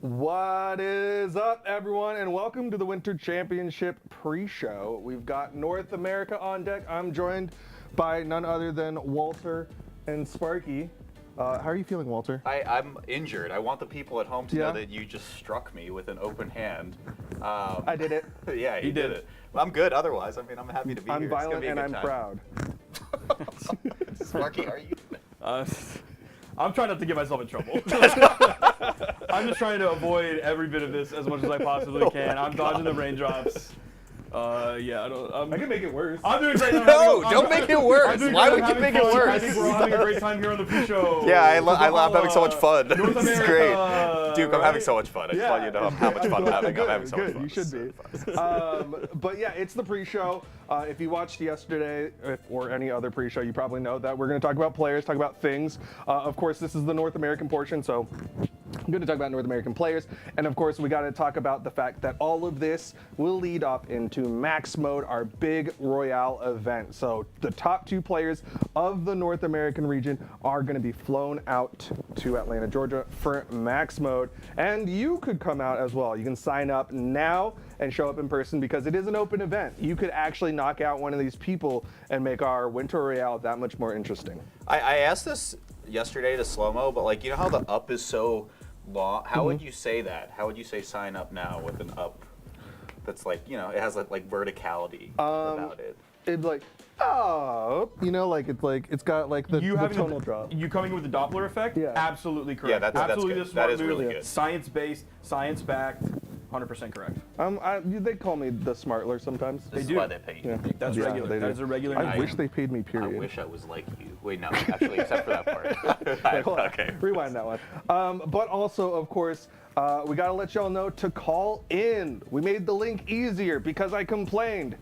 What is up, everyone, and welcome to the Winter Championship pre-show. We've got North America on deck. I'm joined by none other than Walter and Sparky. How are you feeling, Walter? I'm injured. I want the people at home to know that you just struck me with an open hand. I did it. Yeah, he did it. Well, I'm good otherwise. I mean, I'm happy to be I'm here. violent and I'm proud. Sparky, are you? I'm trying not to get myself in trouble. I'm just trying to avoid every bit of this as much as I possibly can. I'm dodging the raindrops. Yeah, I can make it worse. I'm doing great. No, don't make it worse. Why would you make it worse? I think we're all having a great time here on the pre-show. Yeah, I'm having so much fun. North This is America, great. Duke, I'm having so much fun. I just want you to know how much fun I'm having. Good, I'm having so much fun. You should be. But yeah, it's the pre-show. If you watched yesterday or any other pre-show, you probably know that we're going to talk about players, talk about things. Of course, this is the North American portion, so I'm going to talk about North American players. And of course, we got to talk about the fact that all of this will lead up into Max Mode, our big Royale event. So the top 2 players of the North American region are going to be flown out to Atlanta, Georgia for Max Mode. And you could come out as well. You can sign up now and show up in person because it is an open event. You could actually knock out one of these people and make our Winter Royale that much more interesting. I asked this yesterday to Slow-Mo, but like, you know how the up is so long? How would you say that? How would you say sign up now with an up that's like, you know, it has like verticality about it? It'd like, oh, you know, like it's got like the tonal drop. You coming with the Doppler effect? Yeah. Absolutely correct. Yeah, that's absolutely good. the smart That is move. really good. Science-based, science-backed, 100% correct. They call me the Smartler sometimes. This is why they pay you. Yeah. That's Yeah, regular. they That do. is a regular I name. wish they paid me, I period. wish I was like you. Wait, no, actually, except for that part. Wait, hold on. Okay. Rewind that one. But also, of course, we got to let y'all know to call in. We made the link easier because I complained.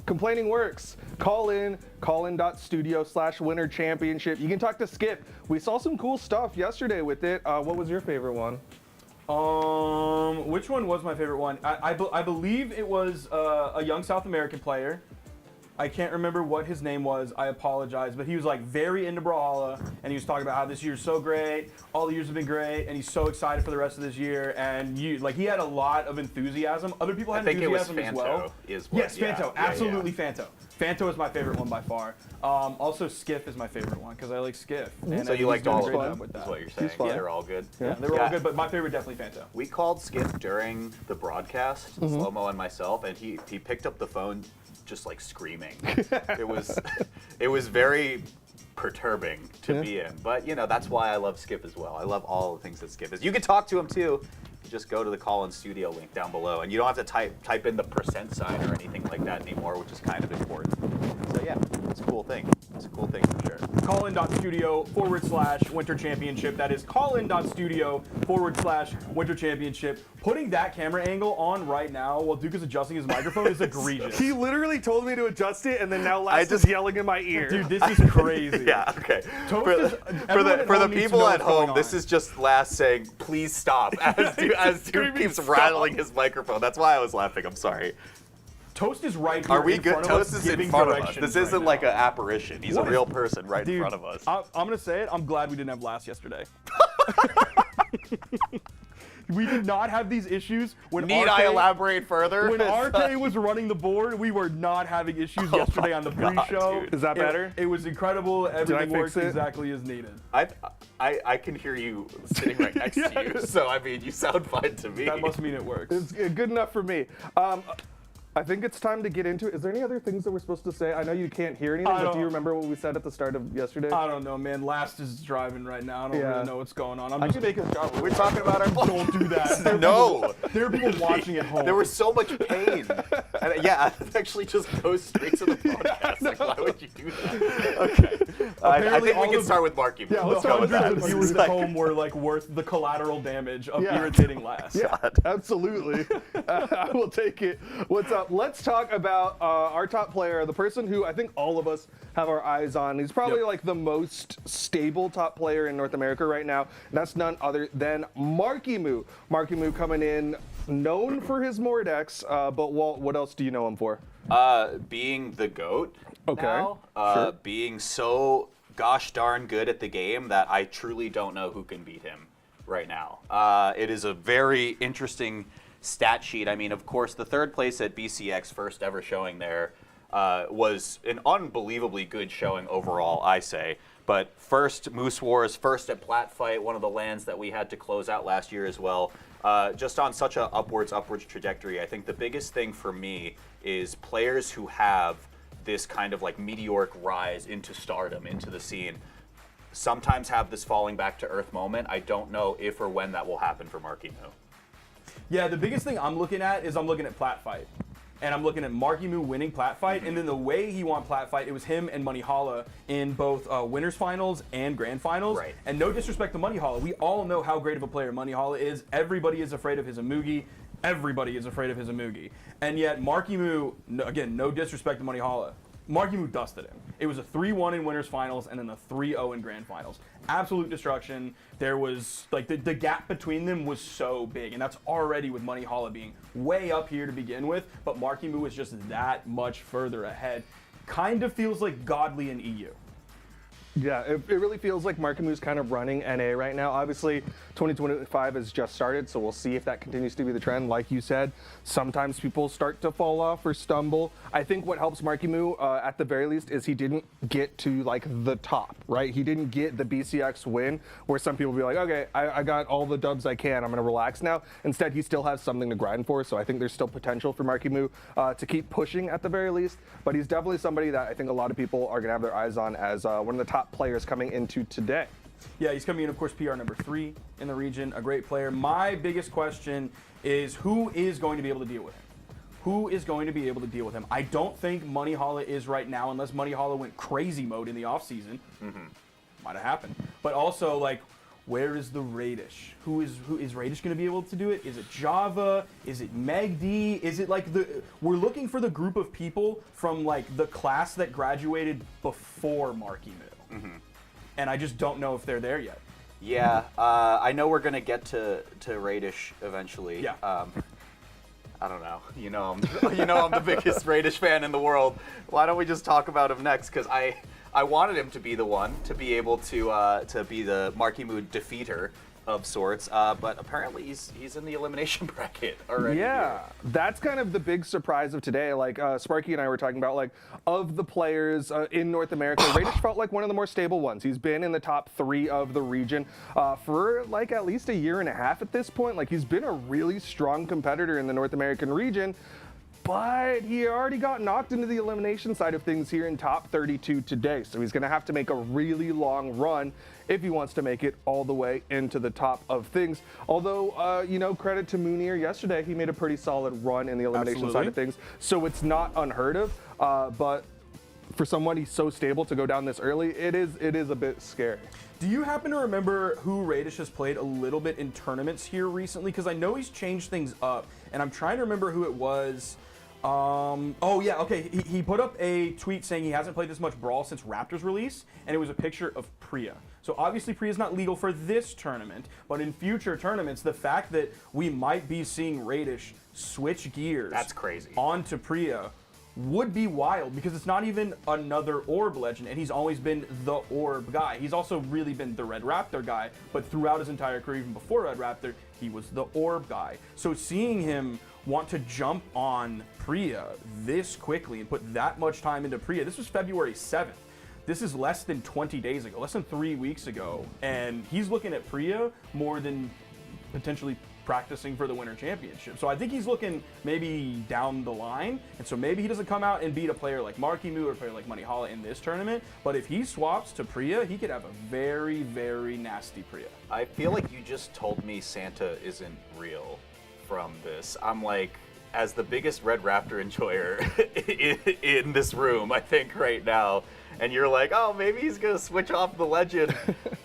Complaining works. Call in, callin.studio/winter championship. You can talk to Skip. We saw some cool stuff yesterday with it. What was your favorite one? Which one was my favorite one? I believe it was a young South American player. I can't remember what his name was. I apologize, but he was like very into Brawlhalla, and he was talking about how this year's so great, all the years have been great, and he's so excited for the rest of this year. And he had a lot of enthusiasm. Other people had enthusiasm as well. Yes, Fanto, absolutely Fanto. Fanto is my favorite one by far. Also, Skiff is my favorite one because I like Skiff. And So you liked all of them? them, is what you're saying. fun. Yeah, they're all good. Yeah, they were all good, but my favorite definitely Fanto. We called Skip during the broadcast, Slow-Mo and myself, and he picked up the phone just like screaming. It was very perturbing to be in, but you know, that's why I love Skip as well. I love all the things that Skip is. You can talk to him too. You just go to the call-in studio link down below, and you don't have to type in the % sign or anything like that anymore, which is kind of important. So yeah, it's a cool thing. It's a cool thing for sure. Callin.studio/winter championship. That is callin.studio/winter championship. Putting that camera angle on right now while Duke is adjusting his microphone is egregious. He literally told me to adjust it, and then now Last just is yelling in my ear. Dude, this is crazy. Yeah, okay. Toast For the everyone needs to people know at what's going home, this on. is just Last saying, please stop, as Duke keeps rattling his microphone. That's why I was laughing. I'm sorry. Toast is right here. Are we in good? front of Toast us, is in giving front of us. directions This isn't right like now. an apparition. He's a real person right in front of us. I'm gonna say it. I'm glad we didn't have Last yesterday. We did not have these issues when Need I elaborate further? When RK was running the board, we were not having issues yesterday on the pre-show. dude. Is that better? It was incredible. Everything fix worked it? exactly as needed. I can hear you sitting right next to you, so I mean, you sound fine to me. That must mean it works. It's good enough for me. I think it's time to get into it. Is there any other things that we're supposed to say? I know you can't hear anything, but do you remember what we said at the start of yesterday? I don't know, man. Last is driving right now. I don't really know what's going on. I'm just make a job. We're talking about our. don't do that. No. There are people watching at home. There was so much pain. And yeah, it actually just goes straight to the podcast. Like, why would you do that? Okay. I Apparently think we all can of- start with Marky. Yeah, let's The start with hundreds that. of viewers It's at like- home were like worth the collateral damage of Yeah. irritating Last. Yeah, absolutely. I will take it. What's up? Let's talk about our top player, the person who I think all of us have our eyes on. He's probably like the most stable top player in North America right now. And that's none other than Marky Moo. Marky Moo coming in known for his Mordex, but Walt, what else do you know him for? Being the GOAT. Okay, Now, sure. Being so gosh darn good at the game that I truly don't know who can beat him. right now. It is a very interesting stat sheet. I mean, of course, the third place at BCX, first ever showing there, was an unbelievably good showing overall, I say. But first, Moose Wars, first at Plat Fight, one of the lands that we had to close out last year as well. Just on such a upwards trajectory. I think the biggest thing for me is players who have this kind of like meteoric rise into stardom, into the scene, sometimes have this falling back to earth moment. I don't know if or when that will happen for Marky Moo. Yeah, the biggest thing I'm looking at is I'm looking at Plat Fight. And I'm looking at Marky Moo winning Plat Fight, and then the way he won Plat Fight, it was him and Money Holla in both winners finals and grand finals. Right. And no disrespect to Money Holla, we all know how great of a player Money Holla is. Everybody is afraid of his Amugi. Everybody is afraid of his Amugi. And yet Marky Moo, again, no disrespect to Money Holla, Marky Moo dusted him. It was a 3-1 in winners finals and then a 3-0 in grand finals. Absolute destruction. There was, like, the gap between them was so big, and that's already with Money Holla being way up here to begin with, but Marky Moo was just that much further ahead. Kind of feels like Godly in EU. Yeah, it really feels like Marky Moo's kind of running NA right now. Obviously, 2025 has just started, so we'll see if that continues to be the trend. Like you said, sometimes people start to fall off or stumble. I think what helps Marky Moo, at the very least, is he didn't get to, like, the top, right? He didn't get the BCX win, where some people be like, okay, I got all the dubs I can, I'm going to relax now. Instead, he still has something to grind for, so I think there's still potential for Marky Moo to keep pushing at the very least. But he's definitely somebody that I think a lot of people are going to have their eyes on as one of the top players coming into today. Yeah, he's coming in, of course, PR number 3 in the region, a great player. My biggest question is who is going to be able to deal with him? Who is going to be able to deal with him? I don't think Money Holla is right now, unless Money Holla went crazy mode in the offseason. Might have happened. But also, like, where is the Radish? Who is Radish going to be able to do it? Is it Java? Is it Megd? Is it like we're looking for the group of people from like the class that graduated before Marky Moo. And I just don't know if they're there yet. Yeah, I know we're gonna get to Radish eventually. Yeah. I don't know. You know, I'm the biggest Radish fan in the world. Why don't we just talk about him next? Because I wanted him to be the one to be able to be the Marky Moo defeater of sorts, but apparently he's in the elimination bracket already. Yeah, that's kind of the big surprise of today. Like Sparky and I were talking about, like, of the players in North America, Radish felt like one of the more stable ones. He's been in the top 3 of the region for like at least a year and a half at this point. Like, he's been a really strong competitor in the North American region. But he already got knocked into the elimination side of things here in top 32 today. So he's going to have to make a really long run if he wants to make it all the way into the top of things. Although, you know, credit to Mounir yesterday, he made a pretty solid run in the elimination side of things. So it's not unheard of. But for someone he's so stable to go down this early, it is a bit scary. Do you happen to remember who Radish has played a little bit in tournaments here recently? Because I know he's changed things up, and I'm trying to remember who it was. Oh yeah, okay. He put up a tweet saying he hasn't played this much Brawl since Raptors release, and it was a picture of Priya. So obviously Priya's not legal for this tournament, but in future tournaments, the fact that we might be seeing Radish switch gears, That's crazy, onto Priya would be wild, because it's not even another Orb legend, and he's always been the Orb guy. He's also really been the Red Raptor guy, but throughout his entire career, even before Red Raptor, he was the Orb guy. So seeing him want to jump on Priya this quickly and put that much time into Priya, this was February 7th. This is less than 20 days ago, less than 3 weeks ago, and he's looking at Priya more than potentially practicing for the Winter Championship. So I think he's looking maybe down the line, and so maybe he doesn't come out and beat a player like Marky Moo or a player like Money Holla in this tournament, but if he swaps to Priya, he could have a very, very nasty Priya. I feel like you just told me Santa isn't real from this. I'm like, as the biggest Red Raptor enjoyer in this room, I think right now, and you're like, oh, maybe he's gonna switch off the legend.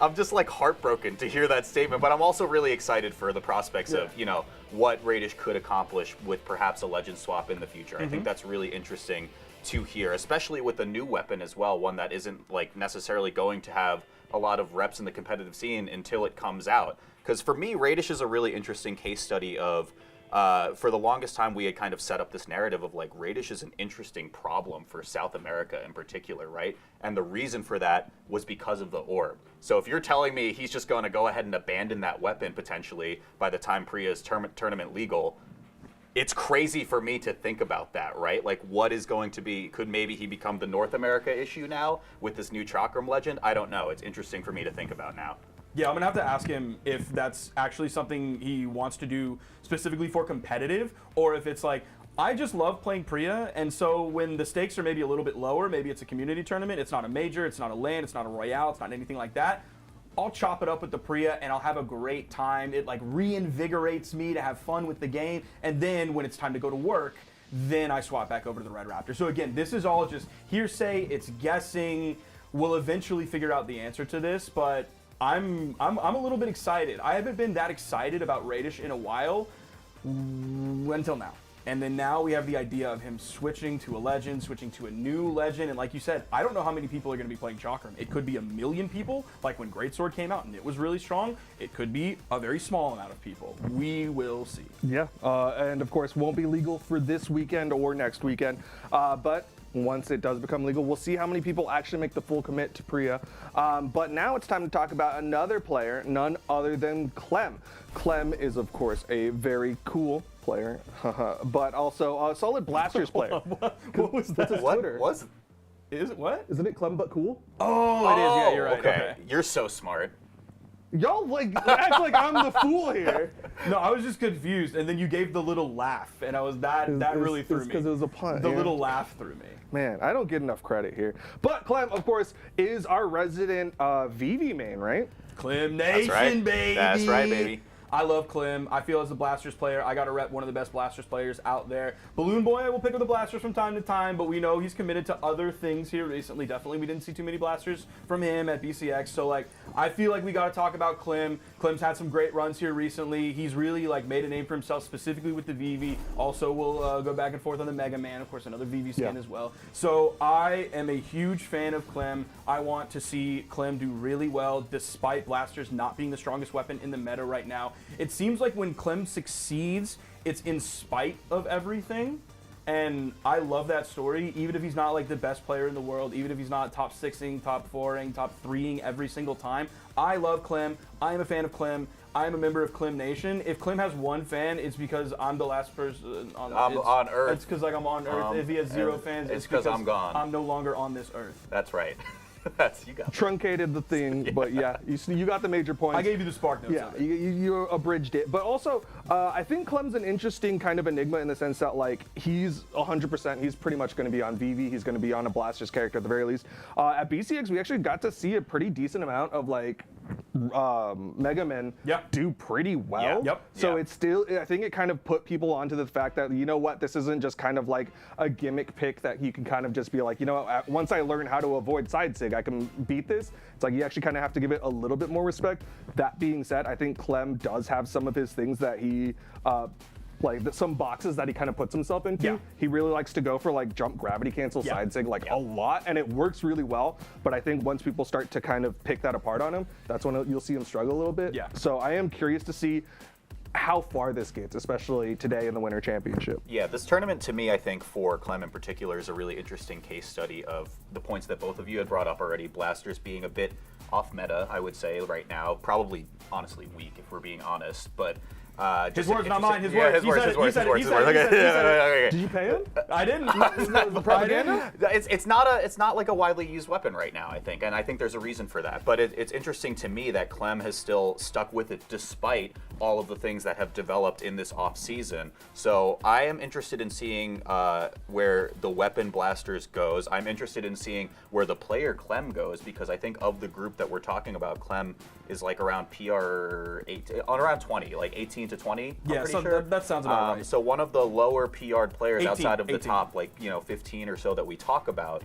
I'm just like heartbroken to hear that statement, but I'm also really excited for the prospects of, you know, what Radish could accomplish with perhaps a legend swap in the future. I think that's really interesting to hear, especially with a new weapon as well, one that isn't like necessarily going to have a lot of reps in the competitive scene until it comes out. Because for me, Radish is a really interesting case study of for the longest time, we had kind of set up this narrative of like Radish is an interesting problem for South America in particular, right? And the reason for that was because of the orb. So if you're telling me he's just going to go ahead and abandon that weapon potentially by the time Priya is tournament legal, it's crazy for me to think about that, right? Like, what is going to be, could maybe he become the North America issue now with this new Chakram legend? I don't know. It's interesting for me to think about now. Yeah, I'm gonna have to ask him if that's actually something he wants to do specifically for competitive, or if it's like, I just love playing Priya, and so when the stakes are maybe a little bit lower, maybe it's a community tournament, it's not a major, it's not a LAN, it's not a Royale, it's not anything like that, I'll chop it up with the Priya and I'll have a great time. It like reinvigorates me to have fun with the game, and then when it's time to go to work, then I swap back over to the Red Raptor. So again, this is all just hearsay, it's guessing. We'll eventually figure out the answer to this, but I'm a little bit excited. I haven't been that excited about Radish in a while until now. And then now we have the idea of him switching to a legend, switching to a new legend. And like you said, I don't know how many people are going to be playing Chakram. It could be 1 million people, like when Greatsword came out and it was really strong. It could be a very small amount of people. We will see. Yeah, and of course won't be legal for this weekend or next weekend. But once it does become legal, we'll see how many people actually make the full commit to Priya. But now it's time to talk about another player, none other than Clem. Clem is, of course, a very cool player, but also a solid Blasters player. What was that? What was? Is it what? Isn't it Clem but cool? Oh, it is. Yeah, you're right. Okay. You're so smart. Y'all like act like I'm the fool here. No, I was just confused, and then you gave the little laugh, and I was that really threw me. Because it was a pun. The yeah. little laugh threw me. Man, I don't get enough credit here. But Clem, of course, is our resident Vivi main, right? Clem Nation, right. baby. That's right, baby. I love Clem. I feel as a Blasters player, I got to rep one of the best Blasters players out there. Balloon Boy will pick up the Blasters from time to time, but we know he's committed to other things here recently. Definitely, we didn't see too many Blasters from him at BCX. So, like, I feel like we got to talk about Clem. Clem's had some great runs here recently. He's really, like, made a name for himself, specifically with the Vivi. Also, we'll go back and forth on the Mega Man, of course, another Vivi skin as well. So, I am a huge fan of Clem. I want to see Clem do really well, despite Blasters not being the strongest weapon in the meta right now. It seems like when Clem succeeds, it's in spite of everything. And I love that story, even if he's not like the best player in the world, even if he's not top 6ing, top 4ing, top 3ing every single time. I love Clem. I am a fan of Clem. I am a member of Clem Nation. If Clem has one fan, it's because I'm the last person on Earth. It's because like I'm on Earth. If he has 0 fans, it's because I'm gone. I'm no longer on this Earth. That's right. You got it. Truncated the thing, but yeah, you got the major points. I gave you the spark notes. Yeah, of it. you abridged it. But also, I think Clem's an interesting kind of enigma in the sense that, like, he's 100%, he's pretty much going to be on Vivi, he's going to be on a Blasters character at the very least. At BCX, we actually got to see a pretty decent amount of, like, Mega Men do pretty well. So it's still, I think it kind of put people onto the fact that, you know what, this isn't just kind of like a gimmick pick that you can kind of just be like, you know, once I learn how to avoid side sig, I can beat this. It's like you actually kind of have to give it a little bit more respect. That being said, I think Clem does have some of his things that he like some boxes that he kind of puts himself into. Yeah. He really likes to go for like jump, gravity cancel, side sig like a lot, and it works really well. But I think once people start to kind of pick that apart on him, that's when you'll see him struggle a little bit. Yeah. So I am curious to see how far this gets, especially today in the Winter Championship. Yeah, this tournament to me, I think for Clem in particular, is a really interesting case study of the points that both of you had brought up already. Blasters being a bit off meta, I would say, right now. Probably, honestly, weak if we're being honest, but his words, not mine. His yeah, words. His words. Did you pay him? I didn't. The propaganda? It's not like a widely used weapon right now, I think, and I think there's a reason for that. But it's interesting to me that Clem has still stuck with it despite all of the things that have developed in this off season. So I am interested in seeing where the weapon Blasters goes. I'm interested in seeing where the player Clem goes, because I think of the group that we're talking about, Clem is like around PR 8, on around 20, like 18 to 20. Yeah, so sure. that sounds about right. So one of the lower PR'd players 18, outside of the 18. top, like 15 or so that we talk about,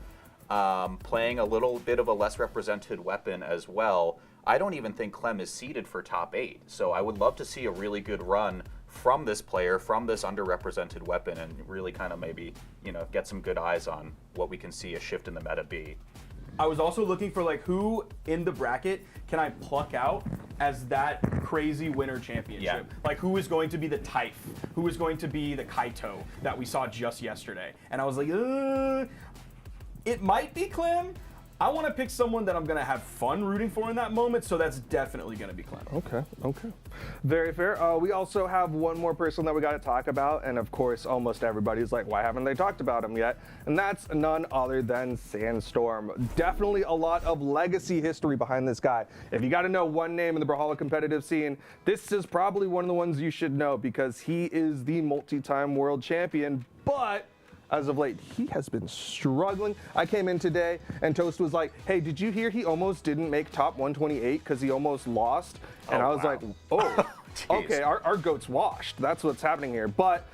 playing a little bit of a less represented weapon as well. I don't even think Clem is seeded for top 8. So I would love to see a really good run from this player, from this underrepresented weapon, and really kind of maybe get some good eyes on what we can see a shift in the meta be. I was also looking for like who in the bracket can I pluck out as that crazy winner championship? Yeah. Like who is going to be the Typh? Who is going to be the Kaito that we saw just yesterday? And I was like, it might be Clem. I want to pick someone that I'm going to have fun rooting for in that moment, so that's definitely going to be Clem. Okay. Very fair. We also have one more person that we got to talk about, and of course, almost everybody's like, why haven't they talked about him yet? And that's none other than Sandstorm. Definitely a lot of legacy history behind this guy. If you got to know one name in the Brawlhalla competitive scene, this is probably one of the ones you should know because he is the multi-time world champion, but as of late, he has been struggling. I came in today and Toast was like, hey, did you hear he almost didn't make top 128 because he almost lost? And I was like, oh, okay, our goat's washed. That's what's happening here. But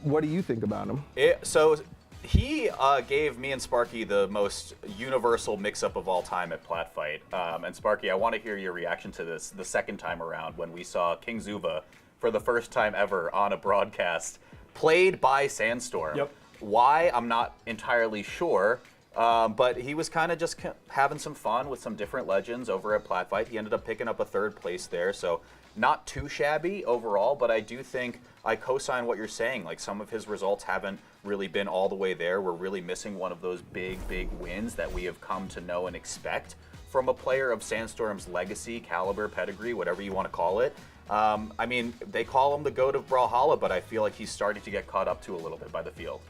what do you think about him? So he gave me and Sparky the most universal mix-up of all time at Platfight. And Sparky, I want to hear your reaction to this the second time around when we saw King Zuba for the first time ever on a broadcast played by Sandstorm. Yep. Why, I'm not entirely sure, but he was kind of just having some fun with some different legends over at Platfight. He ended up picking up a third place there, so not too shabby overall, but I do think I co-sign what you're saying. Like, some of his results haven't really been all the way there. We're really missing one of those big wins that we have come to know and expect from a player of Sandstorm's legacy, caliber, pedigree, whatever you want to call it. I mean, they call him the GOAT of Brawlhalla, but I feel like he's starting to get caught up to a little bit by the field.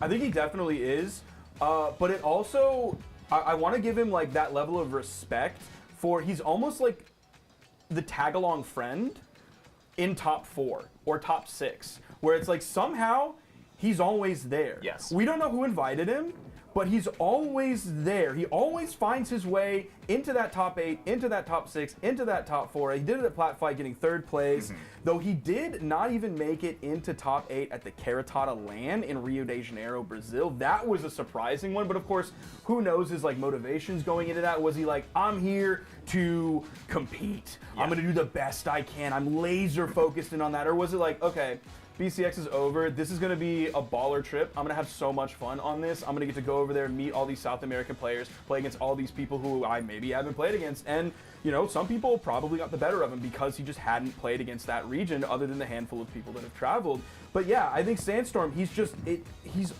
I think he definitely is, but it also, I want to give him like that level of respect for he's almost like the tag-along friend in top 4 or top 6, where it's like somehow he's always there. Yes. We don't know who invited him, but he's always there. He always finds his way into that top 8, into that top 6, into that top 4. He did it at Platfight, getting 3rd place, though he did not even make it into top 8 at the Caratada LAN in Rio de Janeiro, Brazil. That was a surprising one, but of course, who knows his like motivations going into that? Was he like, I'm here to compete. Yeah. I'm gonna do the best I can. I'm laser focused in on that. Or was it like, okay, BCX is over. This is going to be a baller trip. I'm going to have so much fun on this. I'm going to get to go over there and meet all these South American players, play against all these people who I maybe haven't played against. And, you know, some people probably got the better of him because he just hadn't played against that region other than the handful of people that have traveled. But yeah, I think Sandstorm, he's just, he's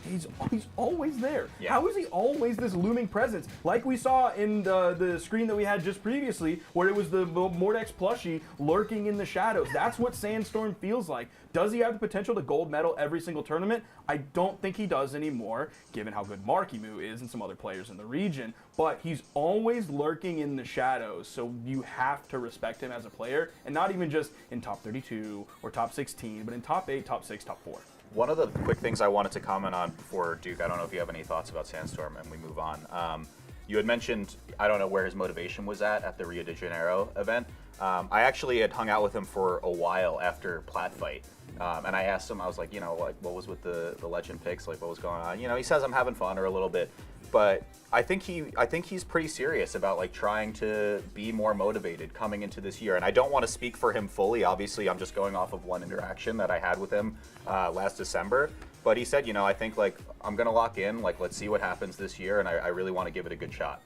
always there. Yeah. How is he always this looming presence? Like we saw in the screen that we had just previously, where it was the Mordex plushie lurking in the shadows. That's what Sandstorm feels like. Does he have the potential to gold medal every single tournament? I don't think he does anymore, given how good Marky Moo is and some other players in the region. But he's always lurking in the shadows, so you have to respect him as a player, and not even just in top 32 or top 16, but in top 8, top 6, top 4. One of the quick things I wanted to comment on before, Duke, I don't know if you have any thoughts about Sandstorm and we move on. You had mentioned, I don't know where his motivation was at the Rio de Janeiro event. I actually had hung out with him for a while after Platfight. And I asked him, I was like, you know, like, what was with the legend picks? Like, what was going on? You know, he says I'm having fun or a little bit. But I think he's pretty serious about like trying to be more motivated coming into this year. And I don't want to speak for him fully. Obviously, I'm just going off of one interaction that I had with him last December. But he said, you know, I think like I'm gonna lock in. Like, let's see what happens this year, and I really want to give it a good shot.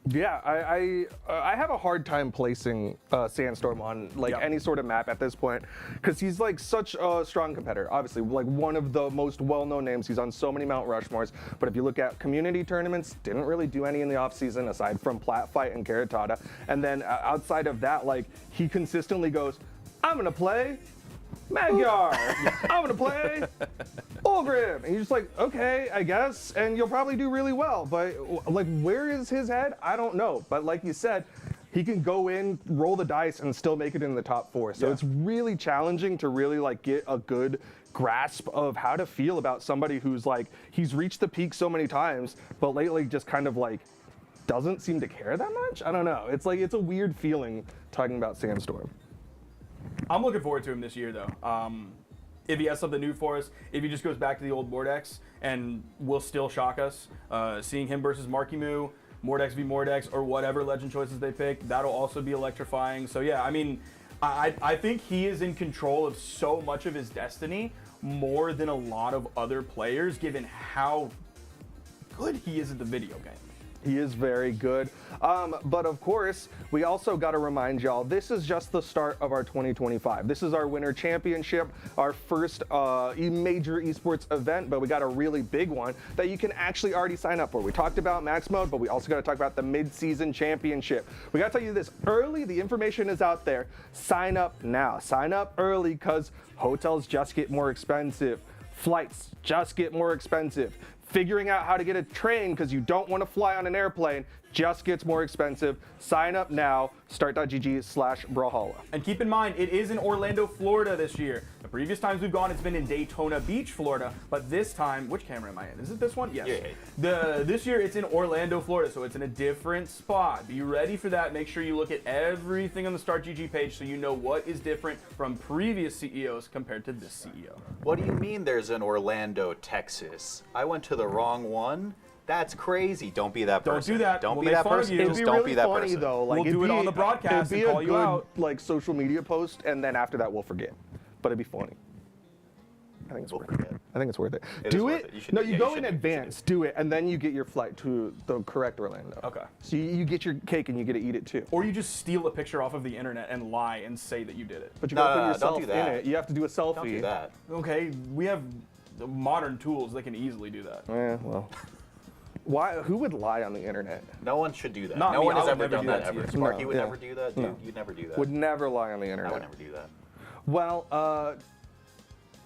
Yeah, I have a hard time placing Sandstorm on like any sort of map at this point because he's like such a strong competitor. Obviously, like one of the most well-known names. He's on so many Mount Rushmores. But if you look at community tournaments, didn't really do any in the off season aside from Platfight and Caratada. And then outside of that, like he consistently goes, "I'm gonna play Magyar. I'm gonna play Ulgrim." And you're just like, okay, I guess, and you'll probably do really well. But like, where is his head? I don't know. But like you said, he can go in, roll the dice, and still make it in the top 4. So it's really challenging to really like get a good grasp of how to feel about somebody who's like, he's reached the peak so many times, but lately just kind of like doesn't seem to care that much. I don't know. It's like, it's a weird feeling talking about Sandstorm. I'm looking forward to him this year, though. If he has something new for us, if he just goes back to the old Mordex and will still shock us, seeing him versus Marky Moo, Mordex v Mordex, or whatever legend choices they pick, that'll also be electrifying. So yeah, I mean, I think he is in control of so much of his destiny, more than a lot of other players, given how good he is at the video game. He is very good. But of course, we also got to remind y'all, this is just the start of our 2025. This is our Winter Championship, our first major esports event, but we got a really big one that you can actually already sign up for. We talked about Max Mode, but we also got to talk about the Mid-Season Championship. We got to tell you this early, the information is out there. Sign up now. Sign up early because hotels just get more expensive. Flights just get more expensive. Figuring out how to get a train because you don't want to fly on an airplane just gets more expensive. Sign up now, start.gg/Brawlhalla. And keep in mind, it is in Orlando, Florida this year. The previous times we've gone, it's been in Daytona Beach, Florida. But this time, which camera am I in? Is it this one? Yes. Yeah. This year, it's in Orlando, Florida, so it's in a different spot. Be ready for that. Make sure you look at everything on the Start.gg page so you know what is different from previous CEOs compared to this CEO. What do you mean there's an Orlando, Texas? I went to the wrong one? That's crazy. Don't be that person. Don't do that. Don't We'll be make that fun of person. you. It'd Just be don't really be that funny person. though. Like, We'll do it on the broadcast It'd be and call a you good out. like social media post, and then after that we'll forget. But it'd be funny. I think it's We'll worth it. forget. I think it's worth it. It is Do worth it. it. You should- No, yeah, you you go should in do it. You should advance. Do it, and then you get your flight to the correct Orlando. Okay. So you get your cake and you get to eat it too. Or you just steal a picture off of the internet and lie and say that you did it. But you No, gotta no, put no, yourself don't do in that. it. You have to do a selfie. Don't do that. Okay, we have the modern tools that can easily do that. Yeah, well. Why? Who would lie on the internet? No one should do that. Not no me. one I has would ever never done do that that to ever. you. Sparky No, would yeah. never do that. Dude, No. you'd never do that. Would never lie on the I internet. would never do that. Well,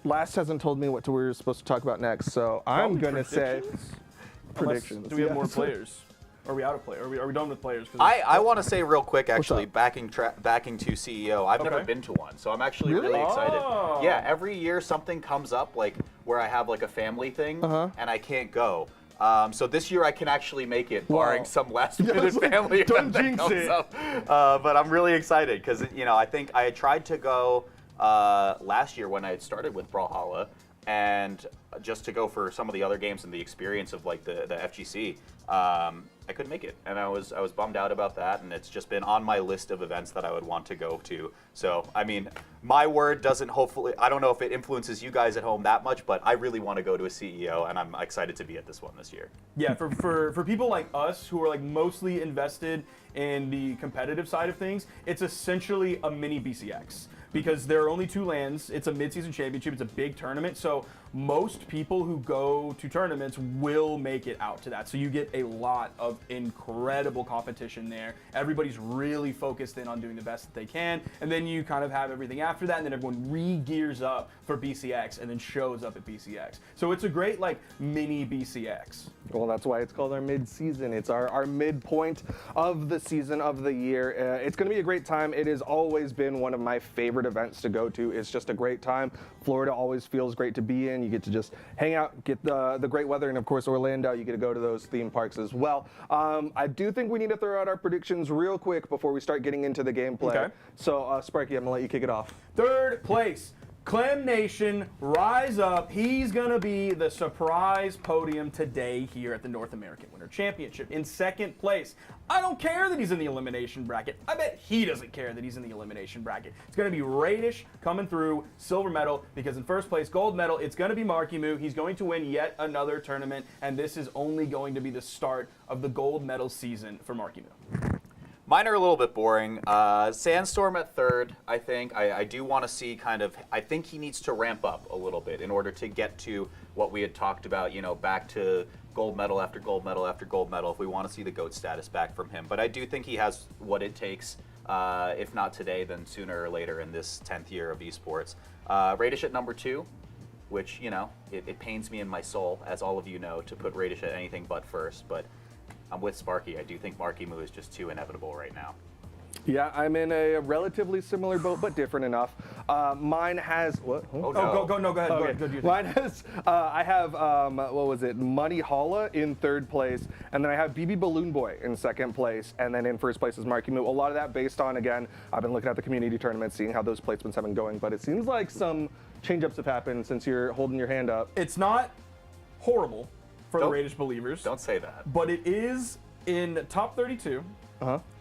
Last hasn't told me what we're supposed to talk about next, so I'm Probably gonna say predictions? predictions. Do we have yeah. more players? Are we out of play? Are we done with players? 'Cause I want to say real quick, actually, up? backing to CEO. I've never Okay. been to one, so I'm actually Really? really excited. Oh. Yeah, every year something comes up, like where I have like a family thing, and I can't go. So this year I can actually make it, barring Wow. some last Yeah, I minute was like, family don't event that jinx comes it. up. But I'm really excited because I think I had tried to go last year when I had started with Brawlhalla, and just to go for some of the other games and the experience of like the FGC. I couldn't make it, and I was bummed out about that, and it's just been on my list of events that I would want to go to. So, I mean, my word doesn't hopefully, I don't know if it influences you guys at home that much, but I really want to go to a CEO, and I'm excited to be at this one this year. Yeah, for people like us who are like mostly invested in the competitive side of things, it's essentially a mini BCX. Because there are only 2 lands, it's a mid-season championship, it's a big tournament, so most people who go to tournaments will make it out to that. So you get a lot of incredible competition there. Everybody's really focused in on doing the best that they can, and then you kind of have everything after that, and then everyone re-gears up for BCX and then shows up at BCX. So it's a great like mini BCX. Well, that's why it's called our mid-season. It's our midpoint of the season of the year. It's going to be a great time. It has always been one of my favorite events to go to. It's just a great time. Florida always feels great to be in. You get to just hang out, get the great weather, and of course Orlando, you get to go to those theme parks as well. I do think we need to throw out our predictions real quick before we start getting into the gameplay. Okay. So, Sparky, I'm going to let you kick it off. 3rd place, Clem Nation, rise up. He's going to be the surprise podium today here at the North American Winter Championship. In 2nd place, I don't care that he's in the elimination bracket. I bet he doesn't care that he's in the elimination bracket. It's going to be Radish coming through, silver medal, because in 1st place, gold medal, it's going to be Marky Moo. He's going to win yet another tournament, and this is only going to be the start of the gold medal season for Marky Moo. Mine are a little bit boring. Sandstorm at 3rd, I think. I do want to see I think he needs to ramp up a little bit in order to get to what we had talked about, back to gold medal after gold medal after gold medal if we want to see the GOAT status back from him. But I do think he has what it takes, if not today, then sooner or later in this 10th year of esports. Radish at number 2, which, it pains me in my soul, as all of you know, to put Radish at anything but first, but I'm with Sparky. I do think Marky Moo is just too inevitable right now. Yeah, I'm in a relatively similar boat, but different enough. Mine has what? Oh, Oh, no. go ahead. Okay. Go do your thing. Mine has, I have, what was it, Money Holla in 3rd place, and then I have BB Balloon Boy in 2nd place, and then in 1st place is Marky Moo. A lot of that based on, again, I've been looking at the community tournament, seeing how those placements have been going, but it seems like some change-ups have happened since you're holding your hand up. It's not horrible for the Don't- Radish believers, Don't say that. but it is in top 32.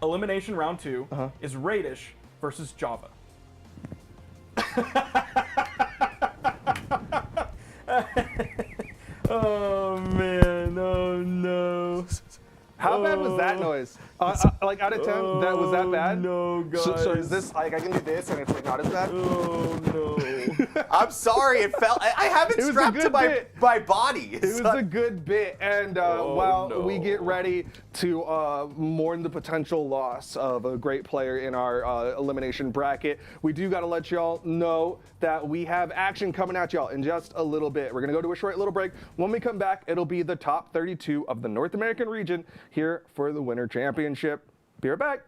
Elimination round 2 is Radish versus Java. Oh man, oh no. How that noise. Like out of 10, that was that bad? No, guys. So is this like I can do this and it's like not as bad? Oh no. I'm sorry, it felt. I have it It was a strapped to good bit. my body. It was a good bit, and while we get ready to mourn the potential loss of a great player in our elimination bracket, we do got to let y'all know that we have action coming at y'all in just a little bit. We're going to go to a short little break. When we come back, it'll be the top 32 of the North American region here for the Winter Championship. Be right back.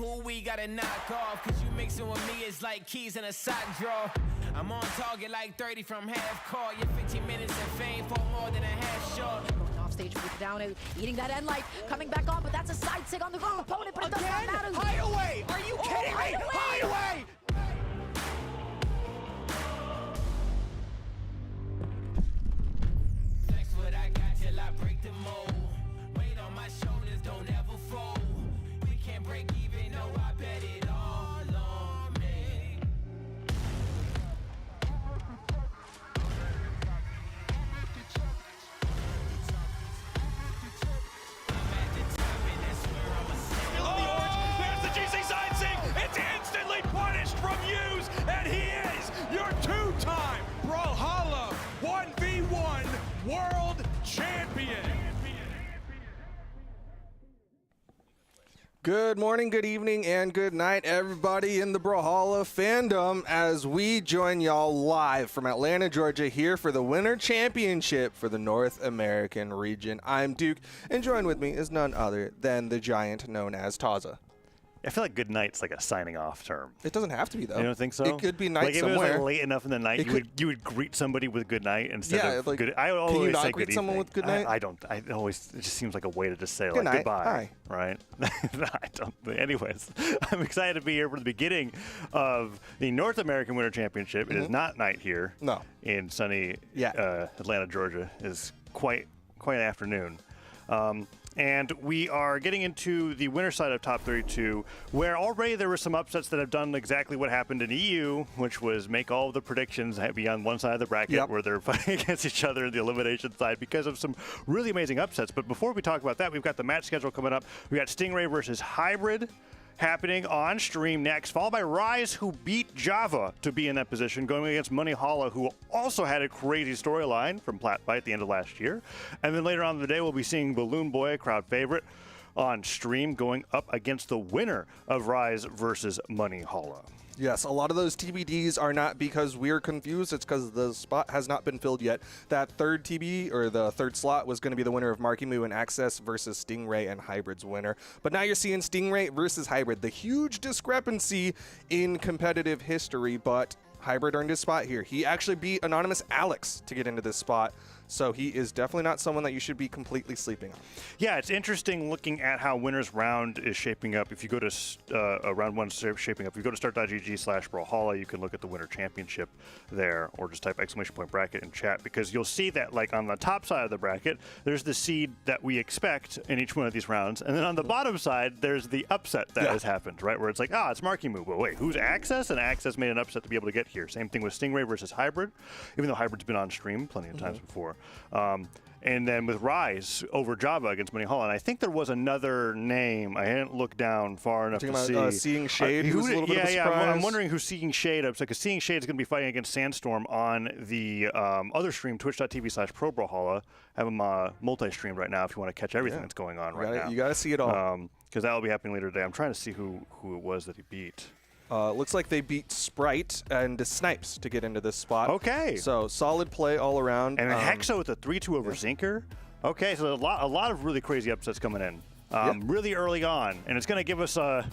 Ooh, we gotta knock off, cause you mixing with me is like keys in a sock drawer. I'm on target like 30 from half court. You're 15 minutes of fame for more than a half short. Going off stage, with down, eating that end light, coming back on, but that's a side stick on the wrong opponent, but it does not matter. Hideaway! Are you kidding me? Hideaway! Flex what I got till I break the mold. Weight on my shoulders, don't ever fold. We can't break even, no, I bet it all on me. There's the GC side sing. It's instantly punished from Hughes, and he is your two-time Brawlhalla 1v1 world champion. Good morning, good evening, and good night, everybody in the Brawlhalla fandom, as we join y'all live from Atlanta, Georgia, here for the Winter Championship for the North American region. I'm Duke, and joined with me is none other than the giant known as Taza. I feel like good night's like a signing off term. It doesn't have to be, though. You don't think so? It could be night like if somewhere. it was like late enough in the night, you would greet somebody with good night instead of like, good. I always can you not say greet good someone evening. with good night? I don't. I always. It just seems like a way to just say Good like night. goodbye. Hi. Right? I don't. Anyways, I'm excited to be here for the beginning of the North American Winter Championship. It is not night here. No. In sunny Yeah. Atlanta, Georgia. Is quite afternoon. And we are getting into the winner side of top 32, where already there were some upsets that have done exactly what happened in EU, which was make all of the predictions be on one side of the bracket where they're fighting against each other in the elimination side because of some really amazing upsets. But before we talk about that, we've got the match schedule coming up. We got Stingray versus Hybrid happening on stream next, followed by Rise, who beat Java to be in that position, going against Brawlhalla, who also had a crazy storyline from Platfight at the end of last year. And then later on in the day, we'll be seeing Balloon Boy, a crowd favorite, on stream going up against the winner of Rise versus Brawlhalla. Yes, a lot of those TBDs are not because we're confused. It's because the spot has not been filled yet. That third TBD, or the third slot, was going to be the winner of Marky Moo and Access versus Stingray and Hybrid's winner. But now you're seeing Stingray versus Hybrid. The huge discrepancy in competitive history, but Hybrid earned his spot here. He actually beat Anonymous Alex to get into this spot. So he is definitely not someone that you should be completely sleeping on. Yeah, it's interesting looking at how winners round is shaping up. If you go to round one shaping up, if you go to start.gg/Brawlhalla, you can look at the winner championship there, or just type !bracket in chat, because you'll see that like on the top side of the bracket, there's the seed that we expect in each one of these rounds. And then on the bottom side, there's the upset that has happened, right? Where it's like, it's Marky Moo. But wait, who's Access? And Access made an upset to be able to get here. Same thing with Stingray versus Hybrid, even though Hybrid's been on stream plenty of times before. And then with Rise over Java against Brawlhalla, and I think there was another name. I hadn't looked down far enough to see. Seeing Shade, who was a little bit of a surprise. I'm wondering who's Seeing Shade. Because Seeing Shade is going to be fighting against Sandstorm on the other stream, twitch.tv/ProBrawlhalla. Have them multi-streamed right now if you want to catch everything that's going on now. You got to see it all. Because that will be happening later today. I'm trying to see who it was that he beat. Looks like they beat Sprite and Snipes to get into this spot. Okay. So solid play all around. And Hexo with a 3-2 over Zinker. Okay, so a lot of really crazy upsets coming in really early on. And it's going to give us a...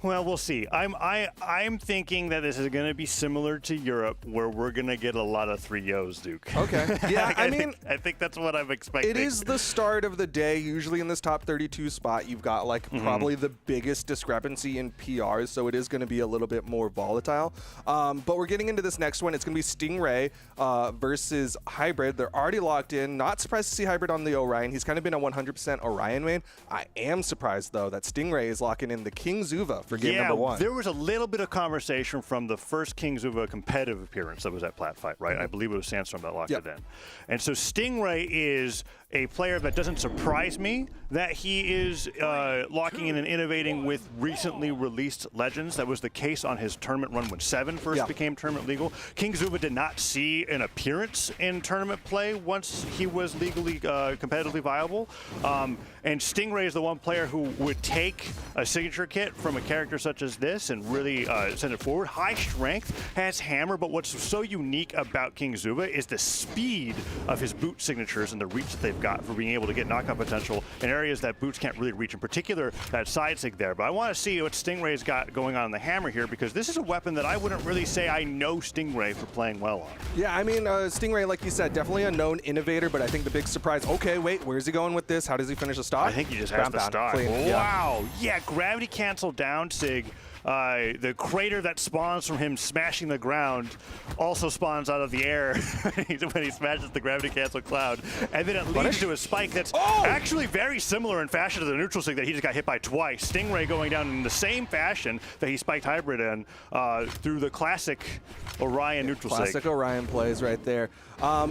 Well, we'll see. I'm thinking that this is going to be similar to Europe, where we're going to get a lot of 3-0s, Duke. Okay. Yeah, I think that's what I'm expecting. It is the start of the day. Usually in this top 32 spot, you've got like probably the biggest discrepancy in PRs, so it is going to be a little bit more volatile. But we're getting into this next one. It's going to be Stingray versus Hybrid. They're already locked in. Not surprised to see Hybrid on the Orion. He's kind of been a 100% Orion main. I am surprised, though, that Stingray is locking in the King Zuva for game number one. There was a little bit of conversation from the first King Zuva competitive appearance that was at Platfight, right? I believe it was Sandstorm that locked it in. And so Stingray is a player that doesn't surprise me that he is locking in and innovating with recently released legends. That was the case on his tournament run when 7 first became tournament legal. King Zuva did not see an appearance in tournament play once he was legally competitively viable. And Stingray is the one player who would take a signature kit from a character character such as this and really send it forward. High strength, has hammer, but what's so unique about King Zuba is the speed of his boot signatures and the reach that they've got for being able to get knockout potential in areas that boots can't really reach, in particular that side sig there. But I want to see what Stingray's got going on in the hammer here, because this is a weapon that I wouldn't really say I know Stingray for playing well on. Yeah, I mean, Stingray, like you said, definitely a known innovator, but I think the big surprise, okay, wait, where's he going with this? How does he finish the stock? I think he just has the stock. Clean. Wow. Yeah, gravity cancel down sig. The crater that spawns from him smashing the ground also spawns out of the air when he smashes the gravity cancel cloud. And then it leads to a spike that's actually very similar in fashion to the neutral sig that he just got hit by twice. Stingray going down in the same fashion that he spiked Hybrid in through the classic Orion neutral sig. Classic Orion plays right there.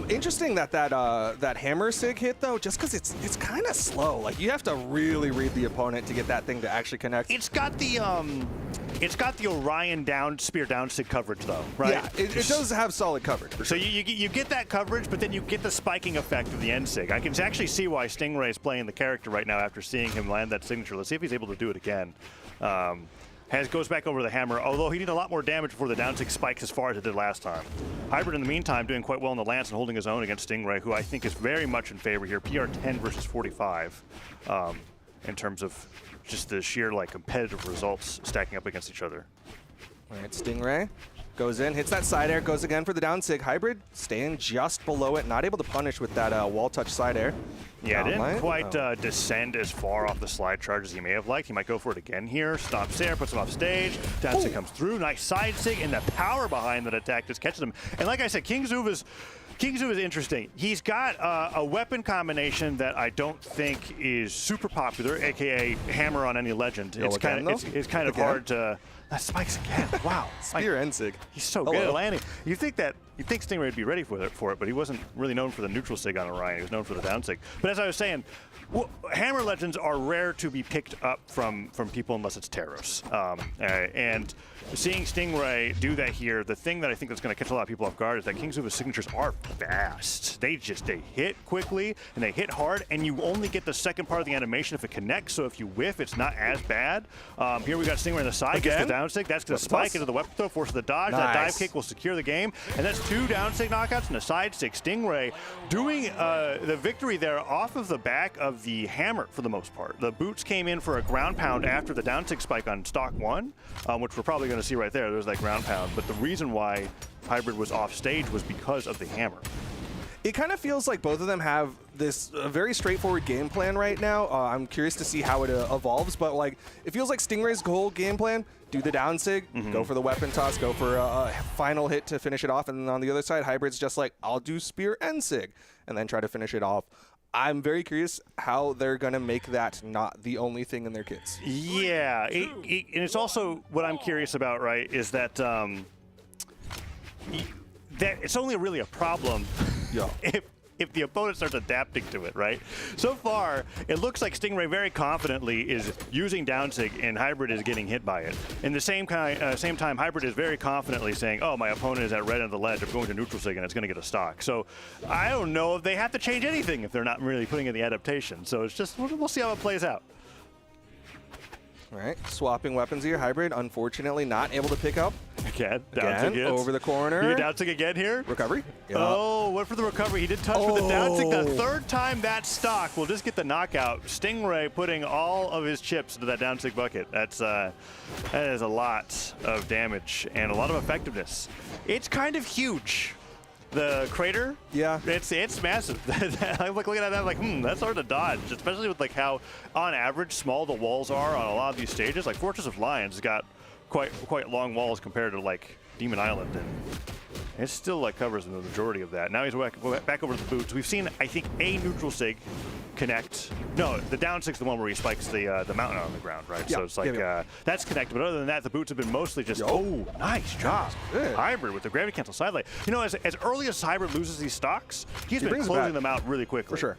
Interesting that hammer sig hit though, just because it's kind of slow. Like you have to really read the opponent to get that thing to actually connect. It's got the Orion spear down sig coverage though, right? Yeah, it does have solid coverage. For So sure. you get that coverage, but then you get the spiking effect of the end sig. I can actually see why Stingray is playing the character right now after seeing him land that signature. Let's see if he's able to do it again. Goes back over the hammer, although he did a lot more damage before the down sig spikes as far as it did last time. Hybrid, in the meantime, doing quite well in the lance and holding his own against Stingray, who I think is very much in favor here. PR 10 versus 45 in terms of just the sheer competitive results stacking up against each other. All right, Stingray goes in, hits that side air, goes again for the down sig. Hybrid staying just below it, not able to punish with that wall touch side air. Yeah, Down didn't line. quite descend as far off the slide charge as he may have liked. He might go for it again here. Stops there, puts him off stage. Down sig comes through. Nice side sig, and the power behind that attack just catches him. And like I said, King Zuba's interesting. He's got a weapon combination that I don't think is super popular, aka hammer on any legend. It's kind of hard to. That spikes again. Wow. Spear and sig. He's so good at landing. You think Stingray would be ready for it, but he wasn't really known for the neutral sig on Orion. He was known for the down sig. But as I was saying, hammer legends are rare to be picked up from people unless it's Taros. And seeing Stingray do that here, the thing that I think that's going to catch a lot of people off guard is that King Zuba's signatures are fast. They hit quickly and they hit hard, and you only get the second part of the animation if it connects. So if you whiff, it's not as bad. Here we got Stingray on the side, gets the down sig. That's going to spike into the weapon throw, force the dodge. Nice. That dive kick will secure the game, and that's 2 down sig knockouts and a side sig. Stingray doing the victory there off of the back of the hammer for the most part. The boots came in for a ground pound after the down sig spike on stock 1, which we're probably going to see right there. There's that ground pound, but the reason why Hybrid was off stage was because of the hammer. It kind of feels like both of them have this very straightforward game plan right now. I'm curious to see how it evolves, but it feels like Stingray's whole game plan: do the down sig, go for the weapon toss, go for a final hit to finish it off, and then on the other side, Hybrid's just like, I'll do spear and sig, and then try to finish it off. I'm very curious how they're going to make that not the only thing in their kits. Yeah, and it's also what I'm curious about, right, is that that it's only really a problem if the opponent starts adapting to it, right? So far, it looks like Stingray very confidently is using down sig, and Hybrid is getting hit by it. In the same time, Hybrid is very confidently saying, oh, my opponent is at red end of the ledge, I'm going to neutral sig, and it's going to get a stock. So I don't know if they have to change anything if they're not really putting in the adaptation. So it's just, we'll see how it plays out. All right, swapping weapons here. Hybrid, unfortunately, not able to pick up. Again, down sig hits. Over the corner. You get down sig again here. Recovery. Yep. Oh, went for the recovery. He did touch with the down sig. The third time that stock will just get the knockout. Stingray putting all of his chips into that down sig bucket. That is a lot of damage and a lot of effectiveness. It's kind of huge. The crater, yeah, it's massive. I'm looking at that, I'm like, that's hard to dodge, especially with how, on average, small the walls are on a lot of these stages. Like Fortress of Lions has got quite long walls compared to Demon Island, and it still covers the majority of that. Now he's back over to the boots. We've seen, I think, a neutral sig connect. No, the down sig's the one where he spikes the mountain on the ground, right? Yeah, so it's that's connected. But other than that, the boots have been mostly just, oh, nice job. Hybrid with the gravity cancel side light. You know, as early as Hybrid loses these stocks, he's been closing them out really quickly. For sure.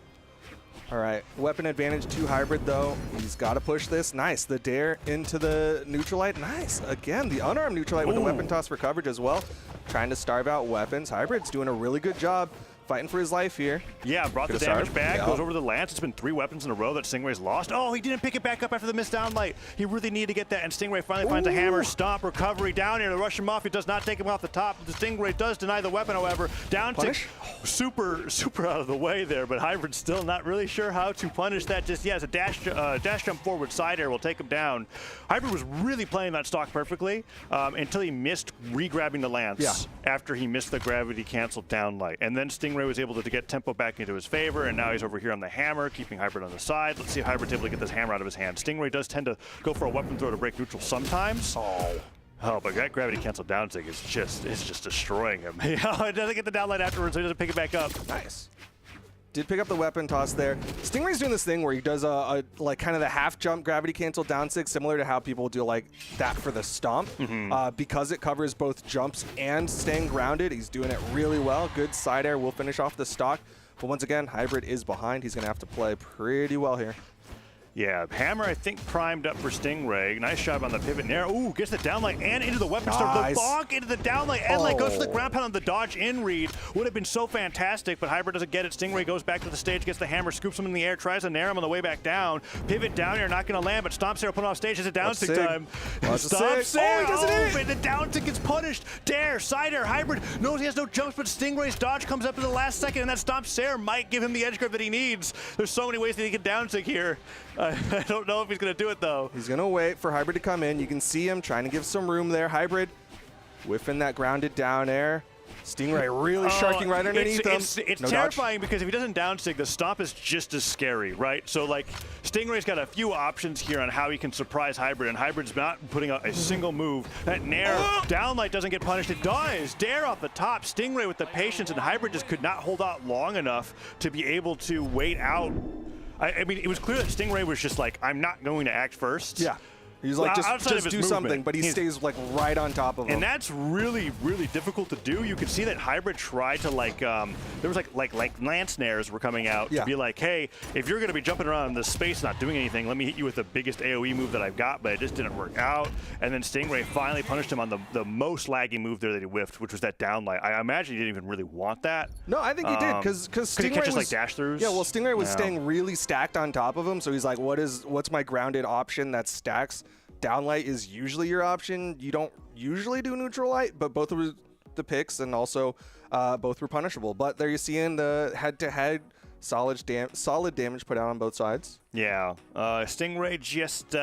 All right, weapon advantage to Hybrid, though. He's got to push this. Nice. The dare into the neutralite. Nice. Again, the unarmed neutralite with the weapon toss for coverage as well. Trying to starve out weapons. Hybrid's doing a really good job fighting for his life here. Yeah, brought the Good damage start. back, Yeah. goes over to the lance. It's been 3 weapons in a row that Stingray's lost. Oh, he didn't pick it back up after the missed downlight. He really needed to get that, and Stingray finally finds a hammer, stomp, recovery down here. The Russian Mafia does not take him off the top. The Stingray does deny the weapon, however. Down Punish? super out of the way there, but Hybrid's still not really sure how to punish that just yet. As a dash jump forward side air will take him down. Hybrid was really playing that stock perfectly until he missed re-grabbing the lance after he missed the gravity canceled downlight. And then Stingray was able to get tempo back into his favor, and now he's over here on the hammer, keeping Hybrid on the side. Let's see if Hybrid's able to get this hammer out of his hand. Stingray does tend to go for a weapon throw to break neutral sometimes. Oh, but that gravity cancel down sig is just destroying him. It doesn't get the downlight afterwards, so he doesn't pick it back up. Nice. Did pick up the weapon toss there. Stingray's doing this thing where he does a like kind of the half jump gravity cancel down sig, similar to how people do like that for the stomp. Because it covers both jumps and staying grounded, he's doing it really well. Good side air will finish off the stock. But once again, Hybrid is behind. He's going to have to play pretty well here. Yeah, hammer, I think, primed up for Stingray. Nice job on the pivot there. Ooh, gets the downlight and into the weapon store. The bonk into the downlight and like goes for the ground pound on the dodge in read. Would have been so fantastic, but Hybrid doesn't get it. Stingray goes back to the stage, gets the hammer, scoops him in the air, tries to nair him on the way back down. Pivot down here, not going to land, but Stomp Sarah put him off stage. It's a down sig time. Stomp Sarah. And the down sig gets punished. Dare, side air, Hybrid knows he has no jumps, but Stingray's dodge comes up in the last second, and that Stomp Sarah might give him the edge grip that he needs. There's so many ways that he can down sig here. I don't know if he's going to do it, though. He's going to wait for Hybrid to come in. You can see him trying to give some room there. Hybrid whiffing that grounded down air. Stingray really sharking right underneath him. It's No terrifying because if he doesn't down sig, the stomp is just as scary, right? So, like, Stingray's got a few options here on how he can surprise Hybrid, and Hybrid's not putting out a single move. That nair downlight doesn't get punished. It does. Dare off the top. Stingray with the patience, and Hybrid just could not hold out long enough to be able to wait out. I mean, it was clear that Stingray was just like, I'm not going to act first. Yeah. He's like, just do something, but he stays like right on top of him. And that's really, really difficult to do. You can see that Hybrid tried to like, there was like lance nairs were coming out to be like, hey, if you're going to be jumping around in this space not doing anything, let me hit you with the biggest AoE move that I've got, but it just didn't work out. And then Stingray finally punished him on the most laggy move there that he whiffed, which was that downlight. I imagine he didn't even really want that. No, I think he did, because Stingray catches was like dash throughs. Yeah, well, Stingray was staying really stacked on top of him, so he's like, what's my grounded option that stacks? Downlight is usually your option. You don't usually do neutral light, but both of the picks and also both were punishable. But there you see in the head-to-head solid damage put out on both sides. Yeah, Stingray just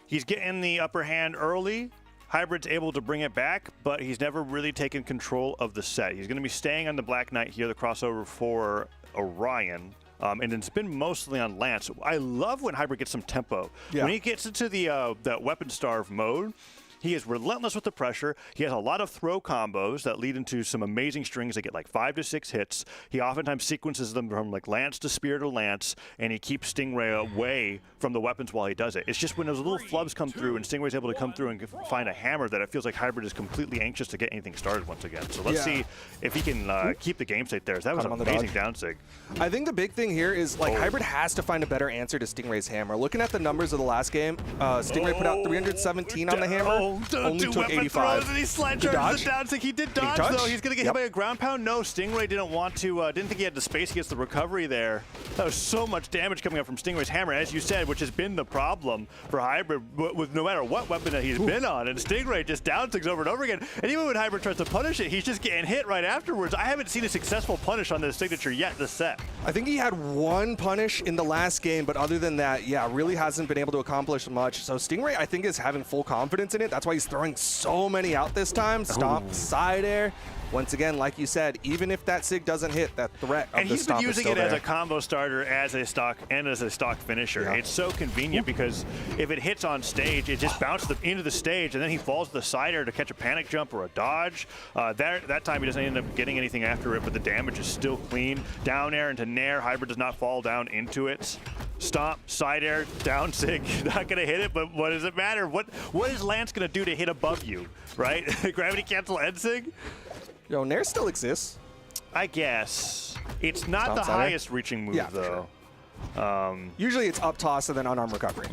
he's getting the upper hand early. Hybrid's able to bring it back, but he's never really taken control of the set. He's going to be staying on the Black Knight here, the crossover for Orion. And it's been mostly on Lance. I love when Hybrid gets some tempo. Yeah. When he gets into the weapon starve mode, he is relentless with the pressure. He has a lot of throw combos that lead into some amazing strings that get like 5 to 6 hits. He oftentimes sequences them from like lance to spear to lance, and he keeps Stingray away from the weapons while he does it. It's just when those little flubs come through and Stingray's able to come through and find a hammer that it feels like Hybrid is completely anxious to get anything started once again. So let's see if he can keep the game state there. That was an amazing down sig. I think the big thing here is like Hybrid has to find a better answer to Stingray's hammer. Looking at the numbers of the last game, Stingray put out 317 on the hammer. Only took 85. And he slide charges the down sig. He did dodge though. He's gonna get hit by a ground pound. No, Stingray didn't want to. Didn't think he had the space against the recovery there. That was so much damage coming up from Stingray's hammer, as you said, which has been the problem for Hybrid with no matter what weapon that he's been on. And Stingray just down sigs over and over again. And even when Hybrid tries to punish it, he's just getting hit right afterwards. I haven't seen a successful punish on this signature yet this set. I think he had one punish in the last game, but other than that, yeah, really hasn't been able to accomplish much. So Stingray, I think, is having full confidence in it. That's why he's throwing so many out this time. Stomp, side air. Once again, like you said, even if that sig doesn't hit, that threat of the stomp is still there. And he's been using it as a combo starter, as a stock, and as a stock finisher. Yeah. It's so convenient because if it hits on stage, it just bounces into the stage, and then he falls to the side air to catch a panic jump or a dodge. That time he doesn't end up getting anything after it, but the damage is still clean. Down air into nair. Hybrid does not fall down into it. Stomp, side air, down sig. Not going to hit it, but what does it matter? What is Lance going to do to hit above you, right? Gravity cancel end sig? Yo, nair still exists. I guess. It's not Stomp the side air? highest reaching move, though. Sure. Usually it's up toss and then unarmed recovery.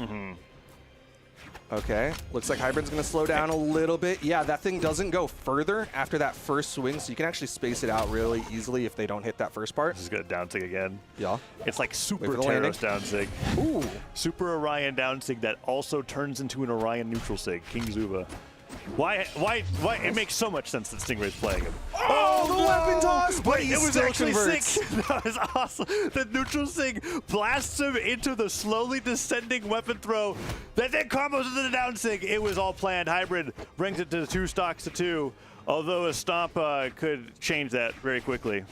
Okay, looks like Hybrid's going to slow down a little bit. Yeah, that thing doesn't go further after that first swing, so you can actually space it out really easily if they don't hit that first part. This is going to down sig again. Yeah. It's like Super for the landing. Terros down sig. Ooh. Super Orion down sig that also turns into an Orion neutral sig. King Zuba. Why? It makes so much sense that Stingray's playing him. Oh, the weapon toss! But he it was still actually converts. sick. That was awesome. The neutral sig blasts him into the slowly descending weapon throw that then combos into the down sig. It was all planned. Hybrid brings it to 2 stocks to 2, although a stomp could change that very quickly.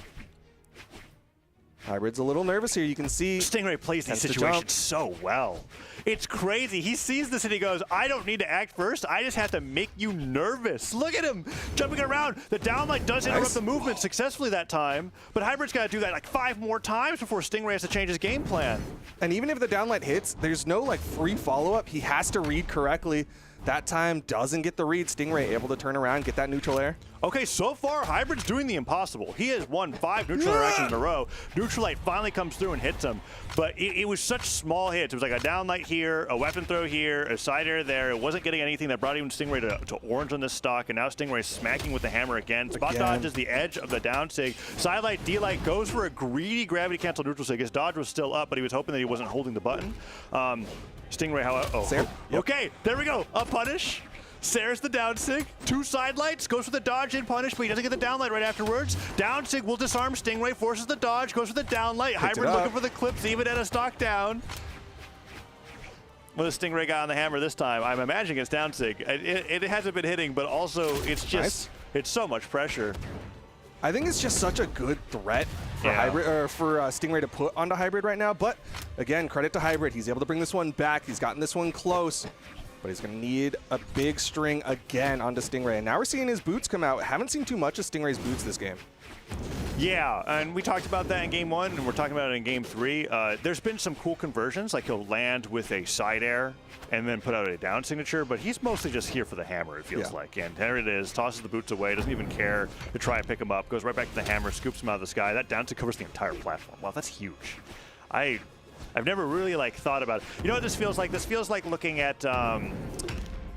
Hybrid's a little nervous here. You can see Stingray plays these Has to situations jump. so well. It's crazy. He sees this and he goes, I don't need to act first. I just have to make you nervous. Look at him jumping around. The downlight does interrupt the movement successfully that time, but Hybrid's got to do that like 5 more times before Stingray has to change his game plan. And even if the downlight hits, there's no like free follow-up. He has to read correctly. That time doesn't get the read. Stingray able to turn around, get that neutral air. Okay, so far, Hybrid's doing the impossible. He has won 5 neutral interactions in a row. Neutralite finally comes through and hits him, but it was such small hits. It was like a downlight here, a weapon throw here, a side air there. It wasn't getting anything that brought even Stingray to orange on this stock, and now Stingray's smacking with the hammer again. Spot dodges the edge of the down sig. Sidelight, D-light goes for a greedy gravity cancel neutral sig. His dodge was still up, but he was hoping that he wasn't holding the button. Stingray, however, okay, there we go. A punish. Sares the down sig. 2 side lights. Goes for the dodge in punish, but he doesn't get the down light right afterwards. Down sig will disarm Stingray. Forces the dodge. Goes for the down light. Hybrid looking for the clips, even at a stock down. Well, the Stingray got on the hammer this time. I'm imagining it's down sig. It hasn't been hitting, but also it's just it's so much pressure. I think it's just such a good threat for Hybrid or for Stingray to put onto Hybrid right now. But again, credit to Hybrid. He's able to bring this one back. He's gotten this one close, but he's going to need a big string again onto Stingray. And now we're seeing his boots come out. Haven't seen too much of Stingray's boots this game. Yeah, and we talked about that in game 1, and we're talking about it in game 3. There's been some cool conversions, like he'll land with a side air and then put out a down signature, but he's mostly just here for the hammer, it feels like. And there it is, tosses the boots away, doesn't even care to try and pick him up, goes right back to the hammer, scoops him out of the sky. That down sig covers the entire platform. Wow, that's huge. I've never really like thought about it. You know what this feels like? This feels like looking at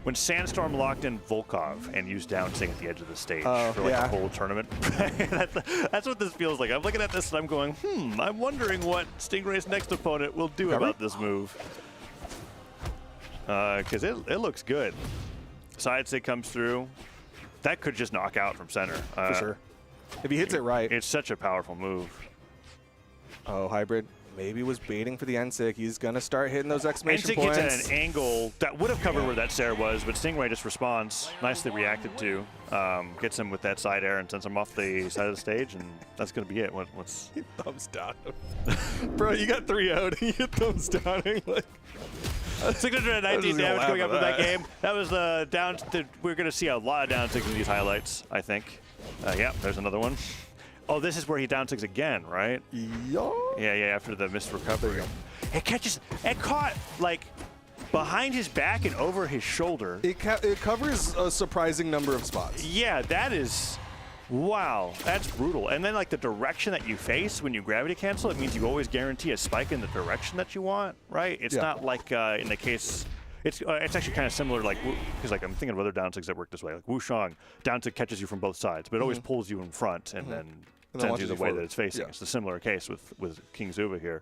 when Sandstorm locked in Volkov and used down sig at the edge of the stage for like a whole tournament. That's what this feels like. I'm looking at this and I'm going, I'm wondering what Stingray's next opponent will do about this move. Because it looks good. Side sig comes through. That could just knock out from center. For sure. If he hits it right. It's such a powerful move. Oh, Hybrid maybe was baiting for the N-sig. He's going to start hitting those exclamation points. N-sig gets at an angle that would have covered where that Sarah was, but Stingray just responds. Nicely reacted to. Gets him with that side air and sends him off the side of the stage, and that's going to be it. What's He thumbs down. Bro, you got 3 out and you thumbs downing. Like, 619 damage going up in that game. That was the down. We're going to see a lot of down sigs in these highlights, I think. Yeah, there's another one. Oh, this is where he down sigs again, right? Yeah, after the missed recovery. It caught, like, behind his back and over his shoulder. It covers a surprising number of spots. Yeah, that is... Wow, that's brutal. And then, like, the direction that you face when you gravity cancel, it means you always guarantee a spike in the direction that you want, right? It's not like in the case... It's actually kind of similar, like, because like I'm thinking of other down sigs that work this way. Like Wushang, down sig catches you from both sides, but it always pulls you in front and then sends you the way that it's facing. It's a similar case with King Zuba here.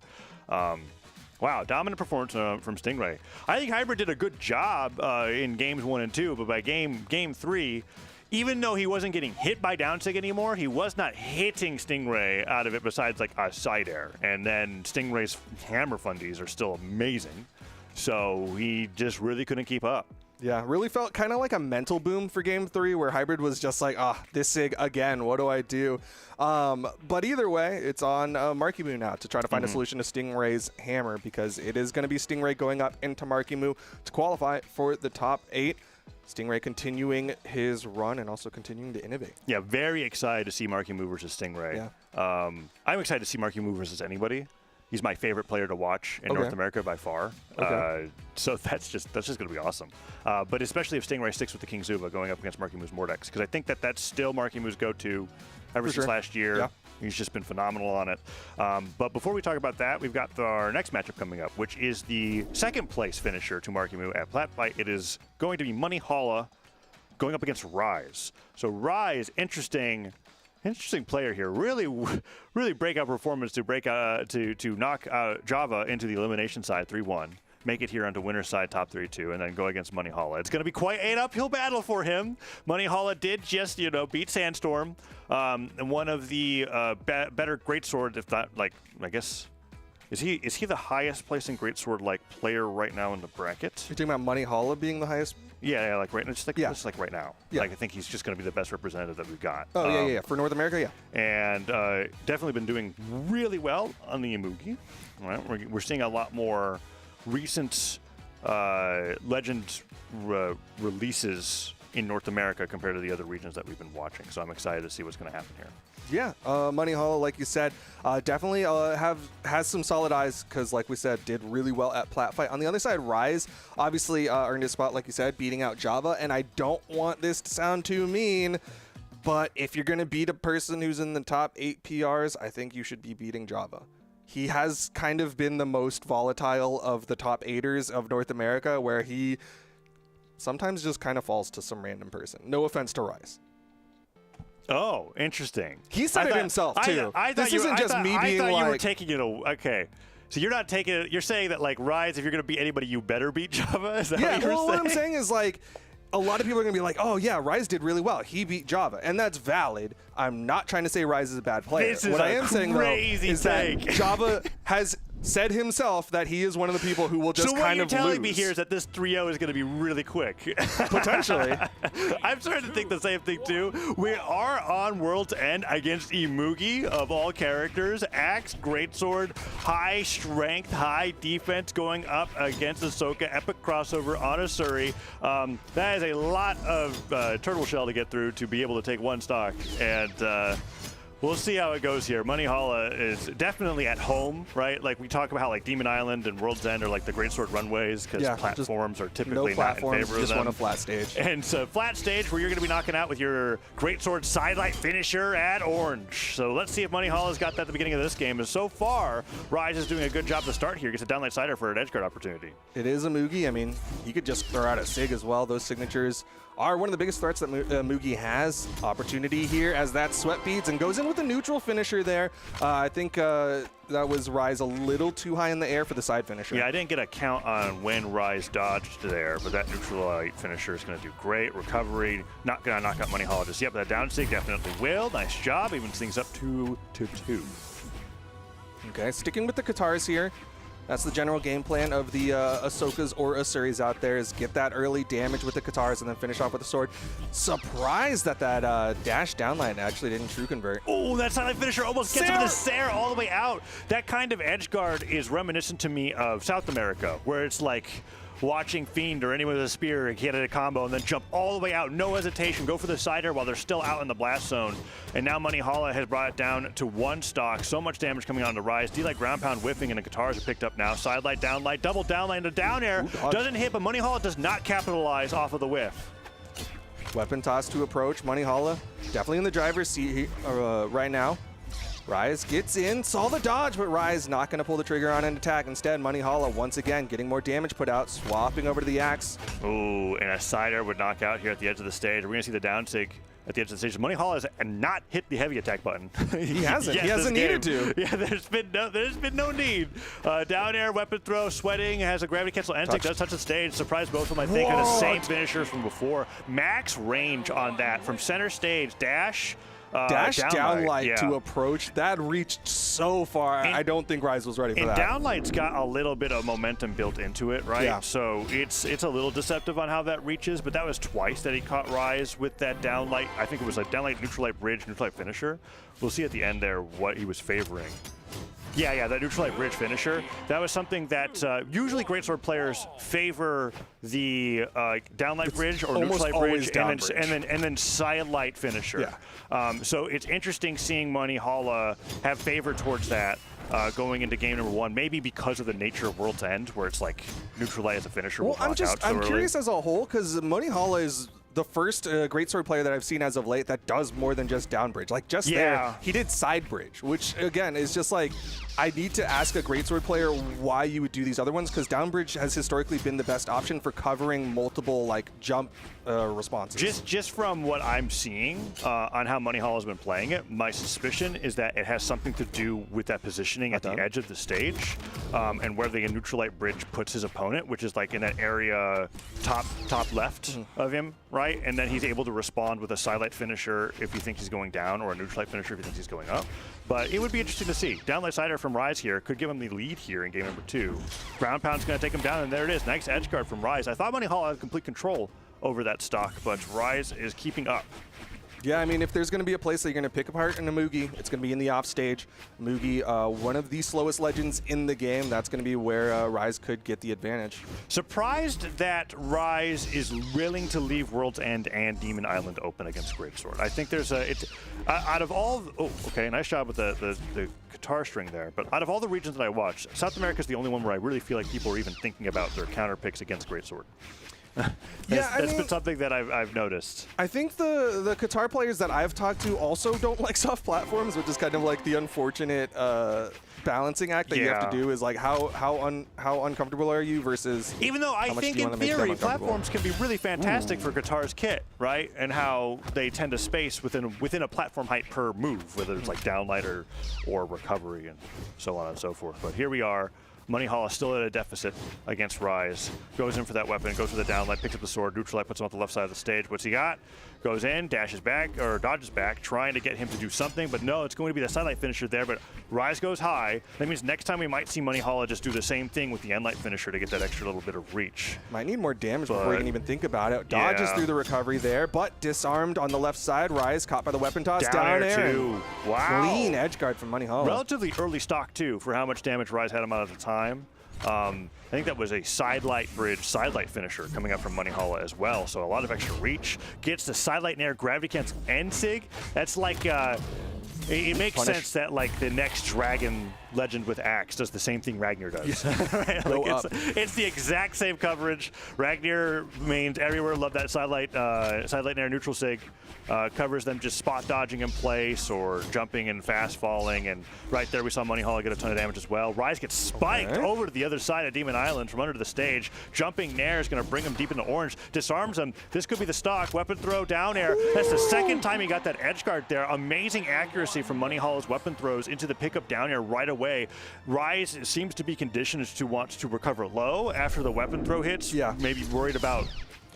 Wow, dominant performance from Stingray. I think Hybrid did a good job in games 1 and 2, but by game 3, even though he wasn't getting hit by down sig anymore, he was not hitting Stingray out of it besides like a side air. And then Stingray's hammer fundies are still amazing. So he just really couldn't keep up. Yeah, really felt kind of like a mental boom for game 3 where Hybrid was just like, this sig again, what do I do? But either way, it's on Marky Moo now to try to find a solution to Stingray's hammer, because it is going to be Stingray going up into Marky Moo to qualify for the top 8. Stingray continuing his run and also continuing to innovate. Yeah, very excited to see Marky Moo versus Stingray. Yeah. I'm excited to see Marky Moo versus anybody. He's my favorite player to watch in North America by far. So that's just going to be awesome. But especially if Stingray sticks with the King Zuba going up against Marky Moo's Mordex, because I think that's still Marky Moo's go-to ever since last year. He's just been phenomenal on it. But before we talk about that, we've got our next matchup coming up, which is the second place finisher to Markimu at Platfight. It is going to be Brawlhalla going up against Rise. So Rise, interesting player here. Really breakout performance to knock Java into the elimination side 3-1. Make it here onto winner's side top 3-2, and then go against Brawlhalla. It's going to be quite an uphill battle for him. Brawlhalla did just, beat Sandstorm, and one of the better greatsword, if not, like, I guess, is he the highest placing greatsword like player right now in the bracket? You're talking about Brawlhalla being the highest? Yeah, like right now, just like right now. Yeah. Like I think he's just going to be the best representative that we've got. Oh yeah. For North America, yeah. And definitely been doing really well on the Imugi. Right? We're seeing a lot more recent legend releases in North America compared to the other regions that we've been watching. So I'm excited to see what's going to happen here. Yeah, Brawlhalla, like you said, definitely has some solid eyes because, like we said, did really well at Platfight. On the other side, Rise obviously earned his spot, like you said, beating out Java. And I don't want this to sound too mean, but if you're going to beat a person who's in the top 8 PRs, I think you should be beating Java. He has kind of been the most volatile of the top 8ers of North America, where he sometimes just kind of falls to some random person. No offense to Rise. Oh, interesting. He said it himself too. This isn't just me being like. I thought you were taking it. Okay, so you're not taking it. You're saying that like Rise, if you're going to beat anybody, you better beat Java. Is that what you're saying? What I'm saying is like, a lot of people are going to be like, oh yeah, Rise did really well. He beat Java, and that's valid. I'm not trying to say Rise is a bad player. This is what I am saying though is take. that Java has said himself that he is one of the people who will just kind of lose. So what you're telling me here is that this 3-0 is going to be really quick. Potentially. I'm starting to think the same thing too. We are on World's End against Imugi of all characters. Axe, Greatsword, high strength, high defense going up against Ahsoka. Epic crossover on Asuri. That is a lot of turtle shell to get through to be able to take one stock. And we'll see how it goes here. Brawlhalla is definitely at home, right? Like we talk about how like Demon Island and World's End are like the Greatsword runways because platforms are typically not in favor of them. Just want a flat stage. And so flat stage where you're going to be knocking out with your Greatsword sidelight finisher at Orange. So let's see if Brawlhalla's got that at the beginning of this game. And so far, Rise is doing a good job to start here. Gets a downlight cider for an edgeguard opportunity. It is a Mugi. I mean, he could just throw out a Sig as well. Those signatures are one of the biggest threats that Mugi has. Opportunity here as that sweat beads and goes in with a neutral finisher there. I think that was Rise a little too high in the air for the side finisher. Yeah, I didn't get a count on when Rise dodged there, but that neutral light finisher is going to do great. Recovery, not going to knock out Brawlhalla just yet, but that down sig definitely will. Nice job, evens things up 2-2. Okay, sticking with the Katars here. That's the general game plan of the Ahsokas or Asuris out there, is get that early damage with the Katars and then finish off with a sword. Surprised that dash downline actually didn't true convert. Oh, that silent finisher almost gets him with a Sarah all the way out. That kind of edge guard is reminiscent to me of South America, where it's like watching Fiend or anyone with a spear get a combo and then jump all the way out, no hesitation, go for the cider while they're still out in the blast zone. And now Brawlhalla has brought it down to 1 stock. So much damage coming on to Rise. D-Light ground pound whiffing and the Katars are picked up now. Sidelight, downlight, double downlight, and down air. Doesn't hit, but Brawlhalla does not capitalize off of the whiff. Weapon toss to approach. Brawlhalla definitely in the driver's seat right now. Rise gets in, saw the dodge, but Rise not going to pull the trigger on an attack. Instead, Brawlhalla once again getting more damage put out, swapping over to the axe. Ooh, and a cider would knock out here at the edge of the stage. We're going to see the down sig at the edge of the stage. Brawlhalla has not hit the heavy attack button. He hasn't. He hasn't needed to. Yeah, there's been no need. Down air, weapon throw, sweating, has a gravity cancel end does touch the stage. Surprise both of them, I think, are the same finishers from before. Max range on that from center stage. Dash downlight to approach. That reached so far. I don't think Rise was ready for that. And downlight's got a little bit of momentum built into it, right? Yeah. So it's a little deceptive on how that reaches, but that was twice that he caught Rise with that downlight. I think it was like downlight, neutral light bridge, neutral light finisher. We'll see at the end there what he was favoring. Yeah, that neutral light bridge finisher. That was something that usually greatsword players favor the downlight bridge or neutral light bridge and then side light finisher. Yeah. So it's interesting seeing Brawlhalla have favor towards that going into game number 1. Maybe because of the nature of World's End, where it's like neutral light as a finisher. Well, I'm curious as a whole because Brawlhalla is the first greatsword player that I've seen as of late that does more than just down bridge. Like just there, he did side bridge, which again is just like, I need to ask a greatsword player why you would do these other ones, because down bridge has historically been the best option for covering multiple like jump responses. Just from what I'm seeing on how Moneyhalla has been playing it, my suspicion is that it has something to do with that positioning at the edge of the stage, and where the neutralite bridge puts his opponent, which is like in that area top left of him, right? And then he's able to respond with a sidelight finisher if he thinks he's going down, or a neutralite finisher if he thinks he's going up. But it would be interesting to see. Downlight Cider from Rise here could give him the lead here in game number 2. Ground Pound's going to take him down, and there it is. Nice edge guard from Rise. I thought Moneyhalla had complete control over that stock, but Rise is keeping up. Yeah, I mean, if there's going to be a place that you're going to pick apart in a Mugi, it's going to be in the off stage. Mugi, one of the slowest legends in the game. That's going to be where Rise could get the advantage. Surprised that Rise is willing to leave World's End and Demon Island open against Greatsword. I think there's out of all, okay, nice job with the guitar string there, but out of all the regions that I watched, South America is the only one where I really feel like people are even thinking about their counter picks against Greatsword. That's been something that I've noticed. I think the Qatar players that I've talked to also don't like soft platforms, which is kind of like the unfortunate balancing act that you have to do, is like how uncomfortable are you versus even though I think in theory platforms can be really fantastic for Qatar's kit, right? And how they tend to space within a platform height per move, whether it's like downlight or recovery and so on and so forth. But here we are. Moneyhalla still at a deficit against Rise. Goes in for that weapon, goes for the downlight, picks up the sword, neutralite, puts him on the left side of the stage. What's he got? Goes in, dashes back, or dodges back, trying to get him to do something, but no, it's going to be the sidelight finisher there, but Rise goes high. That means next time we might see Moneyhalla just do the same thing with the endlight finisher to get that extra little bit of reach. Might need more damage before you can even think about it. Dodges through the recovery there, but disarmed on the left side. Rise caught by the weapon toss. Down air. Too. Wow. Clean edge guard from Moneyhalla. Relatively early stock too for how much damage Rise had him out at the time. I think that was a sidelight bridge, sidelight finisher coming up from Moneyhalla as well. So a lot of extra reach. Gets the sidelight nair, gravity cancel, and sig. That's like, it makes sense that like the next dragon legend with Axe does the same thing Ragnar does. Right? Like it's the exact same coverage. Ragnar mains everywhere. Love that sidelight nair neutral sig. Covers them just spot dodging in place or jumping and fast falling, and right there we saw Moneyhalla get a ton of damage as well. Rise gets spiked over to the other side of Demon Island from under the stage. Jumping nair is going to bring him deep into orange. Disarms him. This could be the stock. Weapon throw, down air. That's the second time he got that edge guard there. Amazing accuracy from Moneyhalla's weapon throws into the pickup down air right away. Rise seems to be conditioned to want to recover low after the weapon throw hits. Yeah. Maybe worried about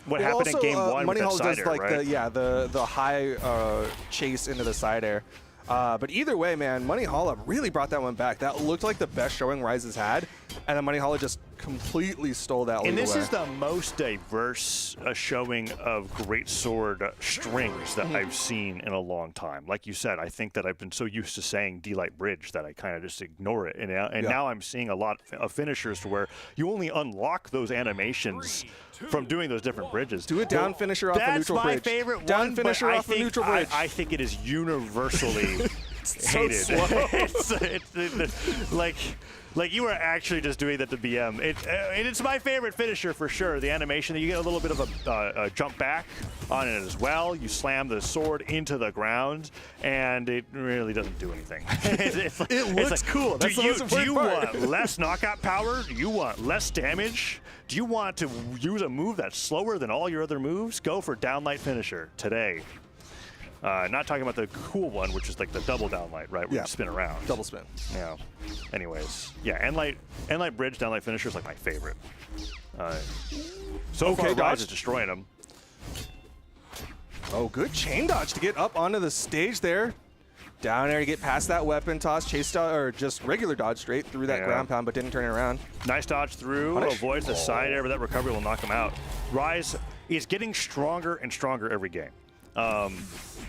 what happened in game 1 with that side air, like right? the high chase into the side air. But either way, man, Moneyhalla really brought that one back. That looked like the best showing Rise has had, and then Moneyhalla just completely stole that lead And this away. is the most diverse showing of greatsword strings that I've seen in a long time. Like you said, I think that I've been so used to saying D-Light Bridge that I kind of just ignore it. And now I'm seeing a lot of finishers to where you only unlock those animations from doing those different bridges. Do a down finisher off the neutral bridge. That's my favorite down one, finisher but off the neutral bridge. I think it is universally hated. So slow. it's like you are actually just doing that to BM. It's my favorite finisher for sure. The animation, you get a little bit of a jump back on it as well. You slam the sword into the ground, and it really doesn't do anything. It looks cool. That's the most important part. Do you want less knockout power? Do you want less damage? Do you want to use a move that's slower than all your other moves? Go for downlight finisher today. Not talking about the cool one, which is like the double downlight, right? Where you spin around. Double spin. Yeah. Anyways, yeah, endlight bridge, downlight finisher is like my favorite. So far, Rise is destroying them. Oh, good chain dodge to get up onto the stage there. Down there to get past that weapon toss, chase dodge, or just regular dodge straight through that ground pound, but didn't turn it around. Nice dodge through, avoids the side air, but that recovery will knock him out. Rise is getting stronger and stronger every game.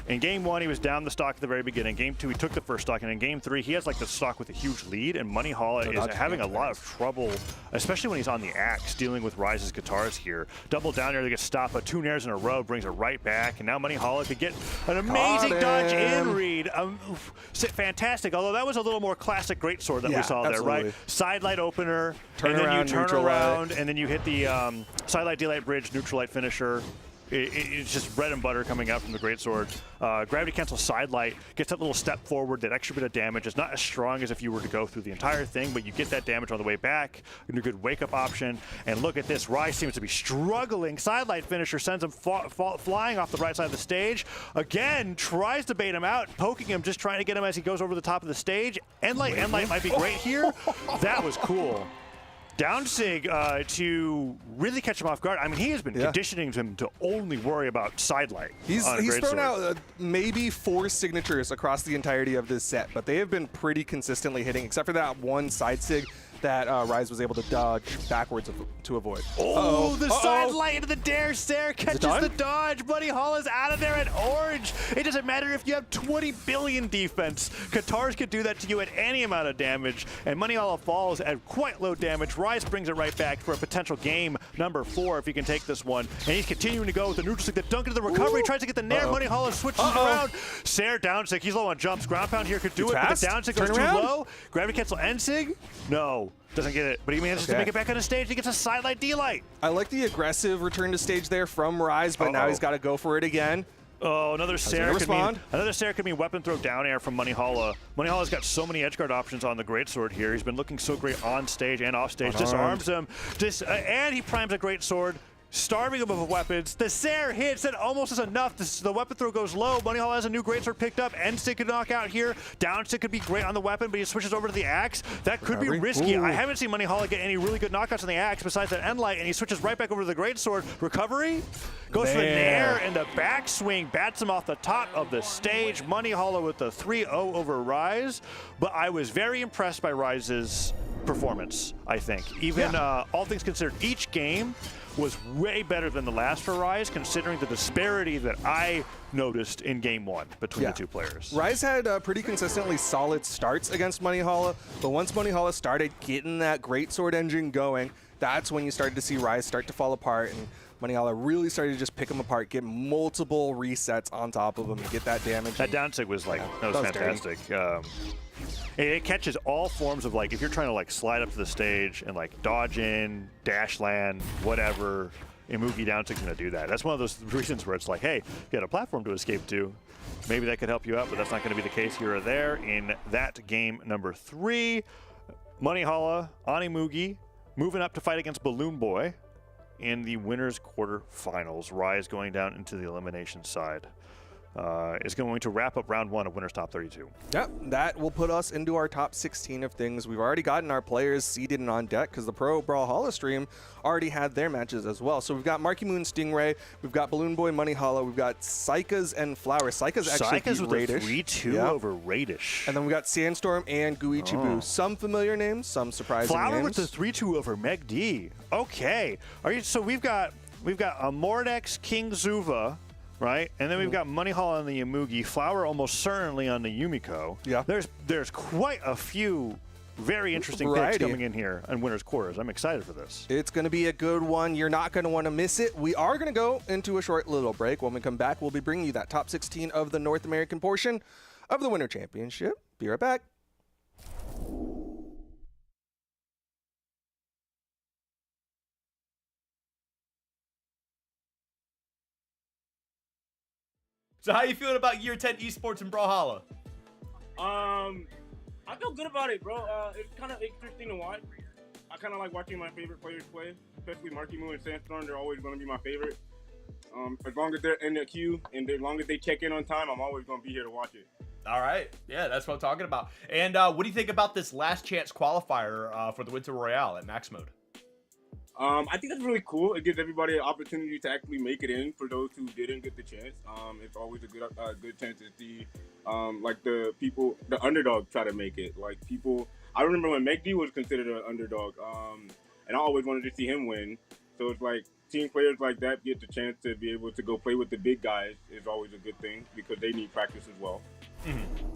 In game 1, he was down the stock at the very beginning. Game 2, he took the first stock, and in game 3, he has like the stock with a huge lead, and Moneyhalla is having a lot of trouble, especially when he's on the Axe, dealing with Rise's guitars here. Double down air to get stopped, but 2 nairs in a row brings it right back, and now Moneyhalla could get an amazing dodge in read. Fantastic, although that was a little more classic greatsword that we saw there, right? Sidelight opener, and then you turn around, and then you hit the sidelight D-light bridge, neutral light finisher. it's just bread and butter coming out from the greatsword. Gravity cancel side light gets that little step forward, that extra bit of damage. It's not as strong as if you were to go through the entire thing, but you get that damage on the way back. A good wake up option. And look at this, Rise seems to be struggling. Side light finisher sends him flying off the right side of the stage. Again, tries to bait him out, poking him, just trying to get him as he goes over the top of the stage. End light might be great here. That was cool. Down Sig to really catch him off guard. I mean, he has been conditioning him to only worry about side light. He's thrown out maybe 4 signatures across the entirety of this set, but they have been pretty consistently hitting, except for that one side sig that Rise was able to dodge backwards to avoid. Oh, the side light into the dare stare catches the dodge. Moneyhalla's out of there at orange. It doesn't matter if you have 20 billion defense. Katars could do that to you at any amount of damage, and Moneyhalla falls at quite low damage. Rise brings it right back for a potential game number 4 if he can take this one. And he's continuing to go with the neutral stick, the dunk into the recovery, tries to get the nair. Moneyhalla switches it around. Sair down stick, he's low on jumps. Ground pound here could do it, but the down stick goes too low. Gravity cancel end sig? No. Doesn't get it, but he manages to make it back on the stage. He gets a side light D-light. I like the aggressive return to stage there from Rise, but now he's got to go for it again. Oh, another Sair could mean weapon throw down air from Moneyhalla. Moneyhalla's got so many edgeguard options on the greatsword here. He's been looking so great on stage and off stage. Disarms him, and he primes a greatsword. Starving him of weapons. The Sair hits, that almost is enough. The weapon throw goes low. Moneyhalla has a new greatsword picked up. End stick could knock out here. Down stick could be great on the weapon, but he switches over to the axe. That could be risky. I haven't seen Moneyhalla get any really good knockouts on the axe besides that end light, and he switches right back over to the greatsword. Recovery? Goes for the nair and the backswing. Bats him off the top of the stage. Moneyhalla with the 3-0 over Rise. But I was very impressed by Rise's performance, I think. Even all things considered, each game was way better than the last for Rise, considering the disparity that I noticed in game 1 between the two players. Rise had pretty consistently solid starts against Moneyhalla, but once Moneyhalla started getting that greatsword engine going, that's when you started to see Rise start to fall apart, and Moneyhalla really started to just pick him apart, get multiple resets on top of him, and get that damage. That down sig was like, that was fantastic. It catches all forms of, like, if you're trying to like slide up to the stage and like dodge in, dash land, whatever, Imugi down sig's gonna do that. That's one of those reasons where it's like, hey, you got a platform to escape to. Maybe that could help you out, but that's not gonna be the case here or there. In that game number 3, Moneyhalla on Imugi, moving up to fight against Balloon Boy in the winners quarterfinals. Rise going down into the elimination side. Is going to wrap up round 1 of Winners Top 32. Yep, that will put us into our top 16 of things. We've already gotten our players seeded and on deck because the Pro Brawlhalla stream already had their matches as well. So we've got Marky Moon Stingray, we've got Balloon Boy Moneyhalla, we've got Saikas and Flowers. Saikas actually beat with a 3-2 over Radish. And then we got Sandstorm and Guichibu. Some familiar names, some surprising names. Flower with the 3-2 over Meg D. Okay. So we've got a Mordex King Zuva, right? And then we've got Moneyhalla on the Imugi, Flower almost certainly on the Yumiko. Yeah. There's quite a few very interesting picks coming in here on Winners Quarters. I'm excited for this. It's going to be a good one. You're not going to want to miss it. We are going to go into a short little break. When we come back, we'll be bringing you that top 16 of the North American portion of the Winter Championship. Be right back. So how you feeling about year 10 esports in Brawlhalla? I feel good about it, bro. It's kind of interesting to watch. I kind of like watching my favorite players play, especially Marky Moon and Sandstorm. They're always going to be my favorite. As long as they're in the queue and as long as they check in on time, I'm always going to be here to watch it. All right. Yeah, that's what I'm talking about. And what do you think about this last chance qualifier for the Winter Royale at Max Mode? I think that's really cool. It gives everybody an opportunity to actually make it in for those who didn't get the chance. It's always a good chance to see like the underdog try to make it. Like people, I remember when Meg D was considered an underdog, and I always wanted to see him win. So it's like seeing players like that get the chance to be able to go play with the big guys is always a good thing because they need practice as well. Mm-hmm.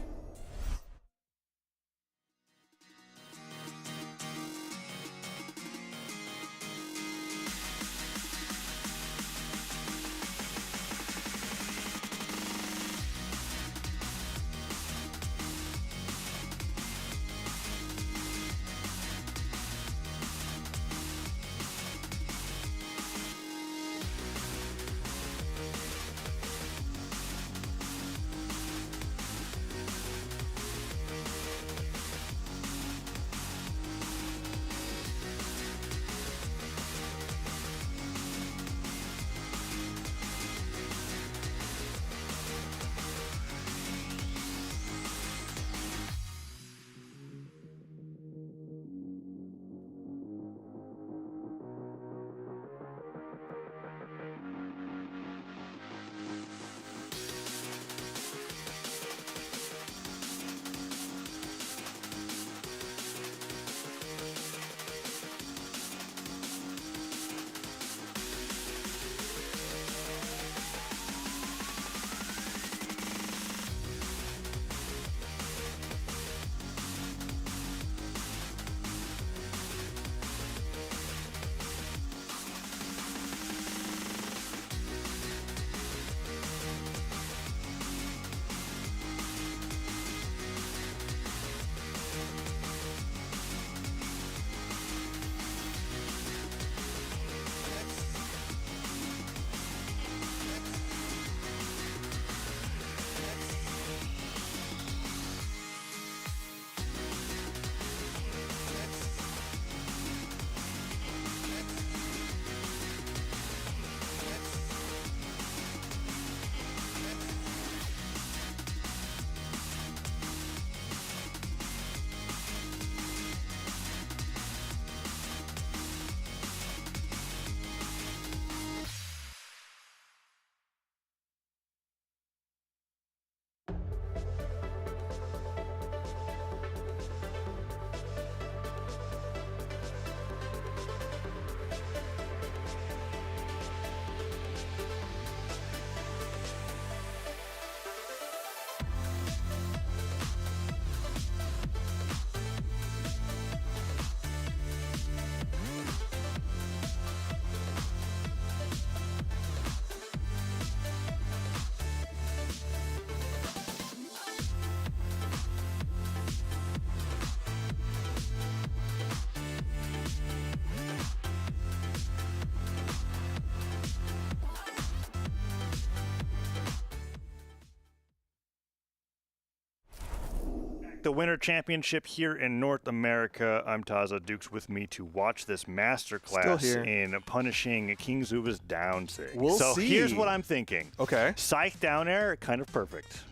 the Winter Championship here in North America. I'm Taza. Duke's with me to watch this masterclass in punishing King Zuba's down sig. We'll so see. here's what I'm thinking. Okay. Scythe down air, kind of perfect.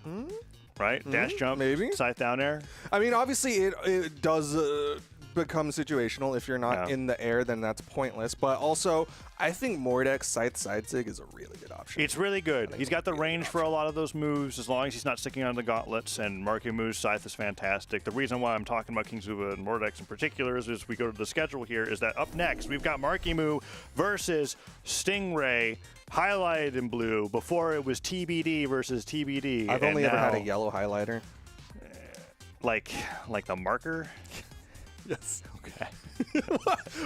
Right? Dash jump, maybe. Scythe down air. I mean, obviously, it does become situational. If you're not in the air, then that's pointless. But also, I think Mordek's Scythe side sig is a really good option. It's really good. He's got the range for a lot of those moves, as long as he's not sticking on the gauntlets, and Markimu's Scythe is fantastic. The reason why I'm talking about King Zuba and Mordex in particular is, as we go to the schedule here, is that up next, we've got Markimu versus Stingray, highlighted in blue. Before it was TBD versus TBD. I've only ever had a yellow highlighter. Like the marker? Yes. Okay.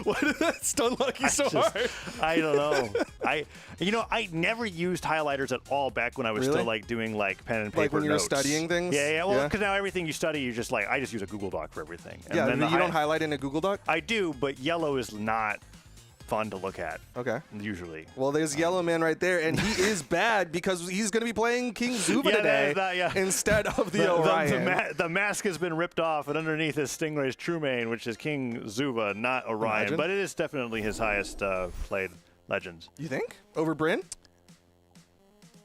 Why did that stun lucky so hard? I don't know. I never used highlighters at all back when I was still like doing like pen and paper like when you were notes. studying things? Yeah. Well, because now everything you study, you just I just use a Google Doc for everything. And Yeah, then you don't highlight in a Google Doc? I do, but yellow is not fun to look at. Okay. Usually. Well, there's Yellow Man right there, and he is bad because he's going to be playing King Zuba today instead of the Orion. The mask has been ripped off, and underneath is Stingray's true main, which is King Zuba, not Orion. Imagine. But it is definitely his highest played Legends. You think? Over Bryn?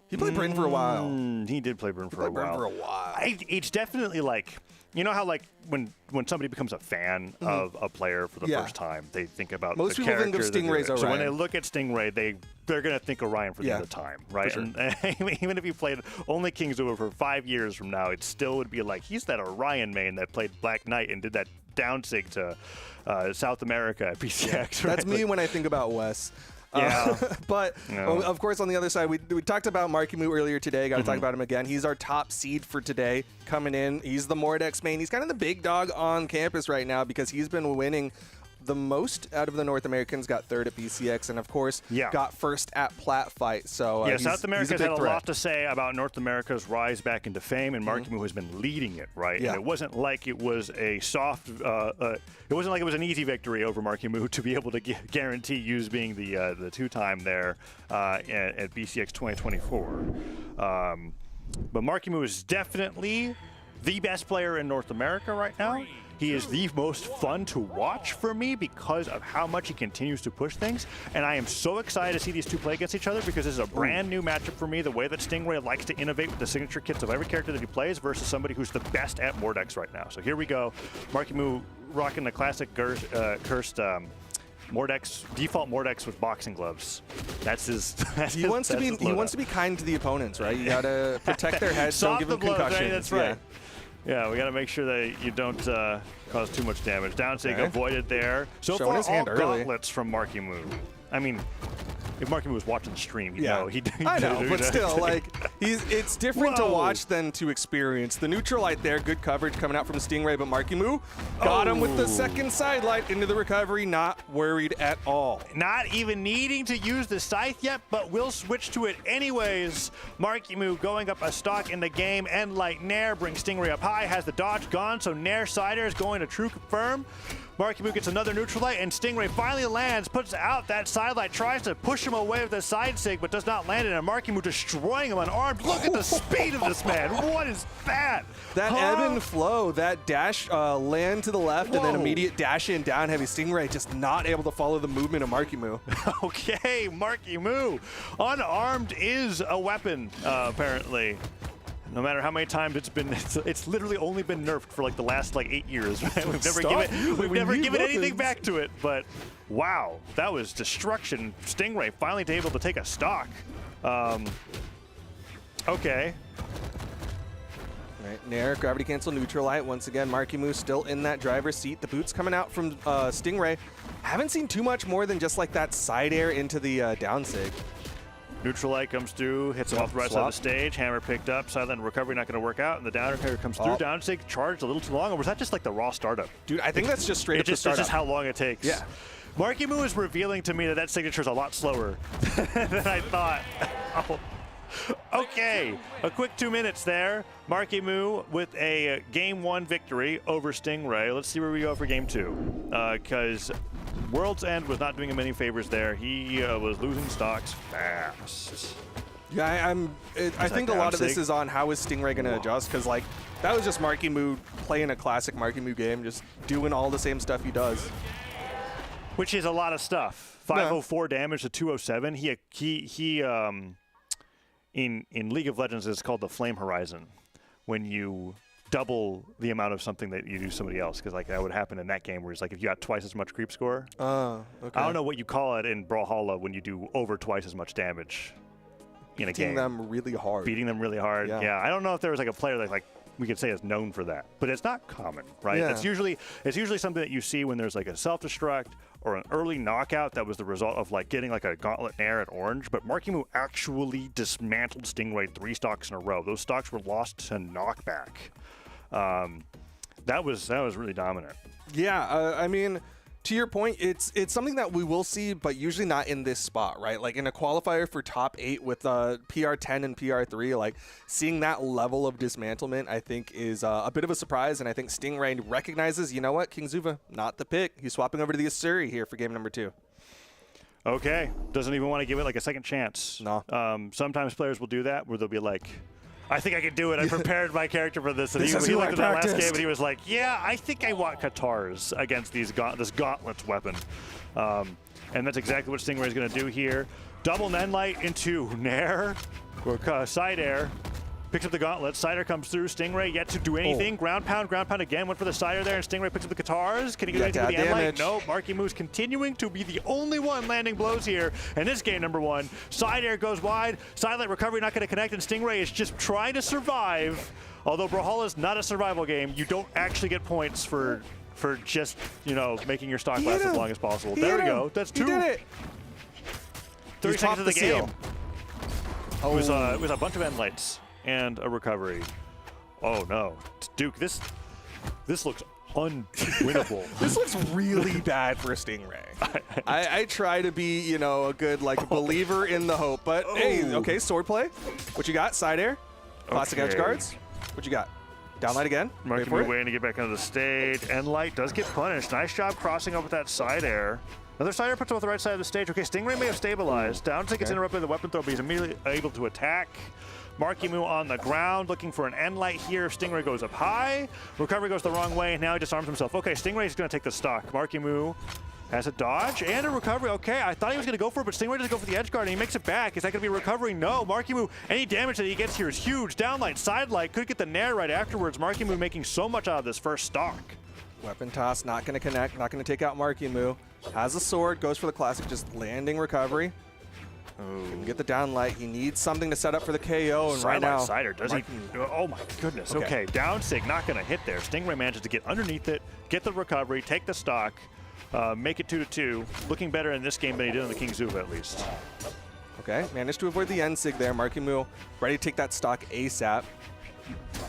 He played Bryn for a while. He did play Bryn for a while. It's definitely like, you know how like when somebody becomes a fan of a player for the first time, they think about most the people think of character Stingray's Orion. So when they look at Stingray, they're gonna think Orion for the other time, right? Sure. And even if he played only King Zuba for 5 years from now, it still would be like he's that Orion main that played Black Knight and did that down sig to South America at PCX. Right? That's me when I think about Wes. Yeah. But of course, on the other side, we talked about Markimu earlier today. Got to talk about him again. He's our top seed for today coming in. He's the Mordex main. He's kind of the big dog on campus right now because he's been winning the most out of the North Americans. Got third at BCX and, of course, got first at Plat Fight. So South America's had a lot to say about North America's rise back into fame, and Markimu has been leading it, right? Yeah. And it wasn't like it was a soft, it wasn't like it was an easy victory over Markimu to be able to guarantee Hughes being the two-time there at BCX 2024. But Markimu is definitely the best player in North America right now. He is the most fun to watch for me because of how much he continues to push things. And I am so excited to see these two play against each other because this is a brand new matchup for me. The way that Stingray likes to innovate with the signature kits of every character that he plays versus somebody who's the best at Mordex right now. So here we go. Markimu rocking the classic cursed Mordex, default Mordex with boxing gloves. That's his. He wants to be kind to the opponents, right? You gotta protect their heads, don't give them concussions. Right? That's right. Yeah, we got to make sure that you don't cause too much damage. Down sig avoided there. So Showing far, his hand all early. gauntlets from Markimu. I mean, if Markimu was watching the stream, you know. I know, but still, like, it's different to watch than to experience. The neutral light there, good coverage coming out from Stingray, but Markimu got him with the second side light into the recovery, not worried at all. Not even needing to use the scythe yet, but we'll switch to it anyways. Markimu going up a stock in the game, and light Nair brings Stingray up high, has the dodge gone, so Nair Sider is going to true confirm. Markimu gets another neutral light, and Stingray finally lands, puts out that side light, tries to push him away with the side sig, but does not land it, and Markimu destroying him unarmed. Look at the speed of this man. What is that? That ebb and flow, that dash land to the left, and then immediate dash in down heavy. Stingray just not able to follow the movement of Markimu. Okay, Markimu. Unarmed is a weapon, apparently. No matter how many times it's literally only been nerfed for like the last 8 years. Right? We've never given anything back to it. But wow, that was destruction. Stingray finally able to take a stock. Okay. Right, Nair, gravity cancel, neutral light. Once again, Markimu still in that driver's seat. The boots coming out from Stingray. Haven't seen too much more than just like that side air into the down sig. Neutral light comes through, hits him off the right side of the stage. Hammer picked up, silent recovery not going to work out, and the down recovery comes through. Down sig charged a little too long, or was that just like the raw startup? Dude, I think that's just straight up the startup. It's just how long it takes. Yeah. Markimu is revealing to me that signature is a lot slower than I thought. Oh. Okay, a quick 2 minutes there. Markimu with a game 1 victory over Stingray. Let's see where we go for game 2. Because World's End was not doing him any favors there. He was losing stocks fast. Yeah, I think a lot of this is on how is Stingray going to adjust, because like that was just Marky Moo playing a classic Marky Moo game, just doing all the same stuff he does. Which is a lot of stuff. 504 damage to 207. In League of Legends it's called the Flame Horizon, when you double the amount of something that you do somebody else, because like that would happen in that game where it's like if you got twice as much creep score. Okay. I don't know what you call it in Brawlhalla when you do over twice as much damage in a game. Beating them really hard. Beating them really hard. Yeah. I don't know if there was like a player that like we could say is known for that, but it's not common, right? Yeah. It's usually something that you see when there's like a self-destruct or an early knockout that was the result of like getting like a gauntlet nair at orange. But Marky Moo actually dismantled Stingray 3 stocks in a row. Those stocks were lost to knockback. That was really dominant. Yeah, I mean, to your point, it's something that we will see, but usually not in this spot, right? Like in a qualifier for top 8 with PR10 and PR3, like seeing that level of dismantlement, I think is a bit of a surprise. And I think Stingray recognizes, you know what, King Zuva, not the pick. He's swapping over to the Asuri here for game number 2. Okay, doesn't even want to give it like a second chance. No. Sometimes players will do that where they'll be like, I think I can do it. I prepared my character for this. And This is he who looked I at that last practiced. game and he was like, yeah, I think I want Katars against this Gauntlet's weapon. And that's exactly what Stingray is going to do here. Double Nenlight into Nair, or side air. Picks up the Gauntlet. Cider comes through. Stingray yet to do anything. Ground pound again. Went for the Cider there, and Stingray picks up the Katars. Can he get anything with the Endlight? No. Marky Moo's continuing to be the only one landing blows here. And this game number 1. Side air goes wide. Sidelight recovery not going to connect, and Stingray is just trying to survive. Although Brawlhalla is not a survival game, you don't actually get points for just, making your stock last as long as possible. There we go. That's 2. He did it. 30 seconds of the game. Oh. It was a bunch of Endlights and a recovery. Oh no, Duke, this looks unwinnable. This looks really bad for Stingray. I try to be, a good believer in the hope, but hey, okay, swordplay. What you got? Side air, classic edge guards. What you got? Downlight again. Marky Moo waiting to get back onto the stage. Endlight does get punished. Nice job crossing up with that side air. Another side air puts him on the right side of the stage. Okay, Stingray may have stabilized. Down tick gets interrupted by the weapon throw, but he's immediately able to attack. Marky Moo on the ground, looking for an Endlight here. Stingray goes up high. Recovery goes the wrong way. Now he disarms himself. Okay, Stingray's going to take the stock. Marky Moo has a dodge and a recovery. Okay, I thought he was going to go for it, but Stingray doesn't go for the edge guard, and he makes it back. Is that going to be a recovery? No. Marky Moo, any damage that he gets here is huge. Downlight, sidelight, could get the nair right afterwards. Marky Moo making so much out of this first stock. Weapon toss, not going to connect, not going to take out Marky Moo. Has a sword, goes for the classic, just landing recovery. Can get the downlight. He needs something to set up for the KO, and right now, Cider, does he? Oh my goodness. Okay, down sig, not going to hit there. Stingray manages to get underneath it, get the recovery, take the stock, make it 2-2. Looking better in this game than he did on the King Zuva, at least. Okay, managed to avoid the end sig there. Marky Moo ready to take that stock ASAP.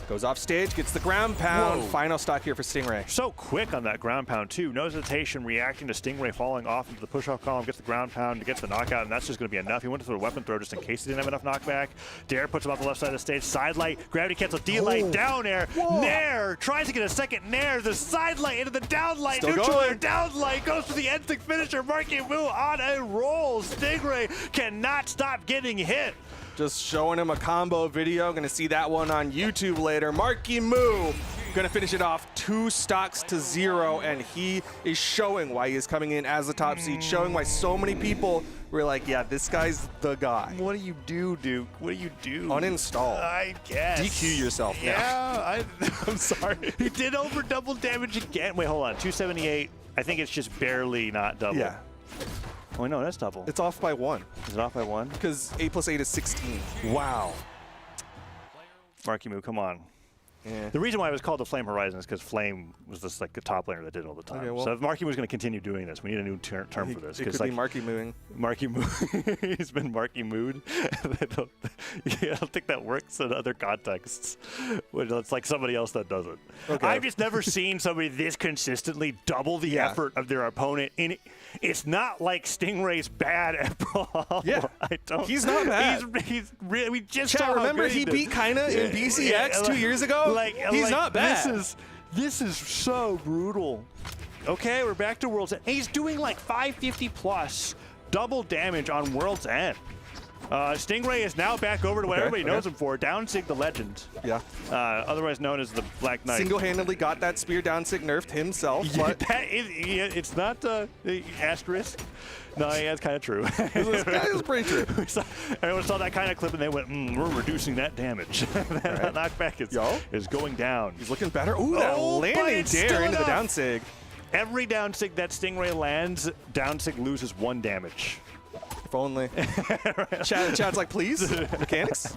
Goes off stage, gets the ground pound. Whoa. Final stock here for Stingray. So quick on that ground pound, too. No hesitation, reacting to Stingray falling off into the push-off column, gets the ground pound, gets the knockout, and that's just going to be enough. He went to throw a weapon throw just in case he didn't have enough knockback. Dare puts him off the left side of the stage. Sidelight, gravity cancel, D-light, down air. Nair, tries to get a second nair. The sidelight into the downlight. Still Neutral going. air, downlight, goes for the end stick finisher. Marky Moo on a roll. Stingray cannot stop getting hit. Just showing him a combo video. Gonna see that one on YouTube later. Marky Moo gonna finish it off 2 stocks to 0, and he is showing why he is coming in as the top seed, showing why so many people were like, yeah, this guy's the guy. What do you do, Duke? What do you do? Uninstall. I guess. DQ yourself now. Yeah, I'm sorry. He did over double damage again. Wait, hold on. 278. I think it's just barely not double. Yeah. Oh, no, that's double. It's off by 1. Is it off by 1? Because 8 plus 8 is 16. Wow. Marky Moo, come on. Yeah. The reason why it was called the Flame Horizon is because Flame was just like the top laner that did it all the time. Okay, well, so if Marky Moo's going to continue doing this, we need a new term for this. It could be Marky Mooing. Marky Moo. He's been Marky Mooed. I don't think that works in other contexts. When it's like somebody else that does it. Okay. I've just never seen somebody this consistently double the effort of their opponent. And it's not like Stingray's bad at Brawl. Yeah. I don't. He's not bad. He's really. We just Chat, saw how remember great he did. beat Kinda in BCX 2 years ago? He's not bad. This is so brutal. Okay, we're back to World's End. He's doing like 550 plus double damage on World's End. Stingray is now back over to what everybody knows him for, Downsig the Legend. Yeah. Otherwise known as the Black Knight. Single-handedly got that spear Downsig nerfed himself. But It's not asterisk. No, yeah, it's kind of true. That is pretty true. Everyone saw that kind of clip and they went, we're reducing that damage. That knockback is going down. He's looking better. Ooh, that landing dare into the Downsig. Every Downsig that Stingray lands, Downsig loses 1 damage. If only. Chad's like, please, mechanics.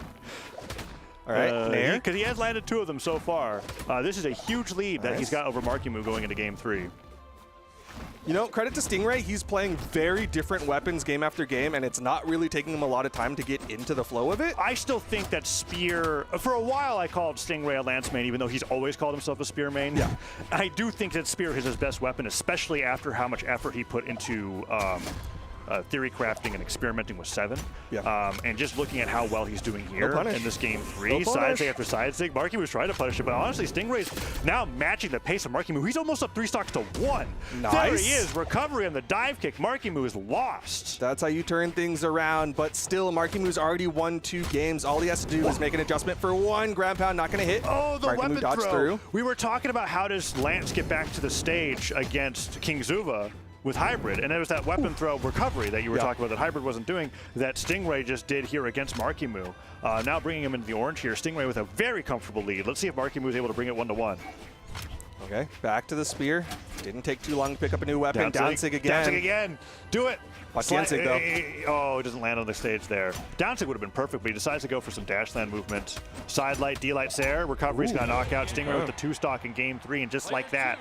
All right, Nair. Because he has landed 2 of them so far. This is a huge lead that he's got over Markimu going into game 3. You know, credit to Stingray, he's playing very different weapons game after game, and it's not really taking him a lot of time to get into the flow of it. I still think that Spear, for a while I called Stingray a Lance main, even though he's always called himself a Spear main. Yeah. I do think that Spear is his best weapon, especially after how much effort he put into theory crafting and experimenting with 7. Yeah. And just looking at how well he's doing here in this game 3, No side sig after side sig. Markimu was trying to punish it, but honestly, Stingray's now matching the pace of Markimu. He's almost up 3 stocks to 1. Nice. There he is, recovery on the dive kick. Markimu is lost. That's how you turn things around, but still, Markimu's already won 2 games. All he has to do is make an adjustment for 1 ground pound, not going to hit. Oh, the Markimu weapon dodged throw. through. We were talking about how does Lance get back to the stage against King Zuva with Hybrid, and there was that weapon throw recovery that you were talking about that Hybrid wasn't doing, that Stingray just did here against Markimu. Now bringing him into the orange here, Stingray with a very comfortable lead. Let's see if Markimu is able to bring it 1-1. Okay, back to the spear. Didn't take too long to pick up a new weapon. Downsig again. Downsig again. Do it. Watch the Downsig, though. Oh, it doesn't land on the stage there. Downsig would have been perfect, but he decides to go for some dash land movement. Side light, D-light, Sair. Recovery's going to knock out Stingray with the 2 stock in game 3, and just like that,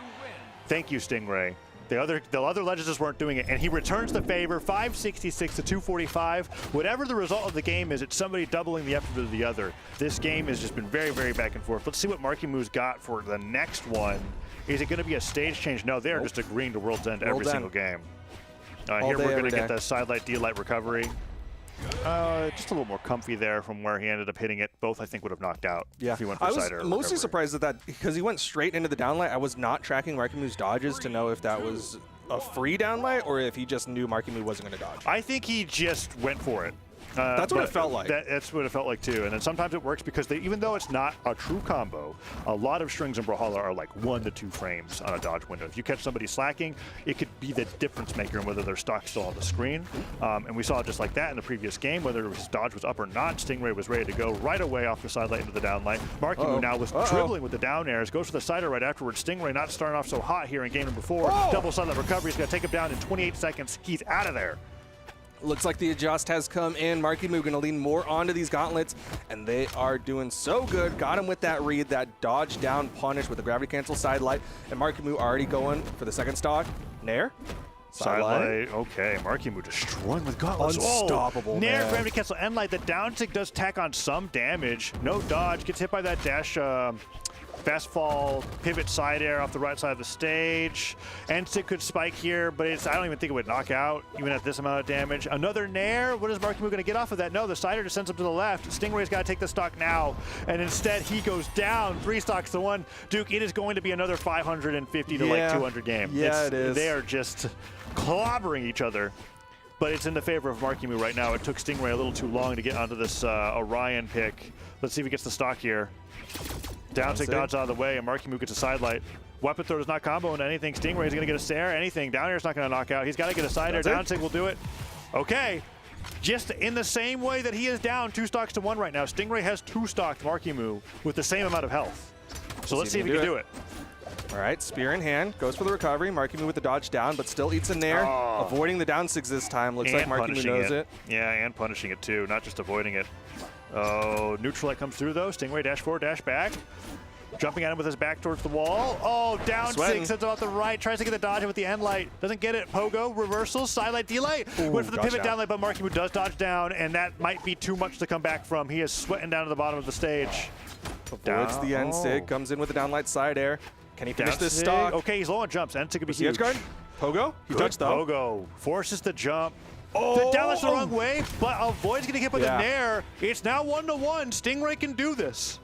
thank you, Stingray. The other legends just weren't doing it, and he returns the favor, 566 to 245. Whatever the result of the game is, it's somebody doubling the effort of the other. This game has just been very, very back and forth. Let's see what Markimu's got for the next one. Is it going to be a stage change? No, they're just agreeing to World's End every single game. Here we're going to get the side light, D-light recovery. Just a little more comfy there from where he ended up hitting it. Both, I think, would have knocked out if he went for I was side air mostly recovery. surprised at that because he went straight into the downlight. I was not tracking Markimu's dodges to know if that was a free downlight or if he just knew Markimu wasn't going to dodge. I think he just went for it. That's what it felt like. That's what it felt like too. And then sometimes it works because even though it's not a true combo, a lot of strings in Brawlhalla are like 1 to 2 frames on a dodge window. If you catch somebody slacking, it could be the difference maker in whether their stock's still on the screen. And we saw just like that in the previous game, whether his dodge was up or not, Stingray was ready to go right away off the side light into the down light. Markimu now was dribbling with the down airs, goes for the side air right afterwards. Stingray not starting off so hot here in game number 4. Double side light recovery. He's going to take him down in 28 seconds. He's out of there. Looks like the adjust has come in. Markimu going to lean more onto these gauntlets, and they are doing so good. Got him with that read, that dodge down punish with the gravity cancel side light, and Markimu already going for the second stock. Nair. Side light. Okay, Markimu destroying with gauntlets. Unstoppable, Nair, man. gravity cancel, end light. The downsig does tack on some damage. No dodge. Gets hit by that dash. Fast fall, pivot side air off the right side of the stage. Ensig could spike here, but I don't even think it would knock out, even at this amount of damage. Another Nair. What is Markimu going to get off of that? No, the side air just sends him to the left. Stingray's got to take the stock now, and instead he goes down 3 stocks to 1. Duke, it is going to be another 550 to like 200 game. Yeah, it is. They are just clobbering each other. But it's in the favor of Markimu right now. It took Stingray a little too long to get onto this Orion pick. Let's see if he gets the stock here. Downsig dodge out of the way, and Markimu gets a side light. Weapon throw does not combo into anything. Stingray's going to get a Sair, anything. Down air's not going to knock out. He's got to get a side air. Downsig will do it. Okay. Just in the same way that he is down 2 stocks to 1 right now, Stingray has 2 stocked Markimu with the same amount of health. So let's see if he can do it. All right, spear in hand, goes for the recovery. Markimu with the dodge down, but still eats a Nair, avoiding the Downsigs this time. Looks like Markimu knows it. Yeah, and punishing it too, not just avoiding it. Oh, neutral light comes through though. Stingray dash forward, dash back. Jumping at him with his back towards the wall. Oh, Downsig sends him out the right. Tries to get the dodge with the end light. Doesn't get it. Pogo, reversal, side light, D-light. Went for the pivot down light, but Markimu does dodge down, and that might be too much to come back from. He is sweating down to the bottom of the stage. Avoids the end sig, comes in with the downlight side air. Can he finish this stock? Okay, he's low on jumps. End sig could be huge. Edge guard? Pogo? He touched though. Pogo forces the jump. The downlight's the wrong way, but avoids getting hit by the Nair. It's now 1-1. Stingray can do this.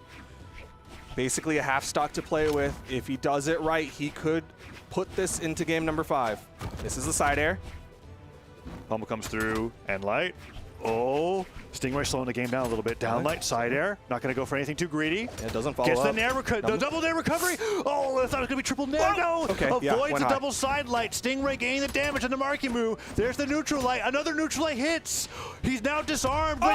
Basically a half stock to play with. If he does it right, he could put this into game number 5. This is the side air. Pummel comes through and light. Oh, Stingray slowing the game down a little bit. Down light, side air. Not going to go for anything too greedy. Yeah, it doesn't follow Gets up. the double nair recovery. Oh, I thought it was going to be triple nair. No. Okay, Avoids yeah, the went high. double side light. Stingray gaining the damage on the Markimu. There's the neutral light. Another neutral light hits. He's now disarmed, but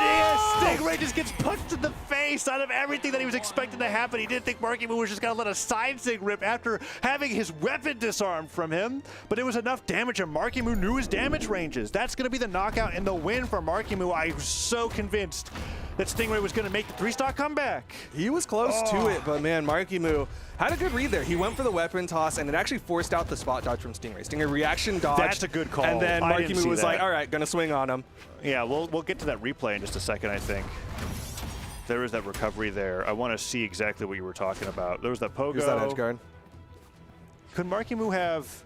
Stingray just gets punched in the face out of everything that he was expecting to happen. He didn't think Markimu was just going to let a side sig rip after having his weapon disarmed from him, but it was enough damage, and Markimu knew his damage ranges. That's going to be the knockout and the win for Markimu. I was so convinced that Stingray was going to make the 3-stock comeback. He was close to it, but man, Markimu had a good read there. He went for the weapon toss, and it actually forced out the spot dodge from Stingray. Stingray reaction dodge. That's a good call. And then I didn't Markimu see was that. like, all right, gonna swing on him. Yeah, we'll get to that replay in just a second, I think. There was that recovery there. I want to see exactly what you were talking about. There was that pogo. Here's that edge guard. Could Markimu have...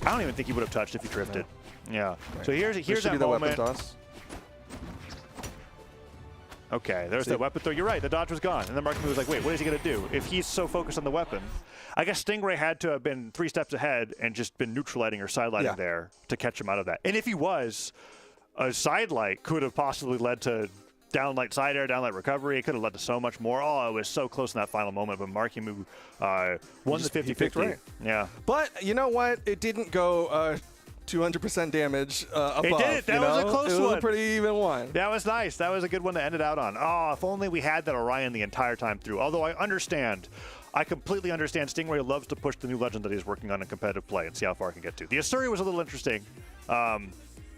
I don't even think he would have touched if he drifted. Yeah. Right. So here's This should that be the moment. weapon toss. Okay, there's that weapon throw. You're right, the dodge was gone. And then Markimu was like, wait, what is he going to do? If he's so focused on the weapon, I guess Stingray had to have been 3 steps ahead and just been neutralizing or sidelighting there to catch him out of that. And if he was, a side light could have possibly led to down light side air, down light recovery. It could have led to so much more. Oh, it was so close in that final moment, but Markimu won the 50-50. Right. Yeah. But you know what? It didn't go 200% damage above. It did. That was a close one. It was one. a pretty even one. That was nice. That was a good one to end it out on. Oh, if only we had that Orion the entire time through. Although I completely understand Stingray loves to push the new legend that he's working on in competitive play and see how far he can get to. The Asuri was a little interesting,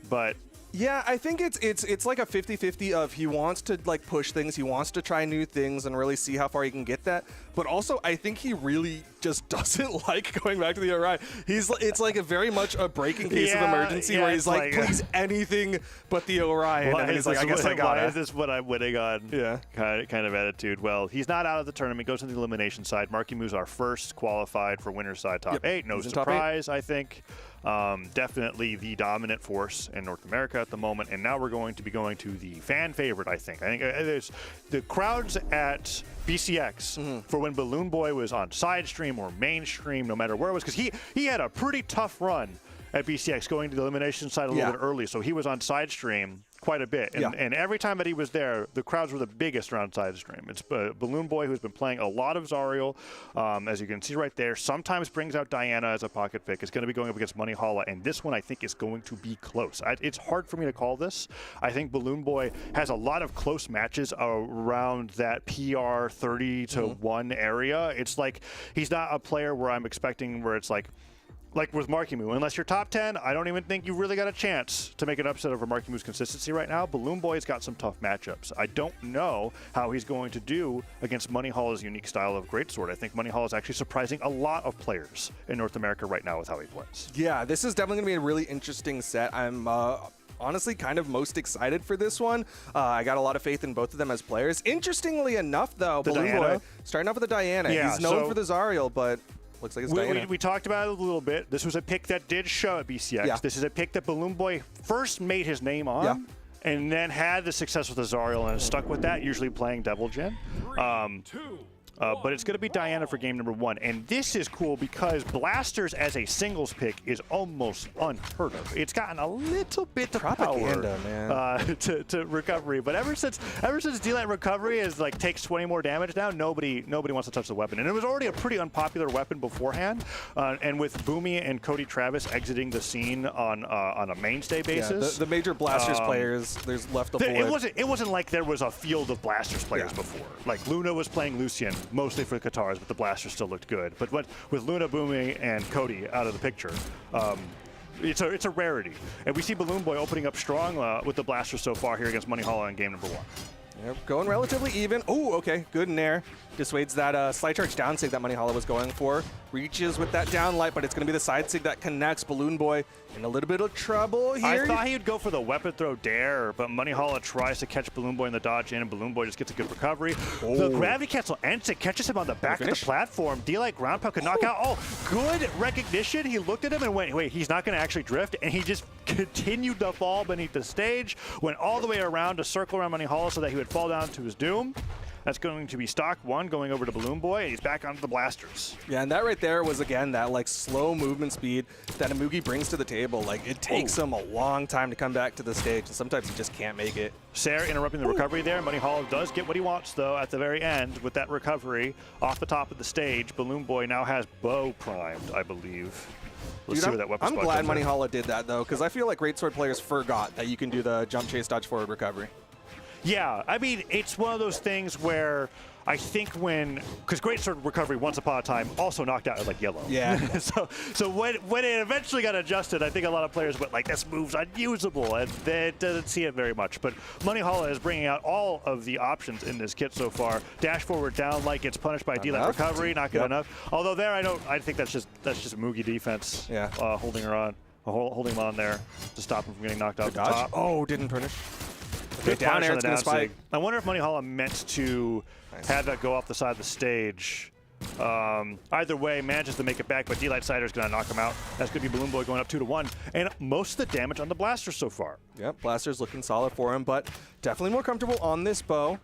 but... Yeah, I think it's like a 50-50 of he wants to like push things, he wants to try new things and really see how far he can get that. But also, I think he really just doesn't like going back to the Orion. It's like a very much a breaking case of emergency where he's like, please anything but the Orion. And then he's like, I guess I got it. Why is this what I'm winning on? Yeah. Kind of attitude. Well, he's not out of the tournament. Goes to the elimination side. Markimu's our first qualified for winner's side top 8. No surprise, I think. Definitely the dominant force in North America at the moment, and now we're going to be going to the fan favorite, I think. There's the crowds at BCX for when Balloon Boy was on side stream or mainstream, no matter where it was, because he had a pretty tough run at BCX going to the elimination side a little bit early, so he was on side stream quite a bit. And every time that he was there, the crowds were the biggest around side stream. It's Balloon Boy, who's been playing a lot of Zariel, as you can see right there. Sometimes brings out Diana as a pocket pick. It's going to be going up against Brawlhalla, and this one I think is going to be close. It's hard for me to call this. I think Balloon Boy has a lot of close matches around that PR 30-1 area. It's like he's not a player where I'm expecting where it's like with Markimu, unless you're top 10, I don't even think you've really got a chance to make an upset over Markimu's consistency right now. Balloon Boy's got some tough matchups. I don't know how he's going to do against Moneyhalla's unique style of Greatsword. I think Moneyhalla is actually surprising a lot of players in North America right now with how he plays. Yeah, this is definitely going to be a really interesting set. I'm honestly kind of most excited for this one. I got a lot of faith in both of them as players. Interestingly enough, though, Balloon Boy starting off with the Diana. Yeah, he's known for the Zariel, but looks like it's Diana. We talked about it a little bit. This was a pick that did show at BCX. Yeah. This is a pick that Balloon Boy first made his name on and then had the success with the Zariel and stuck with that, usually playing Devil Jin. But it's going to be Diana for game number 1. And this is cool because Blasters as a singles pick is almost unheard of. It's gotten a little bit of propaganda, man. To recovery. But ever since D-Light recovery takes 20 more damage now, nobody wants to touch the weapon. And it was already a pretty unpopular weapon beforehand. And with Boomy and Cody Travis exiting the scene on a mainstay basis. The major Blasters players, there's left a void. It wasn't like there was a field of Blasters players before. Like Luna was playing Lucian, mostly for the Katars, but the Blasters still looked good. But with Luna, Boomy, and Cody out of the picture, it's a rarity. And we see Balloon Boy opening up strong with the Blasters so far here against Moneyhalla in game number 1. Yep, going relatively even. Oh, okay, good in there. Dissuades that slide charge down sig that Moneyhalla was going for. Reaches with that down light, but it's going to be the side sig that connects. Balloon Boy in a little bit of trouble here. I thought he would go for the weapon throw dare, but Moneyhalla tries to catch Balloon Boy in the dodge in, and Balloon Boy just gets a good recovery. The gravity cancel ends it, catches him on the back of the platform. D-Light ground pound could knock out. Oh, good recognition. He looked at him and went, wait, he's not going to actually drift, and he just continued to fall beneath the stage, went all the way around to circle around Moneyhalla so that he would fall down to his doom. That's going to be stock 1 going over to Balloon Boy, and he's back onto the blasters. Yeah, and that right there was, again, that like slow movement speed that Amugi brings to the table. Like, it takes him a long time to come back to the stage, and sometimes he just can't make it. Sarah interrupting the recovery there. Money Hollow does get what he wants, though, at the very end with that recovery off the top of the stage. Balloon Boy now has bow primed, I believe. Let's see where that weapon I'm spot glad comes Money in. Hollow did that, though, because I feel like Greatsword players forgot that you can do the jump, chase, dodge, forward recovery. Yeah, I mean, it's one of those things where I think because Greatsword recovery once upon a time also knocked out like yellow. Yeah. so when it eventually got adjusted, I think a lot of players went like, this move's unusable, and they didn't see it very much. But Money Hollow is bringing out all of the options in this kit so far. Dash forward down like gets punished by D-Line recovery, not good enough. Although there, I think that's just Mugi defense. Yeah. Holding him on there to stop him from getting knocked off the top. Oh, didn't punish. Good down punish air, on it's the gonna down spike. sig. I wonder if Money Hollow meant to have that go off the side of the stage. Either way, manages to make it back, but D-Light Cider is going to knock him out. That's going to be Balloon Boy going up 2-1. And most of the damage on the blaster so far. Yep, blaster's looking solid for him, but definitely more comfortable on this bow.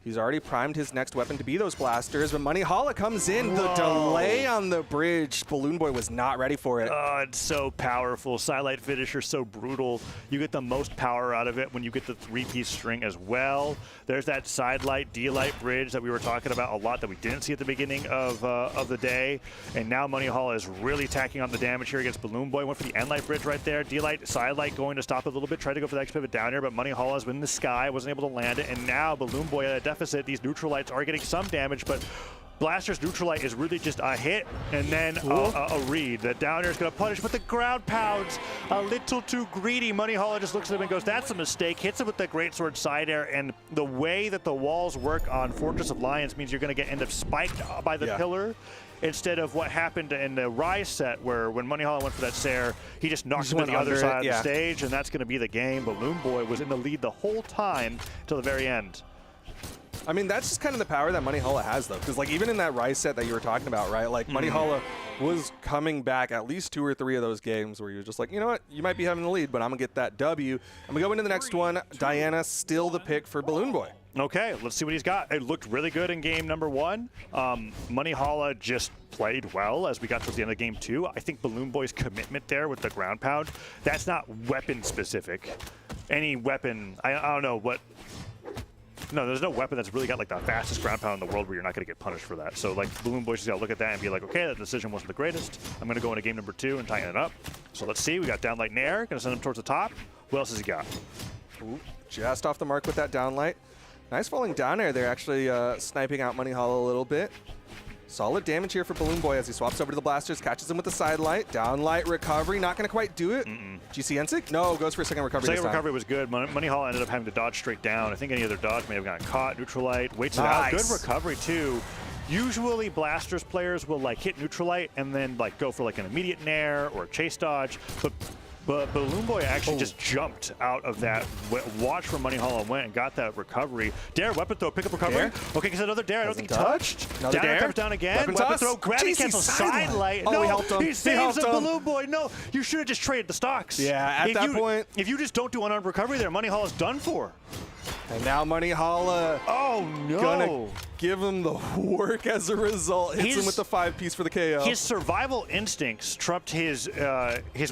He's already primed his next weapon to be those blasters, but Money Hollow comes in. Whoa. The delay on the bridge, Balloon Boy was not ready for it. It's so powerful. Sidelight finisher, so brutal. You get the most power out of it when you get the 3-piece string as well. There's that sidelight, D-light bridge that we were talking about a lot that we didn't see at the beginning of the day. And now Money Hollow is really tacking on the damage here against Balloon Boy. Went for the end-light bridge right there. D-light, sidelight going to stop a little bit. Tried to go for the X-pivot down here, but Money Hollow has been in the sky, wasn't able to land it. And now Balloon Boy at a deficit. These neutral lights are getting some damage, but Blaster's neutral light is really just a hit and then a read. The down air is going to punish, but the ground pounds a little too greedy. Money Hollow just looks at him and goes, that's a mistake. Hits him with the Greatsword side air, and the way that the walls work on Fortress of Lions means you're going to end up spiked by the pillar. Instead of what happened in the Rise set, where when Money Hollow went for that Sair, he just knocked him to the other side of the stage, and that's going to be the game. Balloon Boy was in the lead the whole time till the very end. I mean, that's just kind of the power that Money Hollow has, though, because like even in that Rise set that you were talking about, right? Like Money Hollow was coming back at least 2 or 3 of those games where you're just like, you know what, you might be having the lead, but I'm gonna get that W. I'm gonna go into the next one. Diana still the pick for Balloon Boy. Okay, let's see what he's got. It looked really good in game number 1. Money Hollow just played well as we got towards the end of game 2. I think Balloon Boy's commitment there with the ground pound, that's not weapon specific. Any weapon, I don't know what. No, there's no weapon that's really got like the fastest ground pound in the world where you're not going to get punished for that. So like Balloon Boy just got to look at that and be like, okay, that decision wasn't the greatest. I'm going to go into game number 2 and tighten it up. So let's see. We got downlight Nair. Going to send him towards the top. What else has he got? Ooh, just off the mark with that downlight. Nice falling down air there, actually sniping out Money Hollow a little bit. Solid damage here for Balloon Boy as he swaps over to the blasters, catches him with the side light. Downlight recovery, not going to quite do it. GC NSIG? No, goes for a second recovery. Second recovery was good. Money Hollow ended up having to dodge straight down. I think any other dodge may have gotten caught. Neutral light, waits it out. Good recovery too. Usually blasters players will like hit neutral light and then like go for like an immediate nair or a chase dodge, but Balloon Boy actually just jumped out of that. Watch where Money Hollow went and got that recovery. Dare, weapon throw, pick up recovery. Dare? Okay, because another dare. I don't think he touched. Another down dare. Comes down again. Weapon throw, gravity cancel, side light. Oh, no, he helped him. He saves helped the him. Balloon Boy. No, you should have just traded the stocks. Yeah, at that point. If you just don't do unarmed recovery there, Money Hollow's done for. And now Money Hollow gonna give him the work as a result. Hits him with the 5-piece for the KO. His survival instincts trumped his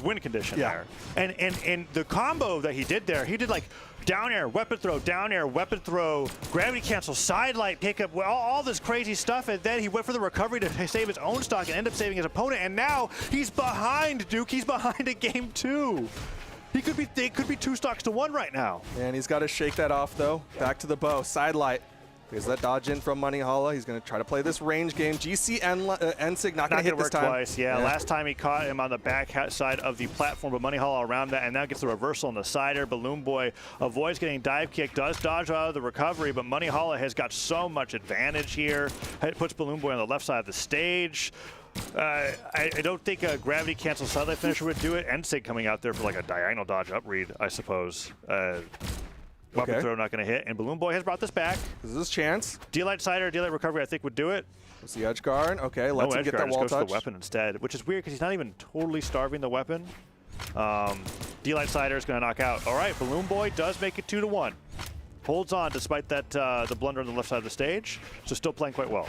win condition there. And the combo that he did there, he did like down air, weapon throw, gravity cancel, side light, pick up, all this crazy stuff, and then he went for the recovery to save his own stock and end up saving his opponent, and now he's behind, Duke. He's behind in game 2. It could be 2 stocks to 1 right now. And he's got to shake that off, though. Back to the bow. Side light. There's that dodge in from Money Hollow. He's going to try to play this range game. GC NSIG not going to hit this time. Twice. Yeah, last time he caught him on the back side of the platform, but Money Hollow around that, and now gets the reversal on the sider. Balloon Boy avoids getting dive kick, does dodge out of the recovery, but Money Hollow has got so much advantage here. It puts Balloon Boy on the left side of the stage. I don't think a gravity cancel sidelight finisher would do it. NSIG coming out there for like a diagonal dodge up read, I suppose. Weapon throw not going to hit, and Balloon Boy has brought this back. This is his chance. D-light sider, D-light recovery, I think would do it. It's the edge guard. Okay, let's him get that wall touch. touch. The weapon instead, which is weird because he's not even totally starving the weapon. D-light cider is going to knock out. All right, Balloon Boy does make it 2-1. holds on despite that the blunder on the left side of the stage. So still playing quite well.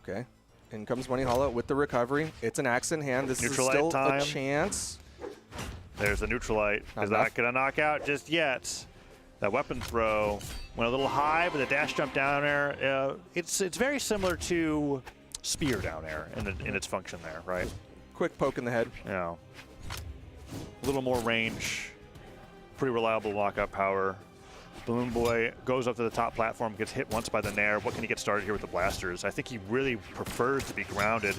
Okay. In comes Brawlhalla with the recovery. It's an axe in hand. This is still a chance. There's the Neutralite. Is not going to knock out just yet. That weapon throw went a little high, but the dash jump down air, it's very similar to spear down air in its function there, right? Quick poke in the head. Yeah. A little more range. Pretty reliable lockout power. Balloon Boy goes up to the top platform, gets hit once by the Nair. What can he get started here with the blasters? I think he really prefers to be grounded.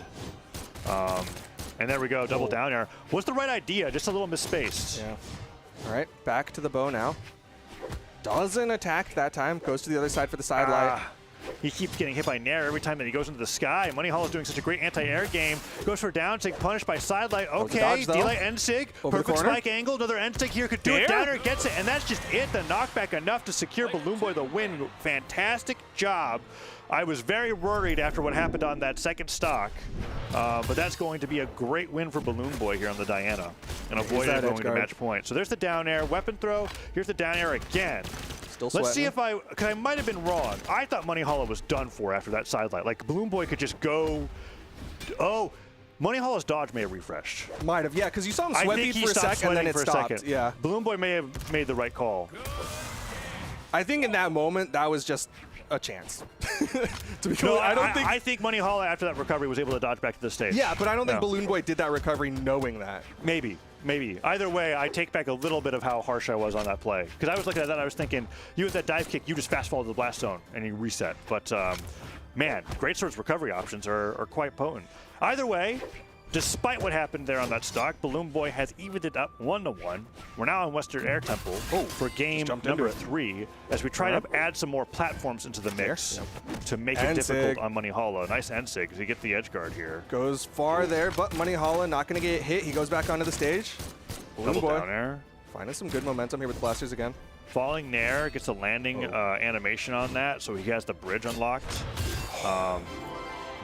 And there we go, double down air. Was the right idea, just a little misspaced. Yeah. All right, back to the bow now. Doesn't attack that time, goes to the other side for the side light. He keeps getting hit by Nair every time that he goes into the sky. Moneyhalla is doing such a great anti-air game. Goes for down sig, punished by sidelight. Okay, D-light end sig, perfect spike angle. Another end sig here could do it. Downer gets it, and that's just it. The knockback enough to secure Balloon Boy the win. Fantastic job. I was very worried after what happened on that second stock, but that's going to be a great win for Balloon Boy here on the Diana, and avoid it going to match point. So there's the down air, weapon throw. Here's the down air again. Let's see if because I might have been wrong. I thought Moneyhalla was done for after that sidelight. Like Balloon Boy could just go. Oh, Moneyhalla's dodge may have refreshed. Might have, yeah, because you saw him sweat beat for a sec and then it stopped. Yeah. Balloon Boy may have made the right call. I think in that moment that was just a chance. To be no, I think Moneyhalla after that recovery was able to dodge back to the stage. Yeah, but I don't think Balloon Boy did that recovery knowing that. Maybe. Either way, I take back a little bit of how harsh I was on that play. Because I was looking at that, I was thinking, you with that dive kick, you just fast fall to the blast zone and you reset. But man, Greatsword's recovery options are quite potent. Either way, despite what happened there on that stock, Balloon Boy has evened it up 1-1. We're now on Western Air Temple for game number 3 as we try to add some more platforms into the mix to make it difficult on Moneyhalla. Nice end sig to get the edge guard here. Goes far there, but Moneyhalla not going to get hit. He goes back onto the stage. Balloon Boy down air. Finding some good momentum here with the blasters again. Falling Nair gets a landing animation on that, so he has the bridge unlocked.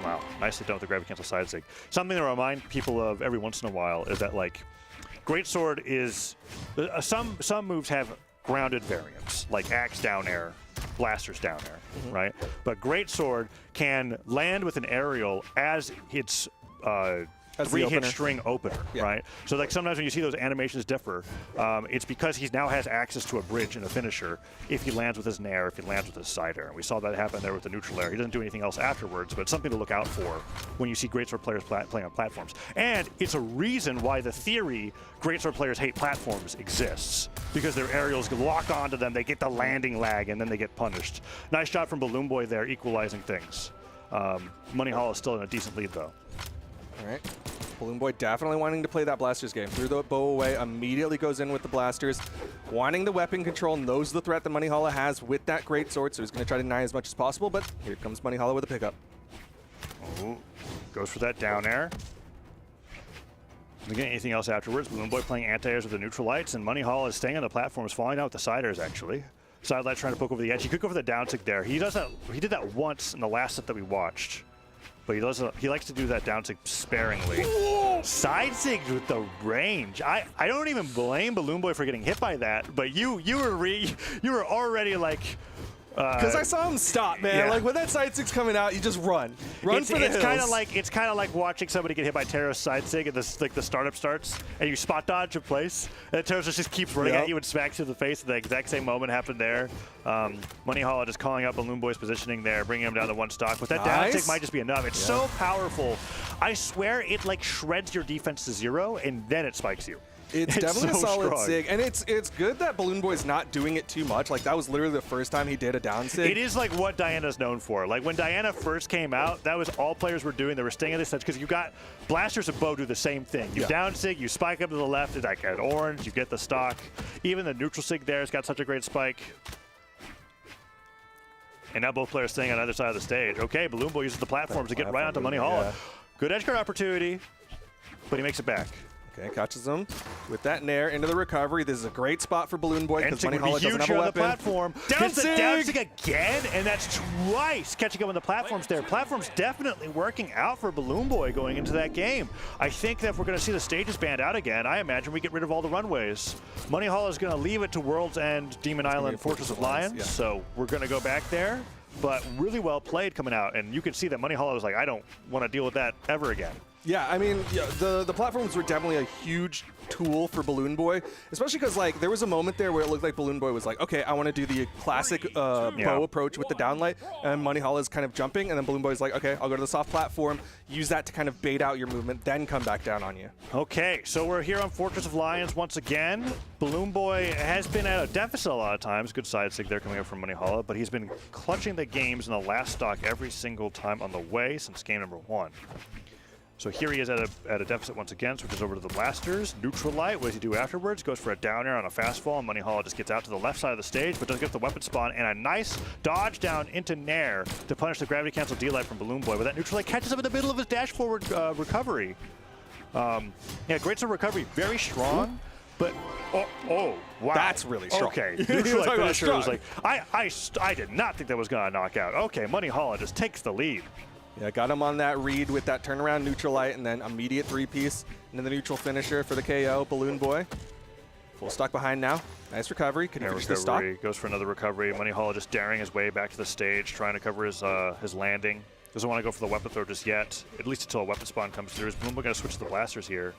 Wow, nicely done with the gravity cancel side sig. Something to remind people of every once in a while is that like Greatsword is some moves have grounded variants like axe down air, blasters down air, right? But Greatsword can land with an aerial as its 3-hit string opener, right? So like sometimes when you see those animations differ, it's because he now has access to a bridge and a finisher if he lands with his Nair, if he lands with his side air. And we saw that happen there with the neutral air. He doesn't do anything else afterwards, but it's something to look out for when you see Greatsword players playing on platforms. And it's a reason why the theory Greatsword players hate platforms exists, because their aerials lock onto them, they get the landing lag, and then they get punished. Nice job from Balloon Boy there, equalizing things. Moneyhalla is still in a decent lead, though. All right. Balloon Boy definitely wanting to play that blasters game. Threw the bow away, immediately goes in with the blasters. Wanting the weapon control, knows the threat that Moneyhalla has with that greatsword, so he's going to try to deny as much as possible, but here comes Moneyhalla with a pickup. Oh, goes for that down air. Doesn't get anything else afterwards. Balloon Boy playing anti-airs with the neutral lights, and Moneyhalla is staying on the platforms, falling down with the side airs, actually. Side light trying to poke over the edge. He could go for the down tick there. He does that. He did that once in the last set that we watched. But he likes to do that down sig sparingly. Side sig with the range. I don't even blame Balloon Boy for getting hit by that, but you were already like. Because I saw him stop, man. Yeah. Like when that side sig's coming out, you just run for the hills. It's kind of like watching somebody get hit by Teros side sig, and the startup starts, and you spot dodge in place, and Teros just keeps running at you and smacks you in the face. The exact same moment happened there. Moneyhalla just calling out Balloon Boy's positioning there, bringing him down to one stock. But that down tick might just be enough. It's so powerful. I swear it like shreds your defense to 0, and then it spikes you. It's definitely so a solid sig, and it's good that Balloon Boy's not doing it too much. Like that was literally the first time he did a down sig. It is like what Diana's known for. Like when Diana first came out, that was all players were doing. They were staying at this edge because you got blasters and bow do the same thing. You down sig, you spike up to the left, it's like an orange, you get the stock. Even the neutral sig there has got such a great spike. And now both players staying on either side of the stage. Okay, Balloon Boy uses the platforms to get right onto Moneyhalla. Good edge guard opportunity, but he makes it back. Okay, catches him with that nair into the recovery. This is a great spot for Balloon Boy because Ensig would be Moneyhalla doesn't huge have a here on the weapon. platform. Down the Ensig! Downsig again, and that's twice catching up on the platforms there. Platforms definitely working out for Balloon Boy going into that game. I think that if we're going to see the stages banned out again, I imagine we get rid of all the runways. Moneyhalla is going to leave it to World's End, Demon Island, Fortress of Lions, so we're going to go back there. But really well played coming out, and you could see that Moneyhalla was like, I don't want to deal with that ever again. Yeah, I mean, yeah, the platforms were definitely a huge tool for Balloon Boy, especially because like there was a moment there where it looked like Balloon Boy was like, okay, I want to do the classic bow approach with the downlight, and Moneyhalla is kind of jumping, and then Balloon Boy's like, okay, I'll go to the soft platform, use that to kind of bait out your movement, then come back down on you. Okay, so we're here on Fortress of Lions once again. Balloon Boy has been at a deficit a lot of times. Good side sig there coming up from Moneyhalla, but he's been clutching the games in the last stock every single time on the way since game number 1. So here he is at a deficit once again, switches over to the blasters. Neutral light, what does he do afterwards? Goes for a down air on a fast fall, and Moneyhalla just gets out to the left side of the stage, but does get the weapon spawn, and a nice dodge down into Nair to punish the gravity cancel D-light from Balloon Boy, but that neutral light catches him in the middle of his dash forward recovery. Yeah, great sort of recovery, very strong, but wow. That's really strong. Okay, neutral light finisher was like, I did not think that was going to knock out. Okay, Moneyhalla just takes the lead. Yeah, got him on that read with that turnaround neutral light and then immediate 3-piece into the neutral finisher for the KO. Balloon Boy. Full stock behind now. Nice recovery. Can he finish the stock? Goes for another recovery. Moneyhalla just daring his way back to the stage, trying to cover his landing. Doesn't want to go for the weapon throw just yet, at least until a weapon spawn comes through. Is Balloon Boy going to switch to the blasters here?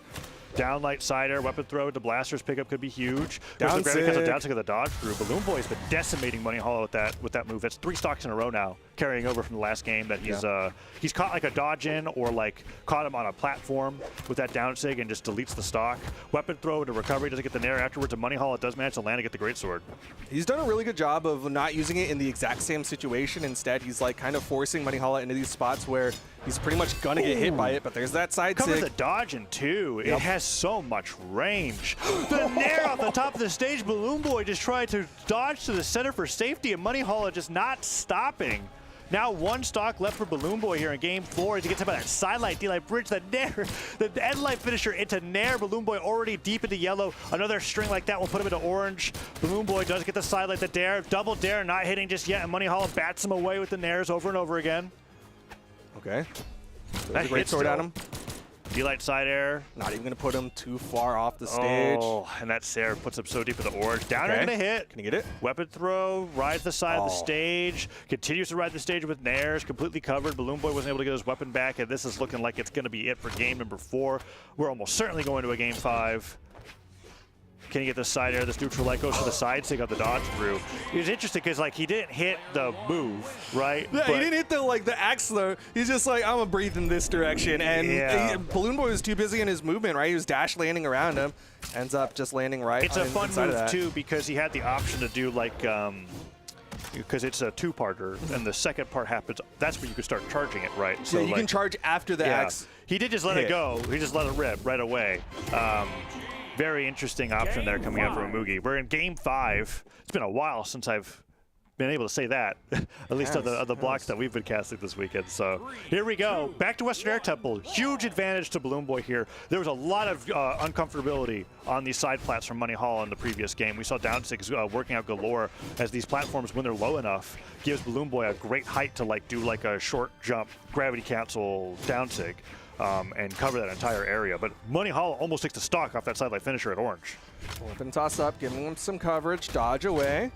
Downlight side air, weapon throw, the blasters pickup could be huge. Down to the dodge through. Balloon Boy's been decimating Moneyhalla with that move. That's 3 stocks in a row now, carrying over from the last game that he's caught like a dodge in or like caught him on a platform with that down sig and just deletes the stock. Weapon throw to recovery, doesn't get the nair afterwards, and Moneyhalla does manage to land and get the greatsword. He's done a really good job of not using it in the exact same situation. Instead, he's like kind of forcing Moneyhalla into these spots where he's pretty much gonna get hit by it, but there's that side Covers sig. the dodge in 2. It has so much range. The nair off the top of the stage, Balloon Boy just tried to dodge to the center for safety, and Moneyhalla just not stopping. Now 1 stock left for Balloon Boy here in game 4 as he gets him by that sidelight, D-light bridge, the nair, the end light finisher into nair. Balloon Boy already deep into yellow. Another string like that will put him into orange. Balloon Boy does get the sidelight, the dare, double dare, not hitting just yet, and Moneyhalla bats him away with the nairs over and over again. Okay. That great sword at him. D-light side air. Not even gonna put him too far off the stage. Oh, and that Sarah puts him so deep in the orange. Down air gonna hit. Can he get it? Weapon throw, rides the side of the stage, continues to ride the stage with nairs, completely covered. Balloon Boy wasn't able to get his weapon back, and this is looking like it's gonna be it for game number 4. We're almost certainly going to a game 5. Can he get this side air? This neutral light goes for the side sig on the dodge through. It was interesting because like he didn't hit the move, right? Yeah, he didn't hit the axe though. He's just like, I'm gonna breathe in this direction, and Balloon Boy was too busy in his movement, right? He was dash landing around him, ends up just landing right. It's a fun move too because he had the option to do like because it's a 2-parter, and the second part happens. That's when you can start charging it, right? So you can charge after the axe. He did just let it go. He just let it rip right away. Very interesting option there coming out from Mugi. We're in game 5. It's been a while since I've been able to say that, at least on the blocks that we've been casting this weekend. So here we go. Back to Western Air Temple. Huge advantage to Balloon Boy here. There was a lot of uncomfortability on these side plats from Moneyhalla in the previous game. We saw down sigs working out galore as these platforms, when they're low enough, gives Balloon Boy a great height to like do like a short jump, gravity cancel down sig. And cover that entire area. But Moneyhalla almost takes the stock off that sidelight finisher at orange. Weapon toss up, giving him some coverage, dodge away.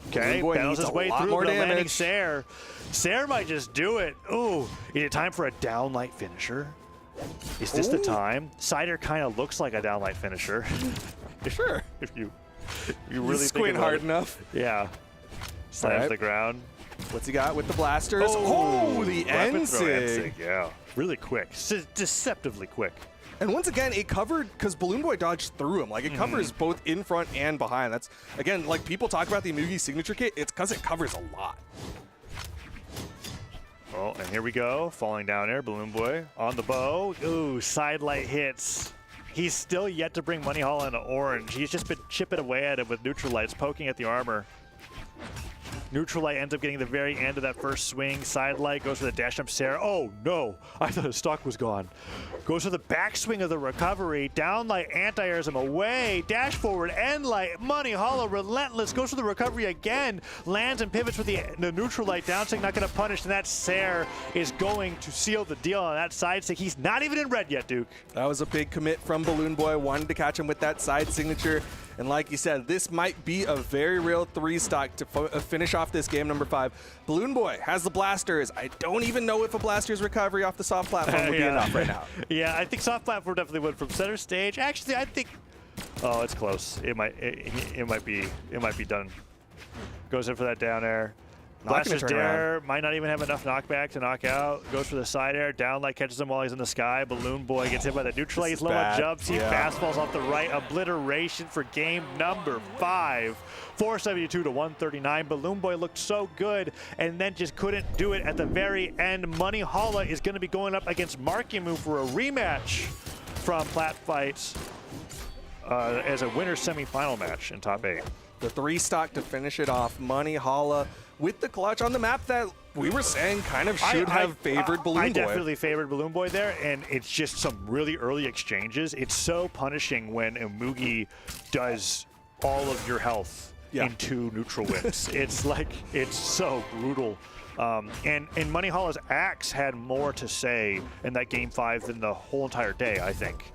Okay, battles his way through, but landing Sair. Sair might just do it. Ooh, is it time for a downlight finisher? Is this the time? Cider kind of looks like a downlight finisher. Sure. If you really squint hard enough. Yeah. Slams the ground. What's he got with the blasters? Oh, the N-sig. Yeah. Really quick. Deceptively quick. And once again, it covered, because Balloon Boy dodged through him. Like, it covers both in front and behind. That's, again, like people talk about the Mugi signature kit, it's because it covers a lot. Oh, and here we go. Falling down there, Balloon Boy on the bow. Ooh, sidelight hits. He's still yet to bring Moneyhalla into orange. He's just been chipping away at it with neutral lights, poking at the armor. Neutral light ends up getting the very end of that first swing. Side light goes for the dash up Sarah. Oh no, I thought his stock was gone. Goes for the backswing of the recovery. Down light anti-airs him away. Dash forward, end light. Money Hollow, relentless. Goes for the recovery again. Lands and pivots with the neutral light down stick, not going to punish. And that Sarah is going to seal the deal on that side stick. He's not even in red yet, Duke. That was a big commit from Balloon Boy. Wanted to catch him with that side signature. And like you said, this might be a very real 3-stock to finish off this game number 5. Balloon Boy has the blasters. I don't even know if a blaster's recovery off the soft platform would be enough right now. Yeah, I think soft platform definitely would from center stage. Actually, I think, oh, it's close. It might be done. Goes in for that down air. Blasters dare, might not even have enough knockback to knock out. Goes for the side air, down light catches him while he's in the sky. Balloon Boy gets hit by the neutral light. He's low on jumps. He fast falls off the right. Obliteration for game number 5. 472 to 139. Balloon Boy looked so good and then just couldn't do it at the very end. Money Holla is going to be going up against Markimu for a rematch from Plat Fights as a winner's semifinal match in top 8. The 3-stock to finish it off. Money Holla with the clutch on the map that we were saying kind of should have favored Balloon Boy. I definitely favored Balloon Boy there, and it's just some really early exchanges. It's so punishing when Mugi does all of your health into neutral wins. It's like, it's so brutal. And Money Holla's axe had more to say in that game 5 than the whole entire day, I think.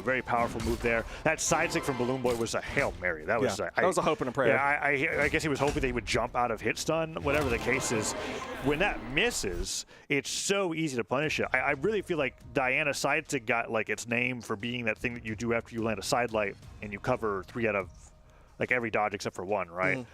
Very powerful move there. That side stick from Balloon Boy was a Hail Mary. That was that was a hope and a prayer. Yeah, I guess he was hoping that he would jump out of hit stun, whatever the case is. When that misses, it's so easy to punish it. I really feel like Diana side stick got like its name for being that thing that you do after you land a side light and you cover 3 out of like every dodge except for 1, right?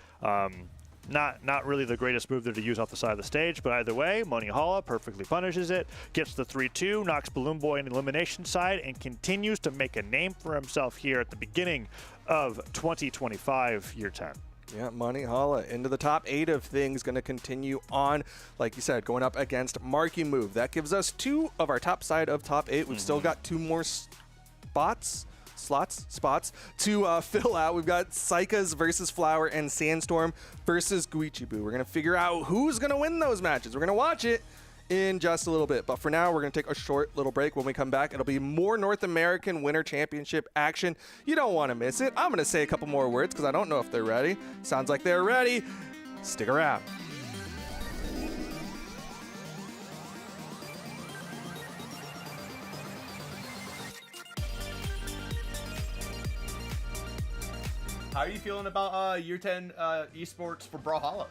Not really the greatest move there to use off the side of the stage, but either way, Money Holla perfectly punishes it, gets the 3-2, knocks Balloon Boy in the elimination side, and continues to make a name for himself here at the beginning of 2025, year 10. Yeah, Money Holla into the top 8 of things, going to continue on, like you said, going up against Markimu. That gives us 2 of our top side of top 8. We've still got 2 more spots to fill out. We've got Saikas versus Flower and Sandstorm versus Guichibu. We're going to figure out who's going to win those matches. We're going to watch it in just a little bit. But for now, we're going to take a short little break. When we come back, it'll be more North American Winter Championship action. You don't want to miss it. I'm going to say a couple more words because I don't know if they're ready. Sounds like they're ready. Stick around. How are you feeling about year 10 esports for Brawlhalla?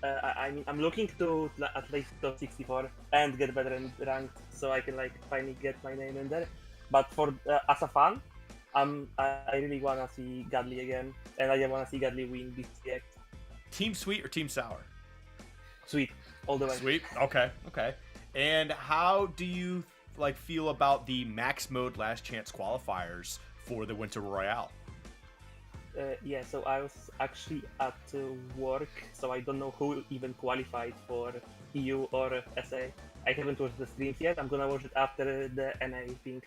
I'm looking to at least top 64 and get better in ranked, so I can like finally get my name in there. But for as a fan, I really wanna see Gadly again, and I wanna see Gadly win this DX. Team Sweet or Team Sour? Sweet, all the way. Sweet. Okay. And how do you like feel about the max mode last chance qualifiers for the Winter Royale? Yeah, so I was actually at work, so I don't know who even qualified for EU or SA. I haven't watched the streams yet. I'm gonna watch it after the NA things.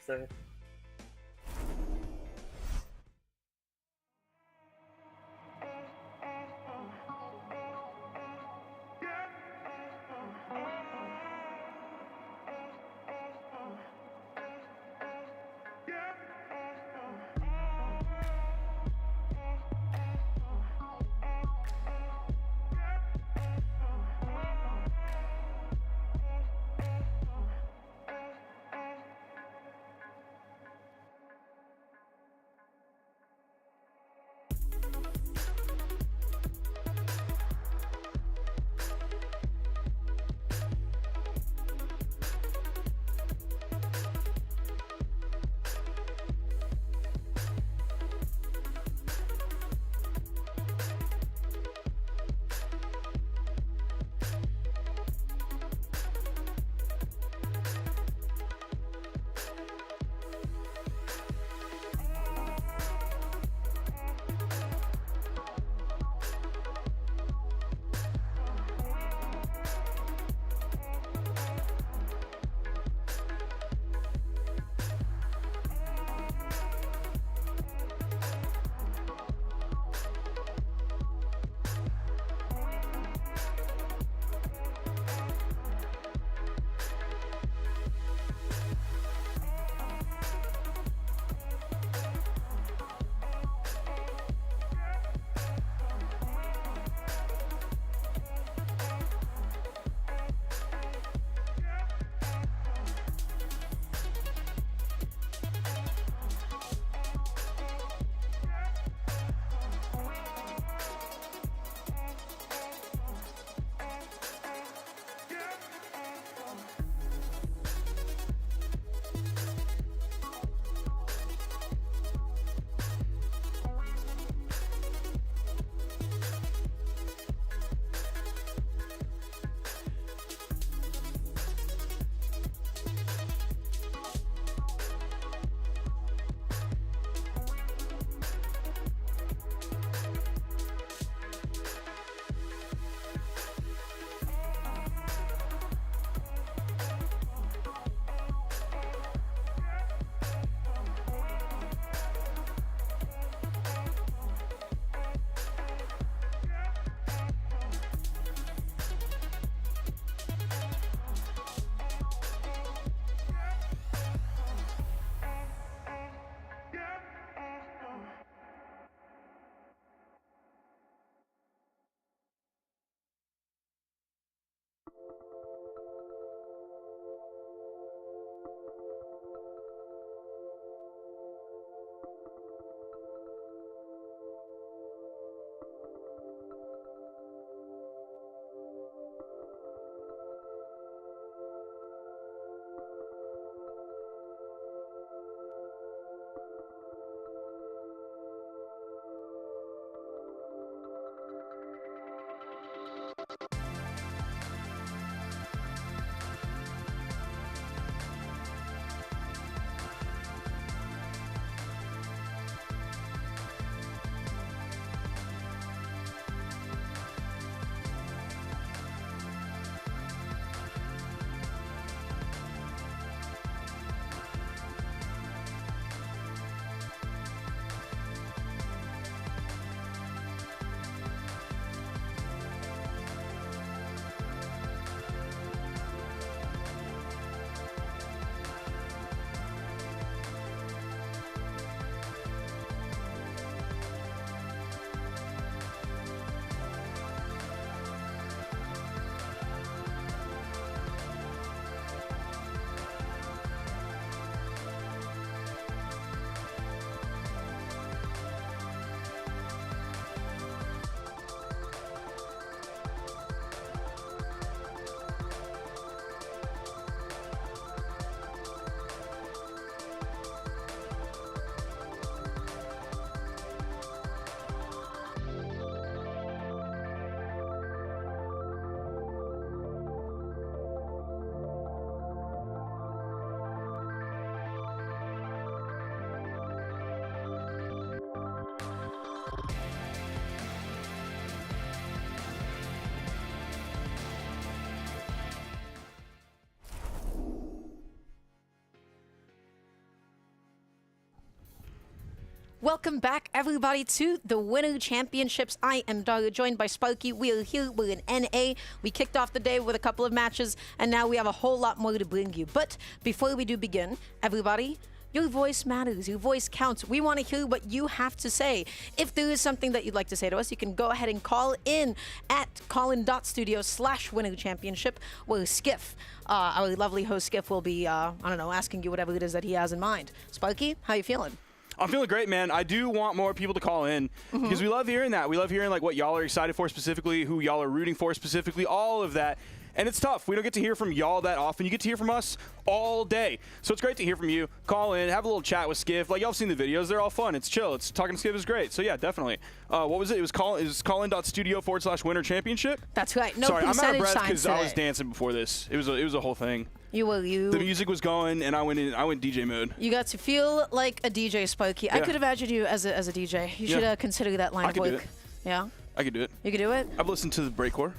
Welcome back, everybody, to the Winter Championships. I am Dara, joined by Sparky. We are here with an NA. We kicked off the day with a couple of matches, and now we have a whole lot more to bring you. But before we do begin, everybody, your voice matters. Your voice counts. We want to hear what you have to say. If there is something that you'd like to say to us, you can go ahead and call in at callin.studio/Winter Championship, where Skiff, our lovely host Skiff, will be, I don't know, asking you whatever it is that he has in mind. Sparky, how you feeling? I'm feeling great, man. I do want more people to call in because we love hearing that. We love hearing like what y'all are excited for specifically, who y'all are rooting for specifically, all of that. And it's tough. We don't get to hear from y'all that often. You get to hear from us all day. So it's great to hear from you. Call in, have a little chat with Skiff. Like, y'all have seen the videos. They're all fun. It's chill. It's talking to Skiff is great. So yeah, definitely. What was it? It was callin.studio/Winter Championship. That's right. No Sorry, I'm out of percentage breath signs because I was today. dancing before this. It was a whole thing. The music was going, and I went DJ mode. You got to feel like a DJ, Sparky. I Yeah. could imagine you as a DJ. You Yeah. should consider that line I of could do work. it. Yeah, I could do it. you could do it. I've listened to the breakcore.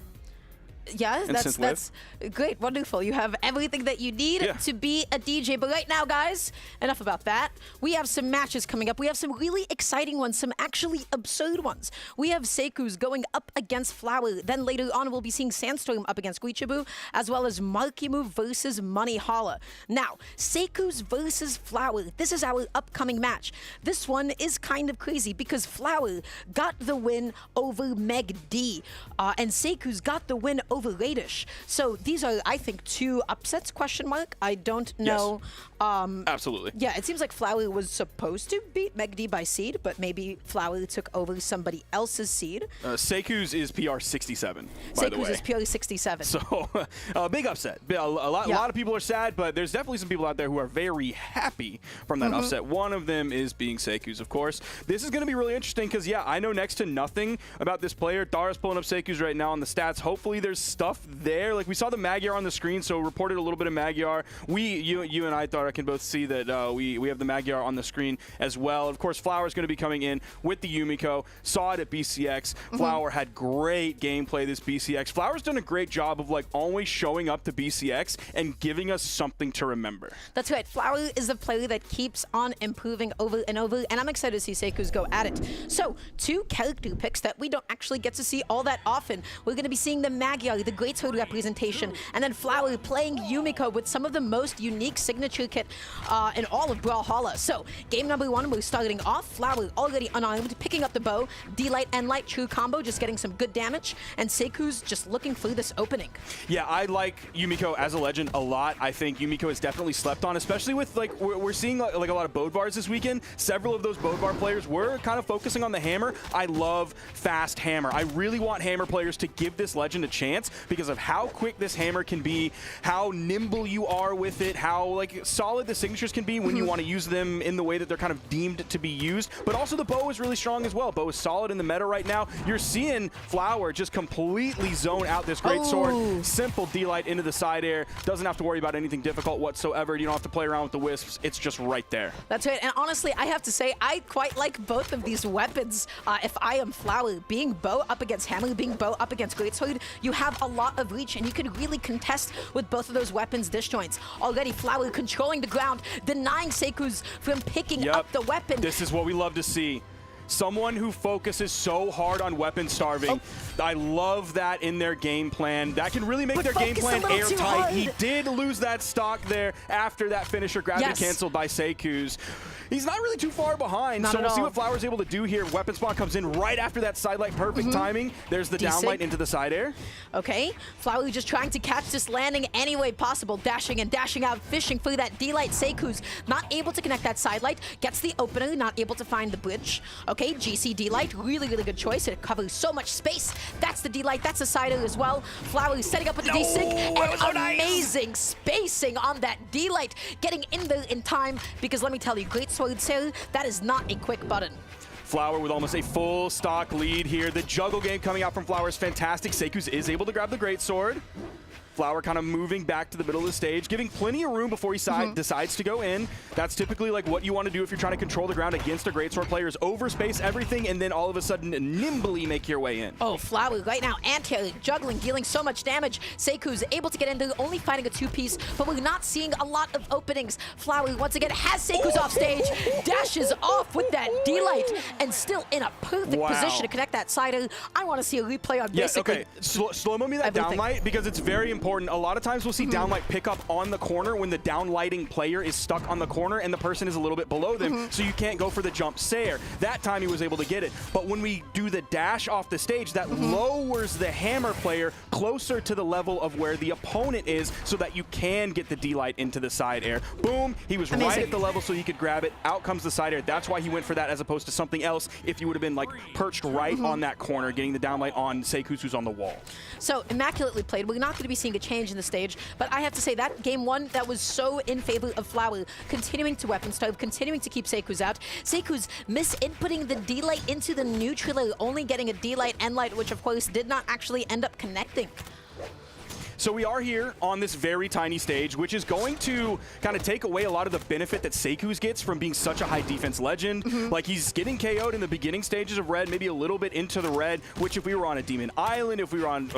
Yeah, And that's synthwave. great, wonderful. You have everything that you need Yeah. to be a DJ. But right now, guys, enough about that. We have some matches coming up. We have some really exciting ones, some actually absurd ones. We have Seku's going up against Flower. Then later on, we'll be seeing Sandstorm up against Guichibu, as well as Markimu versus Brawlhalla. Now, Seku's versus Flower. This is our upcoming match. This one is kind of crazy because Flower got the win over Meg D, and Seku's got the win over Radish. So these are, I think, two upsets, question mark. I don't know. Absolutely. Yeah, it seems like Flower was supposed to beat Meg D by seed, but maybe Flower took over somebody else's seed. Seku's is PR 67, by the way. Seku's is purely 67. So, big upset. A lot of people are sad, but there's definitely some people out there who are very happy from that upset. One of them is being Seku's, of course. This is going to be really interesting because, yeah, I know next to nothing about this player. Dara's pulling up Seku's right now on the stats. Hopefully there's stuff there. Like, we saw the Magyar on the screen, so reported a little bit of Magyar. You and I, Dara, can both see that we have the Magyar on the screen as well. Of course, Flower's going to be coming in with the Yumiko. Saw it at BCX. Flower had great gameplay this BCX. Flower's done a great job of, like, always showing up to BCX and giving us something to remember. That's right. Flower is a player that keeps on improving over and over, and I'm excited to see Seku's go at it. So, two character picks that we don't actually get to see all that often. We're going to be seeing the Magyar, the Great Sword representation, and then Flower playing Yumiko with some of the most unique signature kit in all of Brawlhalla. So, game number one, we're starting off. Flower already unarmed, picking up the bow. D-Light and Light true combo, just getting some good damage, and Seku's just looking for this opening. Yeah, I like Yumiko as a legend a lot. I think Yumiko is definitely slept on, especially with, like, we're seeing like a lot of Bodvars this weekend. Several of those Bodvar players were kind of focusing on the hammer. I love fast hammer. I really want hammer players to give this legend a chance because of how quick this hammer can be, how nimble you are with it, how, like, solid the signatures can be when you want to use them in the way that they're kind of deemed to be used. But also the bow is really strong as well. Bow is solid in the meta right now. You're seeing Flower just completely zone out this great sword. Simple D-Light into the side air. Doesn't have to worry about anything difficult whatsoever. You don't have to play around with the wisps. It's just right there. That's right, and honestly, I have to say, I quite like both of these weapons. If I am Flower, being bow up against hammer, being bow up against greatsword, you have a lot of reach, and you can really contest with both of those weapons disjoints. Already, Flower controlling the ground, denying Seku's from picking up the weapon. This is what we love to see. Someone who focuses so hard on weapon starving. I love that in their game plan. That can really make their game plan airtight. He did lose that stock there after that finisher gravity canceled by Seku's. He's not really too far behind, so we'll see what Flower's able to do here. Weapon spawn comes in right after that side light. Perfect timing. There's the downlight into the side air. Okay, Flower just trying to catch this landing any way possible. Dashing and dashing out, fishing for that D-Light. Seku's not able to connect that side light. Gets the opener, not able to find the bridge. Okay, GC D-Light, really, really good choice. It covers so much space. That's the D-Light, that's the side air as well. Flower setting up with the D-Sig, and amazing spacing on that D-Light. Getting in there in time, because let me tell you, Great Sword Sailor, that is not a quick button. Flower with almost a full stock lead here. The juggle game coming out from Flower is fantastic. Seku's is able to grab the greatsword. Flower kind of moving back to the middle of the stage, giving plenty of room before he decides to go in. That's typically like what you want to do if you're trying to control the ground against a greatsword player, is overspace everything and then all of a sudden nimbly make your way in. Oh, Flower right now, anti juggling, dealing so much damage. Seiku's able to get in there, only fighting a 2-piece, but we're not seeing a lot of openings. Flower once again has Seiku's off stage, dashes off with that D-Light, and still in a perfect position to connect that side. I want to see a replay on Yes, basically. okay. Slow-mo me that downlight, because it's very important. A lot of times we'll see downlight pick up on the corner when the downlighting player is stuck on the corner and the person is a little bit below them, so you can't go for the jump Sayer. That time he was able to get it. But when we do the dash off the stage, that lowers the hammer player closer to the level of where the opponent is so that you can get the D-Light into the side air. Boom, he was right at the level so he could grab it. Out comes the side air. That's why he went for that as opposed to something else if you would have been like perched right on that corner, getting the downlight on Seiku's who's on the wall. So immaculately played. We're not going to be seeing a change in the stage, but I have to say that game one, that was so in favor of Flower, continuing to weapon stove, continuing to keep Seiku's out. Seiku's misinputting the D-Light into the neutral, only getting a D-Light and light, which of course did not actually end up connecting. So we are here on this very tiny stage, which is going to kind of take away a lot of the benefit that Seiku's gets from being such a high defense legend. Like, he's getting KO'd in the beginning stages of red, maybe a little bit into the red, which if we were on a Demon Island, if we were on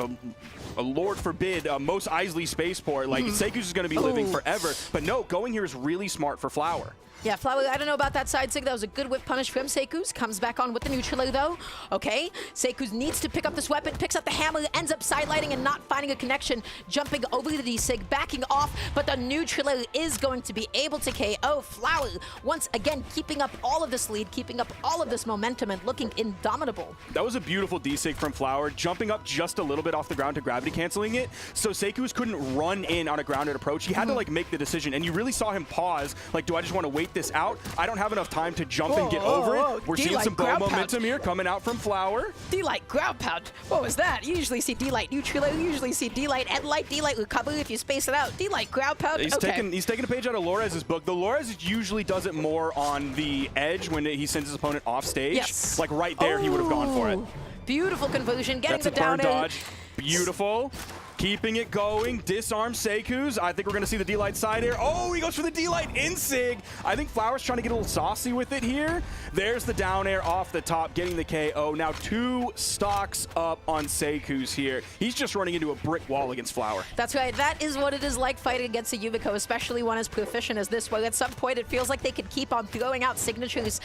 a Lord forbid, Mos Eisley spaceport, like Seiku's is going to be living forever. But no, going here is really smart for Flower. Yeah, Flower, I don't know about that side sig. That was a good whip punish from Seiku's. Comes back on with the neutral though. Okay, Seiku's needs to pick up this weapon, picks up the hammer, ends up sidelighting and not finding a connection. Jumping over the D-Sig, backing off, but the neutral is going to be able to KO Flower. Once again, keeping up all of this lead, keeping up all of this momentum and looking indomitable. That was a beautiful D-Sig from Flower, jumping up just a little bit off the ground to gravity canceling it. So Seiku's couldn't run in on a grounded approach. He had to like make the decision, and you really saw him pause. Like, do I just want to wait this out? I don't have enough time to jump and get over it. We're seeing some bow momentum here coming out from Flower. D-Light ground pound. What was that? You usually see D-Light neutral. You usually see D-Light and light. D-Light recover if you space it out. D-Light ground pound. He's taking a page out of Lorez's book. The Lorez usually does it more on the edge when he sends his opponent off stage. Yes. Like right there, he would have gone for it. Beautiful conversion. Getting That's the down a burn air. dodge. Beautiful. Keeping it going, disarm Seiku's. I think we're going to see the D-Light side air. Oh, he goes for the D-Light in-sig. I think Flower's trying to get a little saucy with it here. There's the down air off the top, getting the KO. Now 2 stocks up on Seiku's here. He's just running into a brick wall against Flower. That's right. That is what it is like fighting against a Yumiko, especially one as proficient as this, where at some point it feels like they could keep on throwing out signatures,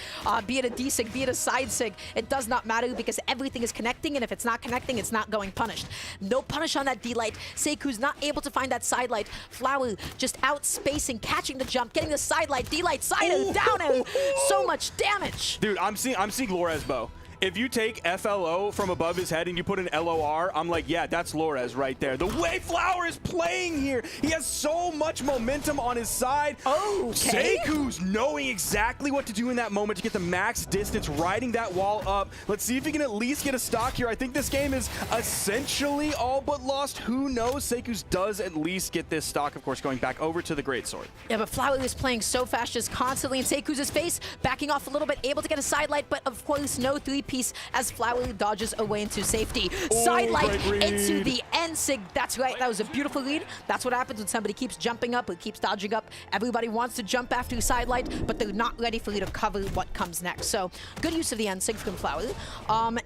be it a D-Sig, be it a side sig. It does not matter because everything is connecting, and if it's not connecting, it's not going punished. No punish on that D-Light. Seiku's not able to find that side light. Flower just out spacing, catching the jump, getting the side light, D-Light, side air, down air. So much damage. Dude, I'm seeing Lorez bow. If you take FLO from above his head and you put an LOR, I'm like, yeah, that's Lorez right there. The way Flower is playing here, he has so much momentum on his side. Okay. Seiku's knowing exactly what to do in that moment to get the max distance, riding that wall up. Let's see if he can at least get a stock here. I think this game is essentially all but lost. Who knows? Seiku's does at least get this stock, of course, going back over to the Greatsword. Yeah, but Flower is playing so fast, just constantly in Seiku's face, backing off a little bit, able to get a side light, but of course, no 3-piece as Flower dodges away into safety. Side light into the N-Sig. That's right. That was a beautiful lead. That's what happens when somebody keeps jumping up or keeps dodging up. Everybody wants to jump after side light, but they're not ready for you to cover what comes next. So good use of the N-Sig from Flower.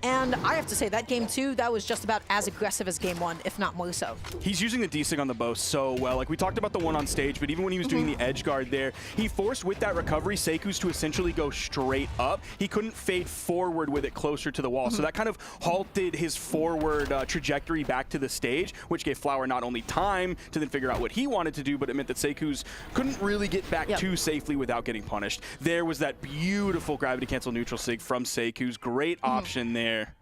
And I have to say that game two, that was just about as aggressive as game one, if not more so. He's using the D-Sig on the bow so well. Like we talked about the one on stage, but even when he was doing the edge guard there, he forced with that recovery Seiku's to essentially go straight up. He couldn't fade forward with it closer to the wall. So that kind of halted his forward trajectory back to the stage, which gave Flower not only time to then figure out what he wanted to do, but it meant that Seiku's couldn't really get back too safely without getting punished. There was that beautiful gravity cancel neutral sig from Seiku's. Great option there.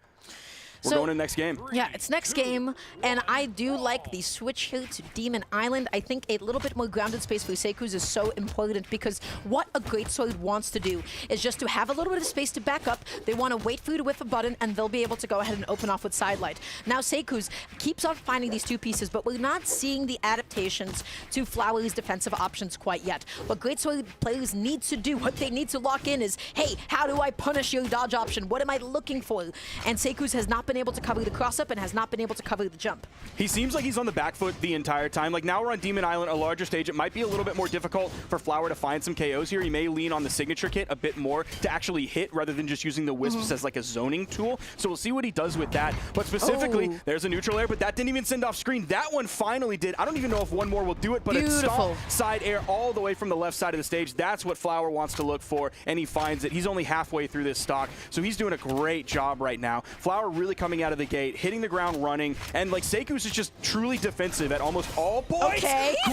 We're going to the next game. Yeah, it's next game, and I do like the switch here to Demon Island. I think a little bit more grounded space for Seiku's is so important because what a Greatsword wants to do is just to have a little bit of space to back up. They want to wait for you to whiff a button, and they'll be able to go ahead and open off with side light. Now Seiku's keeps on finding these 2 pieces, but we're not seeing the adaptations to Flower's defensive options quite yet. What Greatsword players need to do, what they need to lock in is, hey, how do I punish your dodge option? What am I looking for? And Seiku's has not been been able to cover the cross-up and has not been able to cover the jump. He seems like he's on the back foot the entire time. Like now we're on Demon Island, a larger stage. It might be a little bit more difficult for Flower to find some KOs here. He may lean on the signature kit a bit more to actually hit rather than just using the wisps as like a zoning tool. So we'll see what he does with that. But specifically, there's a neutral air, but that didn't even send off screen. That one finally did. I don't even know if one more will do it, but it's stomp side air all the way from the left side of the stage. That's what Flower wants to look for, and he finds it. He's only halfway through this stock, so he's doing a great job right now. Flower really coming out of the gate, hitting the ground running, and like Seiku's is just truly defensive at almost all points.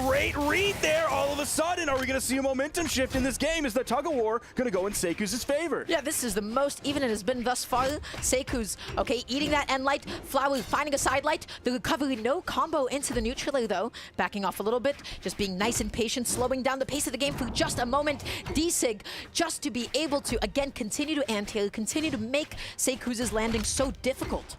Great read there. All of a sudden, are we going to see a momentum shift in this game? Is the tug of war going to go in Seiku's favor? Yeah, this is the most even it has been thus far. Seiku's, eating that end light. Flower finding a side light. The recovery, no combo into the neutral air though. Backing off a little bit, just being nice and patient, slowing down the pace of the game for just a moment. D-Sig, just to be able to, again, continue to anti-air, continue to make Seiku's landing so difficult.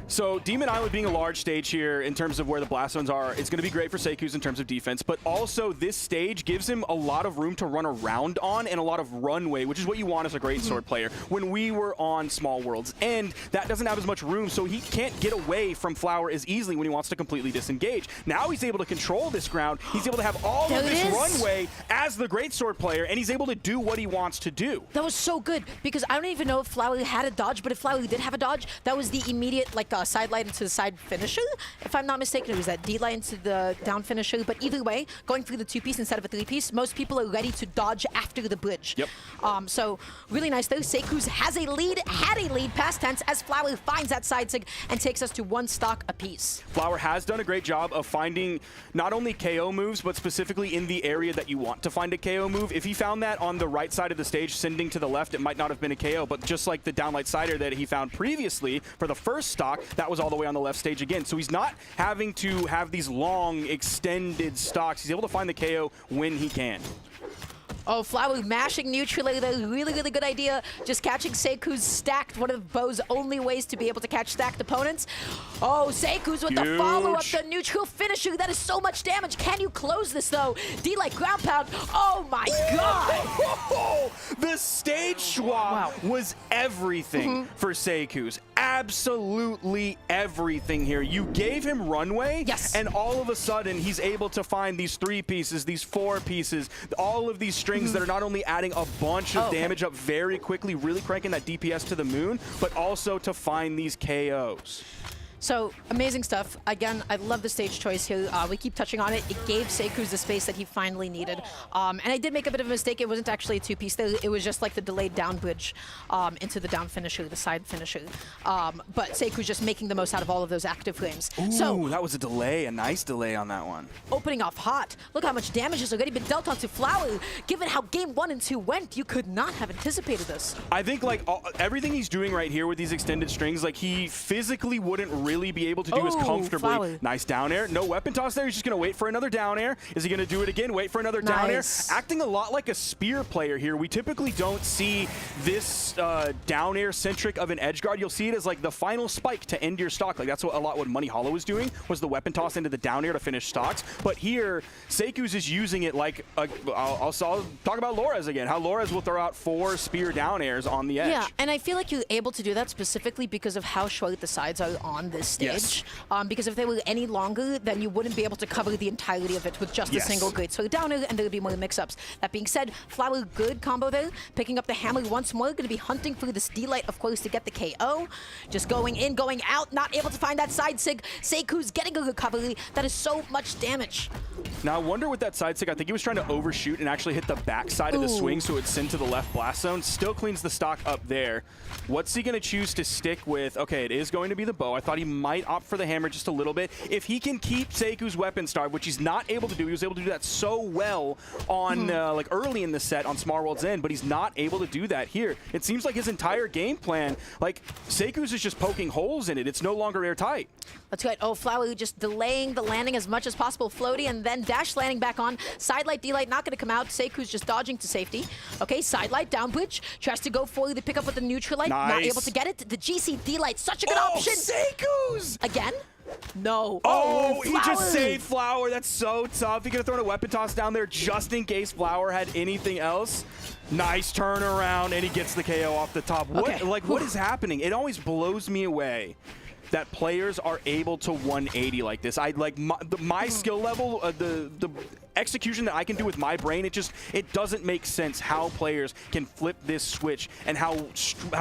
So Demon Island being a large stage here in terms of where the blast zones are, it's going to be great for Seiku's in terms of defense, but also this stage gives him a lot of room to run around on and a lot of runway, which is what you want as a great sword player when we were on Small Worlds. And that doesn't have as much room, so he can't get away from Flower as easily when he wants to completely disengage. Now he's able to control this ground. He's able to have all of this runway as the great sword player, and he's able to do what he wants to do. That was so good, because I don't even know if Flower had a dodge, but if Flower did have a dodge, that was the immediate, like, side light into the side finisher. If I'm not mistaken, it was that D light into the down finisher. But either way, going through the 2-piece instead of a 3-piece, most people are ready to dodge after the bridge. Yep. So really nice though. Seiku's had a lead past tense as Flower finds that side sig and takes us to 1 stock apiece. Flower has done a great job of finding not only KO moves, but specifically in the area that you want to find a KO move. If he found that on the right side of the stage, sending to the left, it might not have been a KO, but just like the downlight side air that he found previously for the first stock, that was all the way on the left stage again. So he's not having to have these long, extended stocks. He's able to find the KO when he can. Oh, Flower mashing neutral air, really, really good idea. Just catching Seiku's stacked, one of Bo's only ways to be able to catch stacked opponents. Oh, Seiku's with the follow-up, the neutral finisher. That is so much damage. Can you close this, though? D-like ground pound. Oh, my God. The stage swap was everything for Seiku's. Absolutely everything here. You gave him runway, and all of a sudden, he's able to find these 3 pieces, these 4 pieces, all of these strings that are not only adding a bunch of damage up very quickly, really cranking that DPS to the moon, but also to find these KOs. So, amazing stuff. Again, I love the stage choice here. We keep touching on it. It gave Seiku's the space that he finally needed. And I did make a bit of a mistake. It wasn't actually a 2-piece. It was just like the delayed down bridge into the down finisher, the side finisher. But Seiku's just making the most out of all of those active frames. Ooh, so that was a delay, a nice delay on that one. Opening off hot. Look how much damage has already been dealt onto Flower. Given how game 1 and 2 went, you could not have anticipated this. I think like everything he's doing right here with these extended strings, like he physically wouldn't really be able to do as comfortably. Flower. Nice down air. No weapon toss there. He's just going to wait for another down air. Is he going to do it again? Wait for another down air. Acting a lot like a spear player here. We typically don't see this down air centric of an edge guard. You'll see it as like the final spike to end your stock. Like that's what a lot what Money Hollow was doing, was the weapon toss into the down air to finish stocks. But here, Seiku's is using it like I'll talk about Lores again. How Lores will throw out 4 spear down airs on the edge. Yeah, and I feel like you're able to do that specifically because of how short the sides are on this stage. Because if they were any longer, then you wouldn't be able to cover the entirety of it with just a single grid. So down air, and there would be more mix-ups. That being said, Flower, good combo there. Picking up the hammer once more. Going to be hunting for this D-light, of course, to get the KO. Just going in, going out, not able to find that side sig. Seiku's getting a recovery. That is so much damage. Now, I wonder with that side sig, I think he was trying to overshoot and actually hit the back side of the swing so it would send to the left blast zone. Still cleans the stock up there. What's he going to choose to stick with? Okay, it is going to be the bow. I thought he might opt for the hammer just a little bit. If he can keep Seiku's weapon starved, which he's not able to do, he was able to do that so well on like early in the set on Small World's End, but he's not able to do that here. It seems like his entire game plan, like Seiku's is just poking holes in it. It's no longer airtight. That's right. Oh, Flower just delaying the landing as much as possible. Floaty and then dash landing back on. Side light, D-light not going to come out. Seiku's just dodging to safety. Okay, side light, down bridge. Tries to go for the pickup with the neutral light. Not able to get it. The GC D-light, such a good option. Seiku's! Again? No. Oh, he Flower! just saved Flower. That's so tough. He could have thrown a weapon toss down there just in case Flower had anything else. Nice turnaround, and he gets the KO off the top. What, Okay. what is happening? It always blows me away that players are able to 180 like this. I like my skill level, the execution that I can do with my brain. It doesn't make sense how players can flip this switch and how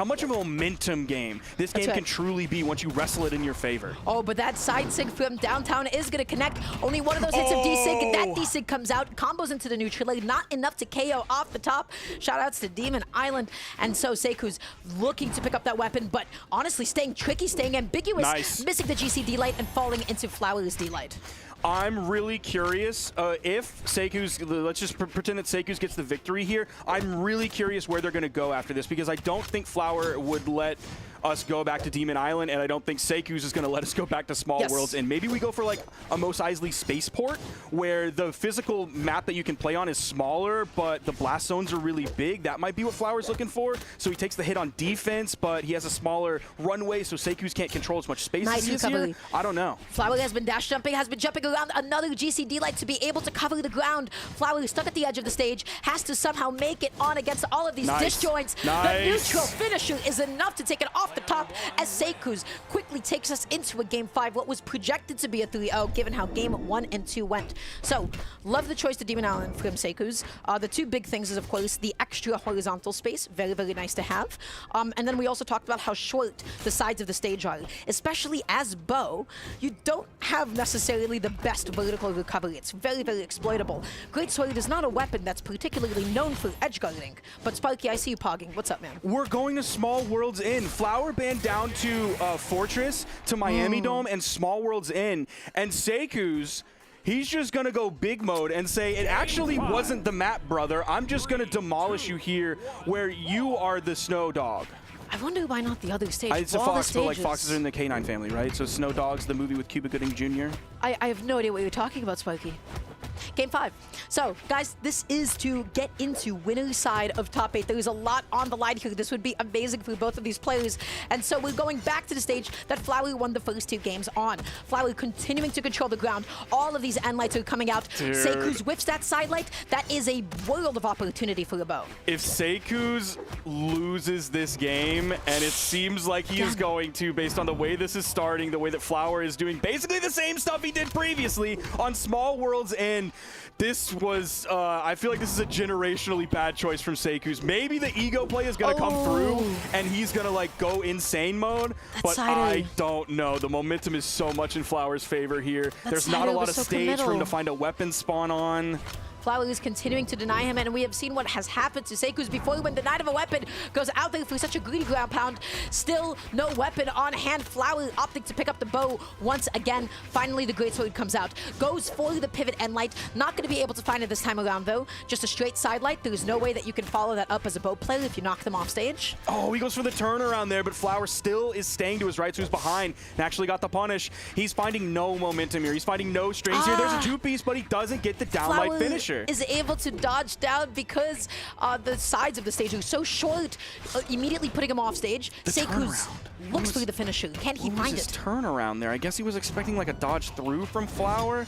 much of a momentum game this game can truly be once you wrestle it in your favor. Oh, but that side sig from downtown is going to connect. Only one of those hits of D-Sig. That D-Sig comes out, combos into the neutral leg, not enough to KO off the top. Shoutouts to Demon Island. And so Seiku's looking to pick up that weapon, but honestly staying tricky, staying ambiguous, missing the GC D-Light and falling into Flower's D-Light. I'm really curious if Seiku's, let's just pretend that Seiku's gets the victory here. I'm really curious where they're going to go after this, because I don't think Flower would let us go back to Demon Island, and I don't think Seiku's is going to let us go back to Small Worlds. And maybe we go for like a Mos Eisley spaceport, where the physical map that you can play on is smaller, but the blast zones are really big. That might be what Flower's looking for. So he takes the hit on defense, but he has a smaller runway, so Seiku's can't control as much space as he is here. I don't know. Flower has been dash jumping, has been jumping around another GCD light to be able to cover the ground. Flower is stuck at the edge of the stage, has to somehow make it on against all of these disjoints. The neutral finisher is enough to take it off the top as Seiku's quickly takes us into a Game 5, what was projected to be a 3-0 given how Game 1 and 2 went. So, love the choice to Demon Island from Seiku's. The two big things is, of course, the extra horizontal space. Very, very nice to have. And then we also talked about how short the sides of the stage are. Especially as Bo, you don't have necessarily the best vertical recovery. It's very, very exploitable. Great Sword is not a weapon that's particularly known for edge guarding. But Sparky, I see you pogging. What's up, man? We're going to Small Worlds in. Flower banned down to Fortress, to Miami Dome, and Small Worlds in. And Seiku's, he's just going to go big mode and say, it actually wasn't the map, brother. I'm just going to demolish you here where you are the snow dog. I wonder why not the other stage. It's a fox, but like foxes are in the K9 family, right? So Snow Dogs, the movie with Cuba Gooding Jr. I have no idea what you're talking about, Sparky. Game 5. So, guys, this is to get into winner's side of top 8. There's a lot on the line here. This would be amazing for both of these players. And so we're going back to the stage that Flower won the first 2 games on. Flower continuing to control the ground. All of these end lights are coming out. Seiku's whiffs that side light. That is a world of opportunity for the Bo. If Seiku's loses this game, and it seems like he is going to, based on the way this is starting, the way that Flower is doing basically the same stuff he did previously on Small Worlds, and this was, I feel like this is a generationally bad choice from Seiku's. Maybe the ego play is going to come through, and he's going to like go insane mode, but I don't know. The momentum is so much in Flower's favor here. There's not a lot of stage for him to find a weapon spawn on. Flower is continuing to deny him, and we have seen what has happened to Seiku's before when denied of a weapon, goes out there for such a greedy ground pound. Still no weapon on hand. Flower opting to pick up the bow once again. Finally, the Greatsword comes out. Goes for the pivot end light. Not going to be able to find it this time around, though. Just a straight side light. There's no way that you can follow that up as a bow player if you knock them off stage. Oh, he goes for the turnaround there, but Flower still is staying to his right, so he's behind and actually got the punish. He's finding no momentum here. He's finding no strings here. There's a 2-piece, but he doesn't get the downlight finisher. Is able to dodge down because the sides of the stage are so short, immediately putting him off stage. Seiku's looks for the finisher. Can he find it? Turnaround there. I guess he was expecting like a dodge through from Flower.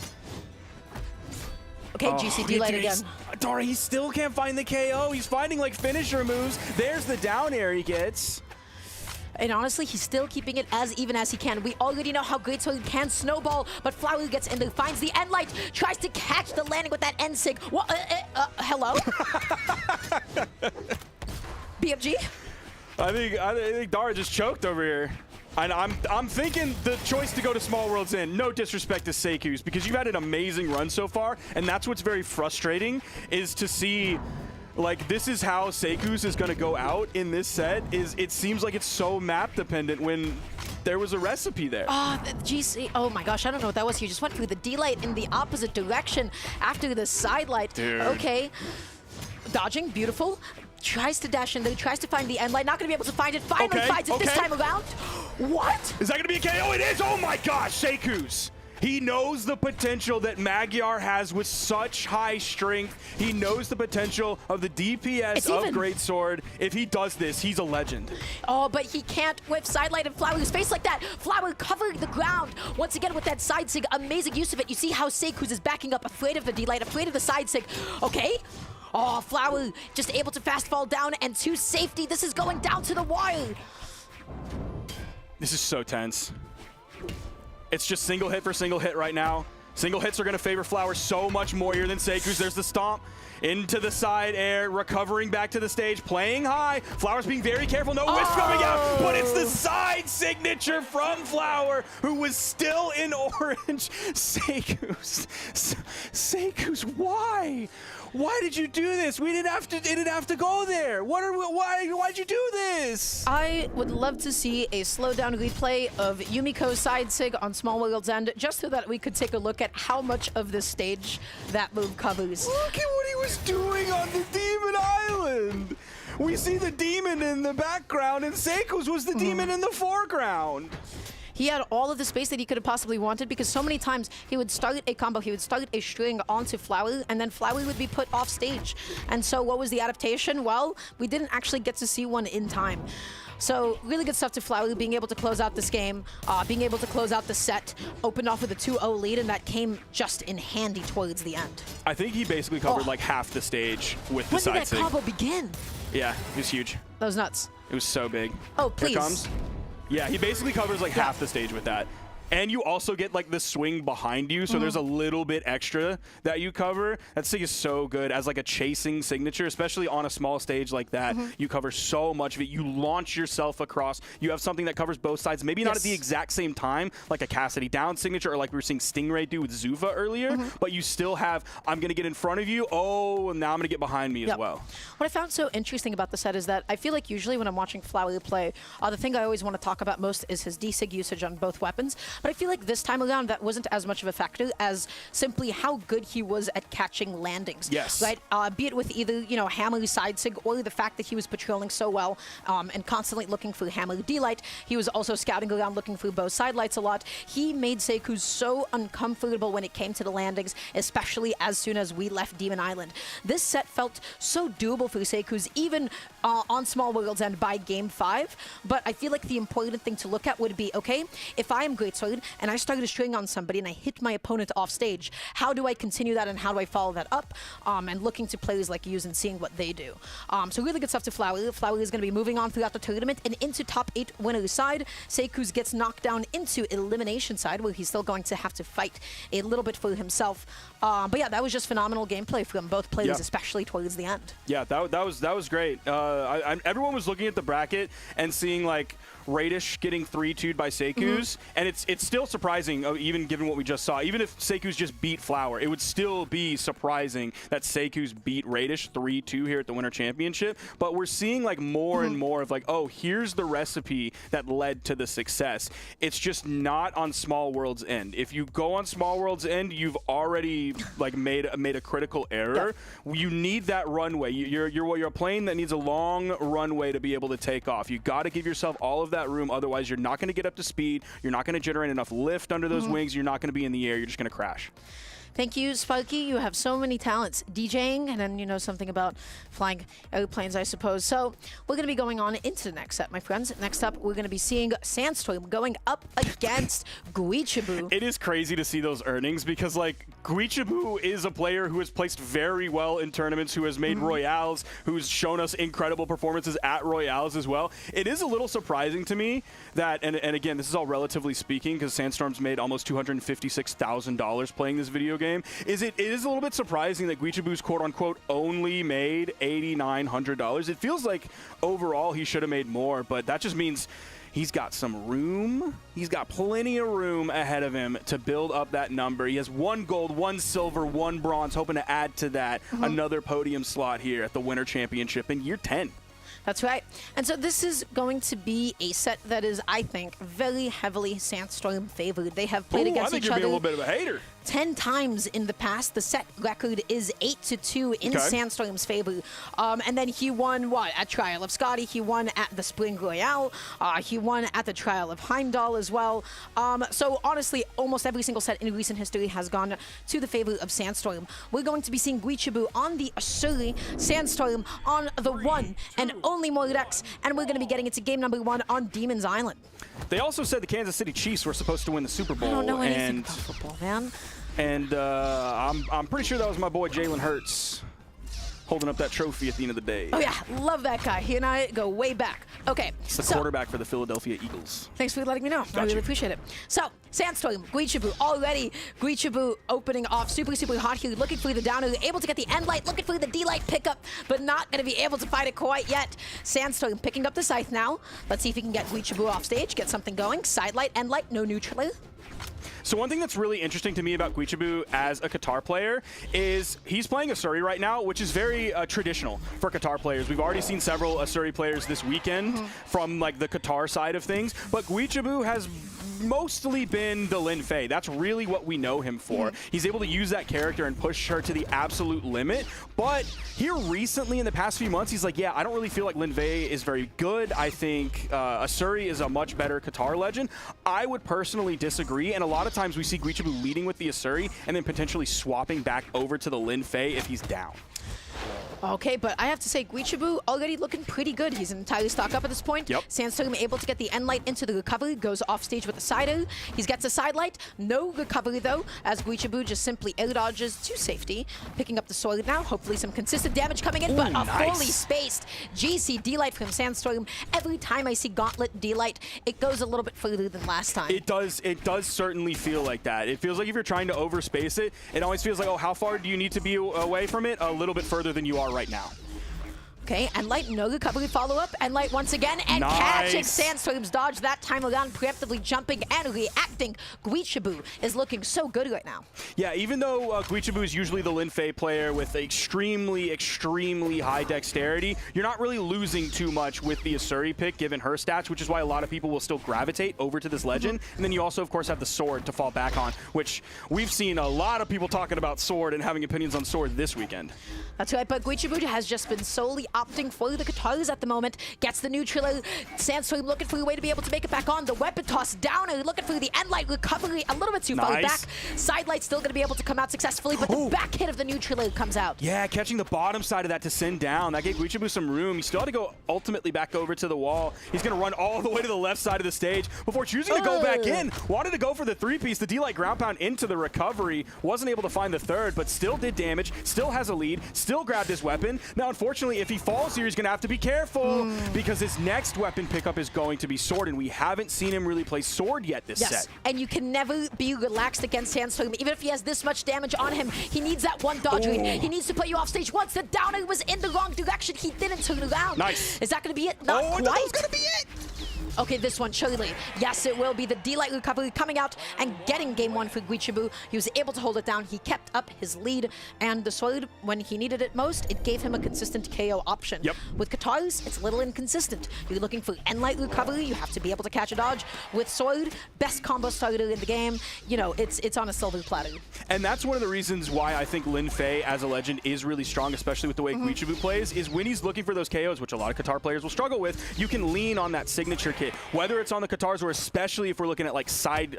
Okay, GCD light again. Darn, he still can't find the KO. He's finding like finisher moves. There's the down air he gets. And honestly, he's still keeping it as even as he can. We already know how Greatsword can snowball, but Flower gets in there, finds the end light, tries to catch the landing with that end sig. Hello? BFG? I think Dara just choked over here. And I'm thinking the choice to go to Small Worlds in, no disrespect to Seiku's, because you've had an amazing run so far, and that's what's very frustrating, is to see like this is how Seiku's is going to go out in this set. Is it seems like it's so map dependent when there was a recipe there. The GC, oh my gosh, I don't know what that was. He just went through the D-light in the opposite direction after the side light. Okay, dodging, beautiful. Tries to dash in there, tries to find the end light, not going to be able to find it, finally finds it this time around. What? Is that going to be a KO? It is! Oh my gosh, Seiku's. He knows the potential that Magyar has with such high strength. He knows the potential of the DPS of Greatsword. If he does this, he's a legend. Oh, but he can't with sidelight and Flower's face like that. Flower covering the ground. Once again with that side sig, amazing use of it. You see how Seikuz is backing up, afraid of the D-Light, afraid of the side sig. Okay. Oh, Flower just able to fast fall down and to safety. This is going down to the wire. This is so tense. It's just single hit for single hit right now. Single hits are going to favor Flower so much more here than Seikuz. There's the stomp into the side air, recovering back to the stage, playing high. Flower's being very careful. No wisp coming out, but it's the side signature from Flower, who was still in orange. Seikuz, why? Why did you do this? We didn't have to go there. Why'd you do this? I would love to see a slowdown replay of Yumiko's side sig on Small World's End, just so that we could take a look at how much of this stage that move covers. Look at what he was doing on the Demon Island. We see the demon in the background, and Seikuz was the demon in the foreground. He had all of the space that he could have possibly wanted, because so many times he would start a combo, he would start a string onto Flower, and then Flower would be put off stage. And so what was the adaptation? Well, we didn't actually get to see one in time. So really good stuff to Flower, being able to close out this game, being able to close out the set, opened off with a 2-0 lead, and that came just in handy towards the end. I think he basically covered like half the stage with the side sig. When did that combo begin? Yeah, it was huge. That was nuts. It was so big. Oh, please. Here it comes. Yeah, he basically covers like half the stage with that. And you also get like the swing behind you, so there's a little bit extra that you cover. That sig is so good as like a chasing signature, especially on a small stage like that. You cover so much of it. You launch yourself across. You have something that covers both sides, maybe not at the exact same time, like a Cassidy down signature, or like we were seeing Stingray do with Zuva earlier, but you still have, I'm gonna get in front of you, oh, and now I'm gonna get behind me as well. What I found so interesting about the set is that I feel like usually when I'm watching Flower play, the thing I always want to talk about most is his D-Sig usage on both weapons. But I feel like this time around, that wasn't as much of a factor as simply how good he was at catching landings. Yes. Right? Be it with either, you know, Hammer side sig, or the fact that he was patrolling so well and constantly looking for Hammer D-Light. He was also scouting around looking for both side lights a lot. He made Seikuz so uncomfortable when it came to the landings, especially as soon as we left Demon Island. This set felt so doable for Seikuz, even on Small World's End by Game 5. But I feel like the important thing to look at would be, okay, if I am Greatsword and I started a string on somebody and I hit my opponent off stage, how do I continue that and how do I follow that up? And looking to players like Yuz and seeing what they do. So really good stuff to Flower. Flower is going to be moving on throughout the tournament and into top 8 winners side. Seikuz gets knocked down into elimination side, where he's still going to have to fight a little bit for himself. But yeah, that was just phenomenal gameplay from both players, especially towards the end. Yeah, that was great. Everyone was looking at the bracket and seeing like Radish getting 3-2'd by Seikuz, and it's still surprising, even given what we just saw. Even if Seikuz just beat Flower, it would still be surprising that Seikuz beat Radish 3-2 here at the Winter Championship. But we're seeing like more and more of like, oh, here's the recipe that led to the success. It's just not on Small World's End. If you go on Small World's End, you've already like made a critical error. You need that runway. You're a plane that needs a long runway to be able to take off. You got to give yourself all of that room, otherwise you're not going to get up to speed, you're not going to generate enough lift under those wings, you're not going to be in the air, you're just going to crash. Thank you, Sparky. You have so many talents. DJing, and then you know something about flying airplanes, I suppose. So we're going to be going on into the next set, my friends. Next up, we're going to be seeing Sandstorm going up against Guichibu. It is crazy to see those earnings because, like, Guichibu is a player who has placed very well in tournaments, who has made Royales, who's shown us incredible performances at Royales as well. It is a little surprising to me that, and again, this is all relatively speaking because Sandstorm's made almost $256,000 playing this video game. It is a little bit surprising that Guichibu's quote-unquote only made $8,900. It feels like overall he should have made more, but that just means he's got some room. He's got plenty of room ahead of him to build up that number. He has 1 gold, 1 silver, 1 bronze, hoping to add to that another podium slot here at the Winter Championship in year 10. That's right. And so this is going to be a set that is, I think, very heavily Sandstorm favored. They have played against each other. I think you're being a little bit of a hater. 10 times in the past. The set record is 8-2 in Sandstorm's favor. And then he won, what, at Trial of Scotty. He won at the Spring Royale. He won at the Trial of Heimdall as well. So honestly, almost every single set in recent history has gone to the favor of Sandstorm. We're going to be seeing Guichibu on the Asuri, Sandstorm on the one and only Moirex, and we're going to be getting into game number 1 on Demon's Island. They also said the Kansas City Chiefs were supposed to win the Super Bowl. I don't know anything about football, man. And I'm pretty sure that was my boy Jalen Hurts holding up that trophy at the end of the day. Oh yeah, love that guy. He and I go way back. Okay. It's the quarterback for the Philadelphia Eagles. Thanks for letting me know. I really appreciate it. So, Sandstorm, Guichibu, already Guichibu opening off super, super hot here, looking for the downer, able to get the end light, looking for the D-light pickup, but not going to be able to find it quite yet. Sandstorm picking up the scythe now. Let's see if he can get Guichibu off stage, get something going. Side light, end light, no neutral. So one thing that's really interesting to me about Guichibu as a Qatar player is he's playing Asuri right now, which is very traditional for Qatar players. We've already seen several Asuri players this weekend from like the Qatar side of things, but Guichibu has mostly been the Lin Fei. That's really what we know him for. He's able to use that character and push her to the absolute limit, but here recently in the past few months, he's like, yeah, I don't really feel like Lin Fei is very good. I think Asuri is a much better Qatar legend. I would personally disagree, and a lot of times we see Guichibu leading with the Asuri and then potentially swapping back over to the Lin Fei if he's down. Okay, but I have to say, Guichibu already looking pretty good. He's entirely stocked up at this point. Yep. Sandstorm able to get the end light into the recovery, goes off stage with the side A. He gets a side light, no recovery though, as Guichibu just simply air dodges to safety. Picking up the sword now, hopefully some consistent damage coming in, but a fully spaced GC D-light from Sandstorm. Every time I see Gauntlet D-light, it goes a little bit further than last time. It does certainly feel like that. It feels like if you're trying to overspace it, it always feels like, oh, how far do you need to be away from it? A little bit further than you are right now. Okay, and Light, no recovery follow-up, and Light once again, and catching Sandstorm's dodge that time around, preemptively jumping and reacting. Guichibu is looking so good right now. Yeah, even though Guichibu is usually the Lin Fei player with extremely, extremely high dexterity, you're not really losing too much with the Asuri pick, given her stats, which is why a lot of people will still gravitate over to this legend. And then you also, of course, have the sword to fall back on, which we've seen a lot of people talking about sword and having opinions on sword this weekend. That's right, but Guichibu has just been solely opting for the Katars at the moment. Gets the neutral. Sandstorm looking for a way to be able to make it back on. The weapon toss down, looking for the end light recovery. A little bit too far back. Side light still going to be able to come out successfully, but the back hit of the neutral comes out. Yeah, catching the bottom side of that to send down. That gave Guichibu some room. He still had to go ultimately back over to the wall. He's going to run all the way to the left side of the stage before choosing to go back in. Wanted to go for the three-piece, the D-light ground pound into the recovery. Wasn't able to find the third, but still did damage. Still has a lead. Still grabbed his weapon. Now, unfortunately, if he falls here, he's going to have to be careful because his next weapon pickup is going to be sword, and we haven't seen him really play sword yet this set. And you can never be relaxed against Sandstorm. Even if he has this much damage on him, he needs that one dodge read. He needs to put you off stage. Once the downer was in the wrong direction, he didn't turn around. Nice. Is that going to be it? Not quite. That was going to be it. Okay, this one, surely. Yes, it will be the D-light recovery coming out and getting game one for Guichibu. He was able to hold it down. He kept up his lead, and the sword, when he needed it most, it gave him a consistent KO option. Yep. With Katars, it's a little inconsistent. You're looking for end-light recovery. You have to be able to catch a dodge. With sword, best combo starter in the game. You know, it's on a silver platter. And that's one of the reasons why I think Lin Fei as a legend is really strong, especially with the way Guichibu plays, is when he's looking for those KOs, which a lot of Qatar players will struggle with, you can lean on that signature kit, whether it's on the Qatars or especially if we're looking at like side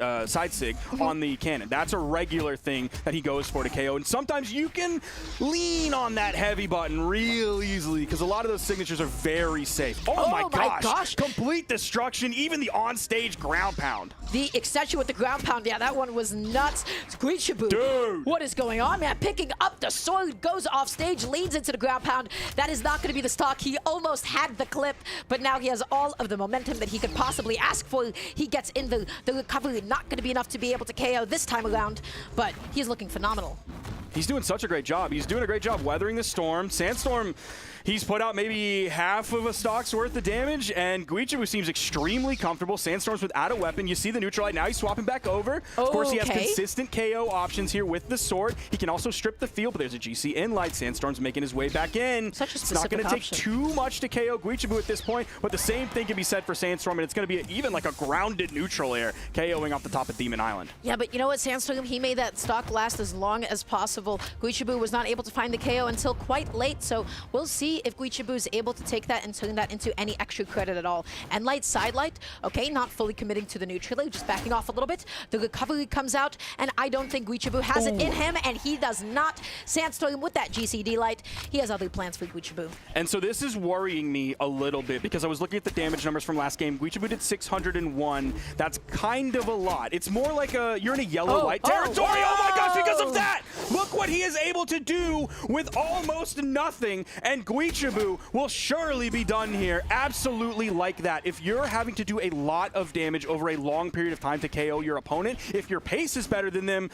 sig on the cannon. That's a regular thing that he goes for to KO, and sometimes you can lean on that heavy button real easily because a lot of those signatures are very safe. Oh my gosh. Complete destruction, even the on-stage ground pound. The extension with the ground pound, yeah, that one was nuts. Guichibu, dude, what is going on, man? Picking up the sword, goes off stage, leads into the ground pound. That is not going to be the stock. He almost had the clip, but now he has all of the momentum that he could possibly ask for. He gets in the recovery, not going to be enough to be able to KO this time around, but he's looking phenomenal. He's doing such a great job. He's doing a great job weathering the storm. Sandstorm, He's put out maybe half of a stock's worth of damage, and Guichibu seems extremely comfortable. Sandstorm's without a weapon. You see the neutral light. Now he's swapping back over. Of course, he has consistent KO options here with the sword. He can also strip the field, but there's a GC in light. Sandstorm's making his way back in. Such a it's not going to take option. too much to KO Guichibu at this point, but the same thing can be said for Sandstorm, and it's going to be even like a grounded neutral air KOing off the top of Demon Island. Yeah, but you know what, Sandstorm, he made that stock last as long as possible. Guichibu was not able to find the KO until quite late, so we'll see if Guichibu is able to take that and turn that into any extra credit at all. And light side light, okay, not fully committing to the neutral, just backing off a little bit. The recovery comes out, and I don't think Guichibu has it in him, and he does not. Sandstorm with that GCD light, he has other plans for Guichibu. And so this is worrying me a little bit because I was looking at the damage numbers from last game. Guichibu did 601. That's kind of a lot. It's more like you're in a yellow light territory. Oh my gosh, because of that! Look what he is able to do with almost nothing, and Guichibu will surely be done here. Absolutely like that. If you're having to do a lot of damage over a long period of time to KO your opponent, if your pace is better than them,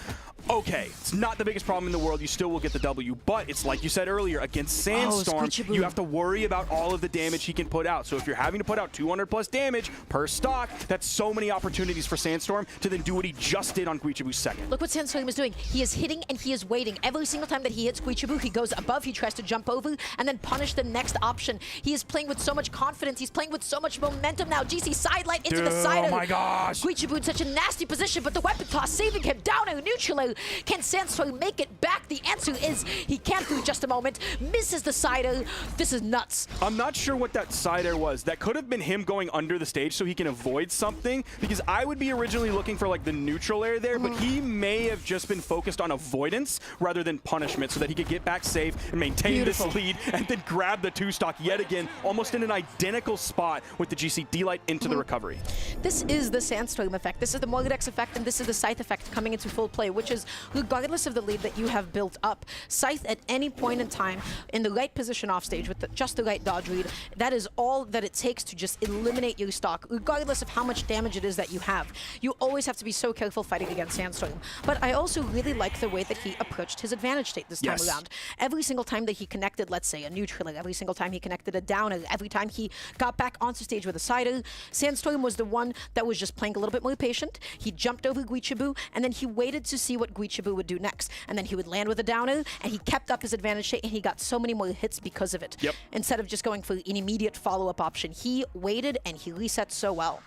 okay, it's not the biggest problem in the world. You still will get the W, but it's like you said earlier, against Sandstorm, you have to worry about all of the damage he can put out. So if you're having to put out 200 plus damage per stock, that's so many opportunities for Sandstorm to then do what he just did on Guichibu's second. Look what Sandstorm is doing. He is hitting and he is waiting. Every single time that he hits Guichibu, he goes above, he tries to jump over, and then punish the next option. He is playing with so much confidence. He's playing with so much momentum now. GC sidelight into the side. Oh my gosh. Guichibu in such a nasty position, but the weapon toss saving him down in neutral. Can Sandstorm make it back? The answer is he can for just a moment. Misses the side air. This is nuts. I'm not sure what that side air was. That could have been him going under the stage so he can avoid something, because I would be originally looking for like the neutral air there, but he may have just been focused on avoidance rather than punishment so that he could get back safe and maintain this lead and then grab the 2-stock yet again, almost in an identical spot with the GC D-Light into the recovery. This is the Sandstorm effect. This is the Morgadex effect, and this is the Scythe effect coming into full play, which is regardless of the lead that you have built up, Scythe at any point in time in the right position off stage with just the right dodge read, that is all that it takes to just eliminate your stock, regardless of how much damage it is that you have. You always have to be so careful fighting against Sandstorm. But I also really like the way that he approached his advantage state this time around. Every single time that he connected, let's say, a neutral, every single time he connected a downer, every time he got back onto stage with a sider, Sandstorm was the one that was just playing a little bit more patient. He jumped over Guichibu, and then he waited to see what Guichibu would do next. And then he would land with a downer, and he kept up his advantage state, and he got so many more hits because of it. Instead of just going for an immediate follow-up option, he waited and he reset so well.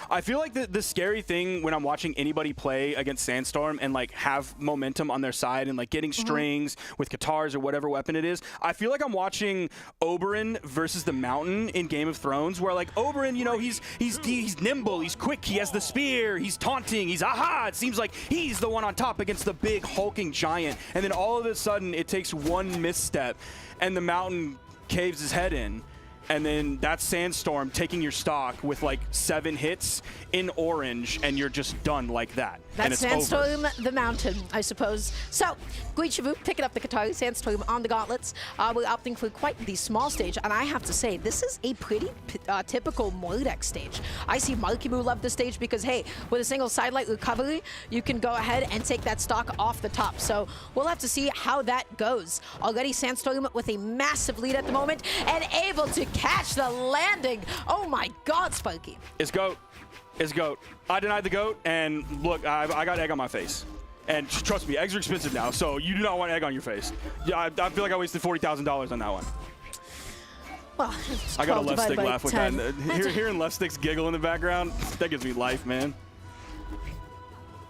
I feel like the scary thing when I'm watching anybody play against Sandstorm and like have momentum on their side and like getting strings with Katars or whatever weapon it is, I feel like I'm watching Oberyn versus the Mountain in Game of Thrones, where like Oberyn, you know, he's nimble, he's quick, he has the spear, he's taunting, he's aha, it seems like he's the one on top against the big hulking giant, and then all of a sudden it takes one misstep and the Mountain caves his head in. And then that's Sandstorm taking your stock with like 7 hits in orange, and you're just done like that. That's and it's Sandstorm, over. the Mountain, I suppose. So, Guichibu picking up the Katari, Sandstorm on the gauntlets. We're opting for quite the small stage, and I have to say, this is a pretty typical Mordex stage. I see Markimu love this stage because, hey, with a single sidelight recovery, you can go ahead and take that stock off the top. So, we'll have to see how that goes. Already Sandstorm with a massive lead at the moment, and able to catch the landing. Oh my God, Sparky. It's GOAT. It's GOAT. I denied the GOAT, and look, I got egg on my face. And trust me, eggs are expensive now, so you do not want egg on your face. Yeah, I feel like I wasted $40,000 on that one. Well, I got a left stick laugh with that. 10. Hearing left sticks giggle in the background, that gives me life, man.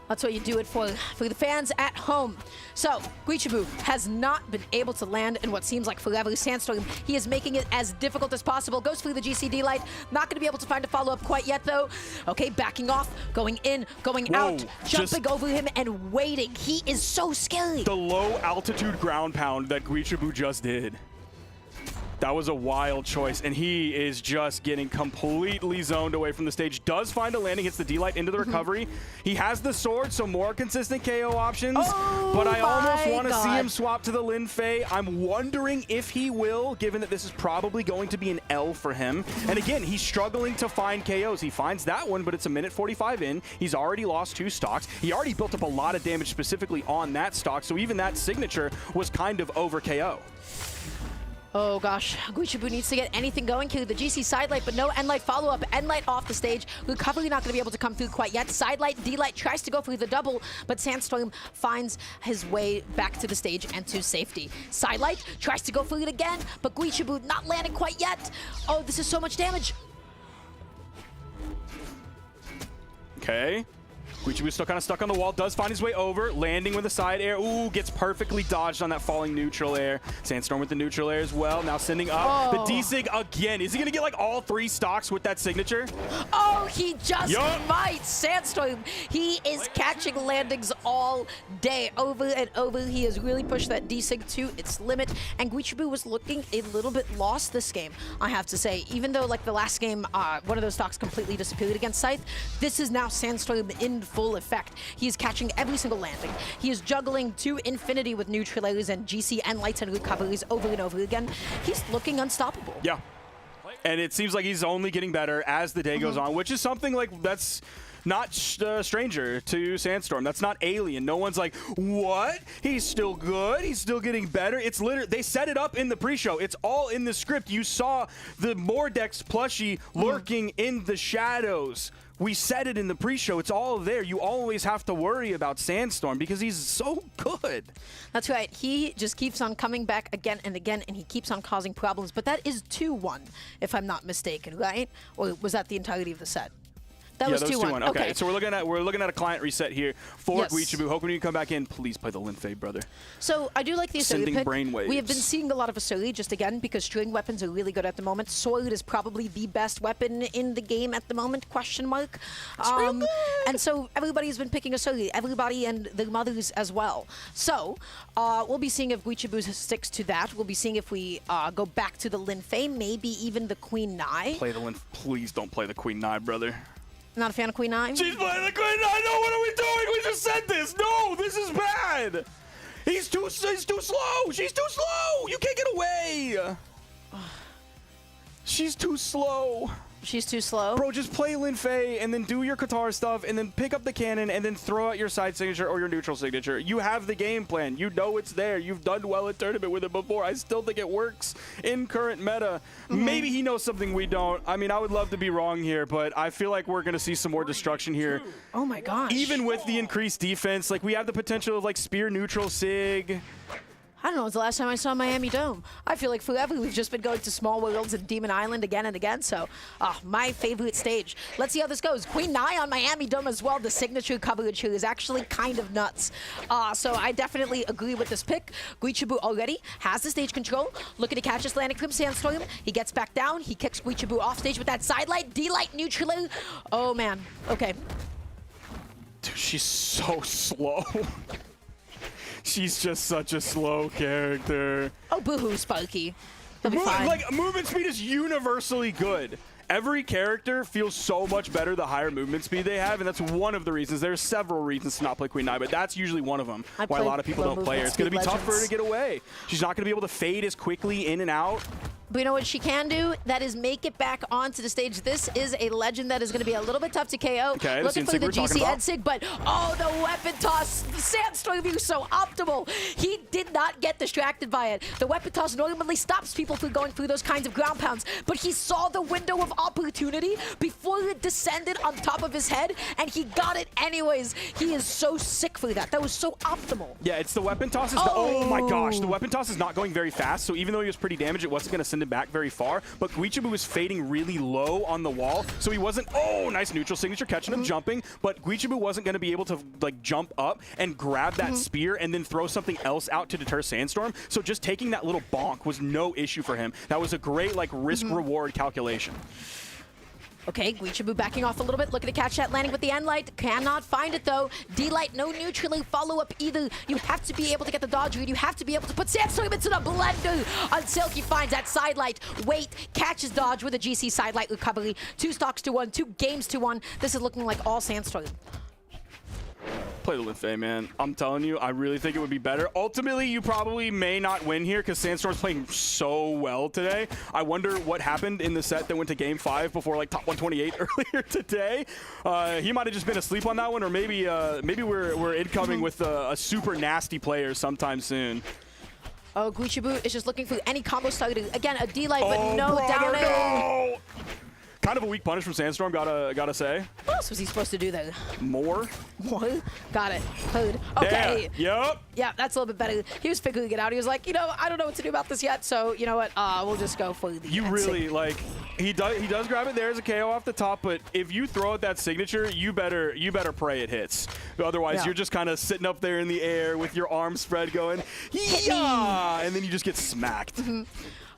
That's what you do it for the fans at home. So, Guichibu has not been able to land in what seems like forever. Sandstorm, he is making it as difficult as possible. Goes through the GCD light. Not going to be able to find a follow-up quite yet, though. Okay, backing off, going in, going out, jumping over him and waiting. He is so scary. The low-altitude ground pound that Guichibu just did. That was a wild choice, and he is just getting completely zoned away from the stage. Does find a landing, hits the D-Light into the recovery. He has the sword, so more consistent KO options, but I almost want to see him swap to the Lin Fei. I'm wondering if he will, given that this is probably going to be an L for him. And again, he's struggling to find KOs. He finds that one, but it's a minute 45 in. He's already lost 2 stocks. He already built up a lot of damage specifically on that stock, so even that signature was kind of over KO. Oh gosh, Guichibu needs to get anything going here. The GC sidelight, but no Endlight follow-up. Endlight off the stage. Recovery not going to be able to come through quite yet. Sidelight, D-Light tries to go for the double, but Sandstorm finds his way back to the stage and to safety. Sidelight tries to go for it again, but Guichibu not landing quite yet. Oh, this is so much damage. Okay. Guichibu's still kind of stuck on the wall, does find his way over, landing with a side air. Ooh, gets perfectly dodged on that falling neutral air. Sandstorm with the neutral air as well, now sending up. The D-Sig again. Is he going to get like all 3 stocks with that signature? Oh, he just might. Sandstorm, he is catching landings all day, over and over. He has really pushed that D-Sig to its limit, and Guichibu was looking a little bit lost this game, I have to say. Even though like the last game, one of those stocks completely disappeared against Scythe, this is now Sandstorm in full effect. He is catching every single landing. He is juggling to infinity with neutral airs and GC and lights and recoveries over and over again. He's looking unstoppable. Yeah. And it seems like he's only getting better as the day goes on, which is something like that's not stranger to Sandstorm. That's not alien. No one's like, what? He's still good. He's still getting better. It's literally, they set it up in the pre-show. It's all in the script. You saw the Mordex plushie lurking in the shadows. We said it in the pre-show. It's all there. You always have to worry about Sandstorm because he's so good. That's right. He just keeps on coming back again and again, and he keeps on causing problems. But that is 2-1, if I'm not mistaken, right? Or was that the entirety of the set? That was 2-1. Okay, so we're looking at a client reset here for Yes. Guichibu. Hoping you can come back in. Please play the Linfei, brother. So I do like the Asuri Sending pick. brainwaves. We have been seeing a lot of Asuri just again because string weapons are really good at the moment. Sword is probably the best weapon in the game at the moment, question mark. And so everybody's been picking Asuri, everybody and their mothers as well. So we'll be seeing if Guichibu sticks to that. We'll be seeing if we go back to the Linfei, maybe even the Queen Nai. Play the Linfei. Please don't play the Queen Nai, brother. Not a fan of Queen Nai? She's playing the Queen Nai. No, what are we doing? We just said this. No, this is bad. He's too slow. She's too slow. You can't get away. She's too slow. She's too slow? Bro, just play Linfei and then do your Qatar stuff and then pick up the cannon and then throw out your side signature or your neutral signature. You have the game plan. You know it's there. You've done well at tournament with it before. I still think it works in current meta. Maybe he knows something we don't. I mean, I would love to be wrong here, but I feel like we're going to see some more destruction here. Oh my gosh. Even with the increased defense, like we have the potential of like spear neutral sig. I don't know, it was the last time I saw Miami Dome. I feel like forever we've just been going to Small Worlds and Demon Island again and again, so my favorite stage. Let's see how this goes. Queen Nai on Miami Dome as well. The signature coverage here is actually kind of nuts. So I definitely agree with this pick. Guichibu already has the stage control. Looking to catch this landing from Sandstorm. He gets back down. He kicks Guichibu off stage with that side light. D-light neutral. Oh man, okay. Dude, she's so slow. She's just such a slow character. Oh, boo-hoo, Sparky. He'll be fine. Like, movement speed is universally good. Every character feels so much better the higher movement speed they have, and that's one of the reasons. There's several reasons to not play Queen Nai, but that's usually one of them. Why a lot of people don't play her. It's going to be tough for her to get away. She's not going to be able to fade as quickly in and out. But you know what she can do? That is make it back onto the stage. This is a legend that is going to be a little bit tough to KO. Okay, looking for the GC Edsig, but oh, the weapon toss. The Sandstorm view so optimal. He did not get distracted by it. The weapon toss normally stops people from going through those kinds of ground pounds, but he saw the window of opportunity before it descended on top of his head, and he got it anyways. He is so sick for that. That was so optimal. Yeah, it's the weapon toss. Oh my gosh, the weapon toss is not going very fast, so even though he was pretty damaged, it wasn't going to send him back very far, but Guichibu was fading really low on the wall, so he wasn't, oh, nice neutral signature, catching him jumping, but Guichibu wasn't going to be able to like jump up and grab that spear and then throw something else out to deter Sandstorm, so just taking that little bonk was no issue for him. That was a great like risk-reward calculation. Okay, Guichibu backing off a little bit, looking to catch that landing with the N-Light. Cannot find it though. D-Light, no neutral follow-up either. You have to be able to get the dodge read. You have to be able to put Sandstorm into the blender until he finds that side light. Wait, catches dodge with a GC side light recovery. 2 stocks to 1, 2 games to 1. This is looking like all Sandstorm. Play the Linfei, man. I'm telling you, I really think it would be better. Ultimately, you probably may not win here because Sandstorm's playing so well today. I wonder what happened in the set that went to Game 5 before like top 128 earlier today. He might have just been asleep on that one, or maybe we're incoming with a super nasty player sometime soon. Oh, Guichibu is just looking for any combo starter. Again, a D-light, but no down air. No! Kind of a weak punish from Sandstorm, gotta say. What else was he supposed to do there? More? What? Got it. Heard. Okay. Yep. Yeah, that's a little bit better. He was figuring it out. He was like, I don't know what to do about this yet, so you know what? We'll just go for the You really, like, he does grab it there as a KO off the top, but if you throw out that signature, you better pray it hits. Otherwise, Yeah. you're just kind of sitting up there in the air with your arms spread going, yeah, and then you just get smacked.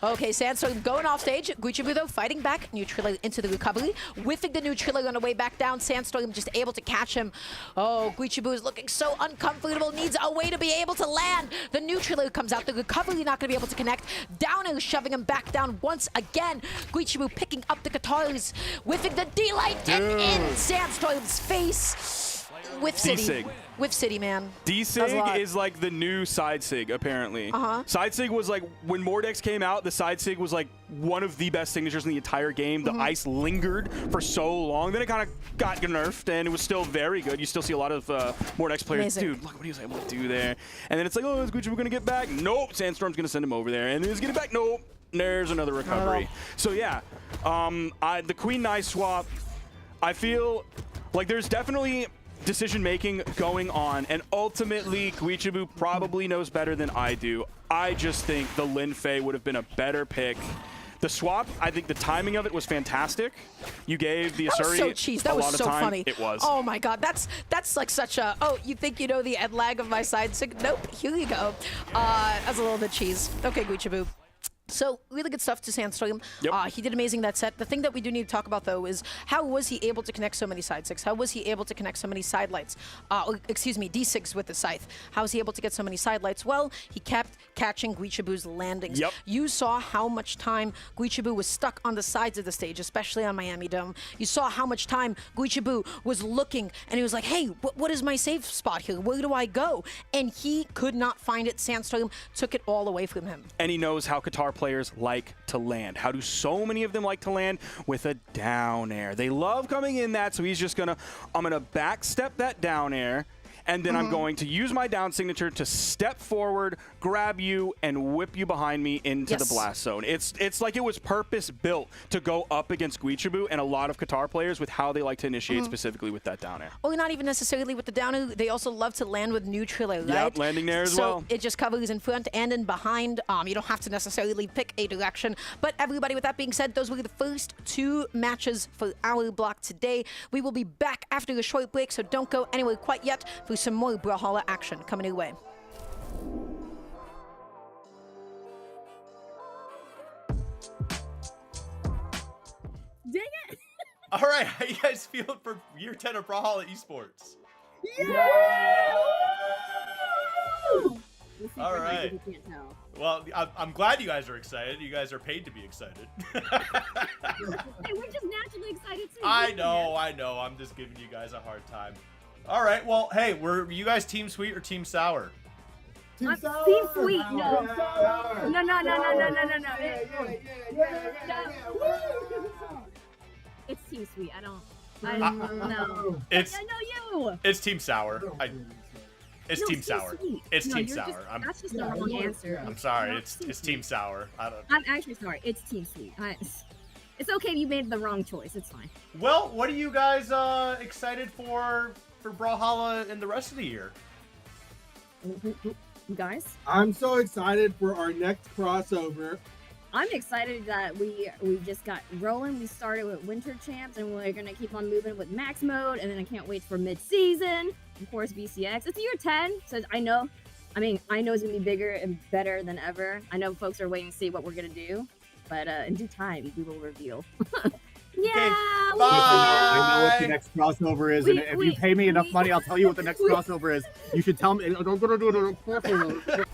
Okay, Sandstorm going off stage. Guichibu, though, fighting back. Neutriller into the recovery. Whiffing the Neutriller on the way back down. Sandstorm just able to catch him. Oh, Guichibu is looking so uncomfortable. Needs a way to be able to land. The Neutriller comes out. The recovery not going to be able to connect. Downer shoving him back down once again. Guichibu picking up the guitars. Whiffing the D-Light and in Sandstorm's face. Whiff City. D-Sig. Whiff City, man. D-Sig is like the new side sig, apparently. Side sig was like, when Mordex came out, the side sig was like one of the best signatures in the entire game. The ice lingered for so long. Then it kind of got nerfed, and it was still very good. You still see a lot of Mordex players. Amazing. Dude, look what he was able to do there. And then it's like, oh, is Gucci going to get back? Nope. Sandstorm's going to send him over there. And then he's getting back. Nope. There's another recovery. So, yeah, the Queen Nye swap, I feel like there's definitely decision-making going on, and ultimately Guichibu probably knows better than I do. I just think the Lin Fei would have been a better pick. The swap, I think the timing of it was fantastic. You gave the Asuri so cheese. That a was lot so of time. funny. It was. Oh my god, that's like such a, oh, you think you know the end lag of my side sig? Nope, here you go. That's a little bit cheese. Okay, Guichibu. So, really good stuff to Sandstorm. Yep. He did amazing that set. The thing that we do need to talk about, though, is how was he able to connect so many side six? How was he able to connect so many side lights? Excuse me, D6 with the Scythe. How was he able to get so many side lights? Well, he kept catching Guichibu's landings. Yep. You saw how much time Guichibu was stuck on the sides of the stage, especially on Miami Dome. You saw how much time Guichibu was looking, and he was like, hey, what is my safe spot here? Where do I go? And he could not find it. Sandstorm took it all away from him. And he knows how Qatar players like to land. How do so many of them like to land? With a down air. They love coming in that, so he's just I'm gonna backstep that down air, and then I'm going to use my down signature to step forward, grab you, and whip you behind me into the blast zone. It's like it was purpose built to go up against Guichibu and a lot of Qatar players with how they like to initiate specifically with that down air. Well, not even necessarily with the down air. They also love to land with neutral, right? Yep, landing there as well. So it just covers in front and in behind. You don't have to necessarily pick a direction. But everybody, with that being said, those were the first two matches for our block today. We will be back after a short break, so don't go anywhere quite yet for some more Brawlhalla action coming your way. Dang it! All right, how you guys feeling for year 10 of Brawlhalla Esports? All right. You can't tell. Well, I'm glad you guys are excited. You guys are paid to be excited. Hey, we're just naturally excited too. I know. I'm just giving you guys a hard time. All right. Well, hey, were you guys Team Sweet or Team Sour? Team Sweet, no. No. It's Team Sweet. I don't know. It's I know you. It's Team Sour. It's No, Team Sour. Sweet. It's No, Team you're Sour. that's just the wrong answer. I'm sorry. No, It's Team Sour. I'm actually sorry. It's Team Sweet. It's okay. You made the wrong choice. It's fine. Well, what are you guys excited for Brawlhalla in the rest of the year? You guys? I'm so excited for our next crossover. I'm excited that we just got rolling. We started with Winter Champs, and we're gonna keep on moving with Max Mode, and then I can't wait for mid-season. Of course, BCX. It's year 10, so I know it's gonna be bigger and better than ever. I know folks are waiting to see what we're gonna do, but in due time, we will reveal. Yeah. Okay, I know what the next crossover is, and if you pay me enough money, I'll tell you what the next crossover is. You should tell me. Don't go to do it.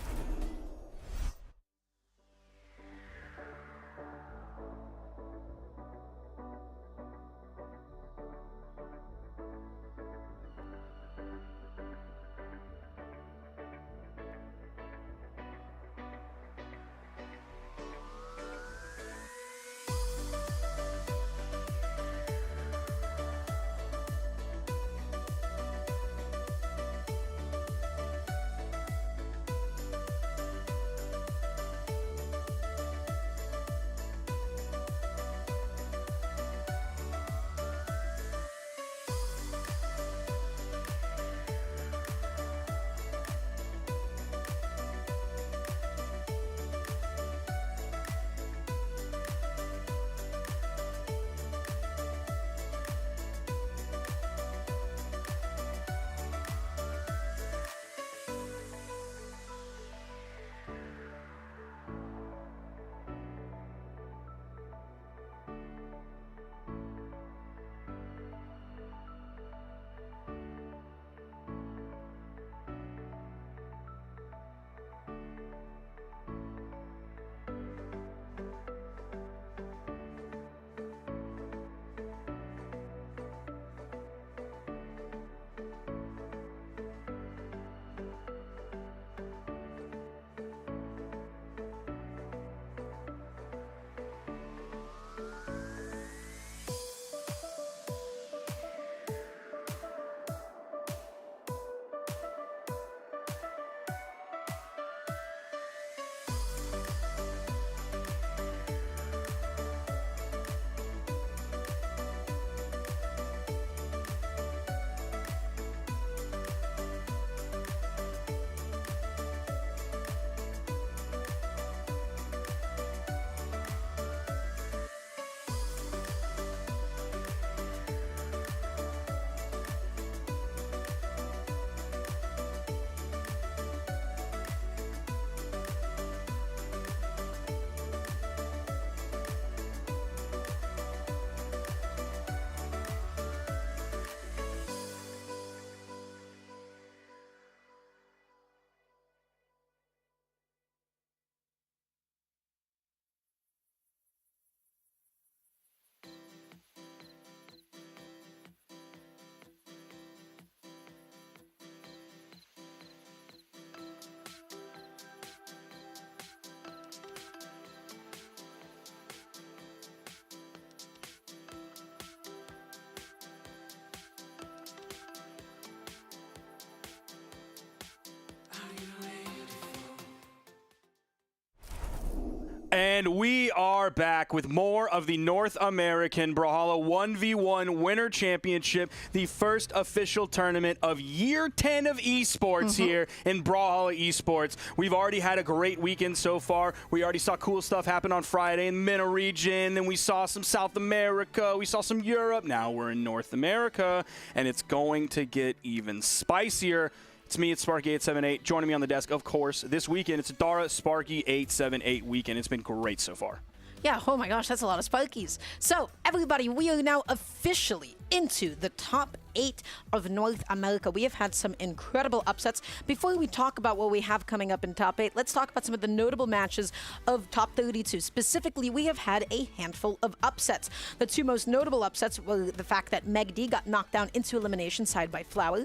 And we are back with more of the North American Brawlhalla 1v1 Winter Championship, the first official tournament of year 10 of esports here in Brawlhalla Esports. We've already had a great weekend so far. We already saw cool stuff happen on Friday in the MENA region, then we saw some South America, we saw some Europe. Now we're in North America, and it's going to get even spicier. It's me, it's Sparky878. Joining me on the desk, of course, this weekend, it's Dara Sparky878 weekend. It's been great so far. Yeah, oh my gosh, that's a lot of Sparkies. So, everybody, we are now officially into the top 8 of North America. We have had some incredible upsets. Before we talk about what we have coming up in top 8, let's talk about some of the notable matches of top 32. Specifically, we have had a handful of upsets. The 2 most notable upsets were the fact that Meg D got knocked down into elimination side by Flower,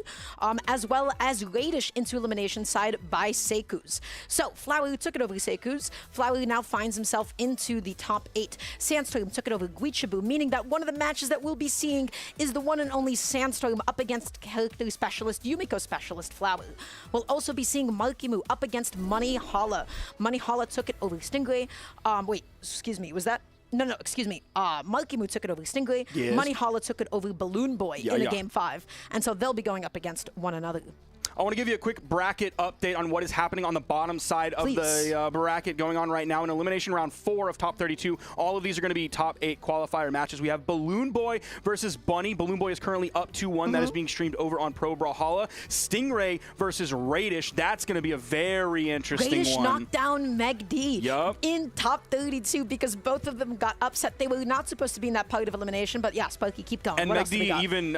as well as Radish into elimination side by Sekus. So, Flower took it over Sekus. Flower now finds himself into the top 8. Sandstorm took it over Guichibu, meaning that one of the matches that we'll be seeing is the one and only Sandstorm up against character specialist, Yumiko specialist Flower. We'll also be seeing Markimu up against Brawlhalla. Brawlhalla took it over Stingray. Wait, excuse me, was that? No, excuse me. Markimu took it over Stingray. Yes. Brawlhalla took it over Balloon Boy in a game 5. And so they'll be going up against one another. I want to give you a quick bracket update on what is happening on the bottom side of the bracket going on right now in elimination round 4 of top 32. All of these are going to be top 8 qualifier matches. We have Balloon Boy versus Bunny. Balloon Boy is currently up 2-1. That is being streamed over on Pro Brawlhalla. Stingray versus Radish. That's going to be a very interesting Radish one. knocked down Meg D Yup. in top 32 because both of them got upset. They were not supposed to be in that part of elimination, but yeah, Sparky, keep going. And What Meg else do we D got? even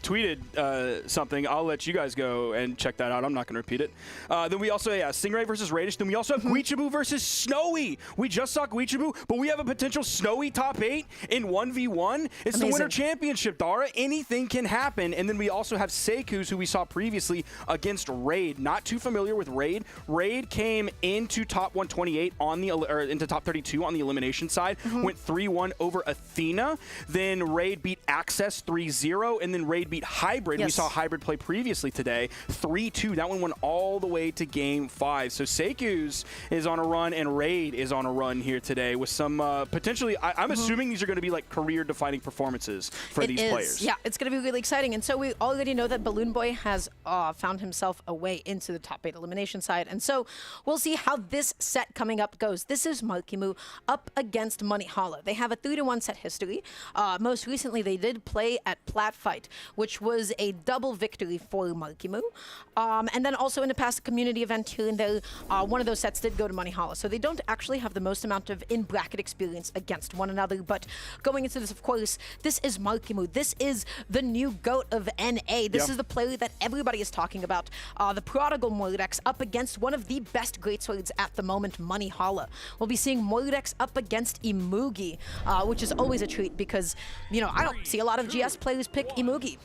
tweeted something. I'll let you guys go and check that out. I'm not going to repeat it. Then we also, Stingray versus Radish. Then we also have Guichibu versus Snowy. We just saw Guichibu, but we have a potential Snowy top 8 in 1v1. It's the Winter Championship, Dara. Anything can happen. And then we also have Sekus, who we saw previously against Raid. Not too familiar with Raid. Raid came into top 128 on the, or into top 32 on the elimination side. Went 3-1 over Athena. Then Raid beat Access 3-0, and then Raid beat Hybrid. We saw Hybrid play previously today, 3-2. That one went all the way to game 5. So Sekus is on a run, and Raid is on a run here today with some potentially, I'm assuming these are going to be like career-defining performances for these players. Yeah, it's going to be really exciting. And so we already know that Balloon Boy has found himself a way into the top 8 elimination side. And so we'll see how this set coming up goes. This is Markimu up against Brawlhalla. They have a 3-1 set history. Most recently, they did play at Plat Fight, which was a double victory for Markimu. And then also in the past community event here and there, one of those sets did go to Brawlhalla. So they don't actually have the most amount of in-bracket experience against one another. But going into this, of course, this is Markimu. This is the new GOAT of NA. This is the player that everybody is talking about. The Prodigal Mordex up against one of the best greatswords at the moment, Brawlhalla. We'll be seeing Mordex up against Imugi, which is always a treat because, you know, I don't see a lot of GS players pick Imugi.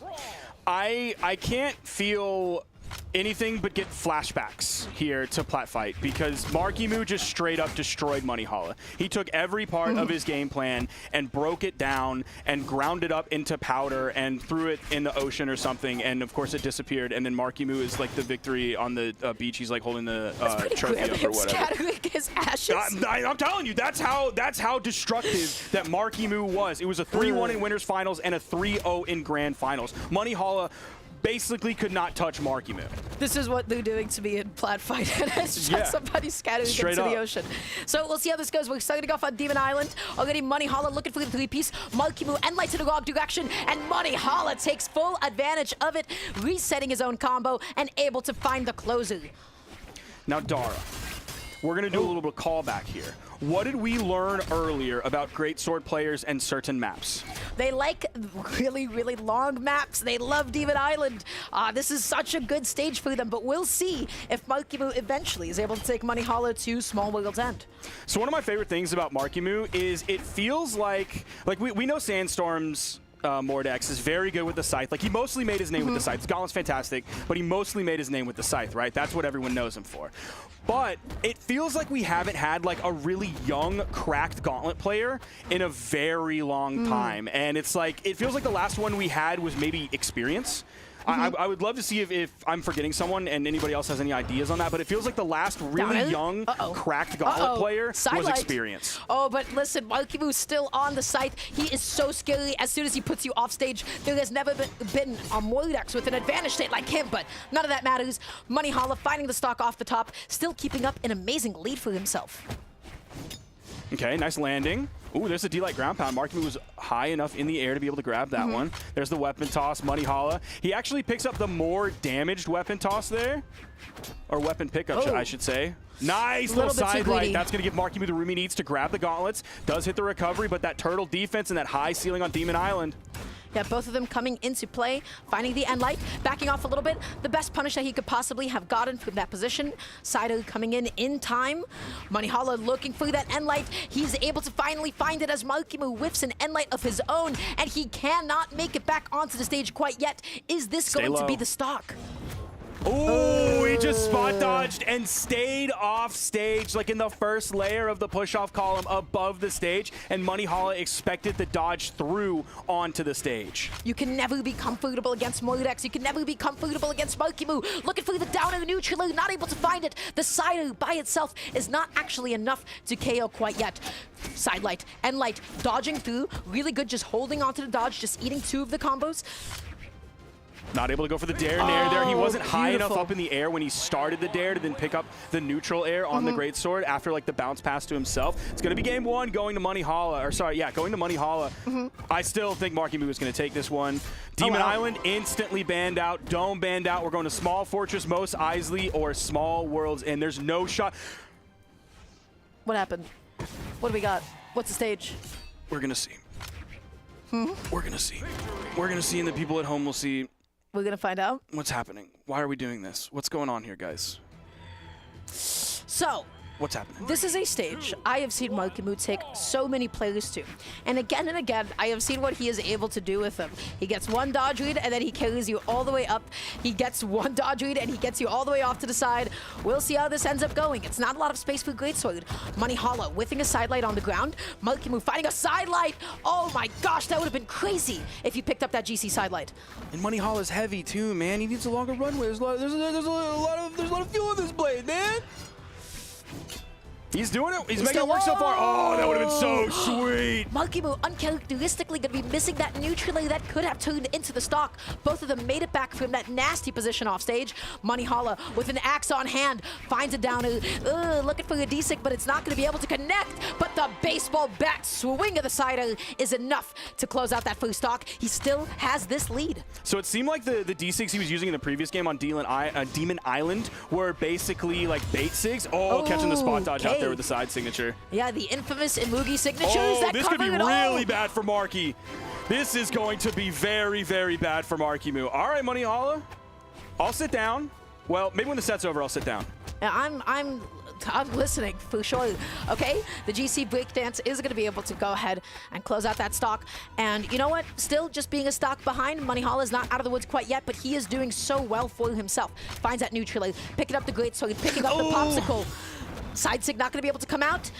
I can't feel anything but get flashbacks here to Plat Fight because Markimu just straight up destroyed Brawlhalla. He took every part of his game plan and broke it down and ground it up into powder and threw it in the ocean or something, and of course it disappeared. And then Markimu is like the victory on the beach. He's like holding the trophy up or whatever. Scattering his ashes. I'm telling you, that's how destructive that Markimu was. It was a 3-1 in Winners Finals and a 3-0 in Grand Finals. Brawlhalla basically could not touch Markimu. This is what they're doing to me in Plat Fight, and it's just somebody scattering into the ocean. So we'll see how this goes. We're starting off on Demon Island. Already Brawlhalla looking for the 3-piece. Markimu and lights in the wrong direction, and Brawlhalla takes full advantage of it, resetting his own combo and able to find the closer. Now, Dara, we're going to do a little bit of callback here. What did we learn earlier about great sword players and certain maps? They like really, really long maps. They love Demon Island. This is such a good stage for them, but we'll see if Markimu eventually is able to take Brawlhalla to Small World's End. So one of my favorite things about Markimu is it feels like we know Sandstorm's Mordex is very good with the Scythe. Like, he mostly made his name with the Scythe. Gauntlet's fantastic, but he mostly made his name with the Scythe, right? That's what everyone knows him for. But it feels like we haven't had, like, a really young, cracked Gauntlet player in a very long time. And it's like, it feels like the last one we had was maybe Experience. I would love to see if I'm forgetting someone and anybody else has any ideas on that, but it feels like the last really young, cracked Gauntlet player was Experience. Oh, but listen, Markimu's still on the site. He is so scary. As soon as he puts you off stage, there has never been a Mordex with an advantage state like him, but none of that matters. Moneyhalla finding the stock off the top, still keeping up an amazing lead for himself. Okay, nice landing. Ooh, there's a D-Light ground pound. Markimu was high enough in the air to be able to grab that one. There's the weapon toss, Moneyhalla. He actually picks up the more damaged weapon toss there. Or weapon pickup, I should say. Nice little side light. That's going to give Markimu the room he needs to grab the gauntlets. Does hit the recovery, but that turtle defense and that high ceiling on Demon Island. Yeah, both of them coming into play, finding the end light, backing off a little bit. The best punish that he could possibly have gotten from that position. Saito coming in time. Moneyhalla looking for that end light. He's able to finally find it as Markimu whiffs an end light of his own, and he cannot make it back onto the stage quite yet. Is this going to be the stock? Oh, he just spot dodged and stayed off stage, like in the first layer of the push-off column above the stage, and Moneyhalla expected the dodge through onto the stage. You can never be comfortable against Mordex. You can never be comfortable against Markimu. Looking for the downer neutral, not able to find it. The Saito by itself is not actually enough to KO quite yet. Side light, end light, dodging through. Really good just holding onto the dodge, just eating two of the combos. Not able to go for the dare nair there. He wasn't high enough up in the air when he started the dare to then pick up the neutral air on the greatsword after like the bounce pass to himself. It's going to be game one going to Moneyhalla, or sorry, yeah, going to Moneyhalla. I still think Markimu is going to take this one. Demon Island instantly banned out, Dome banned out. We're going to Small Fortress, Mos Eisley, or Small Worlds, and there's no shot. What happened? What do we got? What's the stage? We're going to see. We're going to see. We're going to see, and the people at home will see. We're going to find out. What's happening? Why are we doing this? What's going on here, guys? So, what's happening? This is a stage I have seen Markimu take so many players to. And again, I have seen what he is able to do with them. He gets one dodge read, and then he carries you all the way up. He gets one dodge read, and he gets you all the way off to the side. We'll see how this ends up going. It's not a lot of space for Greatsword. Moneyhalla whiffing a side light on the ground. Markimu finding a side light. Oh my gosh, that would have been crazy if he picked up that GC side light. And Moneyhalla's heavy too, man. He needs a longer runway. There's a lot of fuel in this blade, man. He's doing it. He's making it work so far. Oh, that would have been so sweet. Markimu uncharacteristically going to be missing that neutral that could have turned into the stock. Both of them made it back from that nasty position off stage. Moneyhalla with an axe on hand finds a downer. Looking for a D-Sig, but it's not going to be able to connect. But the baseball bat swing of the Saito is enough to close out that first stock. He still has this lead. So it seemed like the D6 he was using in the previous game on Demon Island were basically like bait sigs. Catching the spot dodge out there with the side signature. Yeah, the infamous Imugi signatures. This could be really bad for Marky. This is going to be very, very bad for Markimu. All right, Moneyhalla, I'll sit down. Well, maybe when the set's over, I'll sit down. I'm listening for sure. Okay, the GC breakdance is going to be able to go ahead and close out that stock. And you know what? Still, just being a stock behind, Moneyhalla is not out of the woods quite yet, but he is doing so well for himself. Finds that neutral, picking up the greatsword, picking up the popsicle. Side sig not going to be able to come out.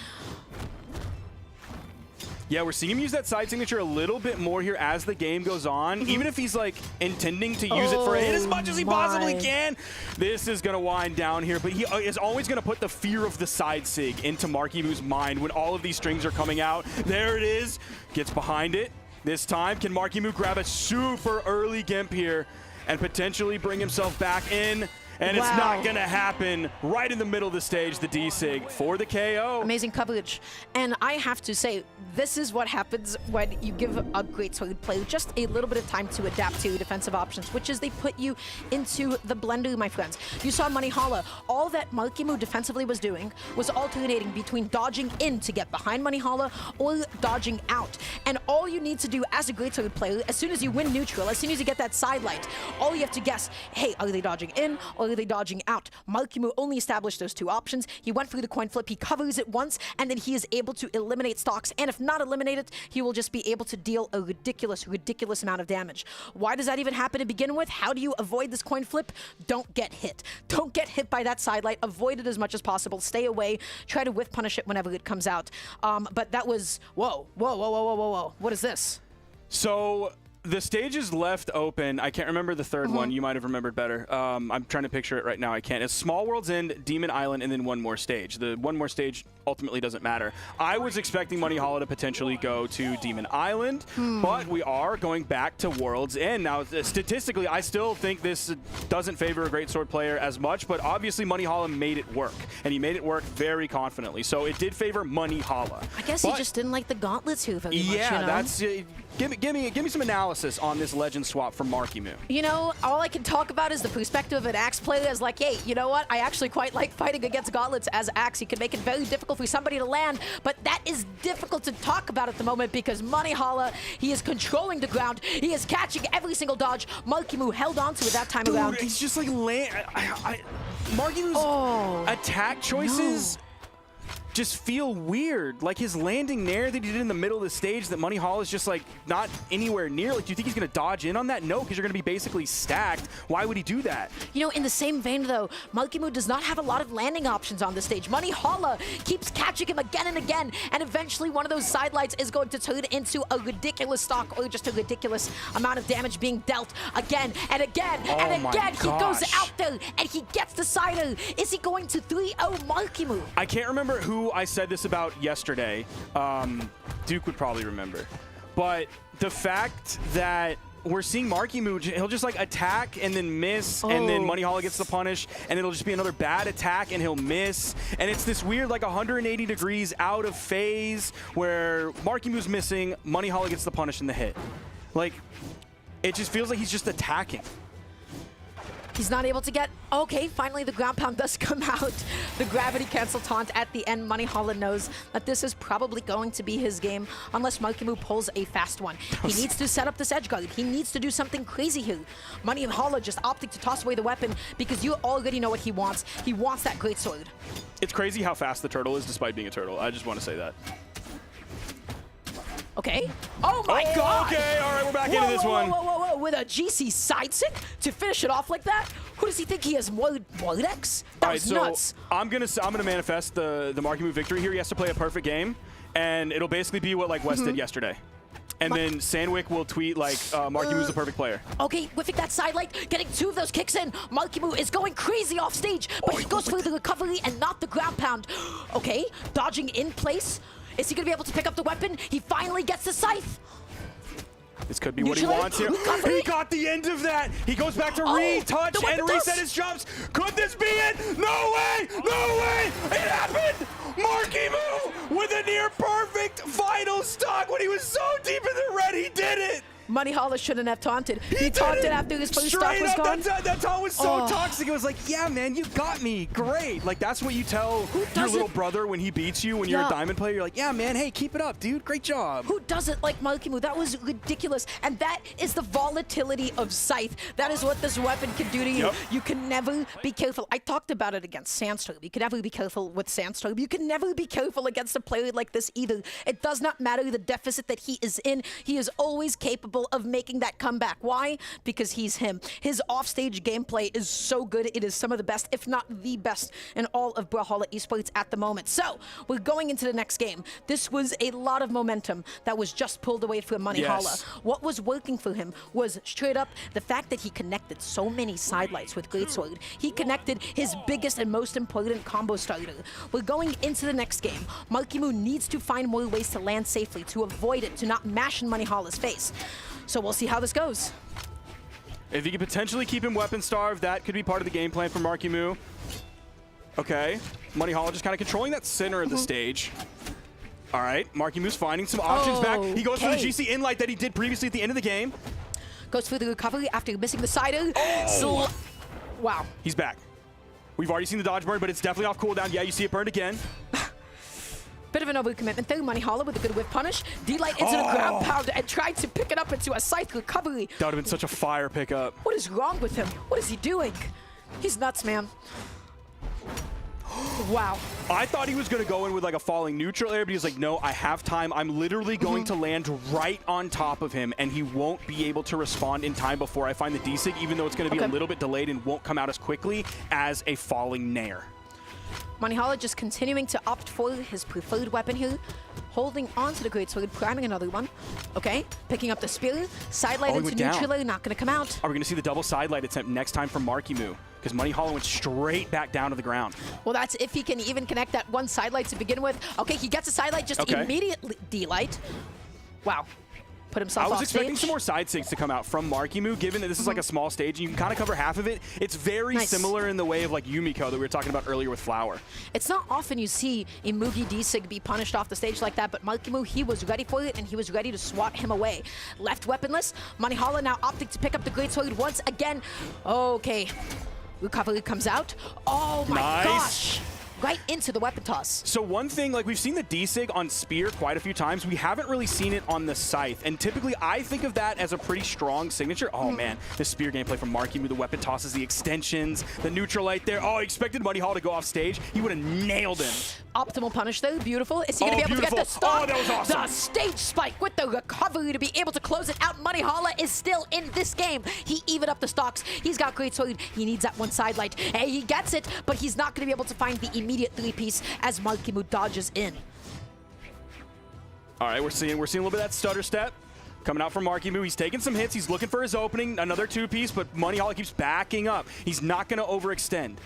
Yeah, we're seeing him use that side signature a little bit more here as the game goes on. Even if he's like intending to use it for a hit as much as he possibly can, this is going to wind down here. But he is always going to put the fear of the side sig into Markimu's mind when all of these strings are coming out. There it is. Gets behind it. This time, can Markimu grab a super early gimp here and potentially bring himself back in? And it's not going to happen right in the middle of the stage, the D-Sig for the KO. Amazing coverage. And I have to say, this is what happens when you give a greatsword player just a little bit of time to adapt to defensive options, which is they put you into the blender, my friends. You saw Moneyhalla. All that Markimu defensively was doing was alternating between dodging in to get behind Moneyhalla or dodging out. And all you need to do as a greatsword player, as soon as you win neutral, as soon as you get that side light, all you have to guess, hey, are they dodging in or are they dodging out? Markimu only established those two options. He went through the coin flip, he covers it once, and then he is able to eliminate stocks. And if not eliminate it, he will just be able to deal a ridiculous amount of damage. Why does that even happen to begin with? How do you avoid this coin flip? Don't get hit. Don't get hit by that side light. Avoid it as much as possible. Stay away. Try to whiff punish it whenever it comes out. But that was, whoa. What is this? So The stage is left open. I can't remember the third one. You might have remembered better. I'm trying to picture it right now. I can't. It's Small World's End, Demon Island, and then one more stage. The one more stage ultimately doesn't matter. I was expecting Brawlhalla to potentially go to Demon Island, but we are going back to World's End. Now, statistically, I still think this doesn't favor a Greatsword player as much, but obviously Brawlhalla made it work, and he made it work very confidently. So it did favor Brawlhalla. I guess he just didn't like the gauntlets very much, you know? That's... Give me some analysis on this legend swap from Marky Moo. You know, all I can talk about is the perspective of an Axe player is like, hey, you know what? I actually quite like fighting against gauntlets as Axe. You can make it very difficult for somebody to land, but that is difficult to talk about at the moment because Brawlhalla, he is controlling the ground. He is catching every single dodge Marky Moo held on to it that time around. It's just like Marky Moo's attack choices just feel weird. Like his landing nair that he did in the middle of the stage that Brawlhalla is just like not anywhere near. Like, do you think he's gonna dodge in on that? No, because you're gonna be basically stacked. Why would he do that? You know, in the same vein though, Marky Moo does not have a lot of landing options on the stage. Brawlhalla keeps catching him again and again, and eventually one of those sidelights is going to turn into a ridiculous stock or just a ridiculous amount of damage being dealt again and again and again. He goes out there and he gets the sider. Is he going to 3-0 Marky Moo? I can't remember who I said this about yesterday. Duke would probably remember. But the fact that we're seeing Marky Moo, he'll just like attack and then miss, and then Brawlhalla gets the punish, and it'll just be another bad attack and he'll miss. And it's this weird like 180 degrees out of phase where Marky Moo's missing, Brawlhalla gets the punish and the hit. Like, it just feels like he's just attacking. He's not able to get... Okay, finally the ground pound does come out. The gravity cancel taunt at the end. Brawlhalla knows that this is probably going to be his game unless Marky Moo pulls a fast one. He needs to set up this edge guard. He needs to do something crazy here. Brawlhalla just opting to toss away the weapon because you already know what he wants. He wants that greatsword. It's crazy how fast the turtle is despite being a turtle. I just want to say that. Okay. Oh my god! Okay, all right, we're back into this one. Whoa. With a GC side sync to finish it off like that? Who does he think he is? Mordex? That was nuts. I'm gonna manifest the Marky Moo victory here. He has to play a perfect game, and it'll basically be what like West did yesterday. And then Sandwick will tweet like, Marky Moo's the perfect player. Okay, whiffing that sidelight, getting 2 of those kicks in. Marky Moo is going crazy off stage, but he goes for the recovery and not the ground pound. Okay, dodging in place. Is he going to be able to pick up the weapon? He finally gets the scythe. This could be what he wants here. He got the end of that. He goes back to retouch and reset his jumps. Could this be it? No way! No way! It happened! Marky Moo with a near perfect final stock when he was so deep in the red. He did it! Brawlhalla shouldn't have taunted. He taunted after his first stock was gone. That taunt was so toxic. It was like, yeah, man, you got me. Great. Like, that's what you tell your little brother when he beats you when you're a diamond player. You're like, yeah, man, hey, keep it up, dude. Great job. Who doesn't like Marky Moo? That was ridiculous. And that is the volatility of Scythe. That is what this weapon can do to you. Yep. You can never be careful. I talked about it against Sandstorm. You can never be careful with Sandstorm. You can never be careful against a player like this either. It does not matter the deficit that he is in. He is always capable of making that comeback. Why? Because he's him. His offstage gameplay is so good. It is some of the best, if not the best, in all of Brawlhalla esports at the moment. So, we're going into the next game. This was a lot of momentum that was just pulled away from Brawlhalla. Yes. What was working for him was straight up the fact that he connected so many sidelights with Greatsword. He connected his biggest and most important combo starter. We're going into the next game. Marky Moo needs to find more ways to land safely, to avoid it, to not mash in Brawlhalla's face. So we'll see how this goes. If you could potentially keep him weapon starved, that could be part of the game plan for Marky Moo. Okay, Brawlhalla just kind of controlling that center of the stage. All right, Marky Moo's finding some options back. He goes for the GC inlight that he did previously at the end of the game. Goes for the recovery after missing the sider. Wow. He's back. We've already seen the dodge burn, but it's definitely off cooldown. Yeah, you see it burned again. Bit of an overcommitment there. Brawlhalla with a good whip punish. D-Light into the ground pound and tried to pick it up into a scythe recovery. That would have been such a fire pickup. What is wrong with him? What is he doing? He's nuts, man. Wow. I thought he was going to go in with like a falling neutral air, but he's like, no, I have time. I'm literally going to land right on top of him, and he won't be able to respond in time before I find the D-Sig, even though it's going to be a little bit delayed and won't come out as quickly as a falling nair. Brawlhalla just continuing to opt for his preferred weapon here, holding on to the Great Sword, priming another one. Okay, picking up the spear, sidelight he into went down. neutral, not going to come out. Are we going to see the double sidelight attempt next time from Markimu? Because Money Hollow went straight back down to the ground. Well, that's if he can even connect that one sidelight to begin with. Okay, he gets a sidelight, just immediately D-light. Wow. Put himself I was off expecting stage. some more side sigs to come out from Markimu, given that this is like a small stage and you can kind of cover half of it. It's very similar in the way of like Yumiko that we were talking about earlier with Flower. It's not often you see a Mugi D-Sig be punished off the stage like that, but Markimu, he was ready for it and he was ready to swat him away. Left weaponless, Moneyhala now opting to pick up the Great Sword once again. Okay, recovery comes out. Oh my gosh! Right into the weapon toss. So one thing, like we've seen the D-Sig on Spear quite a few times. We haven't really seen it on the Scythe. And typically I think of that as a pretty strong signature. Oh man, the Spear gameplay from Markimu, the weapon tosses, the extensions, the neutral light there. Oh, he expected Money Hall to go off stage. He would have nailed him. Optimal punish though, beautiful. Is he gonna be able to get the stop? Oh, that was awesome. The stage spike with the recovery to be able to close it out. Moneyhala is still in this game. He evened up the stocks. He's got Great Sword. He needs that one side light. Hey, he gets it, but he's not gonna be able to find the immediate three-piece as Markimu dodges in. All right, we're seeing a little bit of that stutter step coming out from Markimu. He's taking some hits. He's looking for his opening, another two-piece, but Moneyhala keeps backing up. He's not gonna overextend.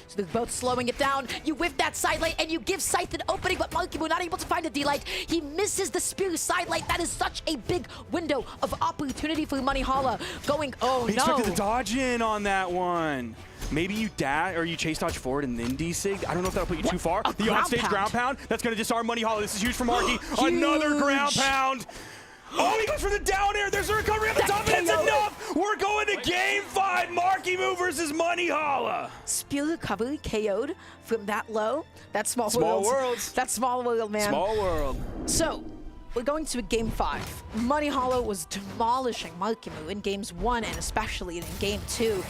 So they're both slowing it down. You whiff that side light and you give Scythe an opening, but Markimu not able to find a D-light. He misses the spear side light. That is such a big window of opportunity for Moneyhala. Going, oh He no. expected to dodge in on that one. Maybe you dash or you chase dodge forward and then D-Sig. I don't know if that'll put you too far. The on-stage ground pound. That's going to disarm Moneyhala. This is huge for Marky. Another ground pound. Oh, he goes for the down air. There's a recovery on the top, and it's enough. We're going to game 5. Markimu versus Moneyhala. Spear recovery KO'd from that low. That's small worlds. That's small world, man. Small world. So, we're going to a game 5. Moneyhala was demolishing Markimu in games 1 and especially in game 2.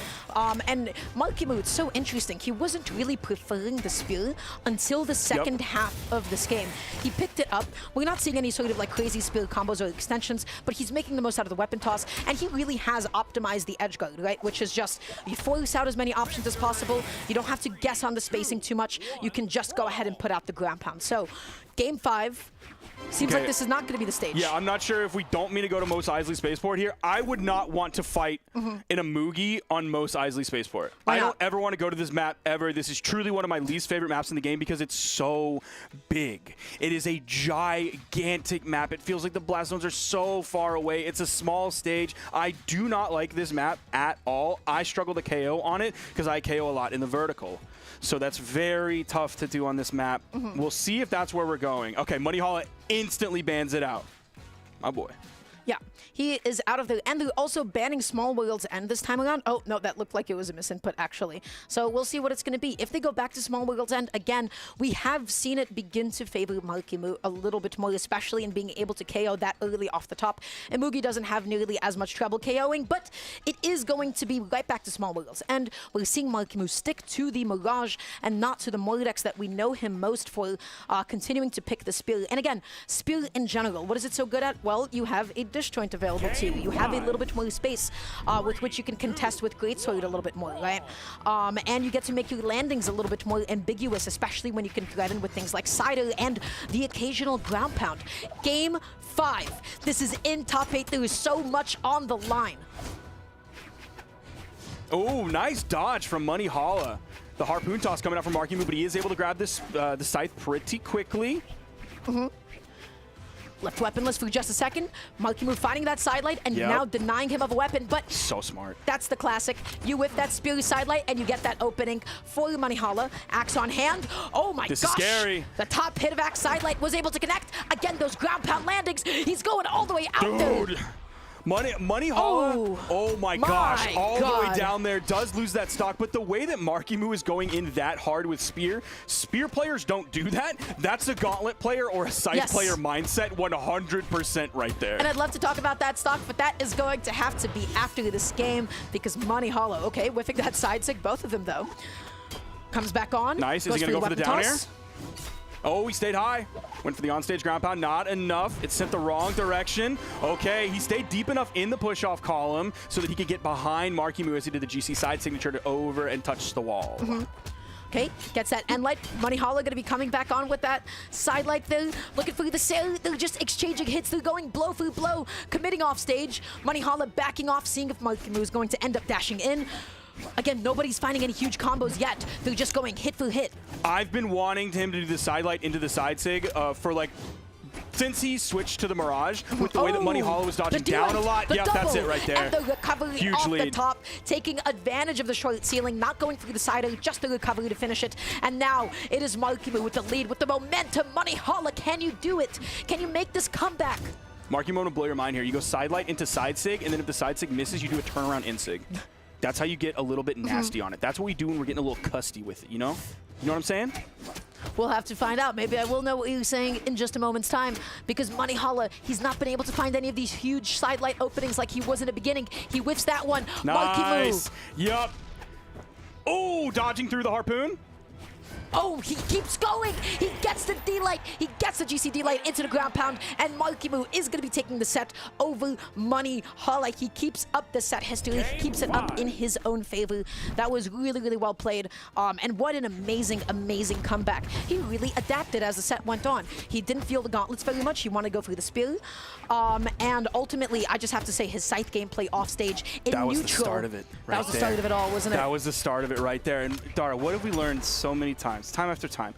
And Markimu, it's so interesting. He wasn't really preferring the spear until the second half of this game. He picked it up. We're not seeing any sort of like crazy spear combos or extensions, but he's making the most out of the weapon toss, and he really has optimized the edge guard, right? Which is just, you force out as many options as possible. You don't have to guess on the spacing too much. You can just go ahead and put out the ground pound. So, game 5. Seems like this is not going to be the stage. Yeah, I'm not sure if we don't mean to go to Mos Eisley Spaceport here. I would not want to fight in a Mugi on Mos Eisley Spaceport. I don't ever want to go to this map ever. This is truly one of my least favorite maps in the game because it's so big. It is a gigantic map. It feels like the blast zones are so far away. It's a small stage. I do not like this map at all. I struggle to KO on it because I KO a lot in the vertical. So that's very tough to do on this map. We'll see if that's where we're going. Okay, Moneyhala instantly bans it out. My boy. Yeah, he is out of there. And they're also banning Small World's End this time around. Oh, no, that looked like it was a misinput, actually. So we'll see what it's going to be. If they go back to Small World's End, again, we have seen it begin to favor Markimu a little bit more, especially in being able to KO that early off the top. And Mugi doesn't have nearly as much trouble KOing, but it is going to be right back to Small Worlds. And we're seeing Markimu stick to the Mirage and not to the Mordex that we know him most for, continuing to pick the Spear. And again, Spear in general, what is it so good at? Well, you have a disjoint available to you. You have a little bit more space with which you can contest with Greatsword a little bit more, right? And you get to make your landings a little bit more ambiguous, especially when you can threaten with things like Cider and the occasional ground pound. Game 5. This is in top 8. There is so much on the line. Oh, nice dodge from Moneyhala. The harpoon toss coming out from Markimu, but he is able to grab this the scythe pretty quickly. Left weaponless for just a second. Markimu finding that sidelight and now denying him of a weapon, but so smart. That's the classic. You whip that spear sidelight and you get that opening for Moneyhala. Axe on hand. Oh my gosh. This is scary. The top hit of Axe sidelight was able to connect. Again, those ground pound landings. He's going all the way out there. Dude. Moneyhala, oh my gosh, all the way down there, does lose that stock, but the way that Markimu is going in that hard with Spear players don't do that. That's a Gauntlet player or a Scythe player mindset 100% right there. And I'd love to talk about that stock, but that is going to have to be after this game because Moneyhala, okay, whiffing that side sig, both of them though. Comes back on. Nice, is he gonna go for the down air? Oh, he stayed high. Went for the onstage ground pound, not enough. It sent the wrong direction. Okay, he stayed deep enough in the push-off column so that he could get behind Markimu as he did the GC side signature to over and touch the wall. Okay, gets that end light. Brawlhalla gonna be coming back on with that side light though. Looking for the sale. They're just exchanging hits. They're going blow for blow. Committing off stage. Brawlhalla backing off, seeing if Markimu is going to end up dashing in. Again, nobody's finding any huge combos yet. They're just going hit for hit. I've been wanting him to do the side light into the side sig for like since he switched to the Mirage, with the way that Brawlhalla was dodging down a lot. Yep, that's it right there. And the recovery Huge off lead. the top, taking advantage of the short ceiling, not going through the side, just the recovery to finish it. And now it is Markimu with the lead, with the momentum. Brawlhalla, can you do it? Can you make this comeback? Mark, you want to blow your mind here. You go side light into side sig, and then if the side sig misses, you do a turnaround in sig. That's how you get a little bit nasty on it. That's what we do when we're getting a little custy with it, you know? You know what I'm saying? We'll have to find out. Maybe I will know what you're saying in just a moment's time, because Brawlhalla, he's not been able to find any of these huge side light openings like he was in the beginning. He whiffs that one. Nice. Yup. Oh, dodging through the harpoon. Oh, he keeps going. He gets the D-Light. He gets the GC D-Light into the ground pound, and Markimu is going to be taking the set over Brawlhalla. He keeps up the set history. He keeps it up in his own favor. That was really, really well played. And what an amazing, amazing comeback. He really adapted as the set went on. He didn't feel the gauntlets very much. He wanted to go for the spear. And ultimately, I just have to say his scythe gameplay off stage in neutral. That was the start of it right That was the start of it all, wasn't it? That was the start of it right there. And Dara, what have we learned so many times? Time after time.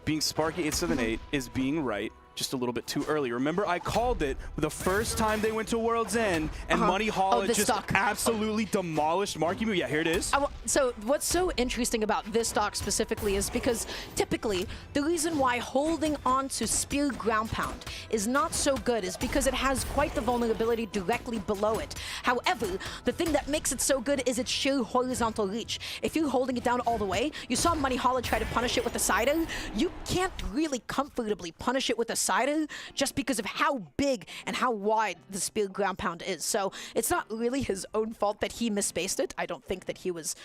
Being Sparky 878 is being right just a little bit too early. Remember, I called it the first time they went to World's End, and Brawlhalla just absolutely demolished Markimu. Yeah, here it is. So what's so interesting about this stock specifically is because typically the reason why holding on to spear ground pound is not so good is because it has quite the vulnerability directly below it. However, the thing that makes it so good is its sheer horizontal reach. If you're holding it down all the way, you saw Brawlhalla try to punish it with a side A. You can't really comfortably punish it with a side A just because of how big and how wide the spear ground pound is. So it's not really his own fault that he misspaced it. I don't think that he was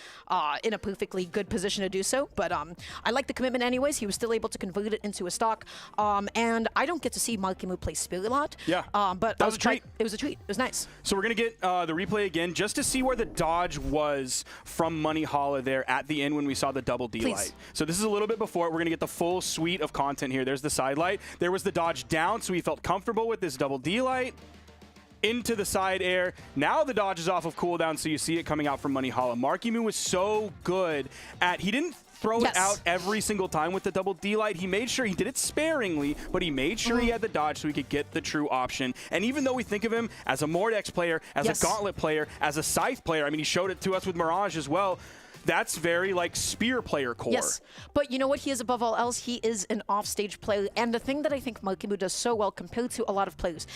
in a perfectly good position to do so, but I like the commitment anyways. He was still able to convert it into a stock, and I don't get to see Markimu play spear a lot. Yeah, but that was a treat. It was a treat. It was nice. So we're gonna get the replay again just to see where the dodge was from Brawlhalla there at the end when we saw the double D-Light. So this is a little bit before. We're gonna get the full suite of content here. There's the side light. There was the dodge down, so he felt comfortable with this double D-Light. Into the side air. Now the dodge is off of cooldown, so you see it coming out from Brawlhalla. Markimu was so good at, he didn't throw it out every single time with the double D-Light. He made sure he did it sparingly, but he made sure he had the dodge so he could get the true option. And even though we think of him as a Mordex player, as a Gauntlet player, as a Scythe player, I mean, he showed it to us with Mirage as well. That's very like spear player core. Yes, but you know what he is above all else? He is an off-stage player, and the thing that I think Markimu does so well compared to a lot of players,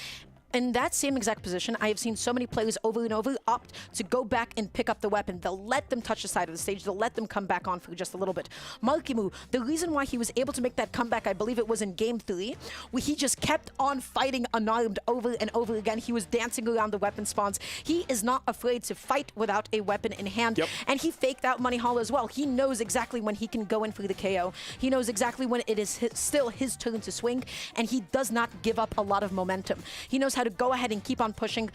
in that same exact position, I have seen so many players over and over opt to go back and pick up the weapon. They'll let them touch the side of the stage. They'll let them come back on for just a little bit. Markimu, the reason why he was able to make that comeback, I believe it was in Game 3, where he just kept on fighting unarmed over and over again. He was dancing around the weapon spawns. He is not afraid to fight without a weapon in hand. And he faked out Brawlhalla as well. He knows exactly when he can go in for the KO. He knows exactly when it is still his turn to swing, and he does not give up a lot of momentum. He knows how to go ahead and keep on pushing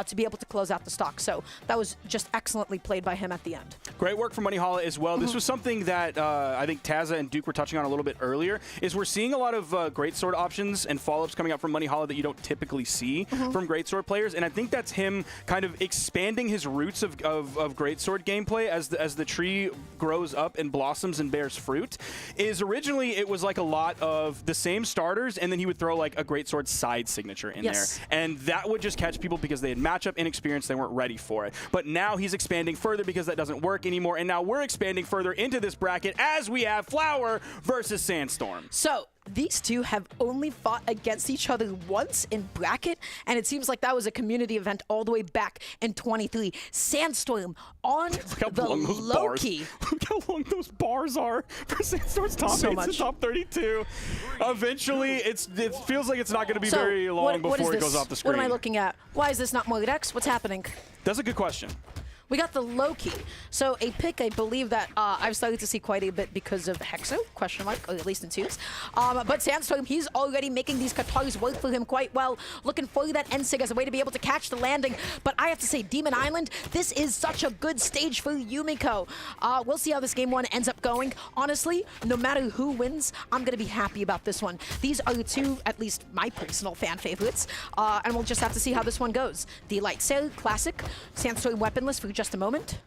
to be able to close out the stock. So that was just excellently played by him at the end. Great work from Brawlhalla as well. This was something that I think Tazza and Duke were touching on a little bit earlier, is we're seeing a lot of greatsword options and follow-ups coming out from Brawlhalla that you don't typically see from greatsword players, and I think that's him kind of expanding his roots of greatsword gameplay as the tree grows up and blossoms and bears fruit. Is originally it was like a lot of the same starters, and then he would throw like a greatsword side signature in there, and that would just catch people because they had matchup inexperience, they weren't ready for it. But now he's expanding further because that doesn't work anymore, and now we're expanding further into this bracket as we have Flower versus Sandstorm. So these two have only fought against each other once in bracket, and it seems like that was a community event all the way back in 23. Sandstorm on the low key. Look how long those bars are for Sandstorm's top 8 to top 32. Eventually, it feels like it's not going to be very long before it goes off the screen. What am I looking at? Why is this not Mordex? What's happening? That's a good question. We got the Loki. So a pick I believe that I've started to see quite a bit because of Hexo, question mark, or at least in twos. But Sandstorm, he's already making these Katars work for him quite well. Looking for that Ensig as a way to be able to catch the landing. But I have to say, Demon Island, this is such a good stage for Yumiko. We'll see how this game one ends up going. Honestly, no matter who wins, I'm going to be happy about this one. These are the two, at least my personal fan favorites. And we'll just have to see how this one goes. The Light Sail, classic. Sandstorm weaponless for just a moment.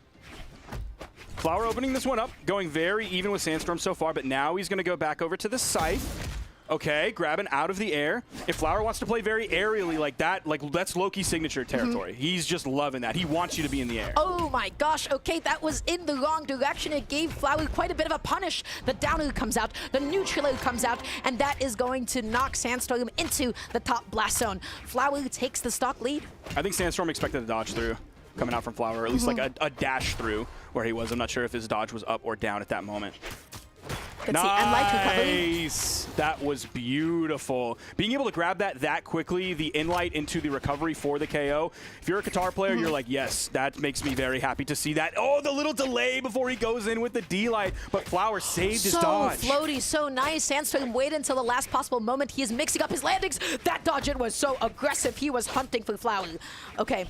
Flower opening this one up, going very even with Sandstorm so far, but now he's going to go back over to the Scythe. Okay, grabbing out of the air. If Flower wants to play very aerially like that, that's Loki's signature territory. He's just loving that. He wants you to be in the air. Oh my gosh, okay, that was in the wrong direction. It gave Flower quite a bit of a punish. The downer comes out, the neutral comes out, and that is going to knock Sandstorm into the top blast zone. Flower takes the stock lead. I think Sandstorm expected a dodge through coming out from Flower, or at least like a dash through where he was. I'm not sure if his dodge was up or down at that moment. Nice! That was beautiful. Being able to grab that quickly, the inlight into the recovery for the KO. If you're a Qatar player, you're like, yes, that makes me very happy to see that. Oh, the little delay before he goes in with the D-light, but Flower saved his dodge. So floaty, so nice. Sandstorm waited until the last possible moment. He is mixing up his landings. That dodge in was so aggressive. He was hunting for Flower. Okay.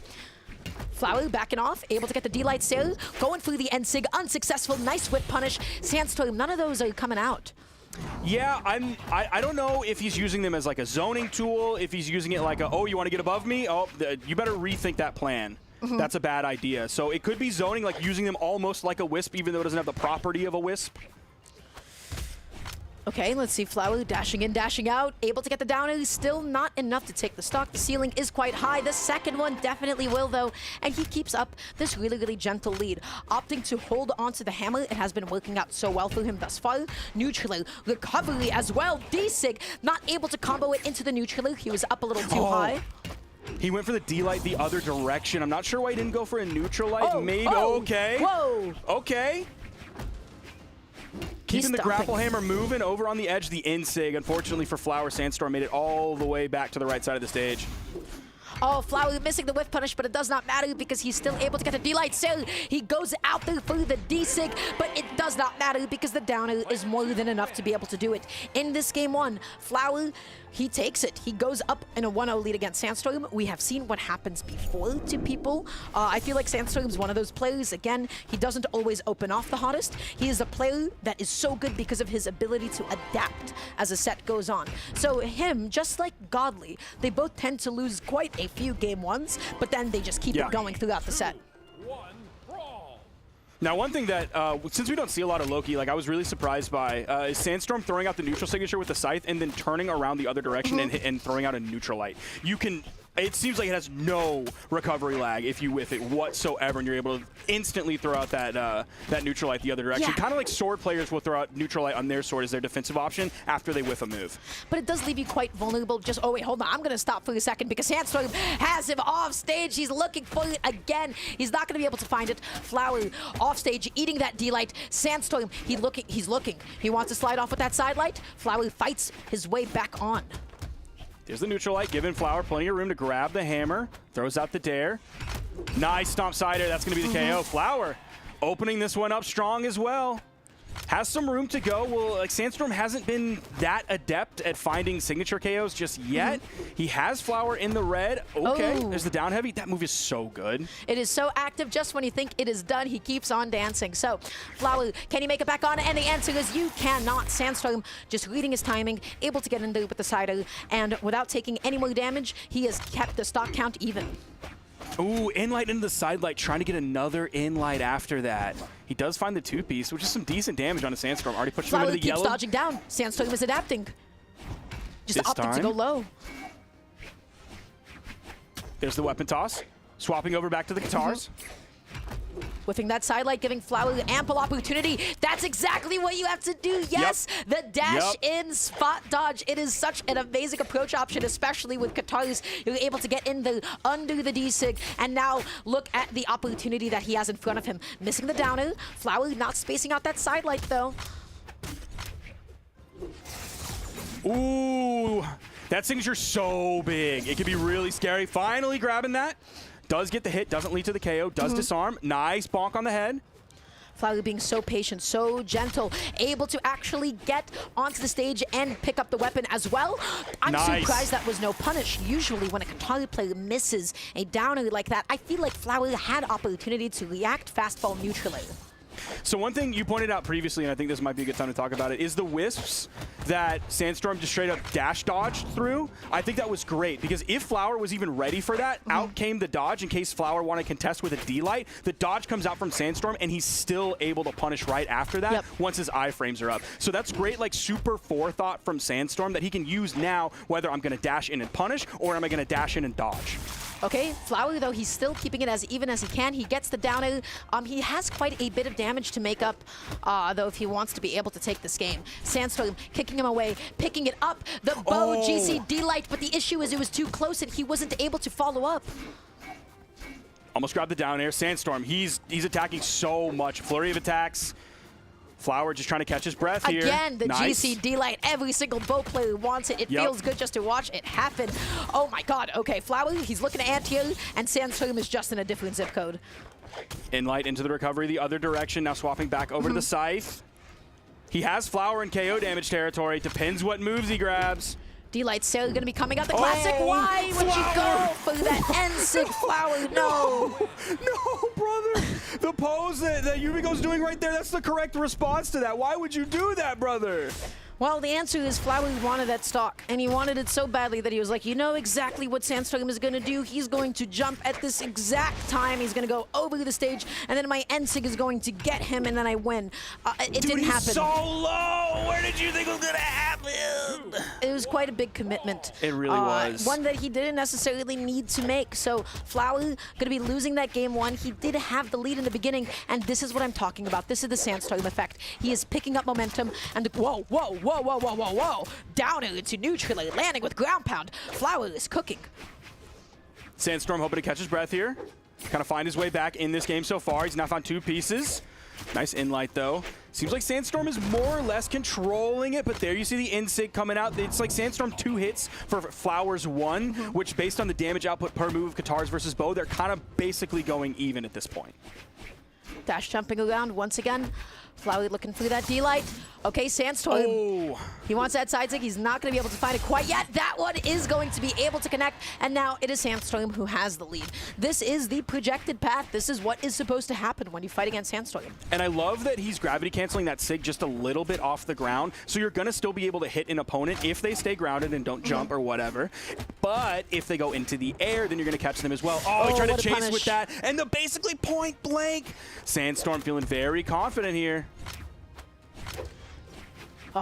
Flower backing off, able to get the D-Light Sail, going through the Ensig, unsuccessful, nice whip punish. Sandstorm, none of those are coming out. Yeah, I don't know if he's using them as like a zoning tool, if he's using it like a, oh, you want to get above me? Oh, you better rethink that plan. That's a bad idea. So it could be zoning, like using them almost like a Wisp, even though it doesn't have the property of a Wisp. Okay, let's see. Flower dashing in, dashing out. Able to get the downer. Still not enough to take the stock. The ceiling is quite high. The second one definitely will, though. And he keeps up this really, really gentle lead. Opting to hold onto the hammer. It has been working out so well for him thus far. Neutral recovery as well. D-Sig not able to combo it into the neutral. He was up a little too high. He went for the D-Light the other direction. I'm not sure why he didn't go for a neutral light. Maybe. Okay. Whoa. Okay. Keeping the grapple hammer moving over on the edge, the Ensig. Unfortunately for Flower, Sandstorm made it all the way back to the right side of the stage. Oh, Flower missing the whiff punish, but it does not matter because he's still able to get the D-Light Sail. He goes out there for the D-Sig, but it does not matter because the downer is more than enough to be able to do it. In this game one, Flower, he takes it. He goes up in a 1-0 lead against Sandstorm. We have seen what happens before to people. I feel like Sandstorm's one of those players. Again, he doesn't always open off the hottest. He is a player that is so good because of his ability to adapt as a set goes on. So him, just like Godly, they both tend to lose quite a few game ones, but then they just keep it going throughout the set. Now, one thing that, since we don't see a lot of Loki, like I was really surprised by, is Sandstorm throwing out the neutral signature with the Scythe and then turning around the other direction and throwing out a neutral light. You can, it seems like it has no recovery lag if you whiff it whatsoever, and you're able to instantly throw out that neutral light the other direction. Kind of like sword players will throw out neutral light on their sword as their defensive option after they whiff a move. But it does leave you quite vulnerable. Just, oh wait, hold on, I'm gonna stop for a second because Sandstorm has him off stage. He's looking for it again. He's not gonna be able to find it. Flower off stage, eating that D-Light. Sandstorm, he's looking. He wants to slide off with that side light. Flower fights his way back on. There's the neutral light, giving Flower plenty of room to grab the hammer. Throws out the dare. Nice stomp side air. That's going to be the KO. Flower opening this one up strong as well. Has some room to go. Well, like Sandstorm hasn't been that adept at finding signature KOs just yet. He has Flower in the red. Okay, there's the down heavy. That move is so good. It is so active. Just when you think it is done, he keeps on dancing. So, Flower, can he make it back on? And the answer is you cannot. Sandstorm just reading his timing, able to get in there with the sider, and without taking any more damage, he has kept the stock count even. Ooh, inlight into the side light, trying to get another inlight after that. He does find the two-piece, which is some decent damage on a Sandstorm. Already pushed him into the yellow. Flower keeps dodging down. Sandstorm is adapting. Just opting to go low. There's the weapon toss. Swapping over back to the Katars. Whiffing that sidelight, giving Flower ample opportunity. That's exactly what you have to do. Yes, the dash in spot dodge. It is such an amazing approach option, especially with Katars. You're able to get in the under the D-Sig, and now look at the opportunity that he has in front of him. Missing the downer. Flower not spacing out that sidelight though. Ooh, that signature's so big. It could be really scary. Finally grabbing that. Does get the hit, doesn't lead to the KO, does disarm. Nice bonk on the head. Flower being so patient, so gentle, able to actually get onto the stage and pick up the weapon as well. I'm surprised that was no punish. Usually when a Katari player misses a downer like that, I feel like Flower had opportunity to react, fast fall neutrally. So one thing you pointed out previously, and I think this might be a good time to talk about it, is the wisps that Sandstorm just straight up dash dodged through. I think that was great, because if Flower was even ready for that, out came the dodge in case Flower wanted to contest with a D-Light. The dodge comes out from Sandstorm, and he's still able to punish right after that once his iframes are up. So that's great, like, super forethought from Sandstorm that he can use now, whether I'm going to dash in and punish, or am I going to dash in and dodge. Okay, Flower, though, he's still keeping it as even as he can. He gets the downer. He has quite a bit of damage to make up, though, if he wants to be able to take this game. Sandstorm kicking him away, picking it up. The bow, GC D-Light, but the issue is it was too close and he wasn't able to follow up. Almost grabbed the down air. Sandstorm, he's attacking so much. Flurry of attacks. Flower just trying to catch his breath here. Again, the GC D-Light. Every single bow player wants it. It feels good just to watch it happen. Oh my god. Okay, Flower, he's looking at anti-air, and Sandstorm is just in a different zip code. Inlight into the recovery the other direction. Now swapping back over to the Scythe. He has Flower in KO damage territory. Depends what moves he grabs. D-Light's still going to be coming out the classic. Why would you go for that N-Sig Flower? No. No, brother. The pose that Yumiko's doing right there, that's the correct response to that. Why would you do that, brother? Well, the answer is Flower wanted that stock, and he wanted it so badly that he was like, you know exactly what Sandstorm is going to do. He's going to jump at this exact time. He's going to go over the stage, and then my N-Sig is going to get him, and then I win. It didn't happen. So low. Where did you think it was going to happen? It was quite a big commitment. It really was. One that he didn't necessarily need to make. So Flower going to be losing that game one. He did have the lead in the beginning, and this is what I'm talking about. This is the Sandstorm effect. He is picking up momentum, and whoa, whoa, whoa, whoa, whoa, whoa, whoa. Down into neutral, landing with ground pound. Flower is cooking. Sandstorm hoping to catch his breath here. Kind of find his way back in this game so far. He's now found 2 pieces. Nice inlight, though. Seems like Sandstorm is more or less controlling it, but there you see the N-Sig coming out. It's like Sandstorm 2 hits for Flower's 1, which based on the damage output per move of Katars versus Bow, they're kind of basically going even at this point. Dash jumping around once again. Flower looking for that D-Light. Okay, Sandstorm. Oh. He wants that side stick. He's not going to be able to find it quite yet. That one is going to be able to connect. And now it is Sandstorm who has the lead. This is the projected path. This is what is supposed to happen when you fight against Sandstorm. And I love that he's gravity canceling that SIG just a little bit off the ground. So you're going to still be able to hit an opponent if they stay grounded and don't jump or whatever. But if they go into the air, then you're going to catch them as well. Oh, he tried to chase with that. And the basically point blank. Sandstorm feeling very confident here.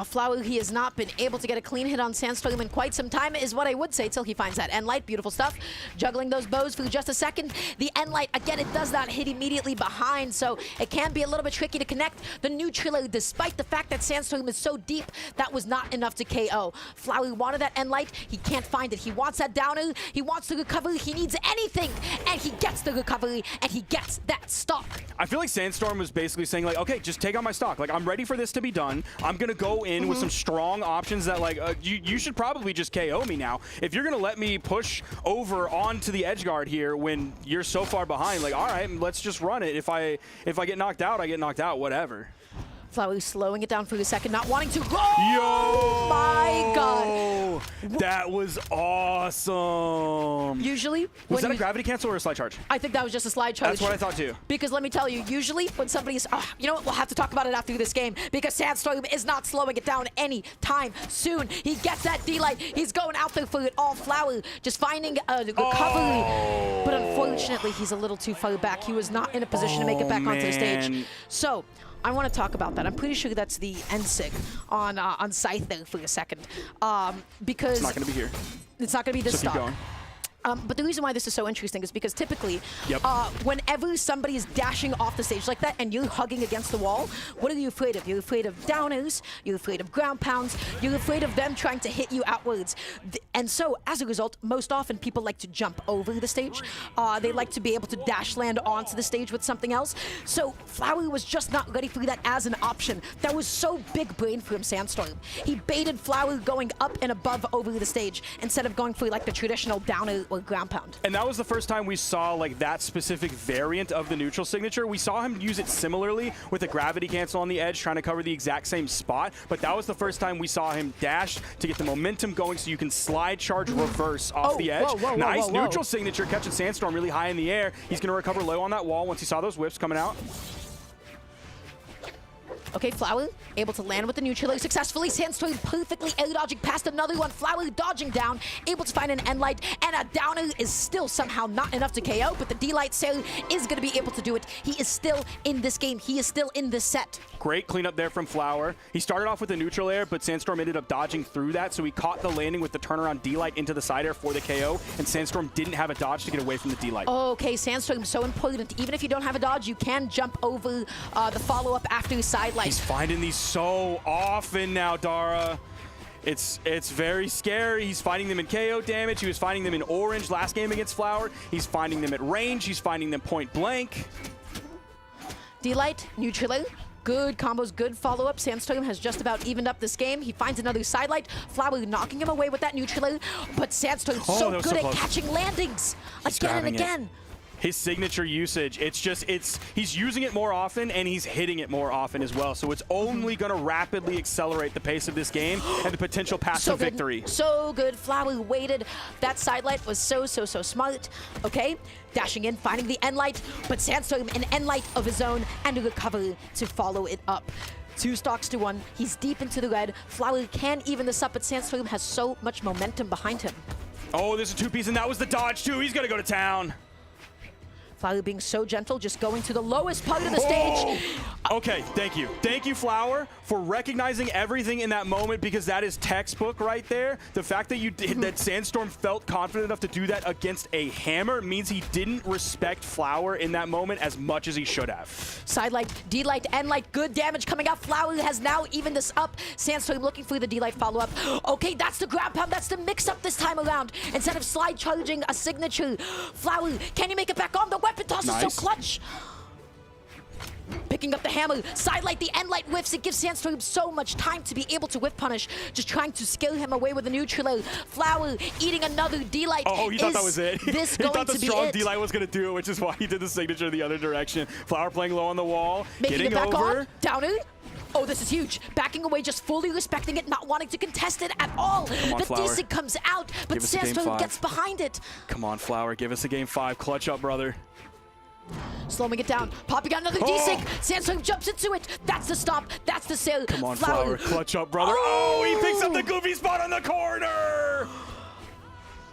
Flower, he has not been able to get a clean hit on Sandstorm in quite some time, is what I would say, till he finds that N-Light. Beautiful stuff. Juggling those bows for just a second. The N-Light, again, it does not hit immediately behind, so it can be a little bit tricky to connect. The neutral, despite the fact that Sandstorm is so deep, that was not enough to KO. Flower wanted that N-Light. He can't find it. He wants that downer. He wants the recovery. He needs anything, and he gets the recovery, and he gets that stock. I feel like Sandstorm was basically saying, like, okay, just take on my stock. Like, I'm ready for this to be done. I'm going to go in with some strong options that, like, you should probably just KO me now. If you're going to let me push over onto the edge guard here when you're so far behind, like, all right, let's just run it. If I get knocked out, I get knocked out, whatever. Flower slowing it down for a second, not wanting to. Yo! Oh my god. That was awesome. Usually, was that a gravity cancel or a slide charge? I think that was just a slide charge. That's what I thought too. Because let me tell you, usually when somebody's, you know what, we'll have to talk about it after this game, because Sandstorm is not slowing it down any time soon. He gets that D-Light. He's going out there for it all. Flower just finding a recovery. But unfortunately, he's a little too far back. He was not in a position to make it back onto the stage. So, I want to talk about that. I'm pretty sure that's the N-Sig on Scythe there for a second. Because it's not going to be here. It's not going to be this so stock. Keep going. But the reason why this is so interesting is because typically, whenever somebody is dashing off the stage like that and you're hugging against the wall, what are you afraid of? You're afraid of downers, you're afraid of ground pounds, you're afraid of them trying to hit you outwards. And so, as a result, most often people like to jump over the stage. They like to be able to dash land onto the stage with something else. So, Flower was just not ready for that as an option. That was so big brain for him, Sandstorm. He baited Flower going up and above over the stage instead of going for like the traditional downer were ground pound. And that was the first time we saw like that specific variant of the neutral signature. We saw him use it similarly with a gravity cancel on the edge, trying to cover the exact same spot. But that was the first time we saw him dash to get the momentum going so you can slide charge reverse off the edge. Nice neutral signature, catching Sandstorm really high in the air. He's going to recover low on that wall once he saw those whips coming out. Okay, Flower able to land with the neutral successfully. Sandstorm perfectly air-dodging past another one. Flower dodging down, able to find an end light, and a downer is still somehow not enough to KO, but the D-Light Sailor is going to be able to do it. He is still in this game. He is still in this set. Great cleanup there from Flower. He started off with the neutral air, but Sandstorm ended up dodging through that, so he caught the landing with the turnaround D-Light into the side air for the KO, and Sandstorm didn't have a dodge to get away from the D-Light. Okay, Sandstorm, so important. Even if you don't have a dodge, you can jump over the follow-up after sideline. He's finding these so often now, Dara. It's very scary. He's finding them in KO damage. He was finding them in orange last game against Flower. He's finding them at range. He's finding them point blank. D-Light, neutral. Good combos, good follow-up. Sandstorm has just about evened up this game. He finds another sidelight. Flower knocking him away with that neutral, but Sandstorm so good at catching landings again and again. His signature usage, he's using it more often and he's hitting it more often as well. So it's only going to rapidly accelerate the pace of this game and the potential path to victory. So good. Flower waited. That sidelight was so smart. Okay, dashing in, finding the end light, but Sandstorm an end light of his own and a recovery to follow it up. 2 stocks to 1. He's deep into the red. Flower can even this up, but Sandstorm has so much momentum behind him. Oh, there's a 2-piece, and that was the dodge too. He's going to go to town. Flower being so gentle, just going to the lowest part of the stage. Okay, thank you. Thank you, Flower, for recognizing everything in that moment, because that is textbook right there. The fact that that Sandstorm felt confident enough to do that against a hammer means he didn't respect Flower in that moment as much as he should have. Sidelight, D-Light, N-Light, good damage coming out. Flower has now evened this up. Sandstorm looking for the D-Light follow-up. Okay, that's the ground pound. That's the mix-up this time around. Instead of slide charging a signature. Flower, can you make it back on? The weapon toss is so clutch. Picking up the hammer, sidelight, the end light whiffs. It gives Sandstorm so much time to be able to whiff punish. Just trying to scare him away with a neutral. Flower eating another D-Light. Oh, he thought that was it. This he going thought the to be strong it. D-Light was going to do it, which is why he did the signature the other direction. Flower playing low on the wall, Making getting it back over. on. Downer. Oh, this is huge. Backing away, just fully respecting it, not wanting to contest it at all. Come on, the Flower. D-Sig comes out, but Give us a game Sandstorm 5. gets behind it. Come on, Flower, give us a game 5. Clutch up, brother. Slowing it down, popping out another D-Sig. Sandstorm jumps into it. That's the stomp. That's the sail. Come on, Flower. Clutch up, brother. Oh, he picks up the goofy spot on the corner.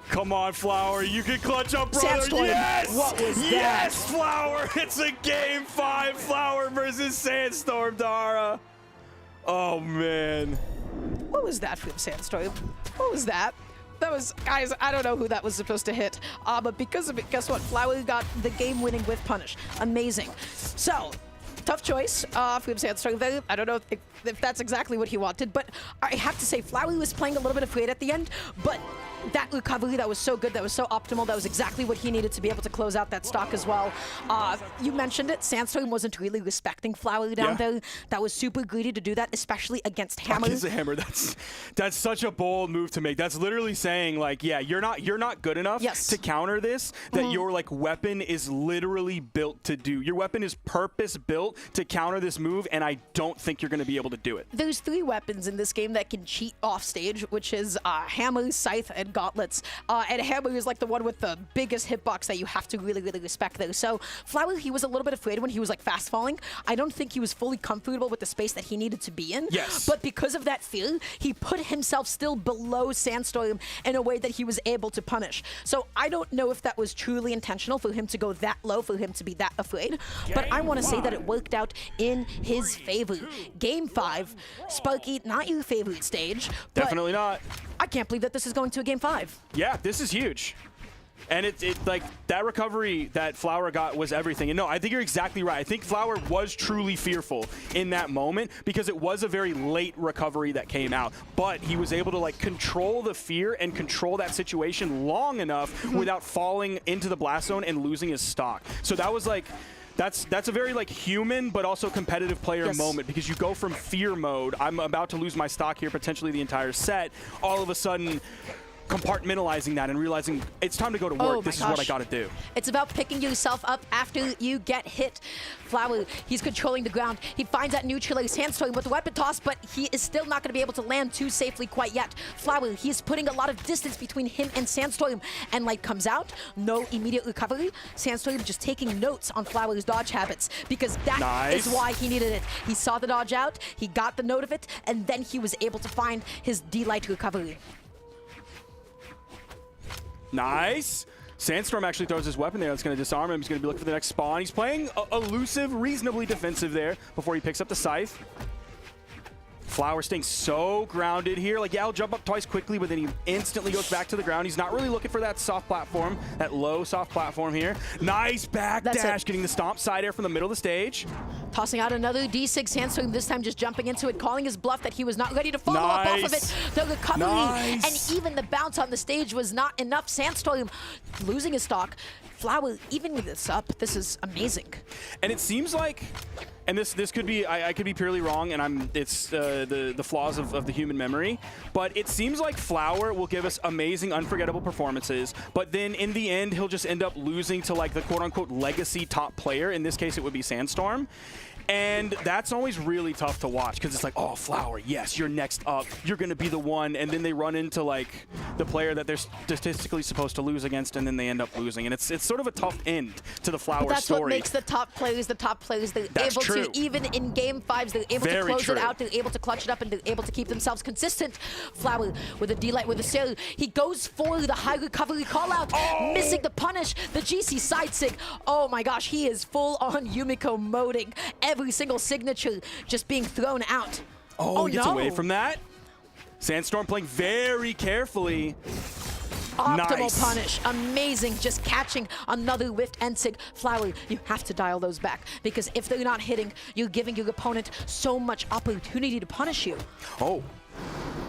Come on, Flower. You can clutch up, brother. Sandstorm. Yes! What was that? Yes, Flower. It's a game 5. Flower versus Sandstorm, Dara. Oh, man. What was that from Sandstorm? What was that? That was, guys, I don't know who that was supposed to hit. But because of it, guess what? Flower got the game-winning whiff punish. Amazing. So, tough choice from Sandstorm. I don't know if that's exactly what he wanted, but I have to say, Flower was playing a little bit afraid at the end, but that recovery, that was so good, that was so optimal, that was exactly what he needed to be able to close out that stock as well. You mentioned it, Sandstorm wasn't really respecting Flower down there. That was super greedy to do that, especially against Hammer. Against the Hammer, that's such a bold move to make. That's literally saying, like, yeah, you're not good enough to counter this, that your like weapon is literally built to do. Your weapon is purpose built to counter this move, and I don't think you're going to be able to do it. There's 3 weapons in this game that can cheat off stage, which is Hammer, Scythe, and Gauntlets. And Hammer is like the one with the biggest hitbox that you have to really respect there. So Flower, he was a little bit afraid when he was like fast falling. I don't think he was fully comfortable with the space that he needed to be in. Yes. But because of that fear, he put himself still below Sandstorm in a way that he was able to punish. So I don't know if that was truly intentional for him to go that low, for him to be that afraid. But I want to say that it worked out in his favor. Game 5, Sparky, not your favorite stage. Definitely not. I can't believe that this is going to a game 5. Yeah, this is huge. And it like that recovery that Flower got was everything. And no, I think you're exactly right. I think Flower was truly fearful in that moment because it was a very late recovery that came out. But he was able to like control the fear and control that situation long enough without falling into the blast zone and losing his stock. So that was like, that's a very like human but also competitive player moment, because you go from fear mode, I'm about to lose my stock here, potentially the entire set, all of a sudden compartmentalizing that and realizing it's time to go to work. Oh This is my what I gosh. got to do. It's about picking yourself up after you get hit. Flower, he's controlling the ground. He finds that neutral Sandstorm with the weapon toss, but he is still not going to be able to land too safely quite yet. Flower, he's putting a lot of distance between him and Sandstorm. And Light comes out, no immediate recovery. Sandstorm just taking notes on Flower's dodge habits because that is why he needed it. He saw the dodge out, he got the note of it, and then he was able to find his D-Light recovery. Nice. Sandstorm actually throws his weapon there. That's going to disarm him. He's going to be looking for the next spawn. He's playing elusive, reasonably defensive there before he picks up the scythe. Flower staying so grounded here. Like, yeah, he'll jump up twice quickly, but then he instantly goes back to the ground. He's not really looking for that soft platform, that low soft platform here. Nice back dash, getting the stomp side air from the middle of the stage. Tossing out another D6 Sandstorm, this time just jumping into it, calling his bluff that he was not ready to follow up off of it. The recovery and even the bounce on the stage was not enough. Sandstorm losing his stock. Flower, even with this up, this is amazing. And it seems like, and this could be, I could be purely wrong, and it's the flaws of the human memory, but it seems like Flower will give us amazing, unforgettable performances, but then in the end, he'll just end up losing to like the quote-unquote legacy top player. In this case, it would be Sandstorm. And that's always really tough to watch because it's like, oh, Flower, yes, you're next up. You're going to be the one. And then they run into, like, the player that they're statistically supposed to lose against, and then they end up losing. And it's sort of a tough end to the Flower But that's story. what makes the top players the top players. They're able to, even in game 5s, they're able to close it out. They're able to clutch it up, and they're able to keep themselves consistent. Flower with a D-Light, with a Sail. He goes for the high recovery call-out, missing the punish. The GC side sig. Oh, my gosh, he is full-on Yumiko moding. Every single signature just being thrown out. Oh, he gets away from that. Sandstorm playing very carefully. Optimal punish. Amazing. Just catching another whiffed Ensig. Flower, you have to dial those back because if they're not hitting, you're giving your opponent so much opportunity to punish you. Oh.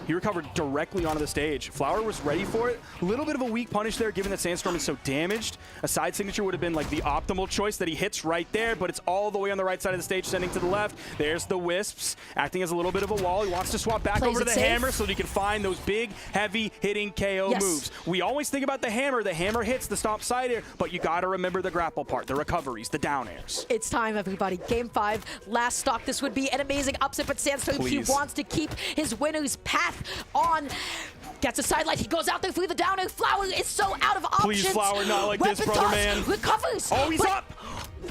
He recovered directly onto the stage. Flower was ready for it. A little bit of a weak punish there, given that Sandstorm is so damaged. A side signature would have been like the optimal choice that he hits right there, but it's all the way on the right side of the stage, sending to the left. There's the Wisps, acting as a little bit of a wall. He wants to swap back over to the hammer so that he can find those big, heavy hitting KO moves. We always think about the hammer. The hammer hits the stomp side air, but you got to remember the grapple part, the recoveries, the down airs. It's time, everybody. Game 5, last stock. This would be an amazing upset, but Sandstorm, he wants to keep his winner's path on. Gets a sidelight. He goes out there for the down air. Flower is so out of options. Please, Flower, not like this, brother man. Recovers. Oh, he's up.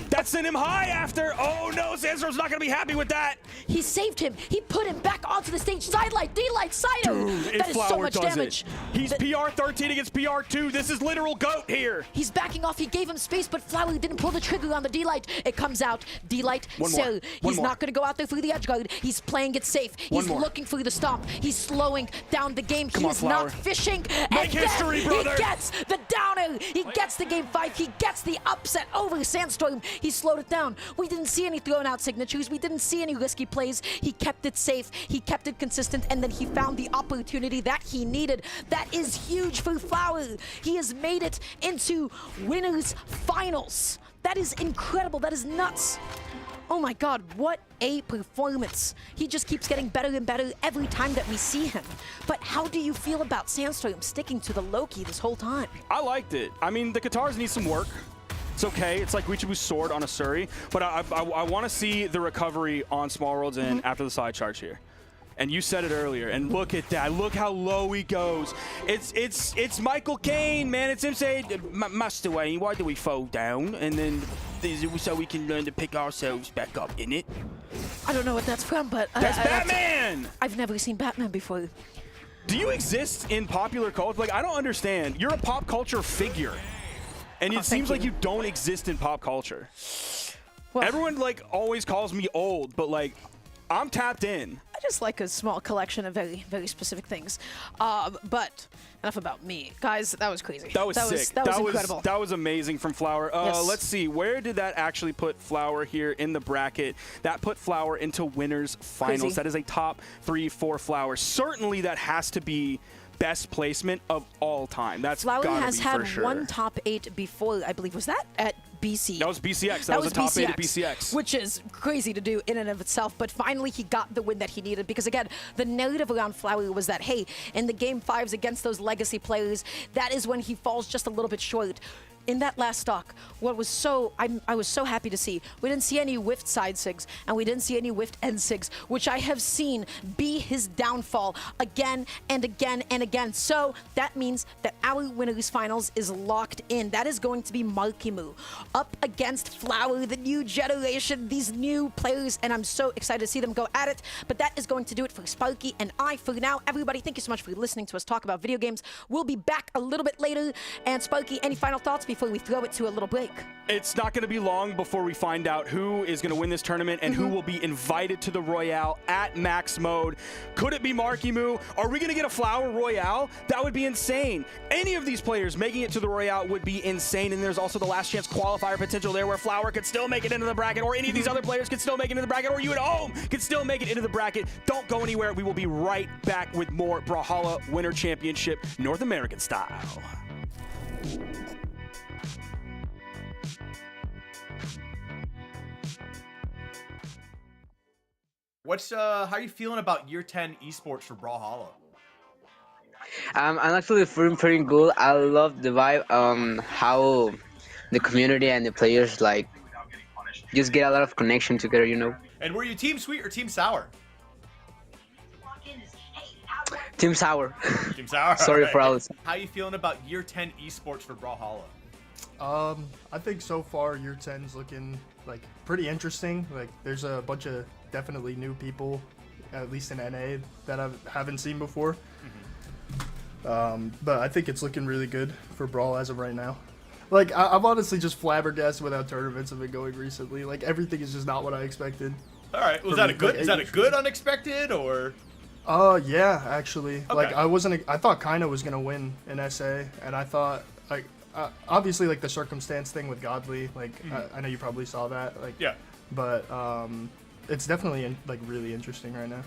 That sent him high after. Oh, no, Sandstorm's not going to be happy with that. He saved him. He put him back onto the stage. Sidelight, D-Light, side air. That is so much damage. He's PR 13 against PR 2. This is literal GOAT here. He's backing off. He gave him space, but Flower didn't pull the trigger on the D-Light. It comes out. D-Light, so he's not going to go out there for the edge guard. He's playing it safe. He's looking for the stomp. He's slowing down the game. He is not fishing. Make history, brother. He gets the down air. He gets the game 5. He gets the upset over Sandstorm. He slowed it down. We didn't see any thrown out signatures. We didn't see any risky plays. He kept it safe. He kept it consistent, and then he found the opportunity that he needed. That is huge for Flower. He has made it into winners finals. That is incredible. That is nuts. Oh my God, what a performance. He just keeps getting better and better every time that we see him. But how do you feel about Sandstorm sticking to the low-key this whole time? I liked it. I mean, the guitars need some work. It's okay. It's like Richibu's sword on a Suri. But I want to see the recovery on Small Worlds and after the side charge here. And you said it earlier, and look at that. Look how low he goes. It's Michael Caine, man. It's him saying, Master Wayne, why do we fall down? And then so we can learn to pick ourselves back up, innit? I don't know what that's from, but that's Batman! I've never seen Batman before. Do you exist in popular culture? Like, I don't understand. You're a pop culture figure. And it seems like you don't exist in pop culture. Well, everyone, like, always calls me old, but, like, I'm tapped in. I just like a small collection of very, very specific things. But enough about me. Guys, that was crazy. That was sick. That was incredible. That was amazing from Flower. Let's see. Where did that actually put Flower here in the bracket? That put Flower into winners finals. Crazy. That is a top 3-4 Flower. Certainly that has to be best placement of all time. That's Flower gotta has be had for sure. one top 8 before, I believe. Was that at BC. That was BCX. That was a top 8 at BCX. Which is crazy to do in and of itself, but finally he got the win that he needed because, again, the narrative around Flower was that, hey, in the Game 5s against those legacy players, that is when he falls just a little bit short. In that last stock, what was I was so happy to see, we didn't see any whiffed side sigs, and we didn't see any whiffed end sigs, which I have seen be his downfall again and again and again. So that means that our winners finals is locked in. That is going to be Markimu up against Flower, the new generation, these new players, and I'm so excited to see them go at it. But that is going to do it for Sparky and I for now. Everybody, thank you so much for listening to us talk about video games. We'll be back a little bit later. And Sparky, any final thoughts before we throw it to a little break? It's not going to be long before we find out who is going to win this tournament and who will be invited to the Royale at max mode. Could it be Markimu? Are we going to get a Flower Royale? That would be insane. Any of these players making it to the Royale would be insane. And there's also the last chance qualifier potential there where Flower could still make it into the bracket, or any of these other players could still make it into the bracket, or you at home could still make it into the bracket. Don't go anywhere. We will be right back with more Brawlhalla Winter Championship North American style. How are you feeling about year 10 esports for Brawlhalla? I'm actually feeling pretty good. I love the vibe, how the community and the players like just get a lot of connection together, you know. And were you Team Sweet or Team Sour? Team Sour. Team Sour. Sorry for all this. How are you feeling about year 10 esports for Brawlhalla? I think so far year 10's looking like pretty interesting. Like there's a bunch of definitely new people, at least in NA, that I haven't seen before. But I think it's looking really good for Brawl as of right now. Like I'm honestly just flabbergasted with how tournaments have been going recently. Like everything is just not what I expected. All right, was that a good? Is that a good unexpected or? Yeah, actually. Okay. Like I thought Kaina was gonna win in SA, and I thought like obviously like the circumstance thing with Godly. Like I know you probably saw that. Like yeah, but it's definitely like really interesting right now.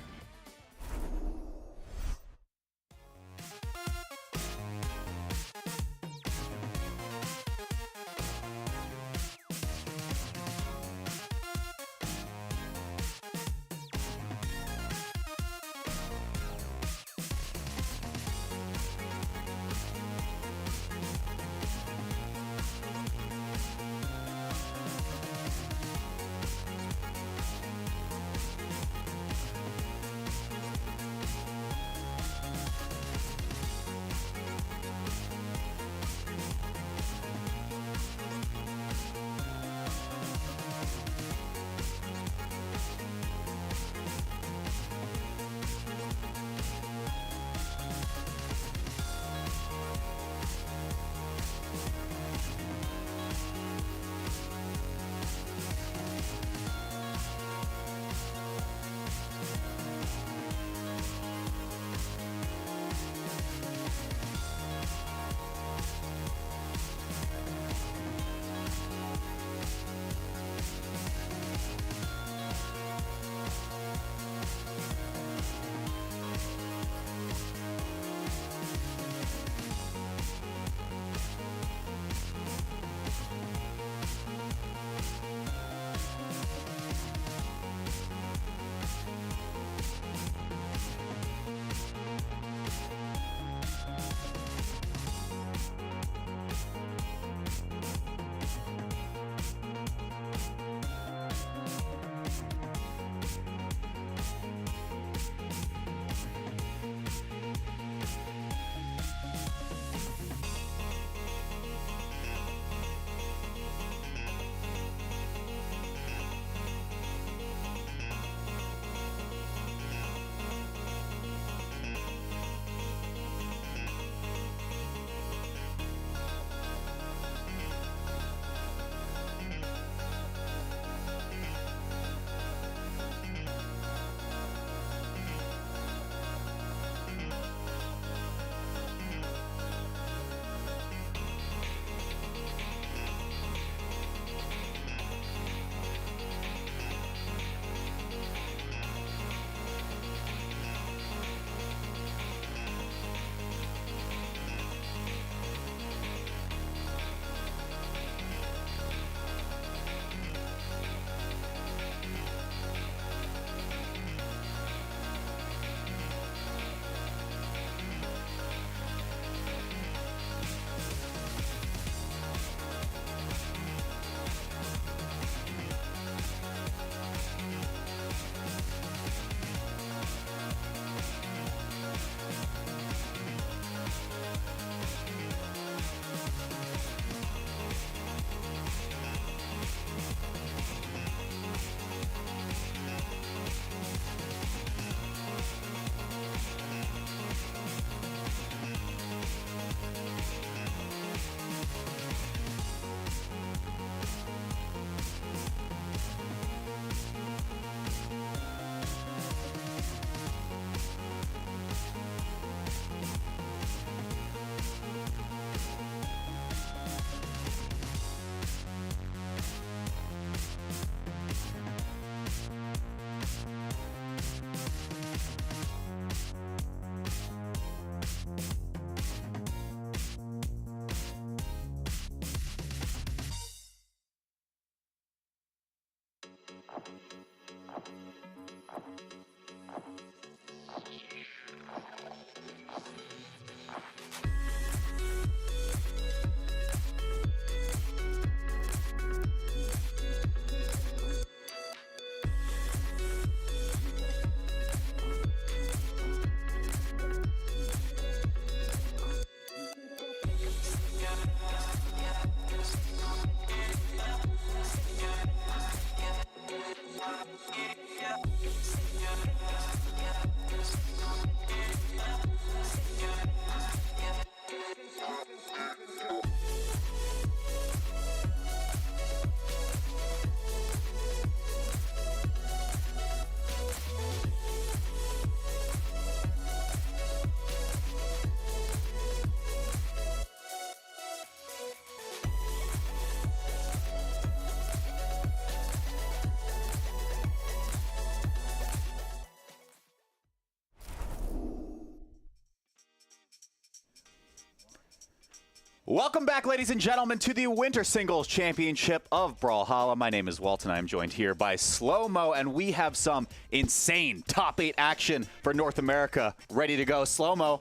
Welcome back, ladies and gentlemen, to the Winter Singles Championship of Brawlhalla. My name is Walt, and I'm joined here by Slow-Mo, and we have some insane top 8 action for North America ready to go. Slow-Mo,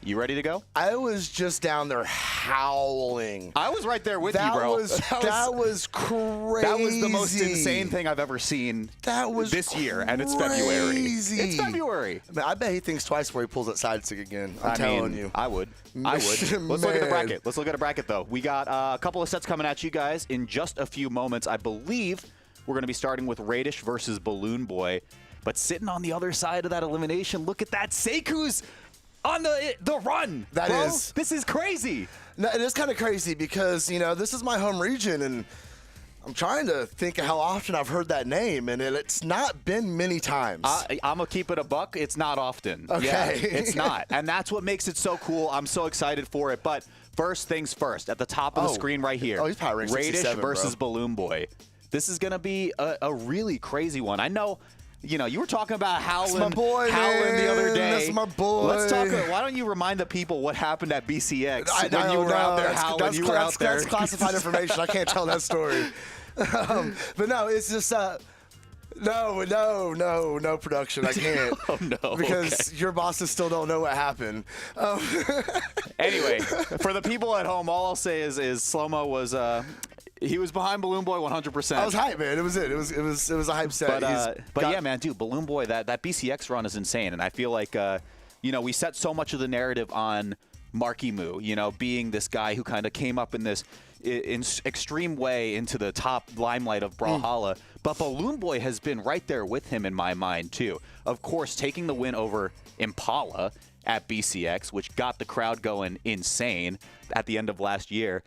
you ready to go? I was just down there howling. I was right there with you, bro. That was crazy. That was the most insane thing I've ever seen this year, and it's February. It's February. Man, I bet he thinks twice before he pulls that side stick again. I'm telling you. I would. Let's look at the bracket. Let's look at a bracket, though. We got a couple of sets coming at you guys in just a few moments. I believe we're going to be starting with Radish versus Balloon Boy. But sitting on the other side of that elimination, look at that. Seiku's on the run. This is crazy. No, it is kind of crazy because, you know, this is my home region, and I'm trying to think of how often I've heard that name, and it's not been many times. I'm going to keep it a buck. It's not often. Okay. Yeah, it's not. And that's what makes it so cool. I'm so excited for it. But first things first, at the top of the screen right here, he's power rank Radish 67, versus bro. Balloon Boy. This is going to be a really crazy one. I know. You know, you were talking about Howlin' That's my boy, the other day. That's my boy. Let's talk. Why don't you remind the people what happened at BCX when you were out there howling? You were out there. That's classified information. I can't tell that story. But no, it's just no production. I can't. Oh no, because your bosses still don't know what happened. Anyway, for the people at home, all I'll say is Slow-Mo was. He was behind Balloon Boy 100%. I was hype, man. It was a hype set. But yeah, man, dude, Balloon Boy, that BCX run is insane, and I feel like you know, we set so much of the narrative on Marky Moo, you know, being this guy who kind of came up in this extreme way into the top limelight of Brawlhalla. But Balloon Boy has been right there with him in my mind too. Of course, taking the win over Impala at BCX, which got the crowd going insane at the end of last year.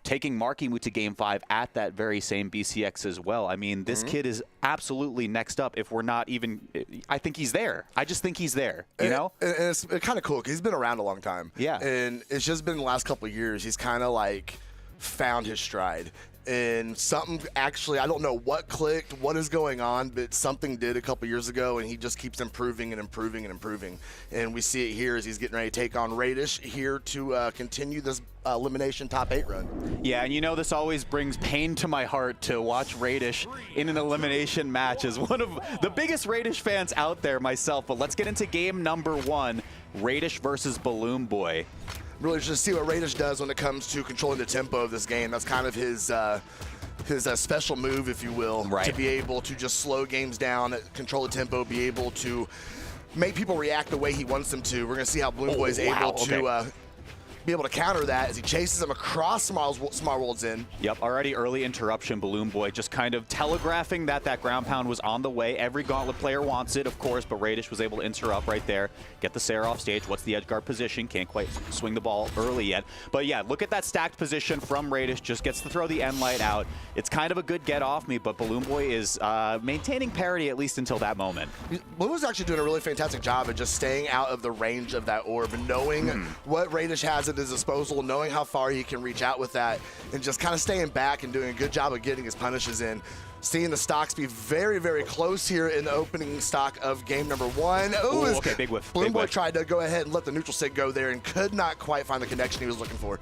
Taking Marky Moo to Game 5 at that very same BCX as well. I mean, this kid is absolutely next up. If we're not even, I think he's there. I just think he's there, you know? And it's kind of cool because he's been around a long time. Yeah. And it's just been the last couple of years, he's kind of like found his stride. And something actually, I don't know what clicked, what is going on, but something did a couple years ago, and he just keeps improving and improving and improving. And we see it here as he's getting ready to take on Radish here to continue this elimination top 8 run. Yeah, and you know, this always brings pain to my heart to watch Radish in an elimination match as one of the biggest Radish fans out there myself. But let's get into game number 1, Radish versus Balloon Boy. Really just see what Radish does when it comes to controlling the tempo of this game. That's kind of his special move, if you will, to be able to just slow games down, control the tempo, be able to make people react the way he wants them to. We're going to see how Balloon Boy is able to be able to counter that as he chases him across Smart World's in. Yep, already early interruption. Balloon Boy just kind of telegraphing that ground pound was on the way. Every Gauntlet player wants it, of course, but Radish was able to interrupt right there, get the Sarah off stage. What's the edge guard position? Can't quite swing the ball early yet. But yeah, look at that stacked position from Radish. Just gets to throw the end light out. It's kind of a good get off me, but Balloon Boy is maintaining parity at least until that moment. Balloon was actually doing a really fantastic job of just staying out of the range of that orb and knowing what Radish has at his disposal, knowing how far he can reach out with that, and just kind of staying back and doing a good job of getting his punishes in. Seeing the stocks be very, very close here in the opening stock of game number 1. Ooh, okay, big whiff. Balloon Boy tried to go ahead and let the neutral sig go there and could not quite find the connection he was looking for.